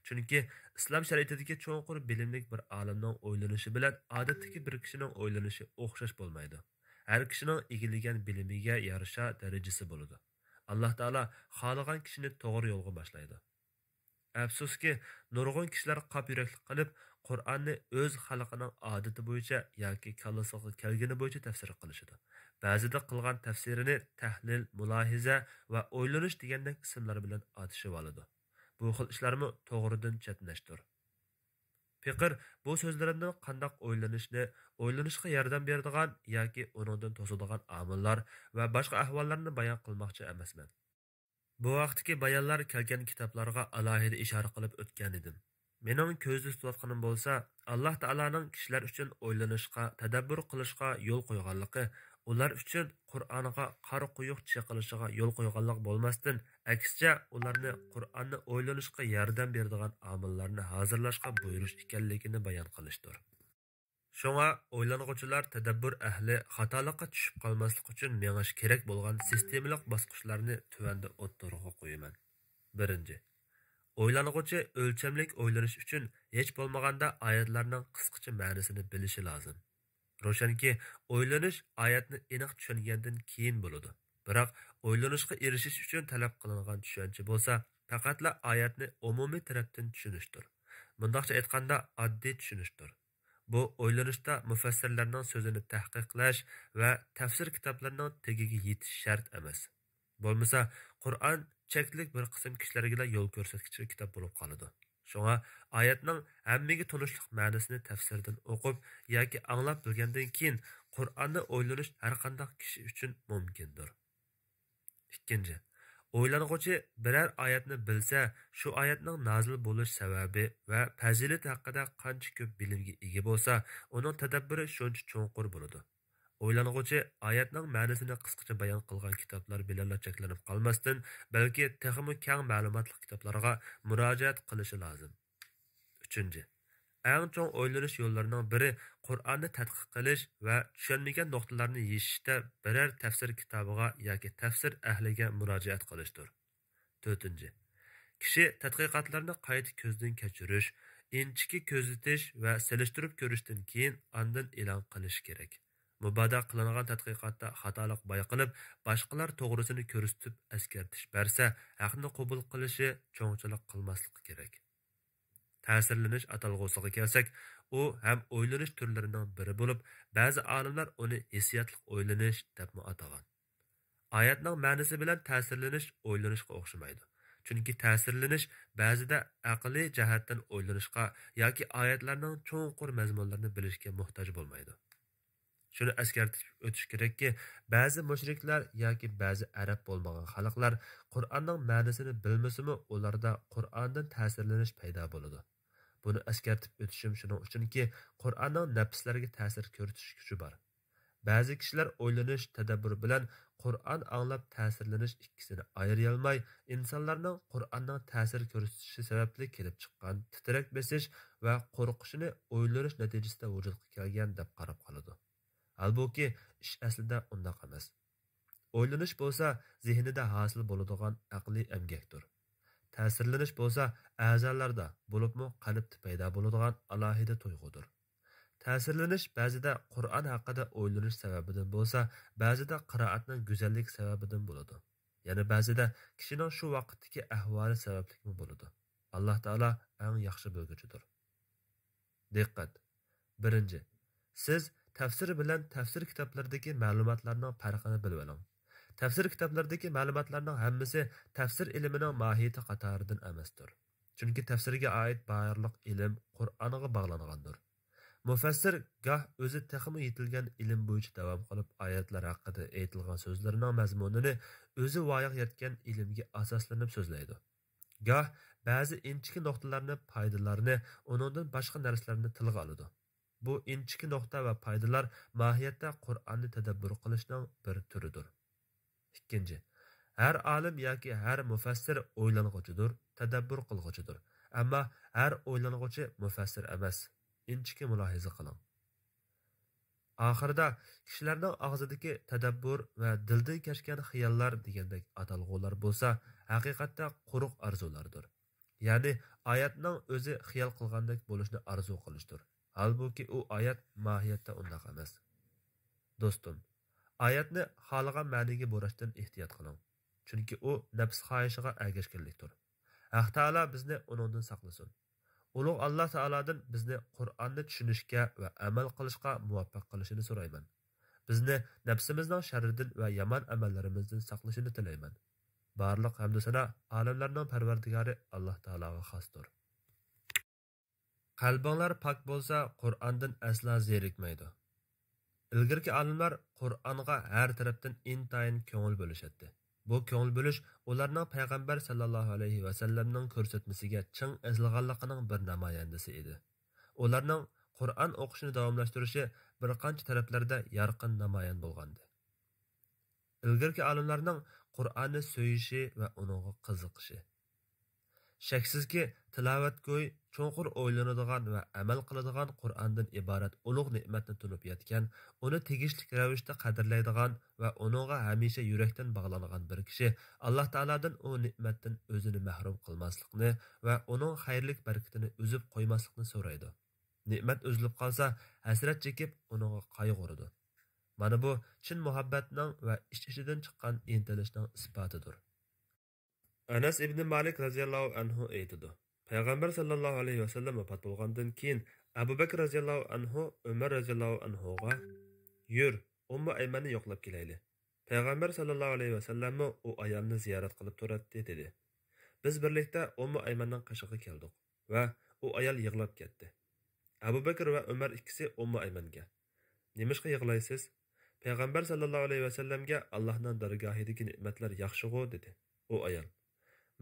Chunki islom shariatidagi cho'nqur bilimlik bir olimning o'ylanishi bilan odatdagi bir kishining o'ylanishi o'xshash bo'lmaydi. Har kishining egillagan bilimiga yarasha darajasi bo'ladi. Alloh taolo xohlagan kishini to'g'ri yo'lga boshlaydi. Afsuski, nurg'un kishilar qop yuraklik qilib, Qur'onni o'z xalqining odati bo'yicha yoki kallasiga kelgani bo'yicha tafsir qilishadi. Ba'zida qilgan tafsirini tahlil, mulohiza va o'ylanish degandek ismlar bilan atashib oladi. Bu xil ishlarmi to'g'ridan chetnashdir. Fiqr bu so'zlaridan qandoq o'ylanishga yordam beradigan yoki uningdan to'sadigan omillar va boshqa ahvollarni bayon qilmoqchi emasman. Bu vaqtdagi bayonlar kelgan kitoblarga alohida ishora qilib o'tgan edim. Mening ko'zda tutayotganim bo'lsa, Alloh taolaning kishilar uchun o'ylanishga, tadabbur qilishga yo'l qo'yganligi, ular uchun Qur'onga qora quyuq chiqilishiga yo'l qo'yganlik bo'lmasdan, aksicha ularni Qur'onni o'ylanishga yordam beradigan omillarni hozirlashga buyurish ekanligini bayon qilishdir. Shunga o'ylang'uvchilar tadabbur ahli xatolikqa tushib qolmaslik uchun mengish kerak bo'lgan sistemalik bosqichlarni tuvanda o'ttirg'a qo'yaman. Birinchi, o'ylang'uvchi o'lchamlik o'ylanish uchun hech bo'lmaganda oyatlarning qisqacha ma'nosini bilishi lozim. Ro'shanki, o'ylanish oyatni aniq tushungandan keyin bo'ladi. Biroq o'ylanishga erishish uchun talab qilingan tushuncha bo'lsa, faqatla oyatni umumiy tarafdan tushunishdir. Bundaqcha aytganda, oddiy tushunishdir. Bu o'ylanishda mufassirlarning so'zini tahqiqlash va tafsir kitoblarining tagiga yetish shart emas. Bo'lmasa, Qur'on cheklik bir qism kishilarga yo'l ko'rsatuvchi kitob bo'lib qoladi. Shunga oyatning hammaga tunishli ma'nosini tafsirdan o'qib yoki anglab bilgandan keyin Qur'onni o'ylanish har qanday kishi uchun mumkindir. Ikkinchi, o'ylang'uvchi biror oyatni bilsa, shu oyatning nozil bo'lish sababi va fazilati haqida qancha ko'p bilimga ega bo'lsa, uning tadabburi shuncha cho'nqur bo'ladi. O'ylang'uvchi oyatning ma'nosini qisqacha bayon qilgan kitoblar bilan cheklanib qolmasdan, balki texmi keng ma'lumotli kitoblarga murojaat qilishi lozim. Uchinchi, Eng cho'ng o'ylanish yo'llarining biri Qur'onni tadqiq qilish va tushunmagan nuqtalarni yechishda biror tafsir kitobiga yoki tafsir ahliga murojaat qilishdir. 4. Kishi tadqiqotlarni qayta ko'zdan kechirish, inchiki ko'zitish va selishtirib ko'rishdan keyin andin e'lon qilish kerak. Mubada qilingan tadqiqotda xatolik bayqalib, boshqalar to'g'risini ko'rsatib eskartish bersa, haqni qabul qilishi cho'ngchilik qilmaslik kerak. Ta'sirlanish atalg'usiga kelsak, u ham o'ylanish turlarining biri bo'lib, ba'zi olimlar uni hissiyotlik o'ylanish deb atagan. Oyatning ma'nosi bilan ta'sirlanish o'ylanishga o'xshamaydi. Chunki ta'sirlanish ba'zida aqliy jihatdan o'ylanishga yoki oyatlarning cho'nqur mazmunlarini bilishga muhtoj bo'lmaydi. Shuni eskartib o'tish kerakki, ba'zi mushriklar yoki ba'zi arab bo'lmagan xalqlar Qur'onning ma'nosini bilmasimi, ularda Qur'ondan ta'sirlanish paydo bo'ladi. Buni eskartib o'tishim shuning uchunki, Qur'onning nafslarga ta'sir ko'rsatish kuchi bor. Ba'zi kishilar o'ylanish, tadabbur bilan Qur'on anglab ta'sirlanish ikkisini ayira olmay, insonlarning Qur'onning ta'sir ko'rsatishi sababli kelib chiqqan titrak besish va qo'rqishini o'ylanish natijasida vujudga kelgan deb qarab qoladi. Halbuki ish aslida undaq emas. O'ylanish bo'lsa, zehnida hosil bo'ladigan aqliy emgakdir. Ta'sirlanish bo'lsa, a'zolarda, bo'libmi qalbda paydo bo'ladigan alohida tuyg'udir. Ta'sirlanish ba'zida Qur'on haqida o'ylanish sababidan bo'lsa, ba'zida qiroatning go'zallik sababidan bo'ladi. Yana ba'zida kishining shu vaqtdagi ahvoli sababli bo'ladi. Alloh taolo eng yaxshi bilguchidir. Diqqat. 1. Siz tafsir bilan tafsir kitoblaridagi ma'lumotlarning farqini bilib oling. Tafsir kitoblaridagi ma'lumotlarning hammasi tafsir ilmining mohiyati qatoridan emasdir. Chunki tafsirga oid barliq ilm Qur'onga bog'langandir. Mufassir goh o'zi texmi yetilgan ilm bo'yicha davom qilib oyatlar haqida aytilgan so'zlarning mazmunini o'zi voyiq yetgan ilmga asoslanib so'zlaydi. Goh ba'zi inchiki nuqtalarni, foydalarni, uningdan boshqa narsalarni tilga oladi. Bu inchiki nuqta va foydalar mohiyatda Qur'onni tadabbur qilishning bir turidir. 2. Har olim yoki har mufassir o'ylang'uchidir, tadabbur qilg'uchidir. Ammo har o'ylang'uchi mufassir emas. Inchiki mulohiza qiling. Oxirida kishilarning og'zidagi tadabbur va dildan kechgan xiyollar degandek atalg'ular bo'lsa, haqiqatda quruq arzulardir. Ya'ni oyatning o'zi xiyol qilgandek bo'lishni arzu qilishdir. Halbuki u oyat mohiyatda undaq emas. Do'stim, oyatni xohlagan ma'noga bo'rashdan ehtiyot qiling. Chunki u nafs xohishiga ergashganlikdir. Alloh taolo bizni uningdan saqlasin. Ulug' Alloh taolodan bizni Qur'onni tushunishga va amal qilishga muvaffaq qilishini so'rayman. Bizni nafsimizning sharridan va yomon amallarimizdan saqlashini tilayman. Barliq hamd sana olamlarning parvardigori Alloh taologa xosdir. Qalbinglar pok bo'lsa, Qur'ondan asla zerikmaydi. Ilgirki olimlar Qur'onga har tarafdan intayin ko'ngil bo'lishadi. Bu ko'ngil bo'lish ularning payg'ambar sallallohu alayhi va sallamning ko'rsatmasiga ching ezilganligining bir namoyandasi edi. Ularning Qur'on o'qishini davomlashtirishi bir qancha taraflarda yorqin namoyon bo'lgandi. Ilgirki olimlarning Qur'onni so'yishi va uningga qiziqishi. Shaksizki, tilovatgo'y, cho'nqur o'ylanadigan va amal qiladigan Qur'ondan iborat ulug' ne'matni tunib yetgan, uni tegishli ravishda qadrlaydigan va uningga hamisha yurakdan bog'langan bir kishi Alloh taoladan u ne'matdan o'zini mahrum qilmaslikni va uning xayrlik barakatini uzib qo'ymaslikni so'raydi. Ne'mat uzilib qolsa, hasrat chekib uningga qayg'uradi. Mana bu chin muhabbatning va ich-ichidan chiqqan intilishning isbotidir. Anas ibn Malik radhiyallohu anhu aytadi. Payg'ambar sallallohu alayhi va sallam vafot bo'lgandan keyin Abu Bakr radhiyallohu anhu Umar radhiyallohu anhuga "Yur, Ummu Aymanni yo'qlab kelayli." Payg'ambar sallallohu alayhi va sallam u ayolni ziyorat qilib turadi dedi. Biz birlikda Ummu Aymanning qishig'iga keldik va u ayol yig'lab ketdi. Abu Bakr va Umar ikkisi Ummu Aymanga: "Nimishqa yig'laysiz?" Payg'ambar sallallohu alayhi va sallamga Allohning dargohidagi ne'matlar yaxshi-ku dedi. U ayol: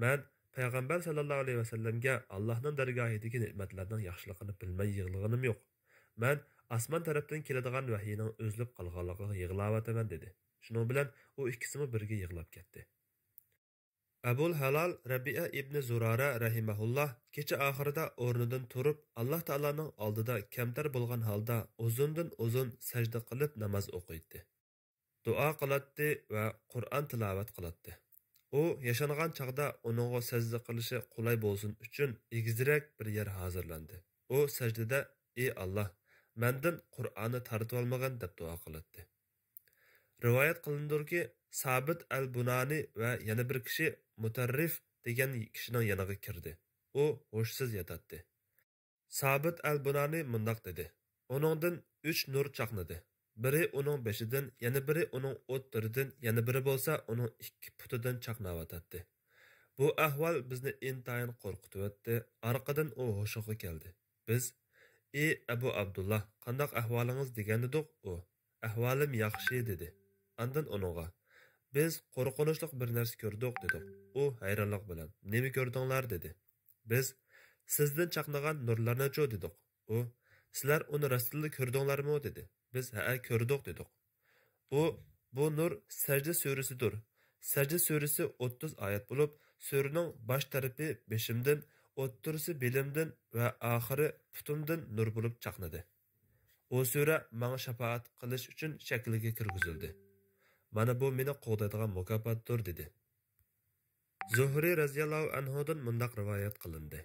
"Men Payg'ambar sallallohu alayhi va sallamga Allohning dargohidagi ne'matlarning yaxshiligini bilmay yig'laganim yo'q. Men osmon tarafdan keladigan vahiyning o'zlib qolganligiga yig'layapman" dedi. Shuning bilan u ikkisini birga yig'lab ketdi. Abul Halal Rabi'a ibn Zurara rahimahullah kecha oxirida o'rnidan turib, Alloh taolaning oldida kamtar bo'lgan holda uzundan uzun sajda qilib namoz o'qiydi. Duo qiladi va Qur'on tilovat qiladi. U yashangan chaqda uningga sajda qilishi qulay bo'lsin uchun egizrak bir yer hozirlandi. U sajdada: "Ey Alloh, mendan Qur'onni tartib olmagan" deb duo qiladi. Rivoyat qilindirki, Sabit al-Bunani va yana bir kishi Mutarrif degan kishining yoniga kirdi. U hushsiz yotadi. Sabit al-Bunani mundoq dedi: "Uningdan 3 nur chaqnadi. Biri uning beshidan, yana biri uning o'ttiridan, yana biri bo'lsa uning 2 putidan chaqnayotdi. Bu ahvol bizni intayin qo'rqitibdi. Orqadan u hushiga keldi. Biz: "Ey Abu Abdullah, qandoq ahvolingiz?" degandiq u. "Ahvolim yaxshi" dedi. Andan uningga: "Biz qo'rqinchli bir narsa ko'rdik" dedik. U hayronlik bilan: "Nima ko'rdinglar?" dedi. Biz: "Sizdan chaqnagan nurlarni-chu" dedik. U: "Sizlar uni rasulda ko'rdinglarmi?" dedi. Biz: "Ha, ko'rdik" dedik. U: "Bu nur Sajda surasidir. Sajda surasi 30 oyat bo'lib, suraning bosh tarafi beshimdan, o'ttirisi belimdan va oxiri putumdan nur bo'lib chaqnadi. U sura menga shafaat qilish uchun shakliga kirgizildi. Mana bu meni qo'g'daydigan mukofotdir" dedi. Zuhri radhiyallohu anhudan mundaq rivoyat qilindi.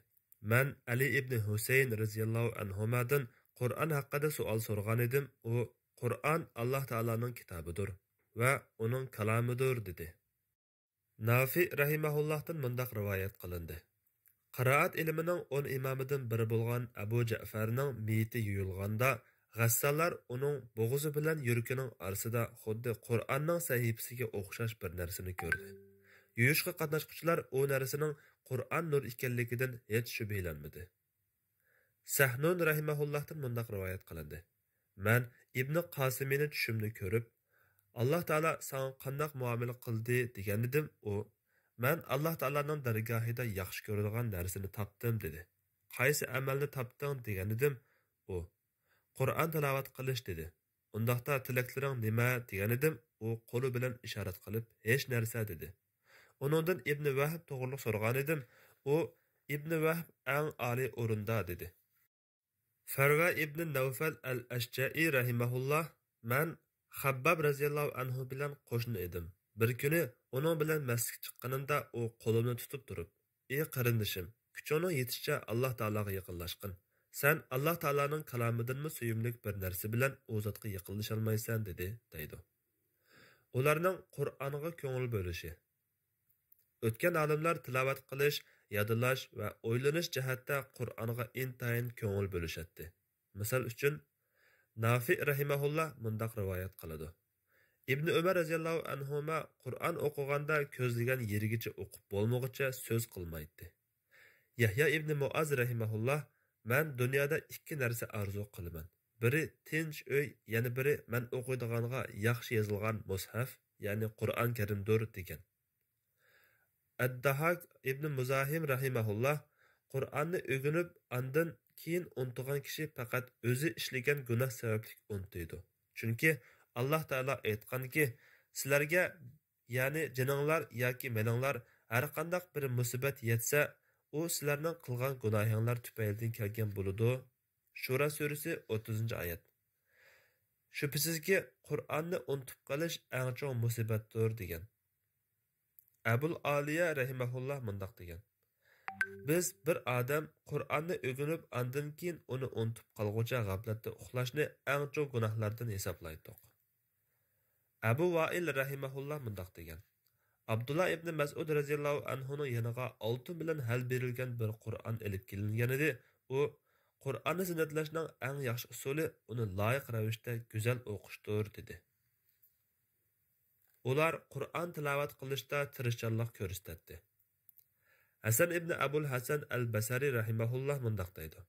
Men Ali ibn Husayn radhiyallohu anhumadan Qur'on haqida savol so'ragan edim. U: "Qur'on Alloh taolaning kitobidir va uning kalomidir" dedi. Nafi rahimahullohdan mundaq rivoyat qilindi. Qiroat ilmining 10 imomidan biri bo'lgan Abu Ja'farning miyiti yuyilganda, g'assallar uning bo'g'izi bilan yuragining orasida xuddi Qur'onning sahifasiga o'xshash bir narsani ko'rdi. Yuyishga qatnashuvchilar u narsaning Qur'on nur ekanligidan hech shubhalanmadi. Sahnun rahimahullohdan mundaq rivoyat qilindi. Men Ibn Qosimini tushimni ko'rib, Alloh taolo senga qanday muomala qildi degan edim. U: "Men Alloh taolaning dargohida yaxshi ko'radigan narsani topdim" dedi. "Qaysi amalni topding?" degan edim. U: "Qur'on tilovat qilish" dedi. "Undaqda tilaklaring nima?" degan edim. U qo'li bilan ishorat qilib: "Hech narsa" dedi. Uningdan Ibn Vahb to'g'riliq so'ragan edim. U: "Ibn Vahb eng oliy o'rinda" dedi. Farva ibn Nawfal al-Ashja'i rahimahullah: "Men Habbab radhiyallohu anhu bilan qo'shni edim. Bir kuni uning bilan masjidga chiqqanimda u qo'limni tutib turib: 'Ey qarindishim, kuchingning yetishicha Alloh taologa yaqinlashqin. Sen Alloh taoloning kalomidanmi suyumlik bir narsa bilan u zotga yaqinlasholmaysan' dedi" deydi. Ularning Qur'onga ko'ngil bo'lishi. O'tgan olimlar tilovat qilish, yodlash va o'ylanish jihatda Qur'onga intayin ko'ngil bo'lishadi. Misol uchun, Nafi rahimahullah mundaq rivoyat qiladi. Ibn Umar radhiyallohu anhuma Qur'on o'qiganda ko'zlagan yerigacha o'qib bo'lmoqcha so'z qilmaydi. Yahya ibn Muaz rahimahullah: "Men dunyoda 2 narsa arzu qilaman. Biri tinch uy, yana biri men o'qiydiganga yaxshi yozilgan mushaf, ya'ni Qur'on Karimdir" degan. Ad-Dahak ibn Muzahim rahimahullah: "Qur'onni o'rganib, andan keyin unutgan kishi faqat o'zi ishlagan gunoh sababli unutadi. Chunki Alloh taolo aytganki, sizlarga, ya'ni jininglar yoki meninglar har qanday bir musibat yetsa, u sizlarning qilgan gunohinglar tufaylidan kelgan bo'ladi." Shura surasi 30-oyat. Shubhasizki, Qur'onni unutib qolish eng chong musibatdir degan. Abul Aliya rahimahullah mundaq degan: "Biz bir odam Qur'onni o'rganib, andan keyin uni unutib qolguncha g'aflatda uxlashni eng chong gunohlardan hisoblaydik." Abu Vail rahimahullah mundaq degan: "Abdullah ibn Mas'ud radhiyallohu anhuning yoniga oltin bilan hal berilgan bir Qur'on elib kelingan edi. U: Qur'onni zinatlashning eng yaxshi usuli uni loyiq ravishda go'zal o'qishdir" dedi. Ular Qur'on tilovat qilishda tirishchanlik ko'rsatdi. Hasan ibn Abul Hasan al-Basri rahimahullah mundaq deydi: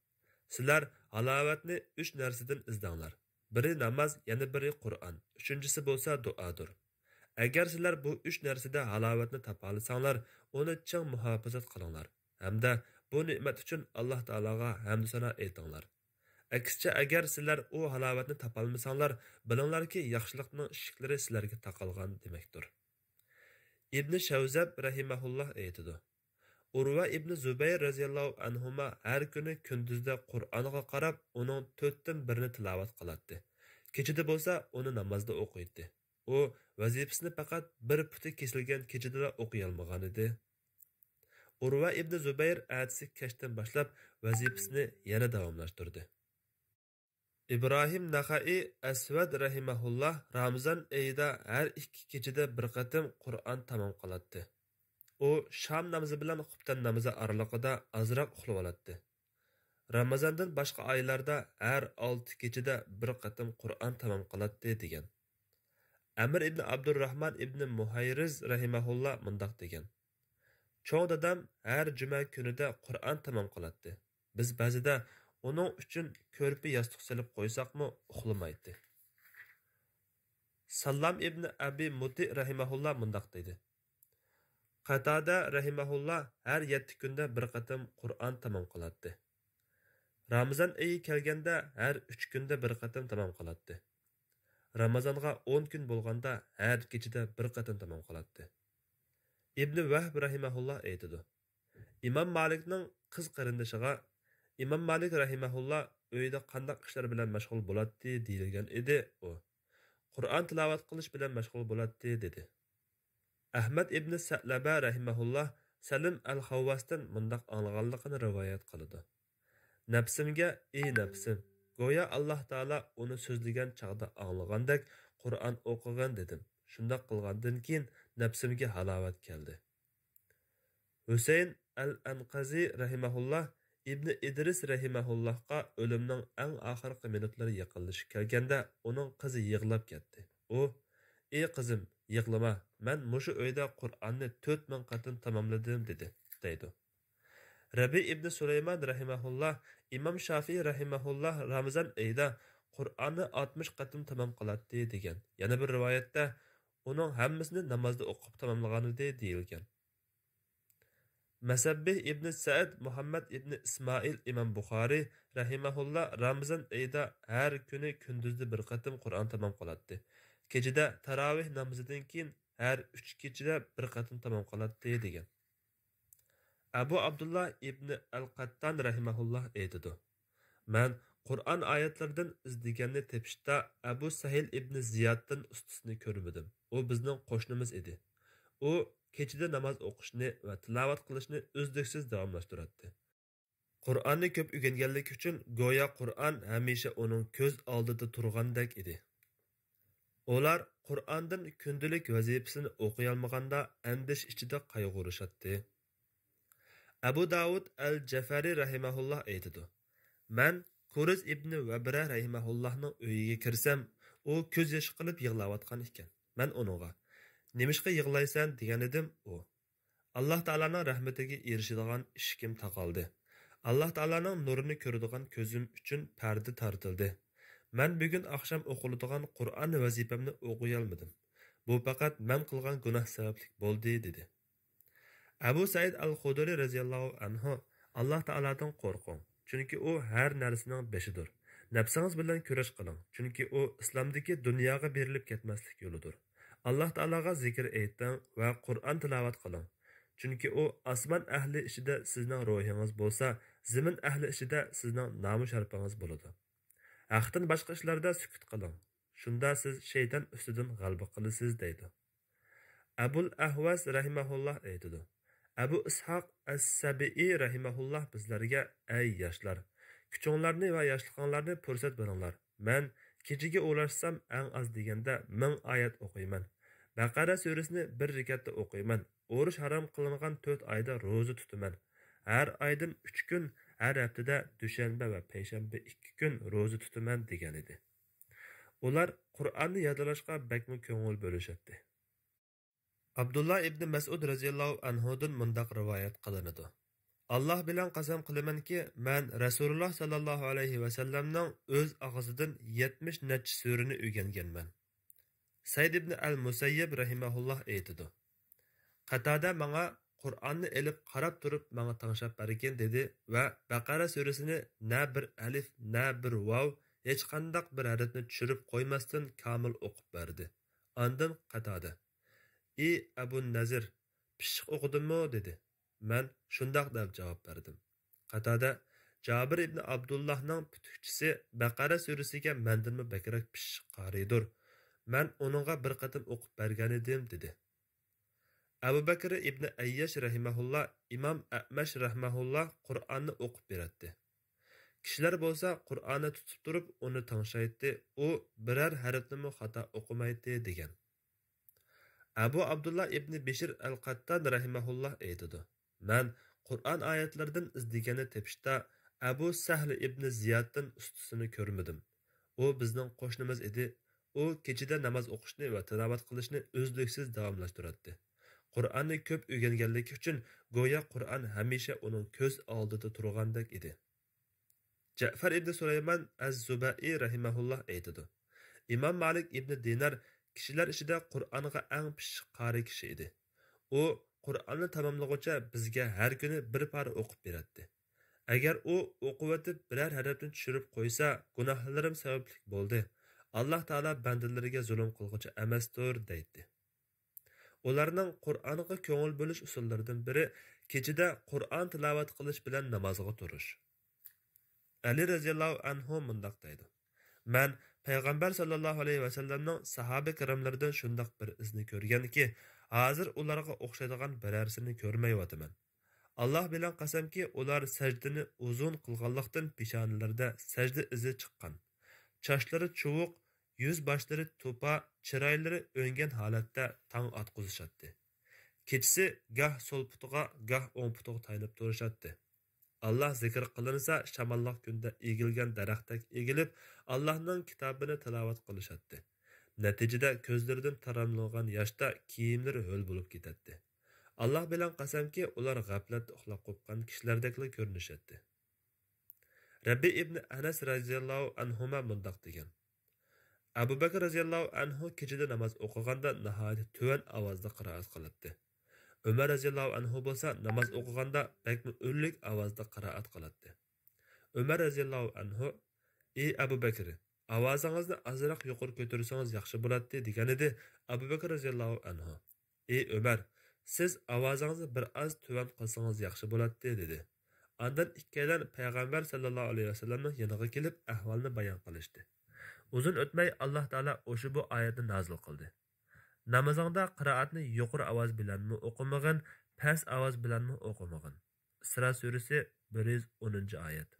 "Sizlar halovatni 3 narsadan izdanglar. Biri namoz, yana biri Qur'on, uchinchisi bo'lsa duodir. Agar sizlar bu 3 narsada halovatni topa olsanglar, uni ching muhofazat qilinglar. Hamda bu ne'mat uchun Alloh taologa hamd sano aytinglar. Aksicha agar sizlar u halovatni topolmasanglar, bilinglarki yaxshilikning eshiklari sizlarga taqalgan demakdir." ibn Shavzab rahimahulloh aytadi. Urva ibn Zubayr radhiyallohu anhuma har kuni kunduzda Qur'onga qarab, uning 4dan birini tilovat qiladi. Kechida bo'lsa, uni namozda o'qiydi. U vazifasini faqat bir puti kesilgan kechida o'qiy olmagan edi. Urva ibn Zubayr atsi kashdan boshlab vazifasini yana davomlashtirdi. İbrahim Naxai Asvad rahimahullah Ramazan oyida har 2 kechada bir qatim Qur'on tamom qiladi. U sham namozi bilan xuftan namozi oralig'ida azroq uxlab oladi. Ramazondan boshqa oylarda har 6 kechada bir qatim Qur'on tamom qiladi degan. Amir ibn Abdurrahman ibn Muhayriz rahimahullah mundaq degan. Cho'ng dadam har juma kunida Qur'on tamom qiladi. Biz ba'zida uning uchun ko'rpi yostiq silib qo'ysaqmi uxlamaydi. Sallam ibn Abi Muti rahimahullah mundaq dedi. Qatada rahimahullah har 7 kunda bir qatim Qur'on tamom qiladi. Ramazon oyi kelganda har 3 kunda bir qatim tamom qiladi. Ramazonga 10 kun bo'lganda har kechada bir qatim tamom qiladi. Ibn Vahb rahimahullah aytadi. Imom Malikning qiz qarindishiga Imom Malik rahimahullah uyida qanday ishlar bilan mashg'ul bo'ladi deyilgan edi u. Qur'on tilovat qilish bilan mashg'ul bo'ladi dedi. Ahmad ibn Sa'laba rahimahullah Salim al-Xavvasdan mundaq anglaganligini rivoyat qiladi. Nafsimga, ey nafsim, go'yo Alloh taolo uni so'zlagan chaqda anglagandek Qur'on o'qigan dedim. Shundoq qilgandan keyin nafsimga halovat keldi. Husayn al-Anqazi rahimahullah İbn İdris rahimahullohga o'limning eng oxirgi minutlari yaqinlashib kelganda uning qizi yig'lab ketdi. U: "Ey qizim, yig'lama. Men mushu uyda Qur'onni 4000 qatim tamomladim" dedi. Rabi ibn Sulaymon rahimahullah İmam Shafiy rahimahullah Ramazon oyida Qur'onni 60 qatim tamom qiladi degan. Yana bir rivoyatda uning hammasini namozda o'qib tamomlagan edi deyilgan. Masabbih ibn Sa'd Muhammad ibn Ismoil İmam Buxoriy rahimahullah Ramazon oyida har kuni kunduzda bir qatim Qur'on tamom qiladi. Kechida tarovih namozidan keyin har 3 kechada bir qatim tamom qiladi degan. Abu Abdullah ibn al-Qattan rahimahullah aytadi. Men Qur'on oyatlaridan izdiganni tepishda Abu Sahil ibn Ziyoddan ustisini ko'rmadim. U bizning qo'shnimiz edi. U kechida namoz o'qishni va tilovat qilishni uzluksiz davomlashtiradi. Qur'onni ko'p o'rganganligi uchun go'yo Qur'on hamisha uning ko'z oldida turgandek edi. Ular Qur'ondan kundalik vazifasini o'qiy olmaganda andish ichida qayg'urishadi. Abu Davud al-Jafari rahimahullah aytadi. Men Kuriz ibn Vabra rahimahullohning uyiga kirsam, u ko'z yosh qilib yig'layotgan ekan. Men uningga "Nimishqa yig'laysan?" degan edim. U: "Alloh taolaning rahmatiga erishadigan ishkim taqaldi. Alloh taolaning nurini ko'radigan ko'zim uchun parda tortildi. Men bugun oqshom o'qiladigan Qur'on vazifamni o'qiy olmadim. Bu faqat men qilgan gunoh sababli bo'ldi" dedi. Abu Said al-Xudri radhiyallohu anhu: "Alloh taoladan qo'rqing, chunki u har narsaning beshidir. Nafsingiz bilan kurash qiling, chunki u islomdagi dunyoga berilib ketmaslik yo'lidir. Alloh taologa zikr ayting va Qur'on tilovat qiling, chunki u osmon ahli ichida sizning ruhingiz bo'lsa, zamin ahli ichida sizning nomu sharpangiz bo'ladi. Haqdan boshqa ishlarda sukut qiling. Shunda siz shayton ustidan g'alaba qilasiz" deydi. Abul Ahvas rahimahulloh aytadi. Abu Ishoq as-Sabi'i rahimahulloh bizlarga: "Ey yoshlar, kuchinglarni va yoshliqinglarni fursat beringlar. Men kechiga o'lashsam eng oz deganda 1000 oyat o'qiyman. Baqara surasini bir rekatda o'qiyman. O'rish harom qilingan 4 oyda ro'za tutaman. Har oydan 3 kun, har haftada dushanba va payshanba 2 kun ro'za tutaman" degan edi. Ular Qur'onni yodlashga bakmi ko'ngil bo'lishadi. Abdullah ibn Mas'ud radhiyallohu anhudan mundaq rivoyat qilinadi. Alloh bilan qasam qilamanki, men Rasululloh sallallohu alayhi va sallamning o'z og'zidan 70 necha surani o'rganganman. Said ibn al-Musayyib rahimahulloh aytadi. Qatada menga Qur'onni elib qarab turib menga tanshab bergan dedi va Baqara surasini na bir alif, na bir vav, hech qanday bir harfni tushirib qo'ymasdan kamil o'qib berdi. Ondan Qatada: Abu Nazir, pishiq o'qidimmi dedi. Men shundoq deb javob berdim. Qatada Jabir ibn Abdullahning putukchisi Baqara surasiga mendinmi bakrak pishiq qaridir. Men uningga bir qatim o'qib bergan edim dedi. Abu Bakr ibn Ayyash rahimahullah, Imam A'mash rahimahullah Qur'onni o'qib beradi. Kishilar bo'lsa Qur'onni tutib turib uni tanishaydi, u biror harfni xato o'qimaydi degan. Abu Abdullah ibn Bishir al-Qattan rahimahullah aytadi. Men Qur'on oyatlaridan izdigani tepishda Abu Sahl ibn Ziyaddan ustisini ko'rmadim. U bizning qo'shnimiz edi. U kechida namoz o'qishni va tilovat qilishni uzluksiz davomlashtiradi. Qur'onni ko'p o'rganganligi uchun go'yo Qur'on hamisha uning ko'z oldida turgandek edi. Ja'far ibn Sulaymon az-Zubai rahimahullah aytadi. Imom Malik ibn Dinar kishilar ichida Qur'onga eng pishiq qari kishi edi. U Qur'onni tamomlaguncha bizga har kuni bir pora o'qib beradi. Agar u o'qib biror harfni tushirib qo'ysa, gunohlarim sababli bo'ldi. Alloh taolo bandalariga zulm qilguchi emasdir deydi. Ularning Qur'onga ko'ngil bo'lish usullaridan biri kechida Qur'on tilovat qilish bilan namozga turish. Ali radhiyallohu anhu mundaq deydi. Men Payg'ambar sallallohu alayhi va sallamning sahoba kiramlaridan shundoq bir izni ko'rganki, hozir ularga o'xshaydigan birarsini ko'rmayapman. Alloh bilan qasamki, ular sajdani uzun qilganlikdan peshonlarida sajda izi chiqqan. Chochlari chuvuq, yuz boshlari to'pa, chiroylari o'ngan holatda tong atqizishadi. Kechisi goh so'l putiga, goh o'ng putiga tayanib turishadi. Allah zikr qilinsa, shamolloq kunda egilgan daraxtdek egilib, Allohning kitobini tilovat qilishadi. Natijada ko'zlaridan taramlangan yoshda kiyimlari ho'l bo'lib ketadi. Allah bilan qasamki, ular g'aflatda uxlab qolgan kishilardekli ko'rinishadi. Rabbi ibn Anas radhiyallohu anhu mundaq degan. Abu Bakr radhiyallohu anhu kechida namoz o'qiganda nihoyat tuvan ovozda qiroat qiladi. Umar radhiyallohu anhu bo'lsa namoz o'qiganda bakmi o'rlik ovozda qiroat qiladi. Umar radhiyallohu anhu: "Ey Abu Bakr, ovozingizni ozroq yuqori ko'tarsangiz yaxshi bo'ladi" degan edi. Abu Bakr radhiyallohu anhu: "Ey Umar, siz ovozingizni bir oz tuvan qilsangiz yaxshi bo'ladi" dedi. Ondan ikkalan payg'ambar sallallohu alayhi vasallamning yoniga kelib ahvolni bayon qilishdi. Uzun o'tmay Alloh taolo o'sha bu oyatni nozil qildi. Namozingda qiroatni yuqori ovoz bilanmi o'qimag'in, past ovoz bilanmi o'qimag'in. Isro surasi 110-oyat.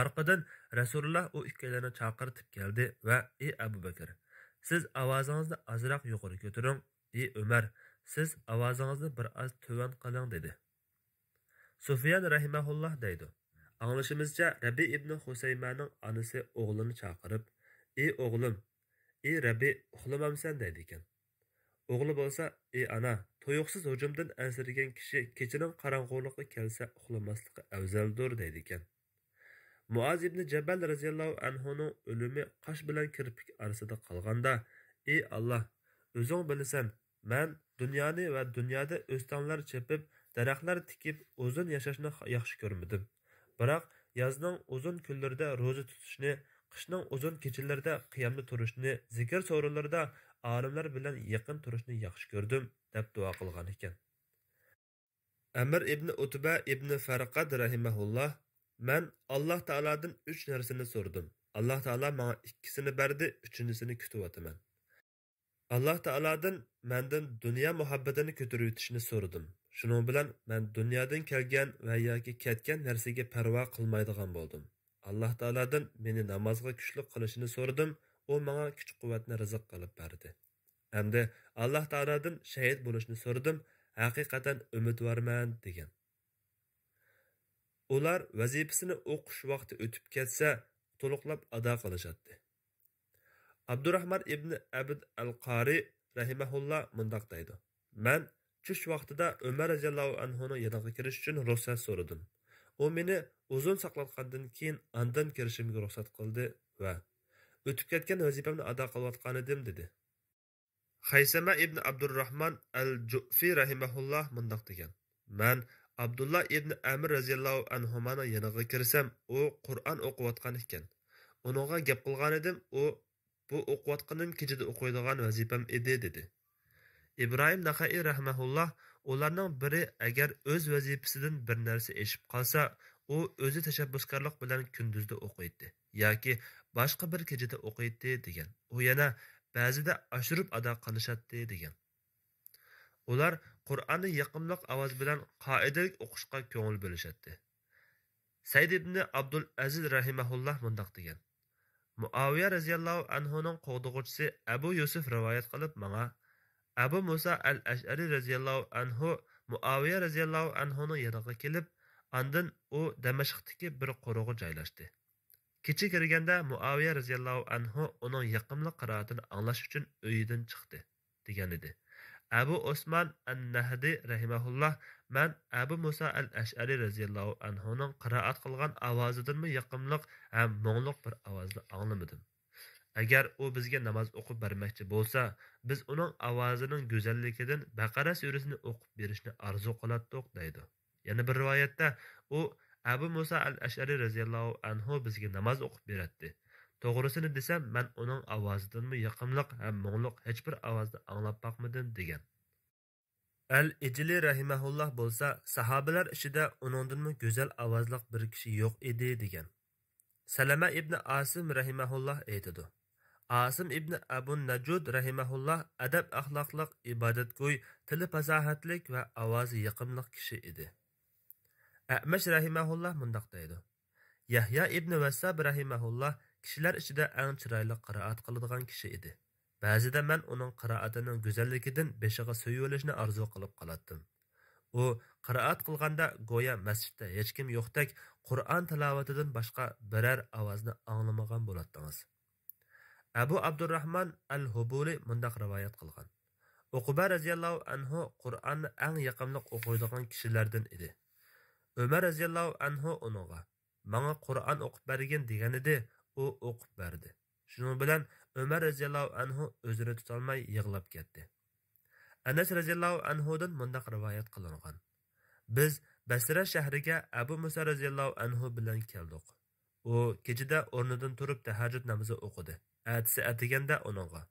Orqadan Rasululloh u ikkalarni chaqirtib keldi va: "Ey Abu Bakr, siz ovozingizni ozroq yuqori ko'taring. Ey Umar, siz ovozingizni bir oz tuvan qiling" dedi. Sufyan rahimahulloh deydi. Anglashimizcha Rabi ibn Husaymaning onasi o'g'lini chaqirib: "Ey o'g'lim, ey Rabi, uxlamamsan" deydi ekan. O'g'li bo'lsa: "Ey ana, to'yuqsiz hujumdan ansirgan kishi kechining qorong'uligiga kelsa uxlamasligi afzaldir" deydi ekan. Muaz ibn Jabal radhiyallohu anhuning o'limi qosh bilan kirpik orasida qolganda: "Ey Alloh, o'zing bilasan, men dunyoni va dunyoda o'stanlar chepib, daraxtlar tikib, uzun yashashni yaxshi ko'rmadim. Biroq yozning uzun kunlarida ro'za tutishni, qishning uzun kechalarida qiyamda turishni, zikr so'rinlarida olimlar bilan yaqin turishni yaxshi ko'rdim" deb duo qilgan ekan. Amr ibn Utba ibn Farqad rahimahulloh: "Men Alloh taoladan 3 narsani so'rdim. Alloh taolo menga ikkisini berdi, uchinchisini kutyapman. Alloh taoladan mendan dunyo muhabbatini ko'tarib o'tishni so'radim. Shuning bilan men dunyodan kelgan va yoki ketgan narsaga parvo qilmaydigan bo'ldim. Alloh taoladan meni namozga kuchli qilishini so'radim, u menga kuch-quvvatni rizq qilib berdi. Hamda Alloh taoladan shahid bo'lishni so'radim, haqiqatan umidvorman" degan. Ular vazifasini o'qish vaqti o'tib ketsa, to'liqlab ado qilishadi. Abdurrahman ibn Abd al-Qari rahimahulloh mundaq deydi. Men tush vaqtida Umar radhiyallohu anhuning yoniga kirish uchun ruxsat so'radim. U meni uzun saqlatgandan keyin andan kirishimga ruxsat qildi va o'tib ketgan vazifamni ado qilayotgan edim dedi. Haysama ibn Abdurrahman al-Ju'fi rahimahulloh mundaq degan. Men Abdullah ibn Amr radhiyallohu anhuning yoniga kirsam, u Qur'on o'qiyotgan ekan. Uningga gap qilgan edim, u "Bu o'qiyotganim kechida o'qiydigan vazifam edi" dedi. İbrahim Naxai rahmehullah ularning biri agar o'z vazifasidan bir narsa eshib qolsa, u o'zi tashabbuskorlik bilan kunduzda o'qiydi yoki boshqa bir kechada o'qiydi degan. U yana ba'zida oshirib ado qilishadi degan. Ular Qur'onni yoqimli ovoz bilan qoidalik o'qishga ko'ngil bo'lishadi. Said ibn Abdul Aziz rahimahullah mundaq degan. Muaviya radhiyallohu anhuning qo'g'dug'uchisi Abu Yusuf rivoyat qilib menga Abu Musa al-Ash'ari radhiyallohu anhu Muaviya radhiyallohu anhuning yoniga kelib, andin u Damashqdagi bir qo'rg'u joylashdi. Kecha kirganda Muaviya radhiyallohu anhu uning yoqimli qiroatini anglash uchun uyidan chiqdi degan edi. Abu Osman an-Nahdi rahimahullah man Abu Musa al-Ash'ari radhiyallohu anhuning qiroat qilgan ovozidanmi yoqimli ham mo'ngluq bir ovozni anglamadim. Agar u bizga namoz o'qib bermoqchi bo'lsa, biz uning ovozining go'zalligidan Baqara surasini o'qib berishni arzu qilardik deydi. Yana bir rivoyatda u Abu Musa al-Ash'ari radhiyallohu anhu bizga namoz o'qib beradi. To'g'risini desam, men uning ovozidanmi yoqimli ham mo'ngluq hech bir ovozni anglab boqmadim degan. Al-Ijli rahimahullah bo'lsa, sahobalar ichida uningdanmi go'zal ovozli bir kishi yo'q edi degan. Salama ibn Asim rahimahullah aytadi. Asim ibn Abu Najud rahimahullah adab axloqliq, ibodatgo'y, tili fasohatlik va ovozi yoqimli kishi edi. A'mash rahimahullah mundaq deydi. Yahya ibn Vassab rahimahullah kishilar ichida eng chiroyli qiroat qiladigan kishi edi. Ba'zida men uning qiroatining go'zalligidan beshiga so'yilishni arzu qilib qolatdim. U qiroat qilganda go'yo masjidda hech kim yo'qdek Qur'on tilovatidan boshqa biror ovozni anglamagan bo'lardingiz. Abu Abdurrahman al-Hubuli mundaq rivoyat qilgan. Uqba radhiyallohu anhu Qur'onni eng yoqimli o'qiydigan kishilardan edi. Umar radhiyallohu anhu uningga "Menga Qur'on o'qib bergin" degan edi, u o'qib berdi. Shuning bilan Umar radhiyallohu anhu o'zini tutolmay yig'lab ketdi. Anas radhiyallohu anhudan mundaq rivoyat qilingan. Biz Basra shahriga Abu Musa radhiyallohu anhu bilan keldik. U kechida o'rnidan turib tahajjud namozi o'qidi. Atsi atiganda uningga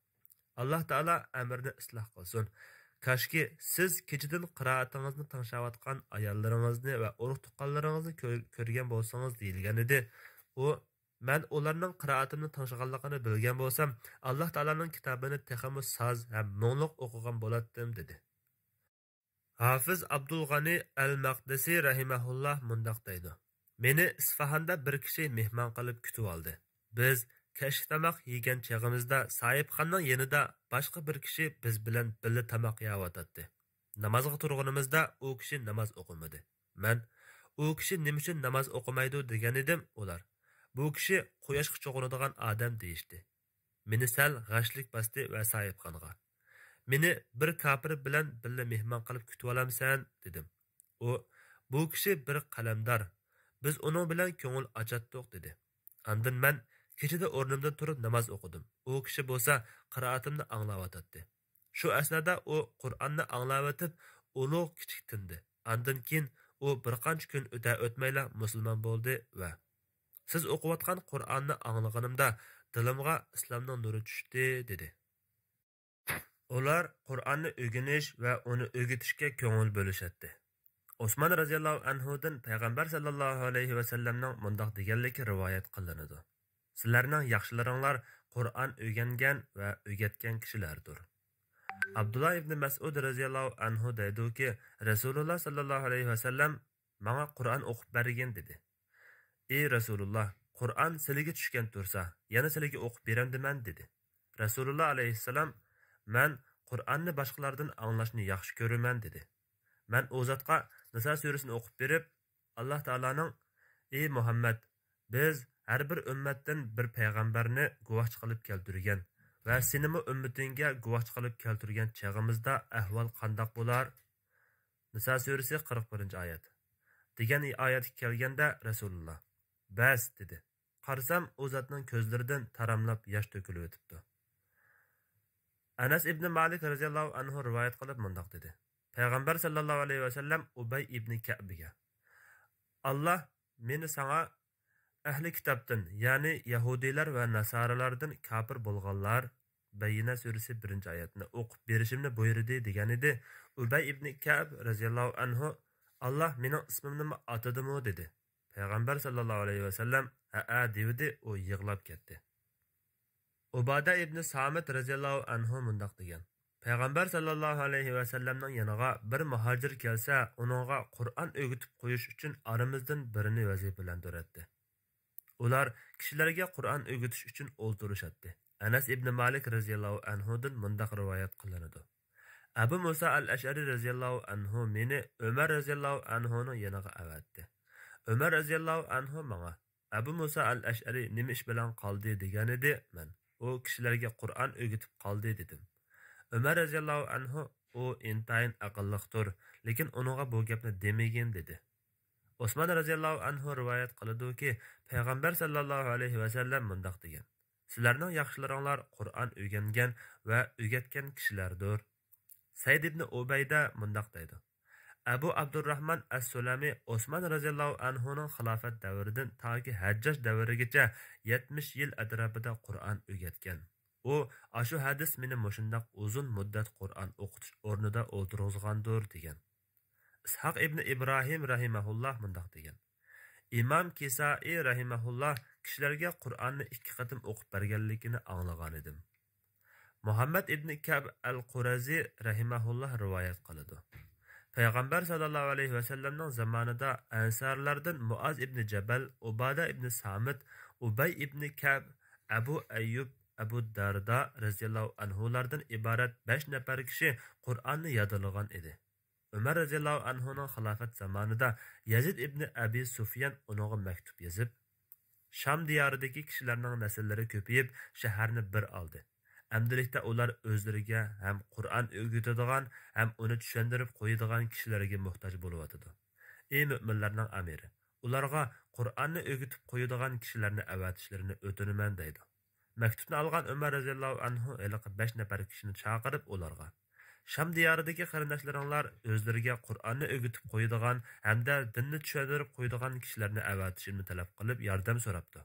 Alloh taolo amrni isloh qilsin. Kashki siz kechidan qiroatingizni tingshayotgan ayollaringizni va urug' tuqqanlaringizni ko'rgan bo'lsangiz deyilgan edi. U men ularning qiroatini tingshganligini bilgan bo'lsam, Alloh taolaning kitobini texmi soz ham mo'ngluq o'qigan bo'lardim dedi. Hafiz Abdul G'ani al-Maqdisi rahimahullah mundaq deydi. Meni Isfahonda bir kishi mehmon qilib kutib oldi. Biz kashk tamoq yegan chog'imizda Sohibxonning yanida boshqa bir kishi biz bilan birga tamoq yeyotdi. Namozga turganimizda u kishi namoz o'qimadi. Men u kishi nima uchun namoz o'qimaydi degan edim. Ular bu kishi quyoshga cho'g'inadigan odam deyishdi. Meni sal g'ashlik bosdi va Sohibxonga meni bir kafir bilan birga mehmon qilib kutib olamsan dedim. U bu kishi bir qalamdor. Biz uning bilan ko'ngil ochatdik dedi. Andin men kechida o'rnimdan turib namoz o'qidim. U kishi bo'lsa qiroatimni anglayotdi. Shu asnoda u Qur'onni anglayotib, ulug' kichik tindi. Andin keyin u bir qancha kun o'tmayla musulmon bo'ldi va siz o'qiyotgan Qur'onni anglaganimda dilimga islomning nuri tushdi dedi. Ular Qur'onni o'rganish va uni o'rgatishga ko'ngil bo'lishadi. Osman radhiyallohu anhudan payg'ambar sallallohu alayhi va sallamning mundaq deganligi rivoyat qilinadi. Sizlarning yaxshilaringlar Qur'on o'rgangan va o'rgatgan kishilardir. Abdullah ibn Mas'ud radhiyallohu anhu deydi-ki, Rasululloh sallallohu alayhi va sallam menga Qur'on o'qib bergin dedi. Ey Rasululloh, Qur'on sizlarga tushgan tursa, yana sizlarga o'qib beramdiman dedi. Rasululloh alayhissalom men Qur'onni boshqalardan anglashni yaxshi ko'raman dedi. Men u zotga Nisa surasini o'qib berib, Alloh taolaning ey Muhammad, biz har bir ummatdan bir payg'ambarni guvohchi qilib keltirgan va senimi ummatingga guvohchi qilib keltirgan chog'imizda ahvol qandoq bo'lar? Nisa surasi 41-oyat. degan oyatga kelganda Rasululloh bas dedi. Qarsam u zotning ko'zlaridan taramlab yosh to'kilib o'tibdi. Anas ibn Malik radhiyallohu anhu rivoyat qilib mundoq dedi. Payg'ambar sallallohu alayhi va sallam Ubay ibn Ka'bga Alloh meni sana ahli kitobdan, ya'ni Yahudilar va Nasaralardan kafir bo'lganlar Bayyina surasi 1-oyatni o'qib berishimni buyurdi degan edi. Ubay ibn Ka'b radhiyallohu anhu Allah mening ismimni atadimi dedi. Payg'ambar sallallohu alayhi vasallam ha dedi, u yig'lab ketdi. Ubada ibn Samit radhiyallohu anhu mundoq degan. Payg'ambar sallallohu alayhi vasallamning yoniga bir muhojir kelsa, uningga Qur'on o'rgatib qo'yish uchun aramizdan birini vazifalantirdi. Ular kishilarga Qur'on o'rgatish uchun o'ltirishadi. Anas ibn Malik radhiyallohu anhu dan mundoq rivoyat qilinadi. Abu Musa al-Ash'ari radhiyallohu anhu meni Umar radhiyallohu anhuning yoniga avatdi. Umar radhiyallohu anhu menga Abu Musa al-Ash'ari nima ish bilan qoldi degan edi. Men u kishilarga Qur'on o'rgatib qoldi dedim. Umar radhiyallohu anhu u intayin aqlliqdir, lekin uningga bu gapni demagin dedi. Osman radhiyallohu anhu rivoyat qiladi-ki, Payg'ambar sallallohu alayhi vasallam mundoq degan. Sizlarning yaxshilaringlar Qur'on o'rgangan va o'rgatgan kishilardir. Said ibn Ubayda mundoq deydi. Abu Abdurrahman as-Sulami Osman radhiyallohu anhuning xilofat davridan toki Hajjaj davrigacha 70 yil atrofida Qur'on o'rgatgan. U ashu hadis meni mushundoq uzun muddat Qur'on o'qitish o'rnida o'ltirg'izgandir degan. Ishaq ibn Ibrohim rahimahulloh mundoq degan. Imom Kisai rahimahulloh kishilarga Qur'onni 2 qatim o'qib berganligini anglagan edim. Muhammad ibn Ka'b al-Qurazi rahimahulloh rivoyat qiladi. Payg'ambar sallallohu alayhi vasallamning zamonida ansarlardan Muaz ibn Jabal, Ubada ibn Samit, Ubay ibn Ka'b, Abu Ayyub, Abu Darda radhiyallohu anhulardan iborat 5 nafar kishi Qur'onni yodlagan edi. Umar radhiyallohu anhuning xilofat zamonida Yazid ibn Abi Sufyan uningga maktub yozib, Sham diyoridagi kishilarning nasllari ko'payib, shaharni bir oldi. Amdilikda ular o'zlariga ham Qur'on o'rgatadigan, ham uni tushuntirib qo'yadigan kishilarga muhtoj bo'lyotdi. Ey mu'minlarning amiri, ularga Qur'onni o'rgatib qo'yadigan kishilarni avatishlarini o'tinaman deydi. Maktubni olgan Umar radhiyallohu anhu 5 nafar kishini chaqirib ularga Sham diyoridagi qarindoshlaringlar o'zlariga Qur'onni o'rgatib qo'yadigan hamda dinni tushuntirib qo'yadigan kishilarni avatishini talab qilib yordam so'rabdi.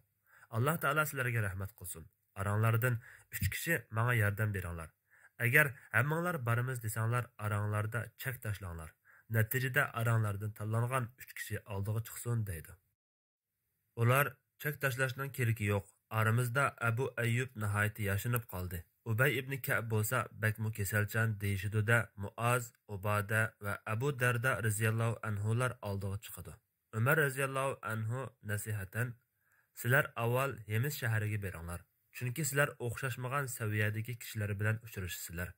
Alloh taolo sizlarga rahmat qilsin. Aranglardan 3 kishi menga yordam beringlar. Agar hammanglar boramiz desanglar, aranglarda chak tashlanglar. Natijada aranglardan tanlangan 3 kishi oldiga chiqsin deydi. Ular chak tashlashning keragi yo'q. Aramizda Abu Ayyub nihoyat yashinib qoldi. Ubay ibn Ka'b bo'lsa bakmu kasalchan deyishdi-da, Muaz, Ubada va Abu Darda radhiyallohu anhular oldiga chiqadi. Umar radhiyallohu anhu nasihatan, sizlar avval Hemis shahriga beringlar. Chunki sizlar o'xshashmagan saviyadagi kishilar bilan uchrashasizlar.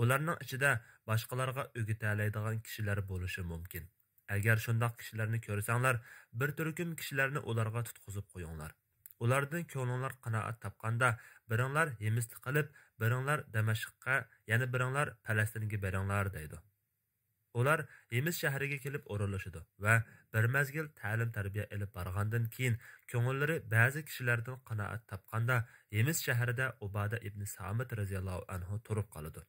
Ularning ichida boshqalarga o'rgata oladigan kishilar bo'lishi mumkin. Agar shundoq kishilarni ko'rsanglar, bir turkum kishilarni ularga tutqizib qo'yinglar. Ulardan ko'ngillar qanoat topganda, biringlar Hemisni qilib, biringlar Damashqqa, yana biringlar Falastinga beringlar deydi. Ular Hemis shahriga kelib o'rinlashadi va bir mazgil ta'lim tarbiya olib borgandan keyin ko'ngillari ba'zi kishilardan qanoat topganda Hemis shahrida Ubada ibn Samit radhiyallohu anhu turib qoladi.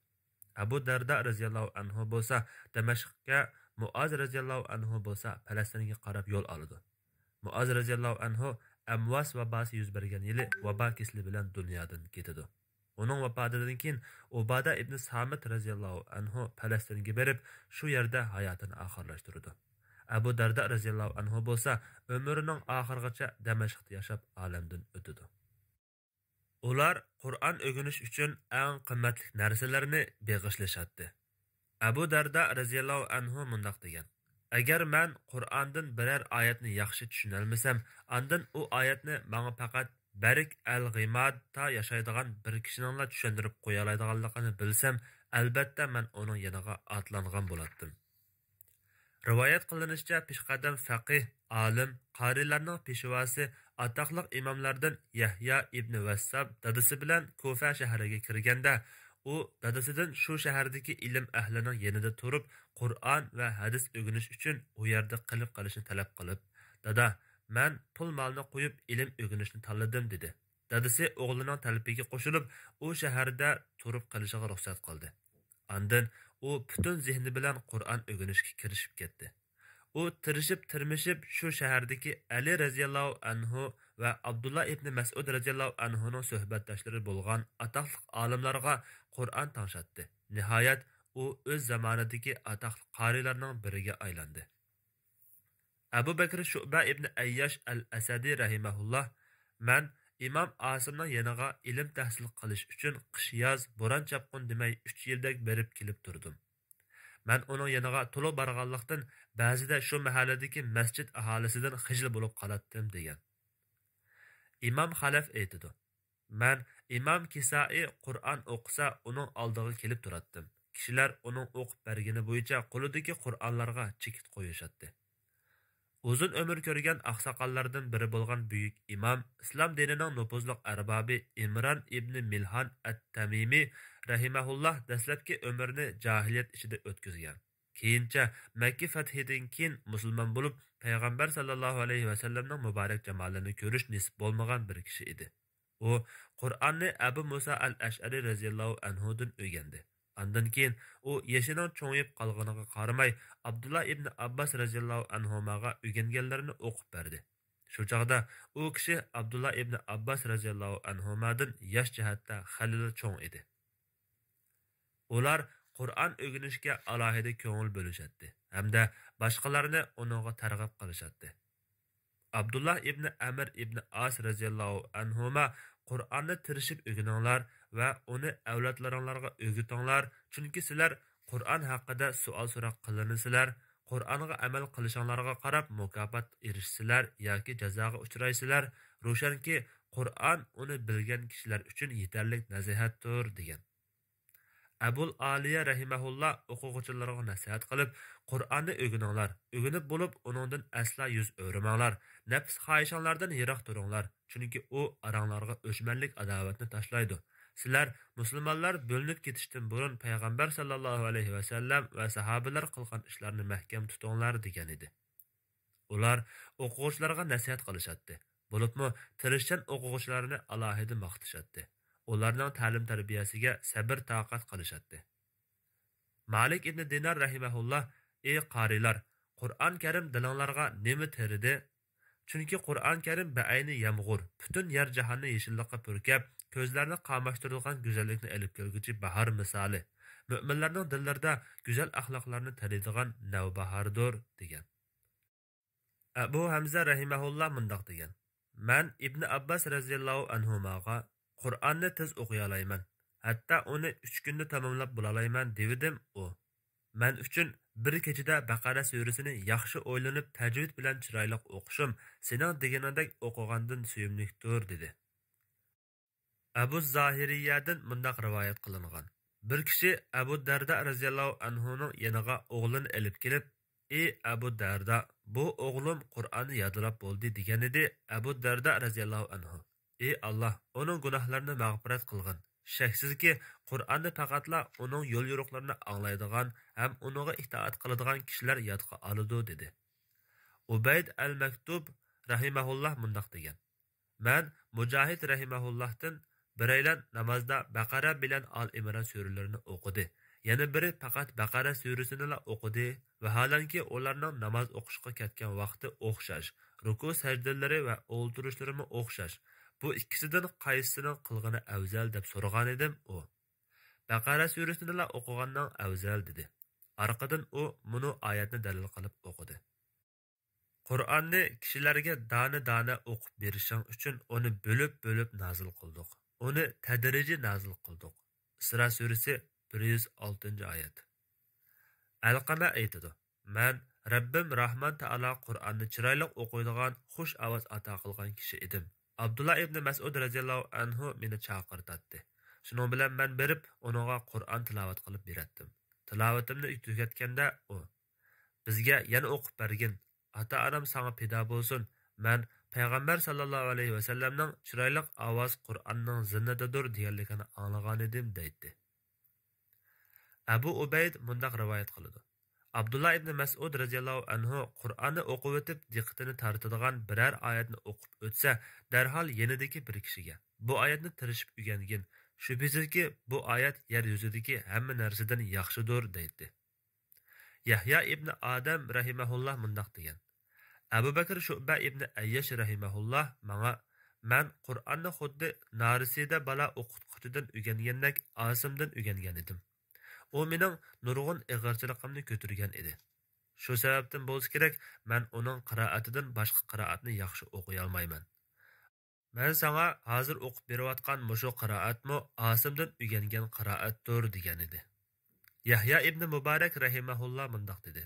Abu Darda radhiyallohu anhu bo'lsa Damashqqa, Muaz radhiyallohu anhu bo'lsa Falastinga qarab yo'l oladi. Muaz radhiyallohu anhu Amvas vabasi yuz bergan yili vabo kesili bilan dunyodan ketadi. Onun vafotidan keyin Ubada ibn Samit radhiyallohu anhu Falastinga berib, shu yerda hayotini oxirlashtirdi. Abu Darda radhiyallohu anhu bo'lsa, umrining oxirigacha Damashqda yashab olamdan o'tdi. Ular Qur'on o'rganish uchun eng qimmatli narsalarni beg'ishlashadi. Abu Darda radhiyallohu anhu mundoq degan: Agar men Qur'ondan biror oyatni yaxshi tushuna olmasam, ondan u oyatni menga faqat Barik al-G'imodda yashaydigan bir kishining tushuntirib qo'ya oladiganligini bilsam, albatta men uning yoniga otlangan bo'lardim. Rivoyat qilinishicha, peshqadam faqih, olim, qorilarning peshvosi, atoqli imomlardan Yahya ibn Vassab dadasi bilan Kufa shahriga kirganda, u dadasidan shu shahardagi ilm ahlining yanida turib, Qur'on va hadis o'rganish uchun u yerda qilib qolishni talab qilib, "Dada, men pul molni qo'yib ilm o'rganishni tanladim" dedi. Dadasi o'g'lining talabiga qo'shilib, u shaharda turib qolishiga ruxsat qildi. Ondan u butun zehni bilan Qur'on o'rganishga kirishib ketdi. U tirishib-tirmishib shu shahardagi Ali radhiyallohu anhu va Abdullah ibn Mas'ud radhiyallohu anhuning suhbatdoshlari bo'lgan atoqli olimlarga Qur'on tangshatdi. Nihoyat u o'z zamonidagi atoqli qorilarning biriga aylandi. Abu Bakr Shu'ba ibn Ayyash al-Asadi rahimahullah: "Man İmam Asimning yeniga ilm tahsil qilish uchun qish-yoz bo'ron chapqun demay 3 yildak berib kelib turdim. Man uning yeniga to'liq borganlikdan ba'zida shu mahalladagi masjid aholisidan xijil bo'lib qolatdim" degan. İmam Xalaf aytadi: "Man İmam Kisai Qur'on o'qisa, uning oldiga kelib turatdim. Kishilar uning o'qib bergani bo'yicha qo'lidagi Qur'onlarga chekit qo'yishatdi. Uzun ömür ko'rgan oqsoqollardan biri bo'lgan buyuk imom, islom dinining nufuzli arbobi Imron ibn Milhan at-Tamimi rahimahulloh dastlabki umrini jahiliyat ichida o'tkazgan. Keyincha Makka fathidan keyin musulmon bo'lib, payg'ambar sallallohu alayhi vasallamning muborak jamolini ko'rish nisib bo'lmagan bir kishi edi. U Qur'onni Abu Musa al-Ash'ari radhiyallohu anhudan o'rgandi. Ondan keyin u yashining cho'ngib qolganiga qaramay Abdullah ibn Abbas radhiyallohu anhumaga o'rganganlarini o'qib berdi. Shu chaqda u kishi Abdullah ibn Abbas radhiyallohu anhumadan yosh jihatda xalil cho'ng edi. Ular Qur'on o'rganishga alohida ko'ngil bo'lishadi hamda boshqalarni uningga targ'ib qilishadi. Abdullah ibn Amr ibn As radhiyallohu anhuma: "Qur'onni tirishib o'rganinglar va uni avlodlaringlarga o'rgatinglar, chunki sizlar Qur'on haqida savol so'roq qilinsizlar, Qur'onga amal qilishinglarga qarab mukofot erishsizlar yoki jazoga uchraysizlar. Ro'shanki, Qur'on uni bilgan kishilar uchun yetarli nasihatdir" degan. Abul Aliya rahimahullah o'quvchilarga nasihat qilib, Qur'onni o'rganinglar, o'rganib bo'lib uningdan asla yuz o'rmanglar, nafs xohishinglardan yiroq turinglar, chunki u aranglarga o'chmanlik adovatni tashlaydi. Sizlar musulmonlar bo'linib ketishdan burun payg'ambar sallallohu alayhi vasallam va sahobalar qilgan ishlarni mahkam tutinglar degan edi. Ular o'quvchilarga nasihat qilishadi. Bo'libmi tirishchan o'quvchilarni alohida maqtashadi. Ularning ta'lim tarbiyasiga sabr taqat qilishadi. Malik ibn Dinar rahimahullah: "Ey qarilar, Qur'on Karim dilinglarga nima teridi? Chunki Qur'on Karim ba'ayni yamg'ur, butun yer jahonni yeshillikqa purkab, ko'zlarni qamashtiradigan go'zallikni elib kelguchi bahor misoli. Mo'minlarning dillarida go'zal axloqlarni taraydigan navbahardir" degan. Abu Hamza rahimahullah mundoq degan: "Man Ibn Abbas radhiyallohu anhumaga Qur'onni tez o'qiy olayman, hatto uni 3 kunda tamomlab bo'lalayman" dedim. U: "Men uchun bir kechada Baqara surasini yaxshi o'ylanib tajvid bilan chiroyli o'qishim sening deganingdek o'qigandan suyumlikdir" dedi. Abu Zahiriyadan mundoq rivoyat qilingan: bir kishi Abu Darda radhiyallohu anhuning yoniga o'g'lini elib kelib: "Ey Abu Darda, bu o'g'lim Qur'onni yodlab bo'ldi" degan edi. Abu Darda radhiyallohu anhu: "Ey Alloh, uning gunohlarini mag'firat qilgin. Shaksizki, Qur'onni faqatla uning yo'l yo'riqlarini anglaydigan ham uningga itoat qiladigan kishilar yodga oladi" dedi. Ubayd al-Maktub rahimahullah mundoq degan: "Men Mujohid rahimahullohdan biraylan namozda Baqara bilan Al-Imron suralarini o'qidi. Yana biri faqat Baqara surasini o'qidi. Vaholanki ularning namoz o'qishga ketgan vaqti o'xshash, ruku sajdalari va o'ltirishlarimi o'xshash. Bu ikkisidan qaysisining qilgani afzal deb so'ragan edim." U: "Baqara surasini o'qigandan afzal" dedi. Orqadan u buni oyatni dalil qilib o'qidi. Qur'onni kishilarga dona-dona o'qib berishing uchun uni bo'lib nozil qildik. Uni tadrijiy nozil qildik. Isro surasi 106-oyat. Alqama aytadi: "Men Rabbim Rahman Taala Qur'onni chiroyli o'qiydigan xush ovoz ato qilgan kishi edim. Abdullah ibn Mas'ud radhiyallohu anhu meni chaqirtadi. Shuning bilan men berib, uningga Qur'on tilovat qilib beratdim. Tilovatimni tugatganda u: bizga yana o'qib bergin. Ata-onam sana pido bo'lsin. Men payg'ambar sallallohu alayhi vasallamning chiroyli ovoz Qur'onning zinnidadir deganligini anglagan edim" deydi. Abu Ubayd mundoq rivoyat qiladi: Abdullah ibn Mas'ud radhiyallohu anhu Qur'onni o'qib o'tib, diqqatini tortadigan biror oyatni o'qib o'tsa, darhol yenidagi bir kishiga: "Bu oyatni tirishib o'rgangin. Shubhisizki, bu oyat yer yuzidagi hamma narsadan yaxshidir" deydi. Yahya ibn Adam rahimahullah mundoq degan: Abu Bakr Shu'ba ibn Ayyash rahimahullah menga Mən Qur'anni xuddi narisida bala o'qitquchidan o'rgangandek Asimdan o'rgangan edim. U mening nurg'un ig'irchiligimni ko'targan edi. Shu sababdan bo'lsa kerak, men uning qiroatidan boshqa qiroatni yaxshi o'qiy olmayman. Men sana hozir o'qib berayotgan mushu qiroatmi Asimdan o'rgangan qiroatdir degan edi. Yahya ibn Muborak rahimahulloh mundoq dedi.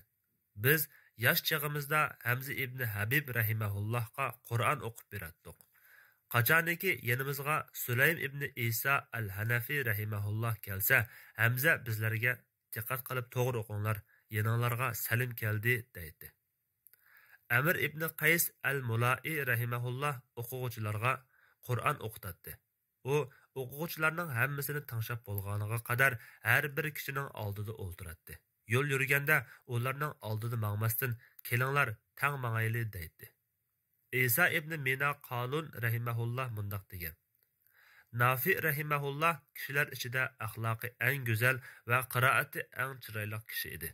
Biz yosh chog'imizda Hamza ibn Habib rahimahullohga Qur'on o'qib beratdik. Qachoniki yanimizga Sulaym ibn Isa al-Hanafi rahimahulloh kelsa, Hamza bizlarga diqqat qilib to'g'ri o'qinglar, yaninglarga salim keldi deydi. Amir ibn Qays al-Mulai rahimahulloh o'quvchilarga Qur'on o'qitadi. U o'quvchilarning hammasini tanshab bo'lganiga qadar har bir kishining oldida o'ltiradi. Yo'l yurganda ularning oldida mangmasdan kelinglar tang mangayli deydi. İsa ibn Mina Qalun rahimahulloh mundoq degan. Nafi rahimahulloh kishilar ichida axloqi eng go'zal va qiroati eng chiroyli kishi edi.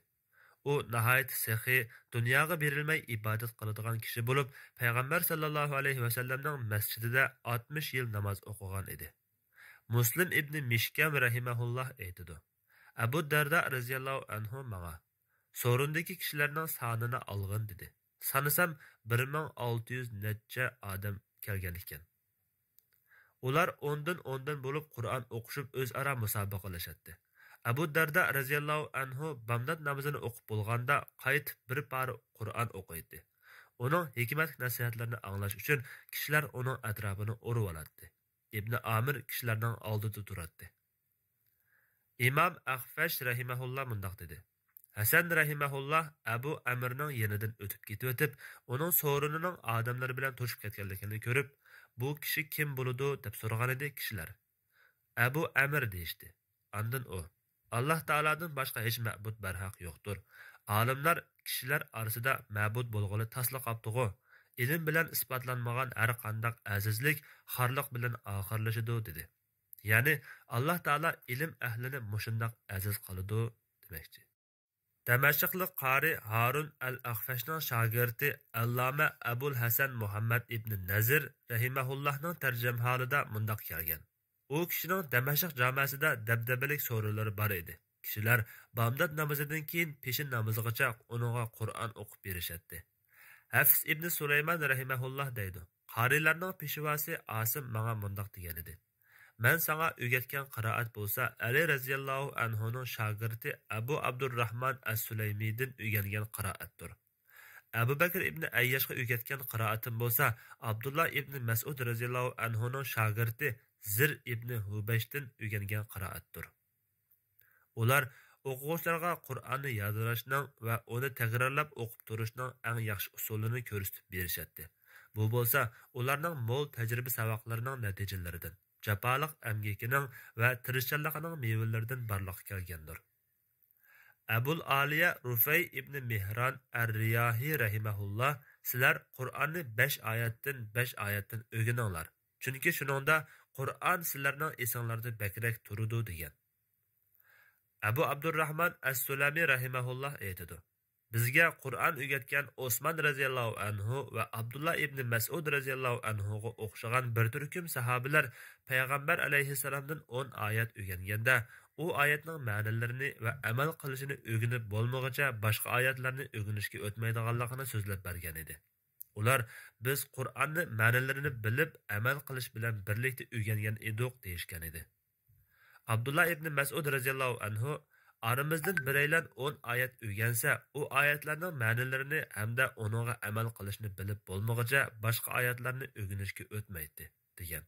U nihoyat sehi, dunyoga berilmay ibodat qiladigan kishi bo'lib, payg'ambar sallallohu alayhi va sallamning masjidida 60 yil namoz o'qigan edi. Muslim ibn Mishkam rahimahulloh aytadi. Abu Darda radhiyallohu anhu menga so'rindagi kishilarning sonini olg'in dedi. Sanasam 1600 necha odam kelgan ekan. Ular ondan bo'lib Qur'on o'qishib o'zaro musobaqalashadi. Abu Darda radhiyallohu anhu Bamdod namozini o'qib bo'lganda qaytib bir par Qur'on o'qiydi. Uning hikmat nasihatlarini anglash uchun kishilar uning atrofini o'rib oladi. Ibn Amir kishilarning oldida turadi. İmam Ahfash rahimahulloh mundoq dedi. Hasan rahimahulloh Abu Amirning yenidan o'tib ketib, uning so'rinining odamlar bilan to'shib ketganligini ko'rib, bu kishi kim bo'ladi deb so'ragan edi kishilar. Abu Amir deyishdi. Ondan u: Alloh taoladan boshqa hech ma'bud barhaq yo'qdir. Olimlar kishilar orasida ma'bud bo'lg'ili tasliq qoptig'i. Ilm bilan isbotlanmagan har qanday azizlik xorliq bilan oxirlashadi dedi. Ya'ni Alloh taolo ilm ahlini mushundoq aziz qiladi demoqchi. Damashqlik qori Harun al-Ahfashning shogirdi Alloma Abul Hasan Muhammad ibn Nazir rahimahullohning tarjimholida mundoq kelgan. U kishining Damashq jamoasida dabdabalik so'rovlari bor edi. Kishilar Bamdod namozidan keyin peshin namozigacha uningga Qur'on o'qib berishadi. Hafiz ibn Sulaymon rahimahulloh deydi. Qorilarning peshvosi Asim menga mundoq degan edi. Men sana o'rgatgan qiroat bo'lsa, Ali radhiyallohu anhuning shogirdi Abu Abdurrahman as-Sulaymiydan o'rgangan qiroatdir. Abu Bakr ibn Ayyashga o'rgatgan qiroatim bo'lsa, Abdullah ibn Mas'ud radhiyallohu anhuning shogirdi Zir ibn Hubayshdan o'rgangan qiroatdir. Ular o'quvchilarga Qur'onni yodlashning va uni takrorlab o'qib turishning eng yaxshi usulini ko'rsatib berishadi. Bu bo'lsa, ularning mo'l tajriba saboqlarining natijalaridan, jafoliq amgakining va tirishchanligining mevalaridan barliqqa kelgandir. Abul Aliya Rufay ibn Mihran ar-Riyahi rahimahulloh sizlar Qur'onni 5 oyatdan o'rganinglar. Chunki shuningda Qur'on sizlarning esinglarda bakrak turadi degan. Abu Abdurrahman as-Sulami rahimahulloh aytadi. Bizga Qur'on o'rgatgan Osman radhiyallohu anhu va Abdullah ibn Mas'ud radhiyallohu anhuga o'xshagan bir turkum sahobalar payg'ambar alayhissalomdan 10 oyat o'rganganda, u oyatning ma'nolarini va amal qilishini o'rganib bo'lmag'icha boshqa oyatlarni o'rganishga o'tmaydiganligini so'zlab bergan edi. Ular biz Qur'onni ma'nolarini bilib amal qilish bilan birlikda o'rgangan edik deyishgan edi. Abdullah ibn Mas'ud radhiyallohu anhu aramizdan biraylan 10 oyat o'rgansa, u oyatlarning ma'nolarini hamda uninga amal qilishni bilib bo'lmag'icha boshqa oyatlarni o'rganishga o'tmaydi degan.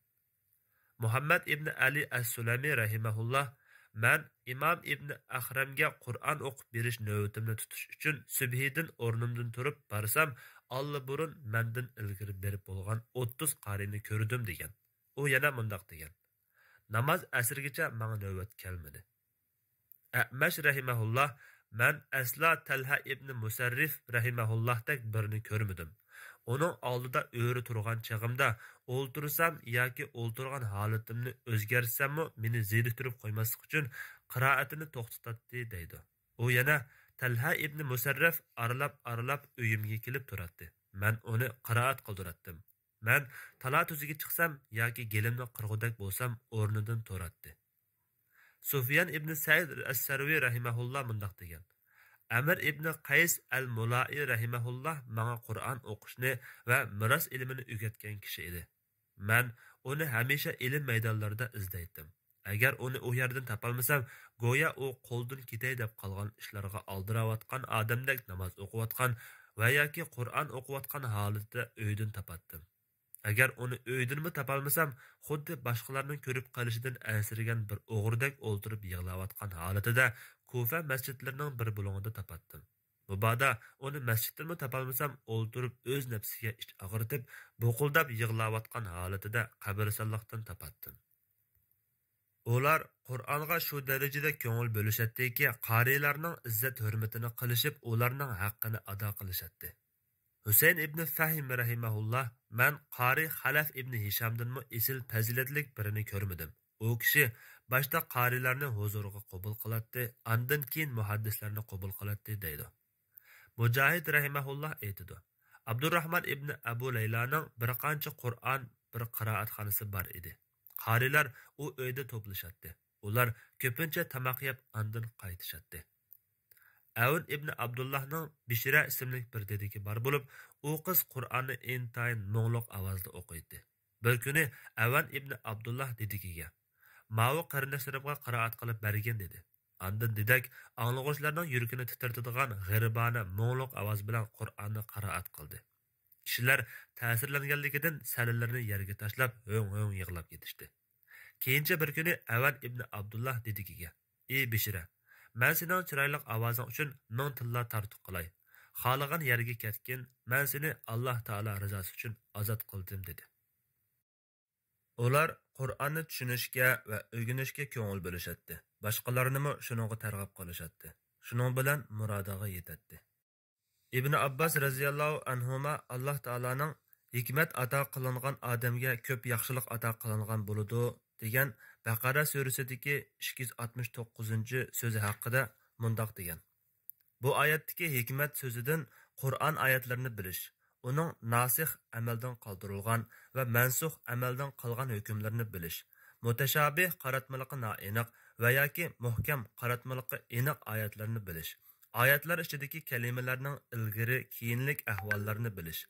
Muhammad ibn Ali as-Sulami rahimahulloh men Imom ibn Ahramga Qur'on o'qib berish navbatimni tutish uchun subhidan o'rnimdan turib borsam, alla burun mendan ilgari berib bo'lgan 30 qarini ko'rdim degan. U yana mundoq degan. Namoz asrgacha menga navbat kelmadi. A'mash rahimahulloh men asla Talha ibn Musarrif rahimahullohdek birini ko'rmadim. Uning oldida o'ri turgan chag'imda o'ltirsam yoki o'ltirgan holatimni o'zgartsammi, meni zeriktirib qo'ymaslik uchun qiroatini to'xtatdi deydi. U yana Talha ibn Musarrif aralab uyimga kelib turadi. Men uni qiroat qildiratdim. Men tala tuziga chiqsam yoki gelimni qirg'udak bo'lsam o'rnidan to'ratdi. Sufyan ibn Said as-Sarvi rahimahulloh mundoq degan: Amir ibn Qays al-Mulai rahimahulloh menga Qur'on o'qishni va miros ilmini o'rgatgan kishi edi. Men uni hamisha ilm maydonlarida izlaydim. Agar uni u yerdan topolmasam, go'yo u qo'ldan ketay deb qolgan ishlarga aldirayotgan odamdek namoz o'qiyotgan va yoki Qur'on o'qiyotgan holatda uydan topatdim. Agar uni uydanmi topolmasam, xuddi boshqalarning ko'rib qolishidan ansirgan bir o'g'ridak o'ltirib yig'layotgan holatida Kufa masjidlarining bir bo'lag'ida topatdim. Mubodo uni masjiddanmi topolmasam, o'ltirib o'z nafsiga ich og'ritib, bo'qildab yig'layotgan holatida qabristonlikdan topatdim. Ular Qur'onga shu darajada ko'ngil bo'lishatdiki, qarilarning izzat hurmatini qilishib, ularning haqqini ado qilishadi. Husayn ibn Fahim rahimahulloh: "Men qari Xalaf ibn Hishamdanmi esil fazilatlik birini ko'rmadim. U kishi boshda qarilarni huzuriga qabul qiladi, undan keyin muhaddislarni qabul qiladi" deydi. Mujohid rahimahulloh aytadi: Abdurrahman ibn Abu Laylaning bir qancha Qur'on bir qiroatxonasi bor edi. Qarilar u uyda to'plashadi. Ular ko'pincha tamoq yeb undan qaytishadi. Avun ibn Abdullahning Bishra ismli bir dediki bor bo'lib, u qiz Qur'onni intayin mo'ngloq ovozda o'qiydi. Bir kuni Avun ibn Abdullah dedikiga: "Mavi qarindoshlarimga qiroat qilib bergin" dedi. Ondan dedak anglag'uvchilarning yuragini titrtadigan g'iribona mo'ngloq ovoz bilan Qur'onni qiroat qildi. Kishilar ta'sirlanganligidan salalarni yerga tashlab, ho'ng-ho'ng yig'lab ketishdi. Keyincha bir kuni Avun ibn Abdullah dedikiga: "Ey Bishra, men sening chiroyli ovozing uchun ming tilla tortiq qilay. Xohlagan yerga ketgin, men seni Alloh taolo rizosi uchun ozod qildim" dedi. Ular Qur'onni tushunishga va o'rganishga ko'ngil bo'lishadi. Boshqalarni ham shuningga targ'ib qilishadi. Shuning bilan murodiga yetadi. Ibn Abbas radhiyallohu anhuma Alloh taolaning hikmat ato qilingan odamga ko'p yaxshilik ato qilingan bo'ladi degan Baqara surasidagi 269-so'zi haqida mundoq degan: Bu oyatdagi hikmat so'zidan Qur'on oyatlarini bilish, uning nasix amaldan qoldirilgan va mansux amaldan qolgan hukmlarini bilish, mutashabih qaratmalıqı noaniq va yoki muhkam qaratmalıqı aniq oyatlarni bilish, oyatlar ichidagi kalimalarning ilgari keyinlik ahvollarini bilish,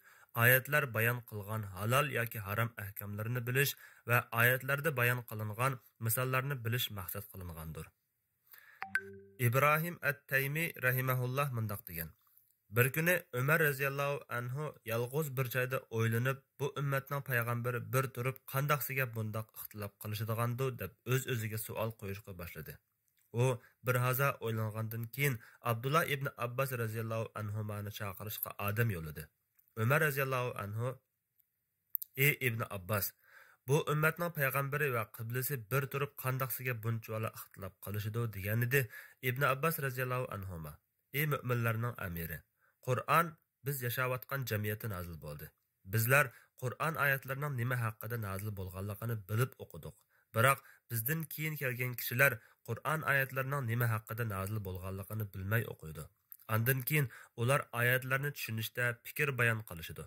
oyatlar bayon qilgan halol yoki harom ahkamlarini bilish va oyatlarda bayon qilingan misollarni bilish maqsad qilingandir. İbrahim at-Taymi rahimahulloh mundoq degan: Bir kuni Umar raziyallohu anhu yolg'iz bir joyda o'ylanib, bu ummatning payg'ambari bir turib qandoqsiga bundoq ixtilof qilishadigandu deb o'z-o'ziga savol qo'yishga boshladi. U bir haza o'ylangandan keyin Abdullah ibn Abbas raziyallohu anhumani chaqirishga odam yo'lladi. Umar raziyallohu anhu: "Ey ibn Abbas, bu ummatning payg'ambari va qiblasi bir turib qandoqsiga bunchalar ixtilof qilishadi" degan edi. Ibn Abbas raziyallohu anhuma: "Ey mu'minlarning amiri, Qur'on biz yashayotgan jamiyatda nozil bo'ldi. Bizlar Qur'on oyatlarining nima haqida nozil bo'lganligini bilib o'qidik. Biroq bizdan keyin kelgan kishilar Qur'on oyatlarining nima haqida nozil bo'lganligini bilmay o'qiydi. Ondan keyin ular oyatlarni tushunishda fikr bayon qilishadi.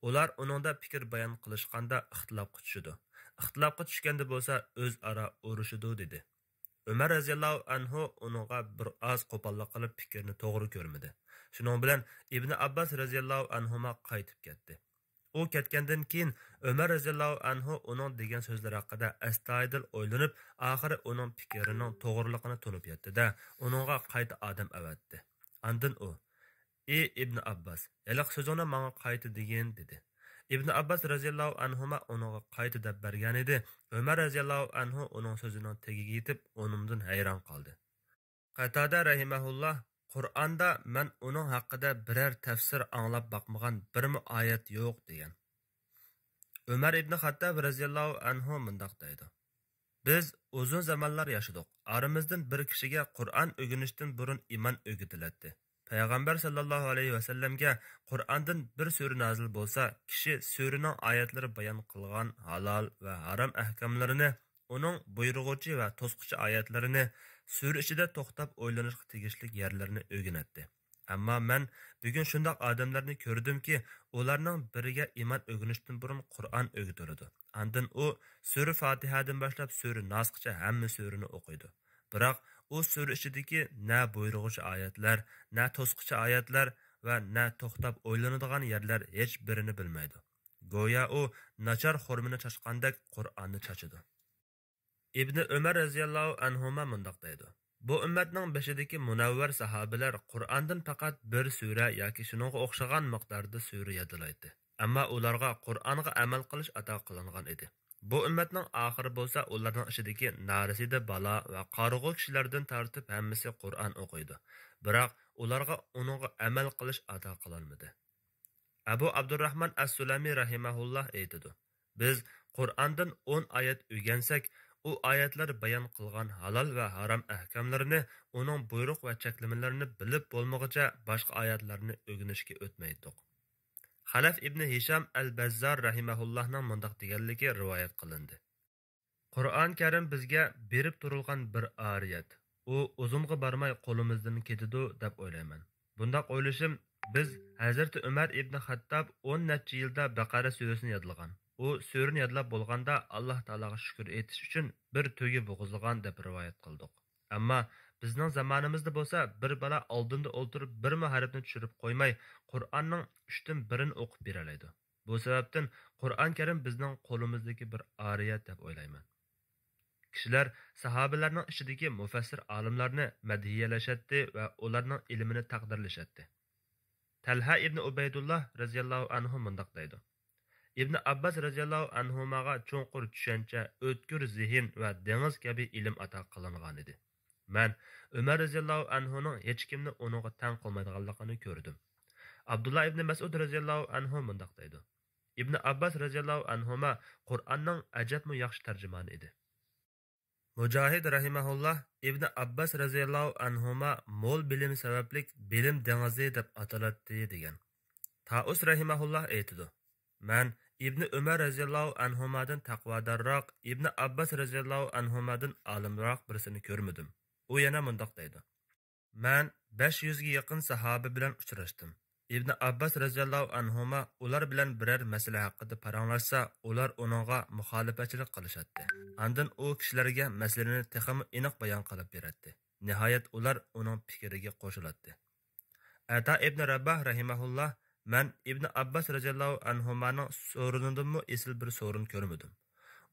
Ular uningda fikr bayon qilishganda ixtilofga tushadi. Ixtilofga tushganda bo'lsa o'zaro urushadi" dedi. Umar raziyallohu anhu uningga bir oz qo'pollik qilib fikrni to'g'ri ko'rmadi. Shuning bilan Ibn Abbas raziyallohu anhuma qaytib ketdi. U ketgandan keyin Umar raziyallohu anhu uning degan so'zlar haqida astoydil o'ylanib, oxiri uning fikrining to'g'riligini tunib yetdi-da, uningga qayta odam avatdi. Ondan u: "Ey Ibn Abbas, yaliq so'zini menga qayta degin" dedi. Ibn Abbas raziyallohu anhuma uningga qayta deb bergan edi. Umar raziyallohu anhu uning so'zining tagiga yetib, uningdan hayron qoldi. Qatada rahimahulloh: Qur'onda men uning haqida biror tafsir anglab boqmagan birmi oyat yo'q degan. Umar ibn Xattob raziyallohu anhu mundoq deydi: Biz uzun zamonlar yashadik. Aramizdan bir kishiga Qur'on o'rganishdan burun iymon o'rgatiladi. Payg'ambar sallallohu alayhi va sallamga Qur'ondan bir sura nozil bo'lsa, kishi suraning oyatlari bayon qilgan halol va harom ahkamlarini, uning buyrug'uchi va to'squchi oyatlarini, sura ichida to'xtab o'ylanishga tegishli yerlarini o'rganadi. Ammo men bugun shundoq odamlarni ko'rdimki, ularning biriga iymon o'rganishdan burun Qur'on o'rgatiladi. Andin u sura Fotihadan boshlab sura Nasgacha hamma surani o'qiydi. Biroq u sura ichidagi na buyrug'uchi oyatlar, na to'sqichi oyatlar va na to'xtab o'ylanadigan yerlar hech birini bilmaydi. Go'yo u nachar xurmini chashqandek Qur'onni chachidi. İbn Ömer raziyallohu anhuma mundoq deydi. Bu ummatning beshidagi munavvar sahobalar Qur'ondan faqat bir sura yoki shuningga o'xshagan miqdorda sura yodilaydi. Ammo ularga Qur'onga amal qilish ato qilingan edi. Bu ummatning oxiri bo'lsa, ularning ichidagi narisida balo va qarg'u kishilardan tortib hammasi Qur'on o'qiydi. Biroq ularga uningga amal qilish ato qilinmadi. Abu Abdurrahman As-Sulami rahimahulloh aytadi. Biz Qur'ondan 10 oyat o'rgansak, u oyatlar bayon qilgan halol va harom ahkamlarini, uning buyruq va cheklimalarini bilib bo'lmog'icha boshqa oyatlarni o'rganishga o'tmaydik. Xalaf ibn Hisham al-Bazzar rahimahullohning mundoq deganligi rivoyat qilindi. Qur'on Karim bizga berib turilgan bir oyat. U uzunga barmay qo'limizdan ketadi deb o'ylayman. Bundoq o'ylashim, biz Hazrati Umar ibn Xattob 10 necha yilda Baqara surasini yodlagan. U surani yodlab bo'lganda Alloh taologa shukr etish uchun bir to'gi bo'g'izlagan deb rivoyat qildik. Ammo bizning zamonimizda bo'lsa, bir bala oldinda o'tirib bir harfni tushirib qo'ymay, Qur'onning 3dan 1ni o'qib beralaydi. Bu sababdan Qur'on Karim bizning qo'limizdagi bir oyat deb o'ylayman. Kishilar sahobalarning ichidagi mufassir olimlarni madhiyalashadi va ularning ilmini taqdirlashadi. Talha ibn Ubaydullah raziyallohu anhu mundoq deydi. İbn Abbas raziyallohu anhumaga cho'nqur tushuncha, o'tkir zehn va dengiz kabi ilm ato qilingan edi. Men Umar raziyallohu anhuning hech kimni uningga tang qilmaydiganligini ko'rdim. Abdullah ibn Mas'ud raziyallohu anhu mundoq deydi. İbn Abbas raziyallohu anhuma Qur'onning ajabmi yaxshi tarjimoni edi. Mujohid rahimahulloh İbn Abbas raziyallohu anhuma mo'l bilim sabablik bilim dengizi deb ataladi degan. Taus rahimahulloh aytadi. Men İbn Umar raziyallohu anhumadan taqvodorroq, İbn Abbas raziyallohu anhumadan olimroq birisini ko'rmadim. U yana mundoq deydi. Men 500 ga yaqin sahoba bilan uchrashdim. İbn Abbas raziyallohu anhuma ular bilan biror masala haqida paranglashsa, ular uningga muxolifatchilik qilishadi. Andin u kishilarga masalani texmi aniq bayon qilib beradi. Nihoyat ular uning fikriga qo'shiladi. Ata ibn Rabah rahimahulloh men İbn Abbas raziyallohu anhumaning so'rinidanmi esil bir so'rin ko'rmadim.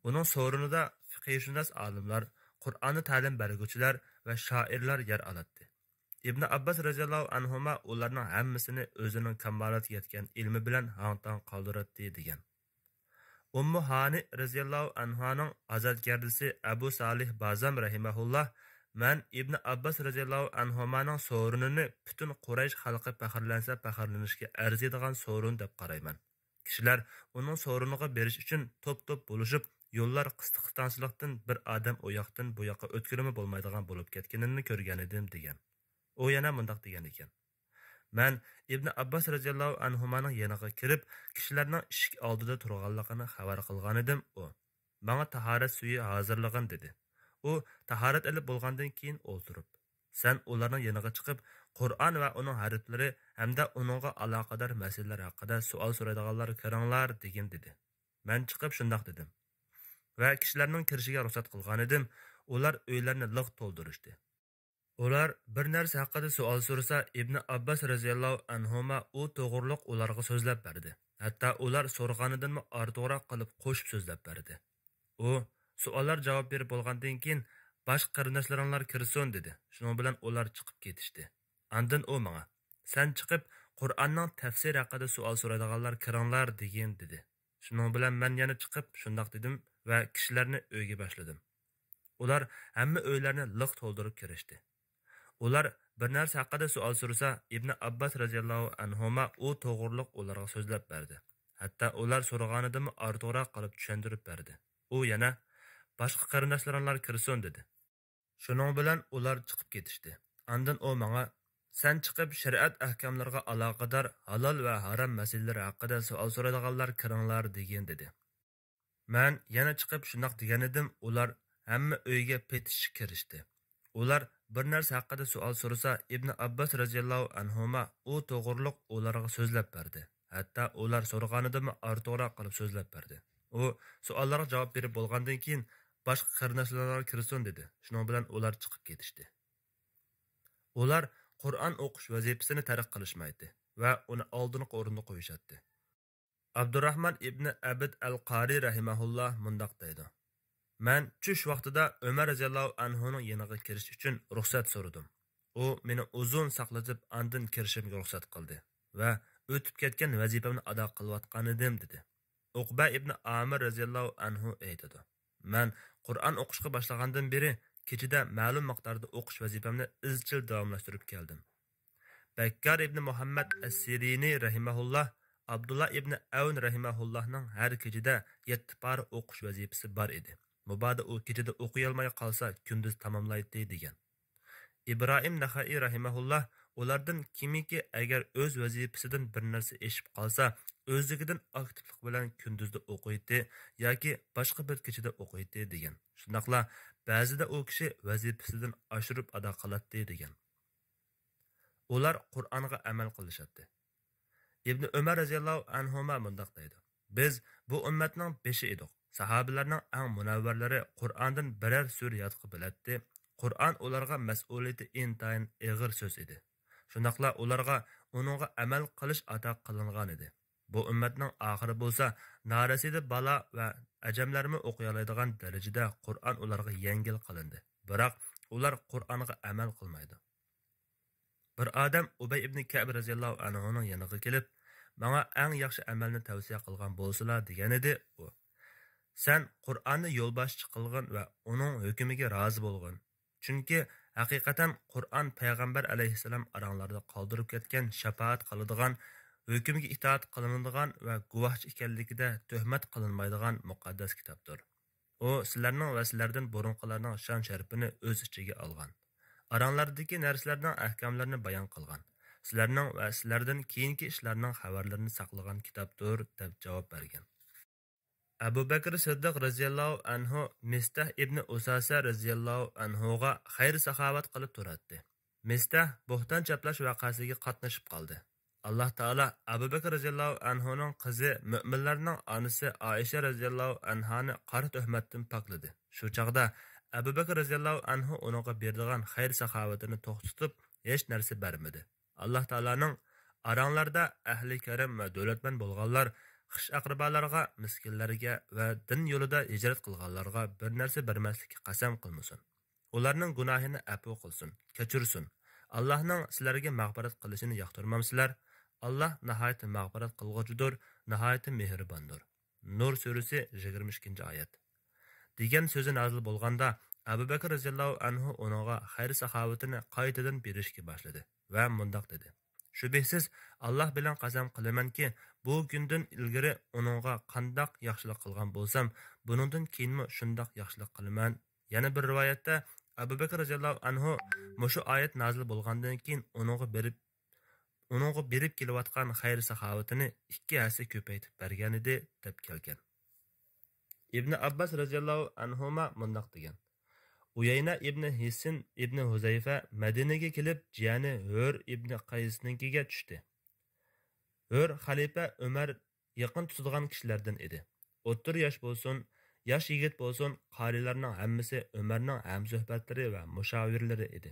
Uning so'rinida fiqhshunos olimlar, Qur'onni ta'lim berguvchilar va shoirlar yer oladi. İbn Abbas raziyallohu anhuma ularning hammasini o'zining kamolatiga yetgan ilmi bilan hang-tang qoldiradi degan. Ummu Hani raziyallohu anhaning azadgardisi Abu Salih Bazam rahimahulloh men İbn Abbas raziyallohu anhumaning so'rinini butun Quraysh xalqi faxrlansa faxrlanishga arziydigan so'rin deb qarayman. Kishilar uning so'riniga berish uchun to'p-to'p bo'lishib, yo'llar qisqa-qisqansizlikdan bir odam u yoqdan bu yoqqa o'tkirimi bo'lmaydigan bo'lib ketganini ko'rgan edim degan. U yana mundoq degan ekan. Men İbn Abbas raziyallohu anhumaning yoniga kirib, kishilarning eshik oldida turganligini xabar qilgan edim. U menga tahorat suyi hozirlagan dedi. U tahorat olib bo'lgandan keyin o'tirib, sen ularning yoniga chiqib, Qur'on va uning harflari hamda uningga aloqador masalalar haqida savol so'raydiganlar kiringlar degan dedi. Men chiqib shundoq dedim. Va kishilarning kirishiga ruxsat qilgan edim. Ular uylarni liq to'ldirishdi. Ular bir narsa haqida savol so'rasa, İbn Abbas raziyallohu anhuma u to'g'riliq ularga so'zlab berdi. Hatto ular so'rganidanmi ortiqroq qilib qo'shib so'zlab berdi. U savollar javob berib bo'lgandan keyin boshqa qarindoshlaringlar kirsin dedi. Shuning bilan ular chiqib ketishdi. Andin u menga, sen chiqib Qur'onning tafsiri haqida savol so'raydiganlar kiringlar degan dedi. Shuning bilan men yana chiqib shundoq dedim va kishilarni uyga boshladim. Ular hamma uylarni liq to'ldirib kirishdi. Ular bir narsa haqida savol so'rasa, İbn Abbas raziyallohu anhuma u to'g'riliq ularga so'zlab berdi. Hatto ular so'raganidan ortiqroq qilib tushuntirib berdi. U yana boshqa qarindoshlaringlar kirsin dedi. Shuning bilan ular chiqib ketishdi. Andin u menga, sen chiqib shariat ahkomlariga aloqador halol va harom masalalar haqida savol so'raydiganlar kiringlar degan dedi. Men yana chiqib shundoq degan edim, ular hamma uyga petish kirishdi. Ular bir narsa haqida savol so'rasa, Ibn Abbas radhiyallohu anhuma u to'g'riliq ularga so'zlab berdi. Hatto ular so'raganidimi ortiqroq qilib so'zlab berdi. U savollarga javob berib bo'lgandan keyin boshqa qarindoshlarga kirsin dedi. Shuning bilan ular chiqib ketishdi. Ular Qur'on o'qish vazifasini tark qilishmaydi va uni oldingi o'ringa qo'yishadi. Abdurrahman ibn Abid al-Qari rahimahulloh mundoq deydi. Men tush vaqtida Umar radhiyallohu anhuning yoniga kirish uchun ruxsat so'radim. U meni uzun saqlatib, andin kirishimga ruxsat qildi va o'tib ketgan vazifamni ado qilayotgan edim dedi. Uqba ibn Amir radhiyallohu anhu aytadi. Men Qur'on o'qishga boshlagandan beri kechida ma'lum miqdorda o'qish vazifamni izchil davomlashtirib keldim. Bakkar ibn Muhammad as-Sirini rahimahulloh Abdullah ibn Avn rahimahullohning har kechida 7 par o'qish vazifasi bor edi. Mubada u kechida o'qiy olmay qolsa kunduz tamomlaydi degan. İbrahim Naxai rahimahulloh ulardan kimiki agar o'z vazifasidan bir narsa eshib qolsa, o'zligidan aktivlik bilan kunduzda o'qiydi yoki boshqa bir kechada o'qiydi degan. Shundaqla ba'zida u kishi vazifasidan oshirib ado qiladi degan. Ular Qur'onga amal qilishadi. Ibn Umar radhiyallohu anhuma mundoq deydi. Biz bu ummatning beshi edik. Sahobalarning eng munavvarlari Qur'ondan biror sura yodqib biladi. Qur'on ularga mas'uliyati intayin og'ir so'z edi. Shundaqla ularga uningga amal qilish ato qilingan edi. Bu ummatning oxiri bo'lsa, norasida balo va ajamlarni o'qiy oladigan darajada Qur'on ularga yengil qilindi. Biroq ular Qur'onga amal qilmaydi. Bir odam Ubay ibn Ka'b radhiyallohu anhuning yoniga kelib, "Menga eng yaxshi amalni tavsiya qilgan bo'lsalar" degan edi u. Sen Qur'onni yo'lboshchi qilgan va uning hukmiga rozi bo'lgan. Chunki haqiqatan Qur'on payg'ambar alayhissalom oranglarda qoldirib ketgan shafaat qiladigan, hukmiga itoat qilinadigan va guvohchi ekanligida tuhmat qilinmaydigan muqaddas kitobdir. U sizlarning va sizlardan burunqilarning shon sharafini o'z ichiga olgan. Oranglardagi narsalarning ahkomlarini bayon qilgan. Sizlarning va sizlardan keyingi ishlarning xabarlarini saqlagan kitobdir deb javob bergan. Abu Bakr Siddiq radhiyallohu anhu Mistah ibn Usasa radhiyallohu anhuga xayr saxovat qilib turadi. Mistah bo'xton chaplash vaqasiga qatnashib qoldi. Alloh taolo Abu Bakr radhiyallohu anhuning qizi mu'minlarning onasi Aisha radhiyallohu anhani qora tuhmatdan pokladi. Shu chaqda Abu Bakr radhiyallohu anhu uningga berdigan xayr saxovatini to'xtatib, hech narsa bermadi. Alloh taoloning oranglarda ahli karam va davlatman bo'lganlar xish aqrabalarga, miskinlarga va din yo'lida hijrat qilganlarga bir narsa bermaslikka qasam qilmasin. Ularning gunohini afv qilsin, kechirsin. Allohning sizlarga mag'firat qilishini yoqtirmamsizlar. Allah nihoyat mag'firat qilg'uchidir, nihoyat mehribondir. Nur surasi 22-oyat. degan so'zi nozil bo'lganda Abu Bakr radhiyallohu anhu uningga xayr saxovatini qaytadan berishga boshladi va mundoq dedi. Shubhasiz Alloh bilan qasam qilamanki, bu kundan ilgari uningga qandoq yaxshilik qilgan bo'lsam, buningdan keyinmi shundoq yaxshilik qilaman. Yana bir rivoyatda Abu Bakr radhiyallohu anhu mushu oyat nozil bo'lgandan keyin uningga berib kelayotgan xayr saxovatini 2 hassa ko'paytirib bergan edi deb kelgan. İbn Abbas radhiyallohu anhuma mundoq degan. Uyayna ibn Hisin ibn Huzayfa Madinaga kelib, jiyani Hur ibn Qaysninkiga tushdi. Hur xalifa Umar yaqin tutadigan kishilardan edi. O'ttir yosh bo'lsin, yosh yigit bo'lsin, qarilarning hammasi Umarning hamsuhbatlari va mushavirlari edi.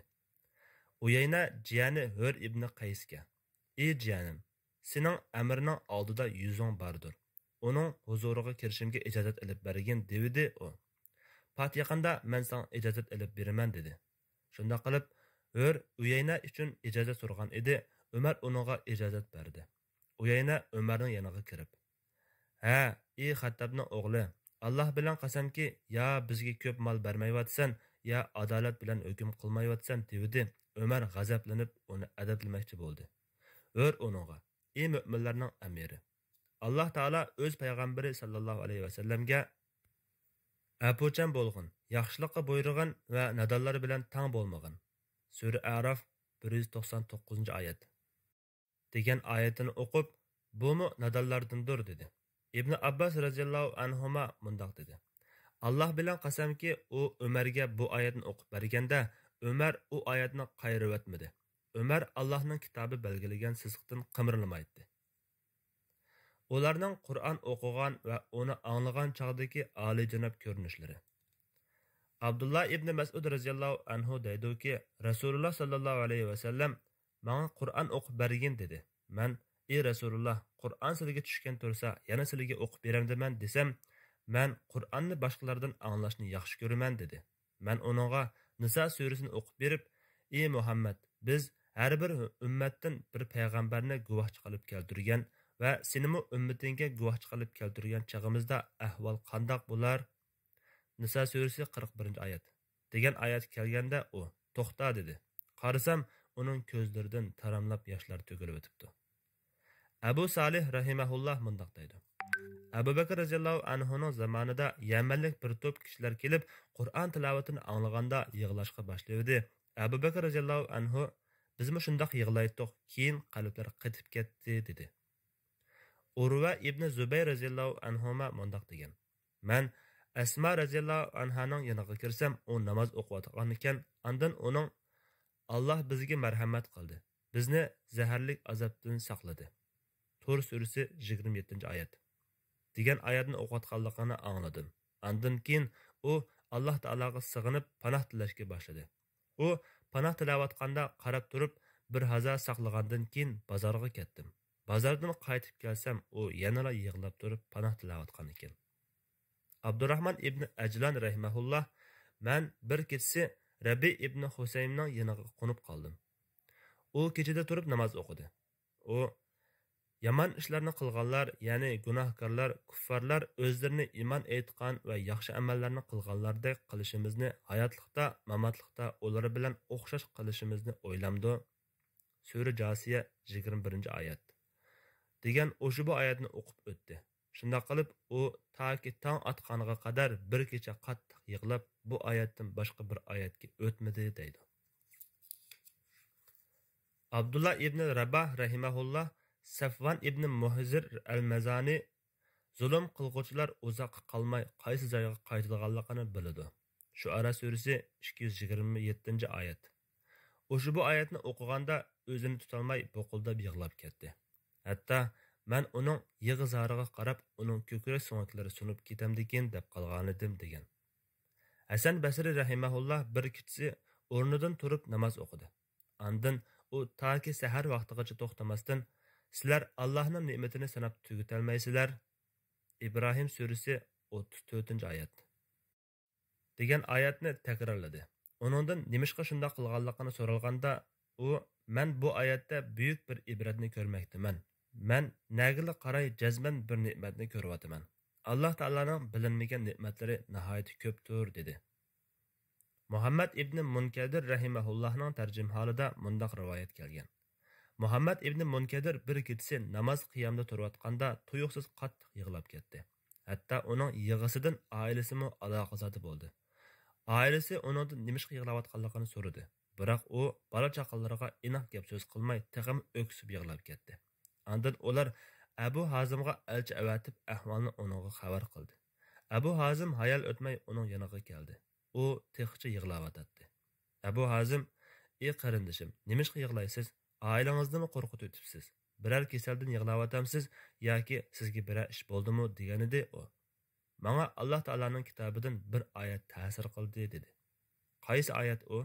Uyayna jiyani Hur ibn Qaysga: "Ey jiyanim, sening amirning oldida yuzing bordir. Onun huzuriga kirishimga ijozat olib bergin" dedi u. "Pat yaqinda men sana ijozat olib beraman" dedi. Shunda qilib, Hur Uyayna uchun ijozat so'ragan edi. Umar uningga ijozat berdi. Uyayna Umarning yoniga kirib: "Ha, ey Xattabning o'g'li, Alloh bilan qasamki, ya bizga ko'p mol bermayotsan, ya adolat bilan hukm qilmayotsan" dedi. Umar g'azablanib uni adablamoqchi bo'ldi. Hur uningga: "Ey mu'minlarning amiri, Alloh taolo o'z payg'ambari sallallohu alayhi vasallamga apuchan bo'lg'in, yaxshilikqa buyurgan va nadonlar bilan tang bo'lmag'in. Sura Araf 199-oyat degan oyatini o'qib, "Bu-mu nadonlardandir" dedi. Ibn Abbas radhiyallohu anhuma mundoq dedi. Alloh bilan qasamki, u Umarga bu oyatni o'qib berganda, Ömer o oyatni qayirib etmedi. Ömer Allohning kitobi belgilagan sizqdan qimirlamaydi. Ularning Qur'on o'qigan va uni anglagan chog'dagi oliyjanob ko'rinishlari. Abdullah ibn Mas'ud radhiyallohu anhu deydi-ki, Rasululloh sallallohu alayhi va sallam menga Qur'on o'qib bergin dedi. Men, ey Rasululloh, Qur'on sizga tushgan tursa, yana sizga o'qib beramdiman desam, men Qur'onni boshqalardan anglashni yaxshi ko'raman dedi. Men uningga Nisa surasini o'qib berib, ey Muhammad, biz har bir ummatdan bir payg'ambarni guvohchi qilib keltirgan va senimi ummatingga guvohchi qilib keltirgan chag'imizda ahvol qandoq bo'lar? Nisa surasi 41-oyat. Degan oyat kelganda u to'xta dedi. Qarasam, uning ko'zlaridan taramlab yoshlar to'kilib o'tibdi. Abu Salih rahimahulloh mundoq deydi. Abu Bakr radhiyallohu anhuning zamonida Yamanlik bir to'p kishilar kelib, Qur'on tilovatini anglaganda yig'lashga boshladi. Abu Bakr radhiyallohu anhu bizmi shundoq yig'laydik, keyin qalblar qitib ketdi dedi. Urva ibn Zubayr radhiyallohu anhuma mundoq degan. Men Asma radhiyallohu anhaning yoniga kirsam, u namoz o'qiyotgan ekan, ondan uning Alloh bizga marhamat qildi. Bizni zaharlik azobdan saqladi. Tur surasi 27-oyat. degan oyatni o'qiyotganligini angladim. Ondan keyin u Alloh taologa sig'inib panoh tilashga boshladi. U panoh tilayotganda qarab turib, bir hazo saqlagandan keyin bozorga ketdim. Bozordan qaytib kelsam, u yana yig'lab turib panoh tilayotgan ekan. Abdurrahman ibn Ajlan rahimahulloh, men bir kechasi Rabi ibn Husaymning yoniga qo'nib qoldim. U kechada turib namoz o'qidi. U Yaman ishlarni qilganlar, ya'ni gunohkorlar, kuffarlar o'zlarini iymon etgan va yaxshi amallarni qilganlardek qilishimizni, hayotlikda, mamatlikda ular bilan o'xshash qilishimizni o'ylamdi. Sura Josiya 21-oyat. degan o'sha bu oyatni o'qib o'tdi. Shunda qilib u toki tong atqaniga qadar bir kecha qattiq yig'lab, bu oyatdan boshqa bir oyatga o'tmadi deydi. Abdullah ibn Rabah rahimahulloh Safvan ibn Muhzir al-Mazani zulm qilguvchilar uzoq qolmay qaysi joyga qaytilganligini biladi. Shuara surasi 227-oyat. O'sha bu oyatni o'qiganda o'zini tutolmay bo'qildab yig'lab ketdi. Hatto men uning yig'izoriga qarab, uning ko'krak so'ngaklari sunib ketamdikin deb qolgan edim degan. Hasan Basri rahimahulloh bir kechasi o'rnidan turib namoz o'qidi. Ondan u toki sahar vaqtigacha to'xtamasdan sizlar Allohning ne'matini sanab tugatolmaysizlar. İbrahim surasi 34-oyat. degan oyatni takrorladi. Uningdan nimishqa shunday qilganligini so'ralganda, u men bu oyatda buyuk bir ibratni ko'rmoqdaman. Men nagili qaray jazman bir ne'matni ko'ryapman. Alloh taolaning bilinmagan ne'matlari nihoyat ko'pdir dedi. Muhammad ibn Munkadir rahimahullohning tarjimholida mundoq rivoyat kelgan. Muhammad ibn Munkadir bir kechasi namoz qiyomda turayotganda tuyuqsiz qattiq yig'lab ketdi. Hatto uning yig'isidan oilasimi aloqasida bo'ldi. Ailasi uningdan nimishqa yig'layotganligini so'radi. Biroq u bola chaqalariga inoq gap so'z qilmay, taqim o'ksib yig'lab ketdi. Ondan ular Abu Hazimga elchi avatib ahvolni uningga xabar qildi. Abu Hazim hayal o'tmay uning yoniga keldi. U texcha yig'layotdi. Abu Hazim, "Ey qarindishim, nimishqa yig'laysiz? Oilangizdan qo'rqib o'tibsiz. Biror kasaldan yig'layotamsiz yoki sizga biror ish bo'ldimi?" deganida u. "Menga Alloh taolaning kitobidan bir oyat ta'sir qildi" dedi. Qaysi oyat u?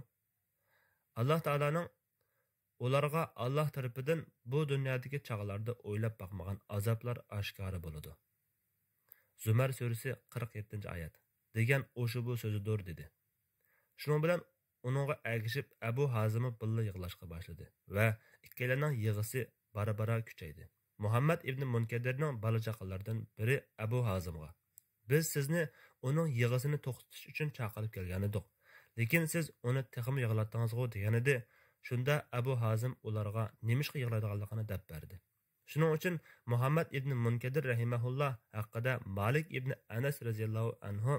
Alloh taolaning ularga Alloh tarafidan bu dunyodagi chaqalarda o'ylab boqmagan azoblar oshkora bo'ladi. Zumar surasi 47-oyat. degan o'sha bu so'zidir dedi. Shuning bilan uningga agishib Abu Hazimni billa yig'lashga boshladi va ikkalarining yig'isi bara-bara kuchaydi. Muhammad ibn Munkadirning balachaqalaridan biri Abu Hazimga: "Biz sizni uning yig'isini to'xtatish uchun chaqirib kelgan edik. Lekin siz uni texim yig'latdingiz-ku" degan edi. Shunda Abu Hazim ularga nimishqa yig'laydiganligini deb berdi. Shuning uchun Muhammad ibn Munkadir rahimahulloh haqida Malik ibn Anas radhiyallohu anhu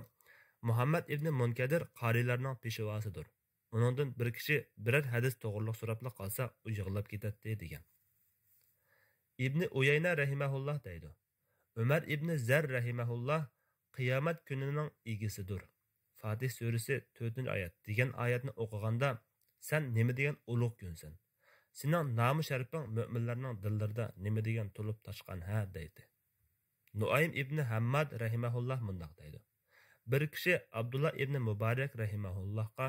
Muhammad ibn Munkadir qarilarning peshvosidir. Uningdan bir kishi biror hadis to'g'riliq so'rabla qolsa, u yig'lab ketadi degan. İbn Uyayna rahimahulloh deydi. Umar ibn Zar rahimahulloh qiyomat kunining egisidir. Fatih surasi 4-oyat degan oyatni o'qiganda Sen nima degan ulug' kunsan? Sening nomi sharifing mo'minlarning dillarida nima degan to'lib toshqan ha deydi. Nuaym ibn Hammad rahimahulloh mundoq deydi. Bir kishi Abdullah ibn Muborak rahimahullohga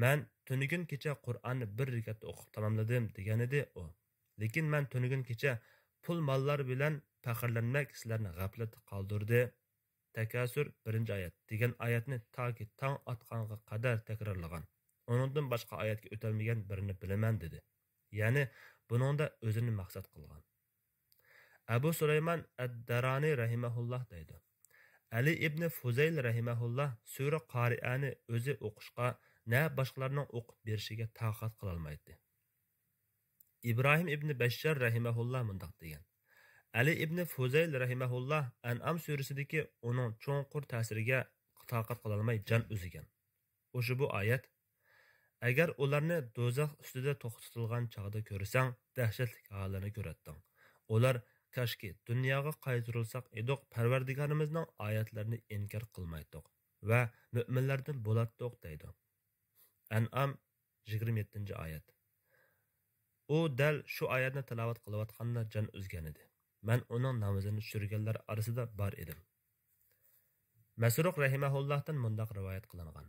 "Men tunugun kecha Qur'onni bir rekatda o'qib tamomladim" degan edi u. Lekin men tunugun kecha pul mollar bilan faxrlanmak sizlarni g'aflatda qoldirdi. Takasur 1-oyat degan oyatni toki tong otqanga qadar takrorlagan. Onundan boshqa oyatga o'tolmagan birini bilaman dedi. Ya'ni buningda o'zini maqsad qilgan. Abu Sulaymon ad-Darani rahimahulloh deydi. Ali ibn Fuzayl rahimahulloh sura Qari'ani o'zi o'qishga, na boshqalarning o'qib berishiga taqat qila olmaydi. İbrahim ibn Bashshar rahimahulloh mundoq degan. Ali ibn Fuzayl rahimahulloh An'am surasidagi uning cho'nqur ta'siriga taqat qila olmay jon uzigan. O'sha bu oyat: "Agar ularni do'zax ustida to'xtatilgan chog'da ko'rsang, dahshatli holini ko'ratding. Ular kashki dunyoga qaytarilsak edik, Parvardigorimizning oyatlarini inkor qilmaydik va mu'minlardan bo'latdik" deydi. An'am 27-oyat. U dal shu oyatni tilovat qilayotganda jon uzgan edi. Men uning namozini tushirganlar orasida bor edim. Masruq rahimahullohdan mundoq rivoyat qilingan.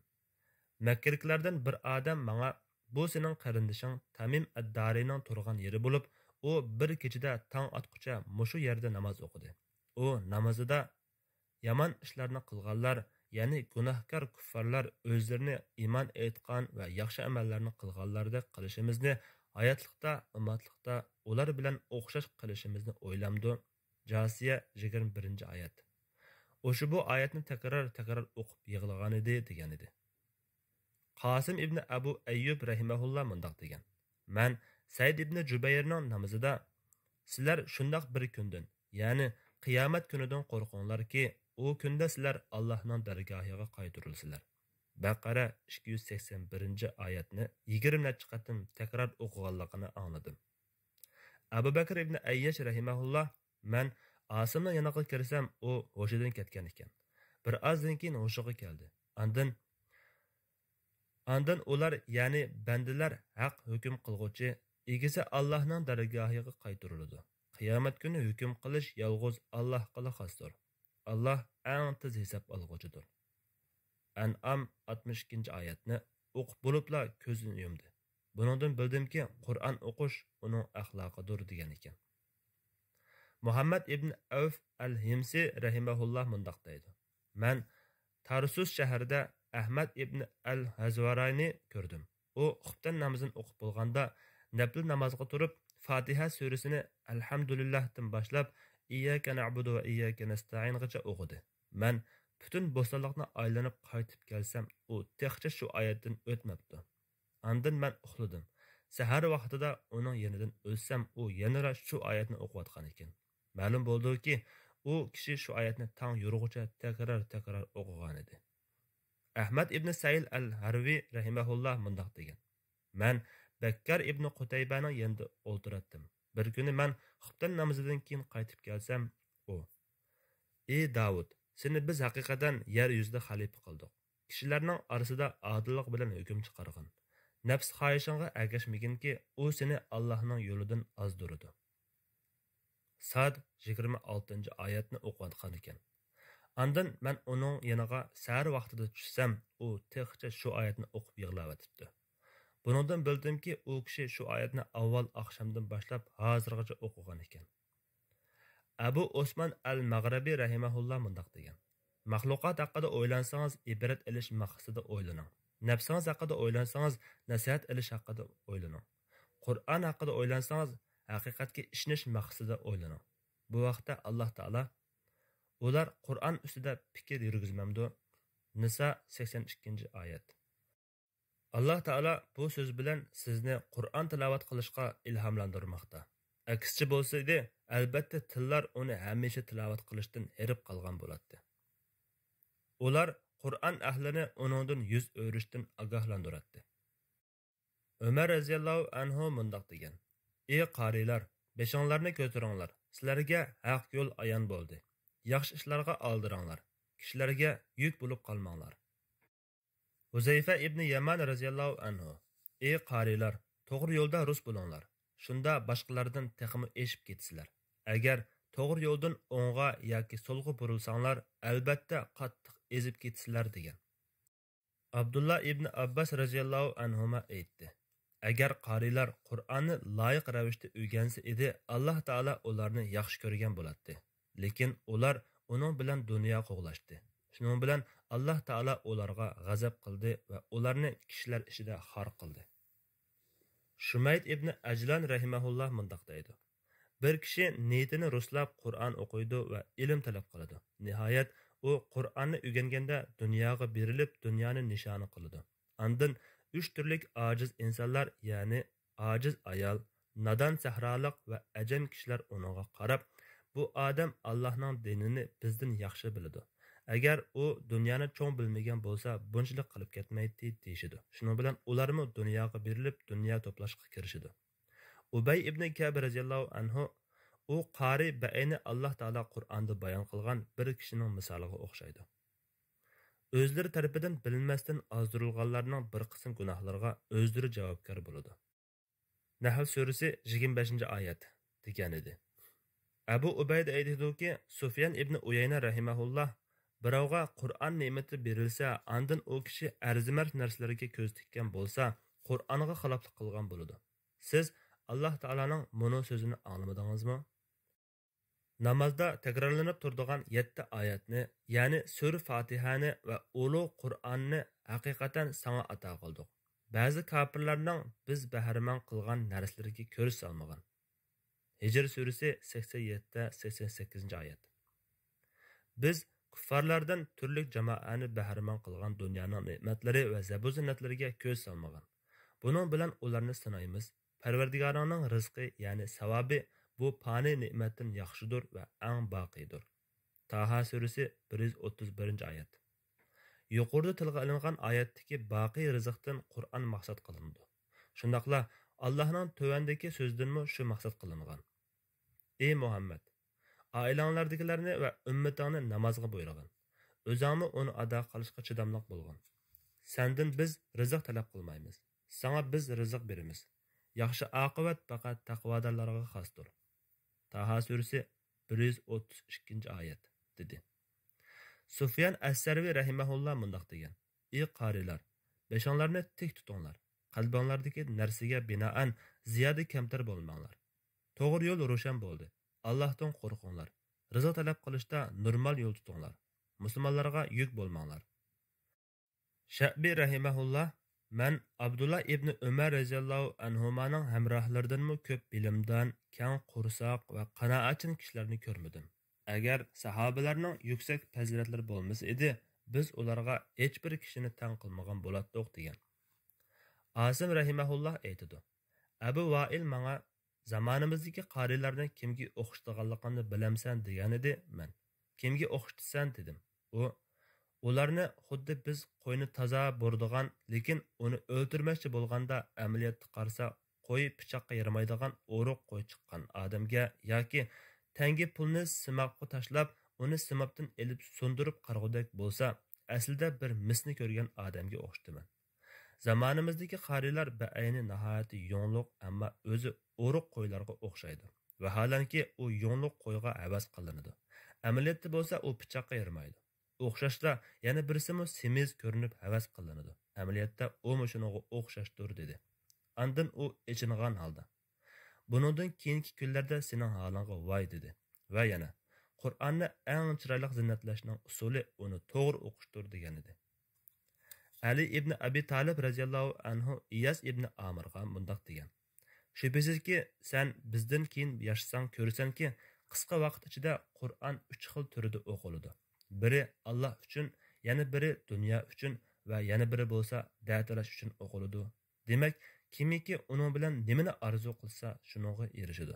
Makkaliklardan bir odam menga "Bu sening qarindishing Tamim ad-Darining turgan yeri bo'lib, u bir kechada tong otqucha mushu yerda namoz o'qidi. U namozida yomon ishlarni qilganlar, ya'ni gunohkor kuffarlar o'zlarini iymon etgan va yaxshi amallarni qilganlardek qilishimizni, hayotlikda, ummatlikda ular bilan o'xshash qilishimizni o'ylamdi." Jasiya 21-oyat. O'sha bu oyatni takror o'qib yig'lagan edi degan edi. Qasim ibn Abu Ayyub rahimahulloh mundoq degan. Men Said ibn Jubayrning namozida "Sizlar shundoq bir kundan, ya'ni qiyomat kunidan qo'rqinglarki, u kunda sizlar Allohning dargohiga qaytarilsizlar." Baqara 281-oyatni 20 necha qatim takror o'qiganligini angladim. Abu Bakr ibn Ayyash rahimahulloh: "Men Asimning yoniga kirsam, u hushidan ketgan ekan. Bir ozdan keyin hushiga keldi. Andan ular, ya'ni bandalar haq hukm qilguvchi, egisi Allohning dargohiga qaytariladi. Qiyomat kuni hukm qilish yolg'iz Allohga xosdir. Alloh eng tez hisob olg'uchidir." An'am 62-oyatni o'qib bo'libla ko'zini yumdi. Buningdan bildimki, Qur'on o'qish uning axloqidir degan ekan. Muhammad ibn Avf al-Himsi rahimahulloh mundoq deydi. Men Tarsus shahrida Ahmad ibn al-Hazvarayni ko'rdim. U xuftan namozini o'qib bo'lganda nafl namozga turib, Fatiha surasini Alhamdulillahdan boshlab İyyake na'budu va iyyake nesta'ingacha o'qidi. Men butun bo'stonliqni aylanib qaytib kelsam, u texcha shu oyatdan o'tmabdi. Andan men uxladim. Sahar vaqtida uning yenidan o'lsam, u yana shu oyatni o'qiyotgan ekan. Ma'lum bo'ldiki, u kishi shu oyatni tong yurg'icha takror o'qigan edi. Ahmad ibn Sayl al-Harvi rahimahulloh mundoq degan. Men Bakkar ibn Qutaybaning yanida o'ltiratdim. Bir kuni men xuftan namozidan keyin qaytib kelsam, u: "Ey Davud, seni biz haqiqatan yer yuzida xalifa qildik. Kishilarning orasida odillik bilan hukm chiqargan. Nafs xohishingga ergashmaginki, u seni Allohning yo'lidan ozdiradi." Sad 26-oyatni o'qiyotgan ekan. Andan men uning yoniga sahar vaqtida tushsam, u texcha shu oyatni o'qib yig'layotibdi. Buningdan bildimki, u kishi shu oyatni avval oqshomdan boshlab hozirgacha o'qigan ekan. Abu Osman al-Mag'ribi rahimahulloh mundoq degan. Maxluqot haqida o'ylansangiz, ibrat olish maqsadida o'ylaning. Nafsingiz haqida o'ylansangiz, nasihat olish haqida o'ylaning. Qur'on haqida o'ylansangiz, haqiqatga ishonish maqsadida o'ylaning. Bu vaqtda Alloh taolo: "Ular Qur'on ustida fikr yurgizmamdi." Nisa 82-oyat. Alloh taolo bu so'z bilan sizni Qur'on tilovat qilishga ilhomlantirmoqda. Aksicha bo'lsa edi, albatta tillar uni hamisha tilovat qilishdan herib qolgan bo'ladi. Ular Qur'on ahlini uningdan yuz o'rishdan ogohlantiradi. Umar raziyallohu anhu mundoq degan: "Ey qarilar, beshinglarni ko'taringlar. Sizlarga haq yo'l ayon bo'ldi. Yaxshi ishlarga oldiringlar. Kishilarga yuk bo'lib qolmanglar." Huzayfa ibn Yaman raziyallohu anhu: Ey qarilar, to'g'ri yo'lda rus bo'linglar. Shunda boshqalardan texmi eshib ketsizlar. Agar to'g'ri yo'ldan o'ng'a yoki so'lga burilsanglar, albatta qattiq ezib ketsizlar degan. Abdullah ibn Abbas radhiyallohu anhuma aytdi. Agar qarilar Qur'onni loyiq ravishda o'rgansa edi, Alloh taolo ularni yaxshi ko'rgan bo'lardi. Lekin ular uning bilan dunyo qo'g'lashdi. Shuning bilan Alloh taolo ularga g'azab qildi va ularni kishilar ishida xor qildi. Shumayd ibn Ajlan rahimahulloh mundoq deydi. Bir kishi niyatini ruslab Qur'on o'qiydi va ilm talab qiladi. Nihoyat u Qur'onni o'rganganda dunyoga berilib, dunyoni nishoni qiladi. Andin 3 turlik ojiz insonlar, ya'ni ojiz ayol, nodon sahroliq va ajam kishilar uningga qarab, bu odam Allohning dinini bizdan yaxshi biladi. Agar u dunyoni cho'ng bilmagan bo'lsa, bunchalik qilib ketmaydi deyishidi. Shuning bilan ularmi dunyoga berilib, dunyo to'plashga kirishidi. Ubay ibn Ka'b radhiyallohu anhu u qari bayni Alloh taolo Qur'onda bayon qilgan bir kishining misoliga o'xshaydi. O'zlari tarafidan bilinmasdan ozdirilganlarning bir qism gunohlariga o'zlari javobgar bo'ladi. Nahl surasi 25-oyat degan edi. Abu Ubayda aytadiki, Sufyan ibn Uyayna rahimahulloh birovga Qur'on ne'mati berilsa, andin u kishi arzimas narsalarga ko'z tikkan bo'lsa, Qur'onga xiloflik qilgan bo'ladi. Siz Alloh taolaning mono so'zini anglamadingizmi? Namazda takrorlanib turadigan 7 oyatni, ya'ni sura Fatihani va ulug' Qur'onni haqiqatan sana ato qildik. Ba'zi kofirlarning biz bahramon qilgan narsalarga ko'z solmagan. Hijr surasi 87-88-oyat. Biz kuffarlardan turli jamoani bahramon qilgan dunyoning ne'matlari va zabu-zinatlariga ko'z solmagan. Buning bilan ularni sinaymiz. Parvardigorning rizqi, ya'ni savobi bu fani ne'matdan yaxshidir va eng boqiydir. Taha surasi 131-oyat. Yuqorida tilga olingan oyatdagi boqiy rizqdan Qur'on maqsad qilindi. Shundaqla Allohning tövandagi so'zdanmi shu maqsad qilingan. Ey Muhammad, oilanglardagilarni va ummatingni namozga buyurgin. O'zingmi uni ado qilishga chidamliq bo'lgin. Sendan biz rizq talab qilmaymiz. Sana biz rizq beramiz. Yaxshi oqibat faqat taqvodorlarga xosdir. Taha surasi 132-oyat dedi. Sufyan as-Sarvi rahimahulloh mundoq degan. Ey qarilar, beshonlarni tik tutinglar. Qalbinglardagi narsaga binoan ziyoda kamtar bo'lmanglar. To'g'ri yo'l ro'shan bo'ldi. Allohdan qo'rqinglar. Rizq talab qilishda normal yo'l tutinglar. Musulmonlarga yuk bo'lmanglar. Sha'bi rahimahulloh, men Abdullah ibn Umar radhiyallohu anhumaning hamrohlaridanmi ko'p bilimdan, keng qursoq va qanoatchan kishilarni ko'rmadim. Agar sahobalarning yuksak fazilatlari bo'lmasa edi, biz ularga hech bir kishini tang qilmagan bo'lardik degan. Asim rahimahulloh aytadi. Abu Vail menga zamonimizdagi qarilarni kimga o'qishtirganligini bilamsan degan edi. Men kimga o'qishtirsan dedim. Ularni xuddi biz qo'yni toza bo'rdigan, lekin uni o'ltirmoqchi bo'lganda amaliyotda qarsa qo'y pichoqqa yaramaydigan o'ruq qo'y chiqqan odamga yoki tangi pulni simoqqa tashlab, uni simoqdan elib sundirib qarg'udak bo'lsa, aslida bir misni ko'rgan odamga o'xshaydi. Zamonimizdagi qarilar ba'ayni nihoyat yo'nliq, ammo o'zi o'ruq qo'ylarga o'xshaydi. Vaholanki u yo'nliq qo'yga havas qilinadi. Amaliyotda bo'lsa u pichoqqa yaramaydi. O'xshashda yana birisimi semiz ko'rinib havas qilinadi. Amaliyotda u shunga o'xshashdir dedi. Andin u ichingan holda. Buningdan keyingi kunlarda sening holingga voy dedi. Va yana Qur'onni eng chiroyli zinnatlashning usuli uni to'g'ri o'qishdir degan edi. Ali ibn Abi Talib radhiyallohu anhu Iyas ibn Amirga mundoq degan. Shubhisizki sen bizdan keyin yashasang ko'rsanki, qisqa vaqt ichida Qur'on 3 xil turida o'qiladi. Biri Allah uchun, yana biri dunyo uchun va yana biri bo'lsa da'vatlash uchun o'qiladi. Demak, kimiki uning bilan nimani arzu qilsa, shuningga erishadi.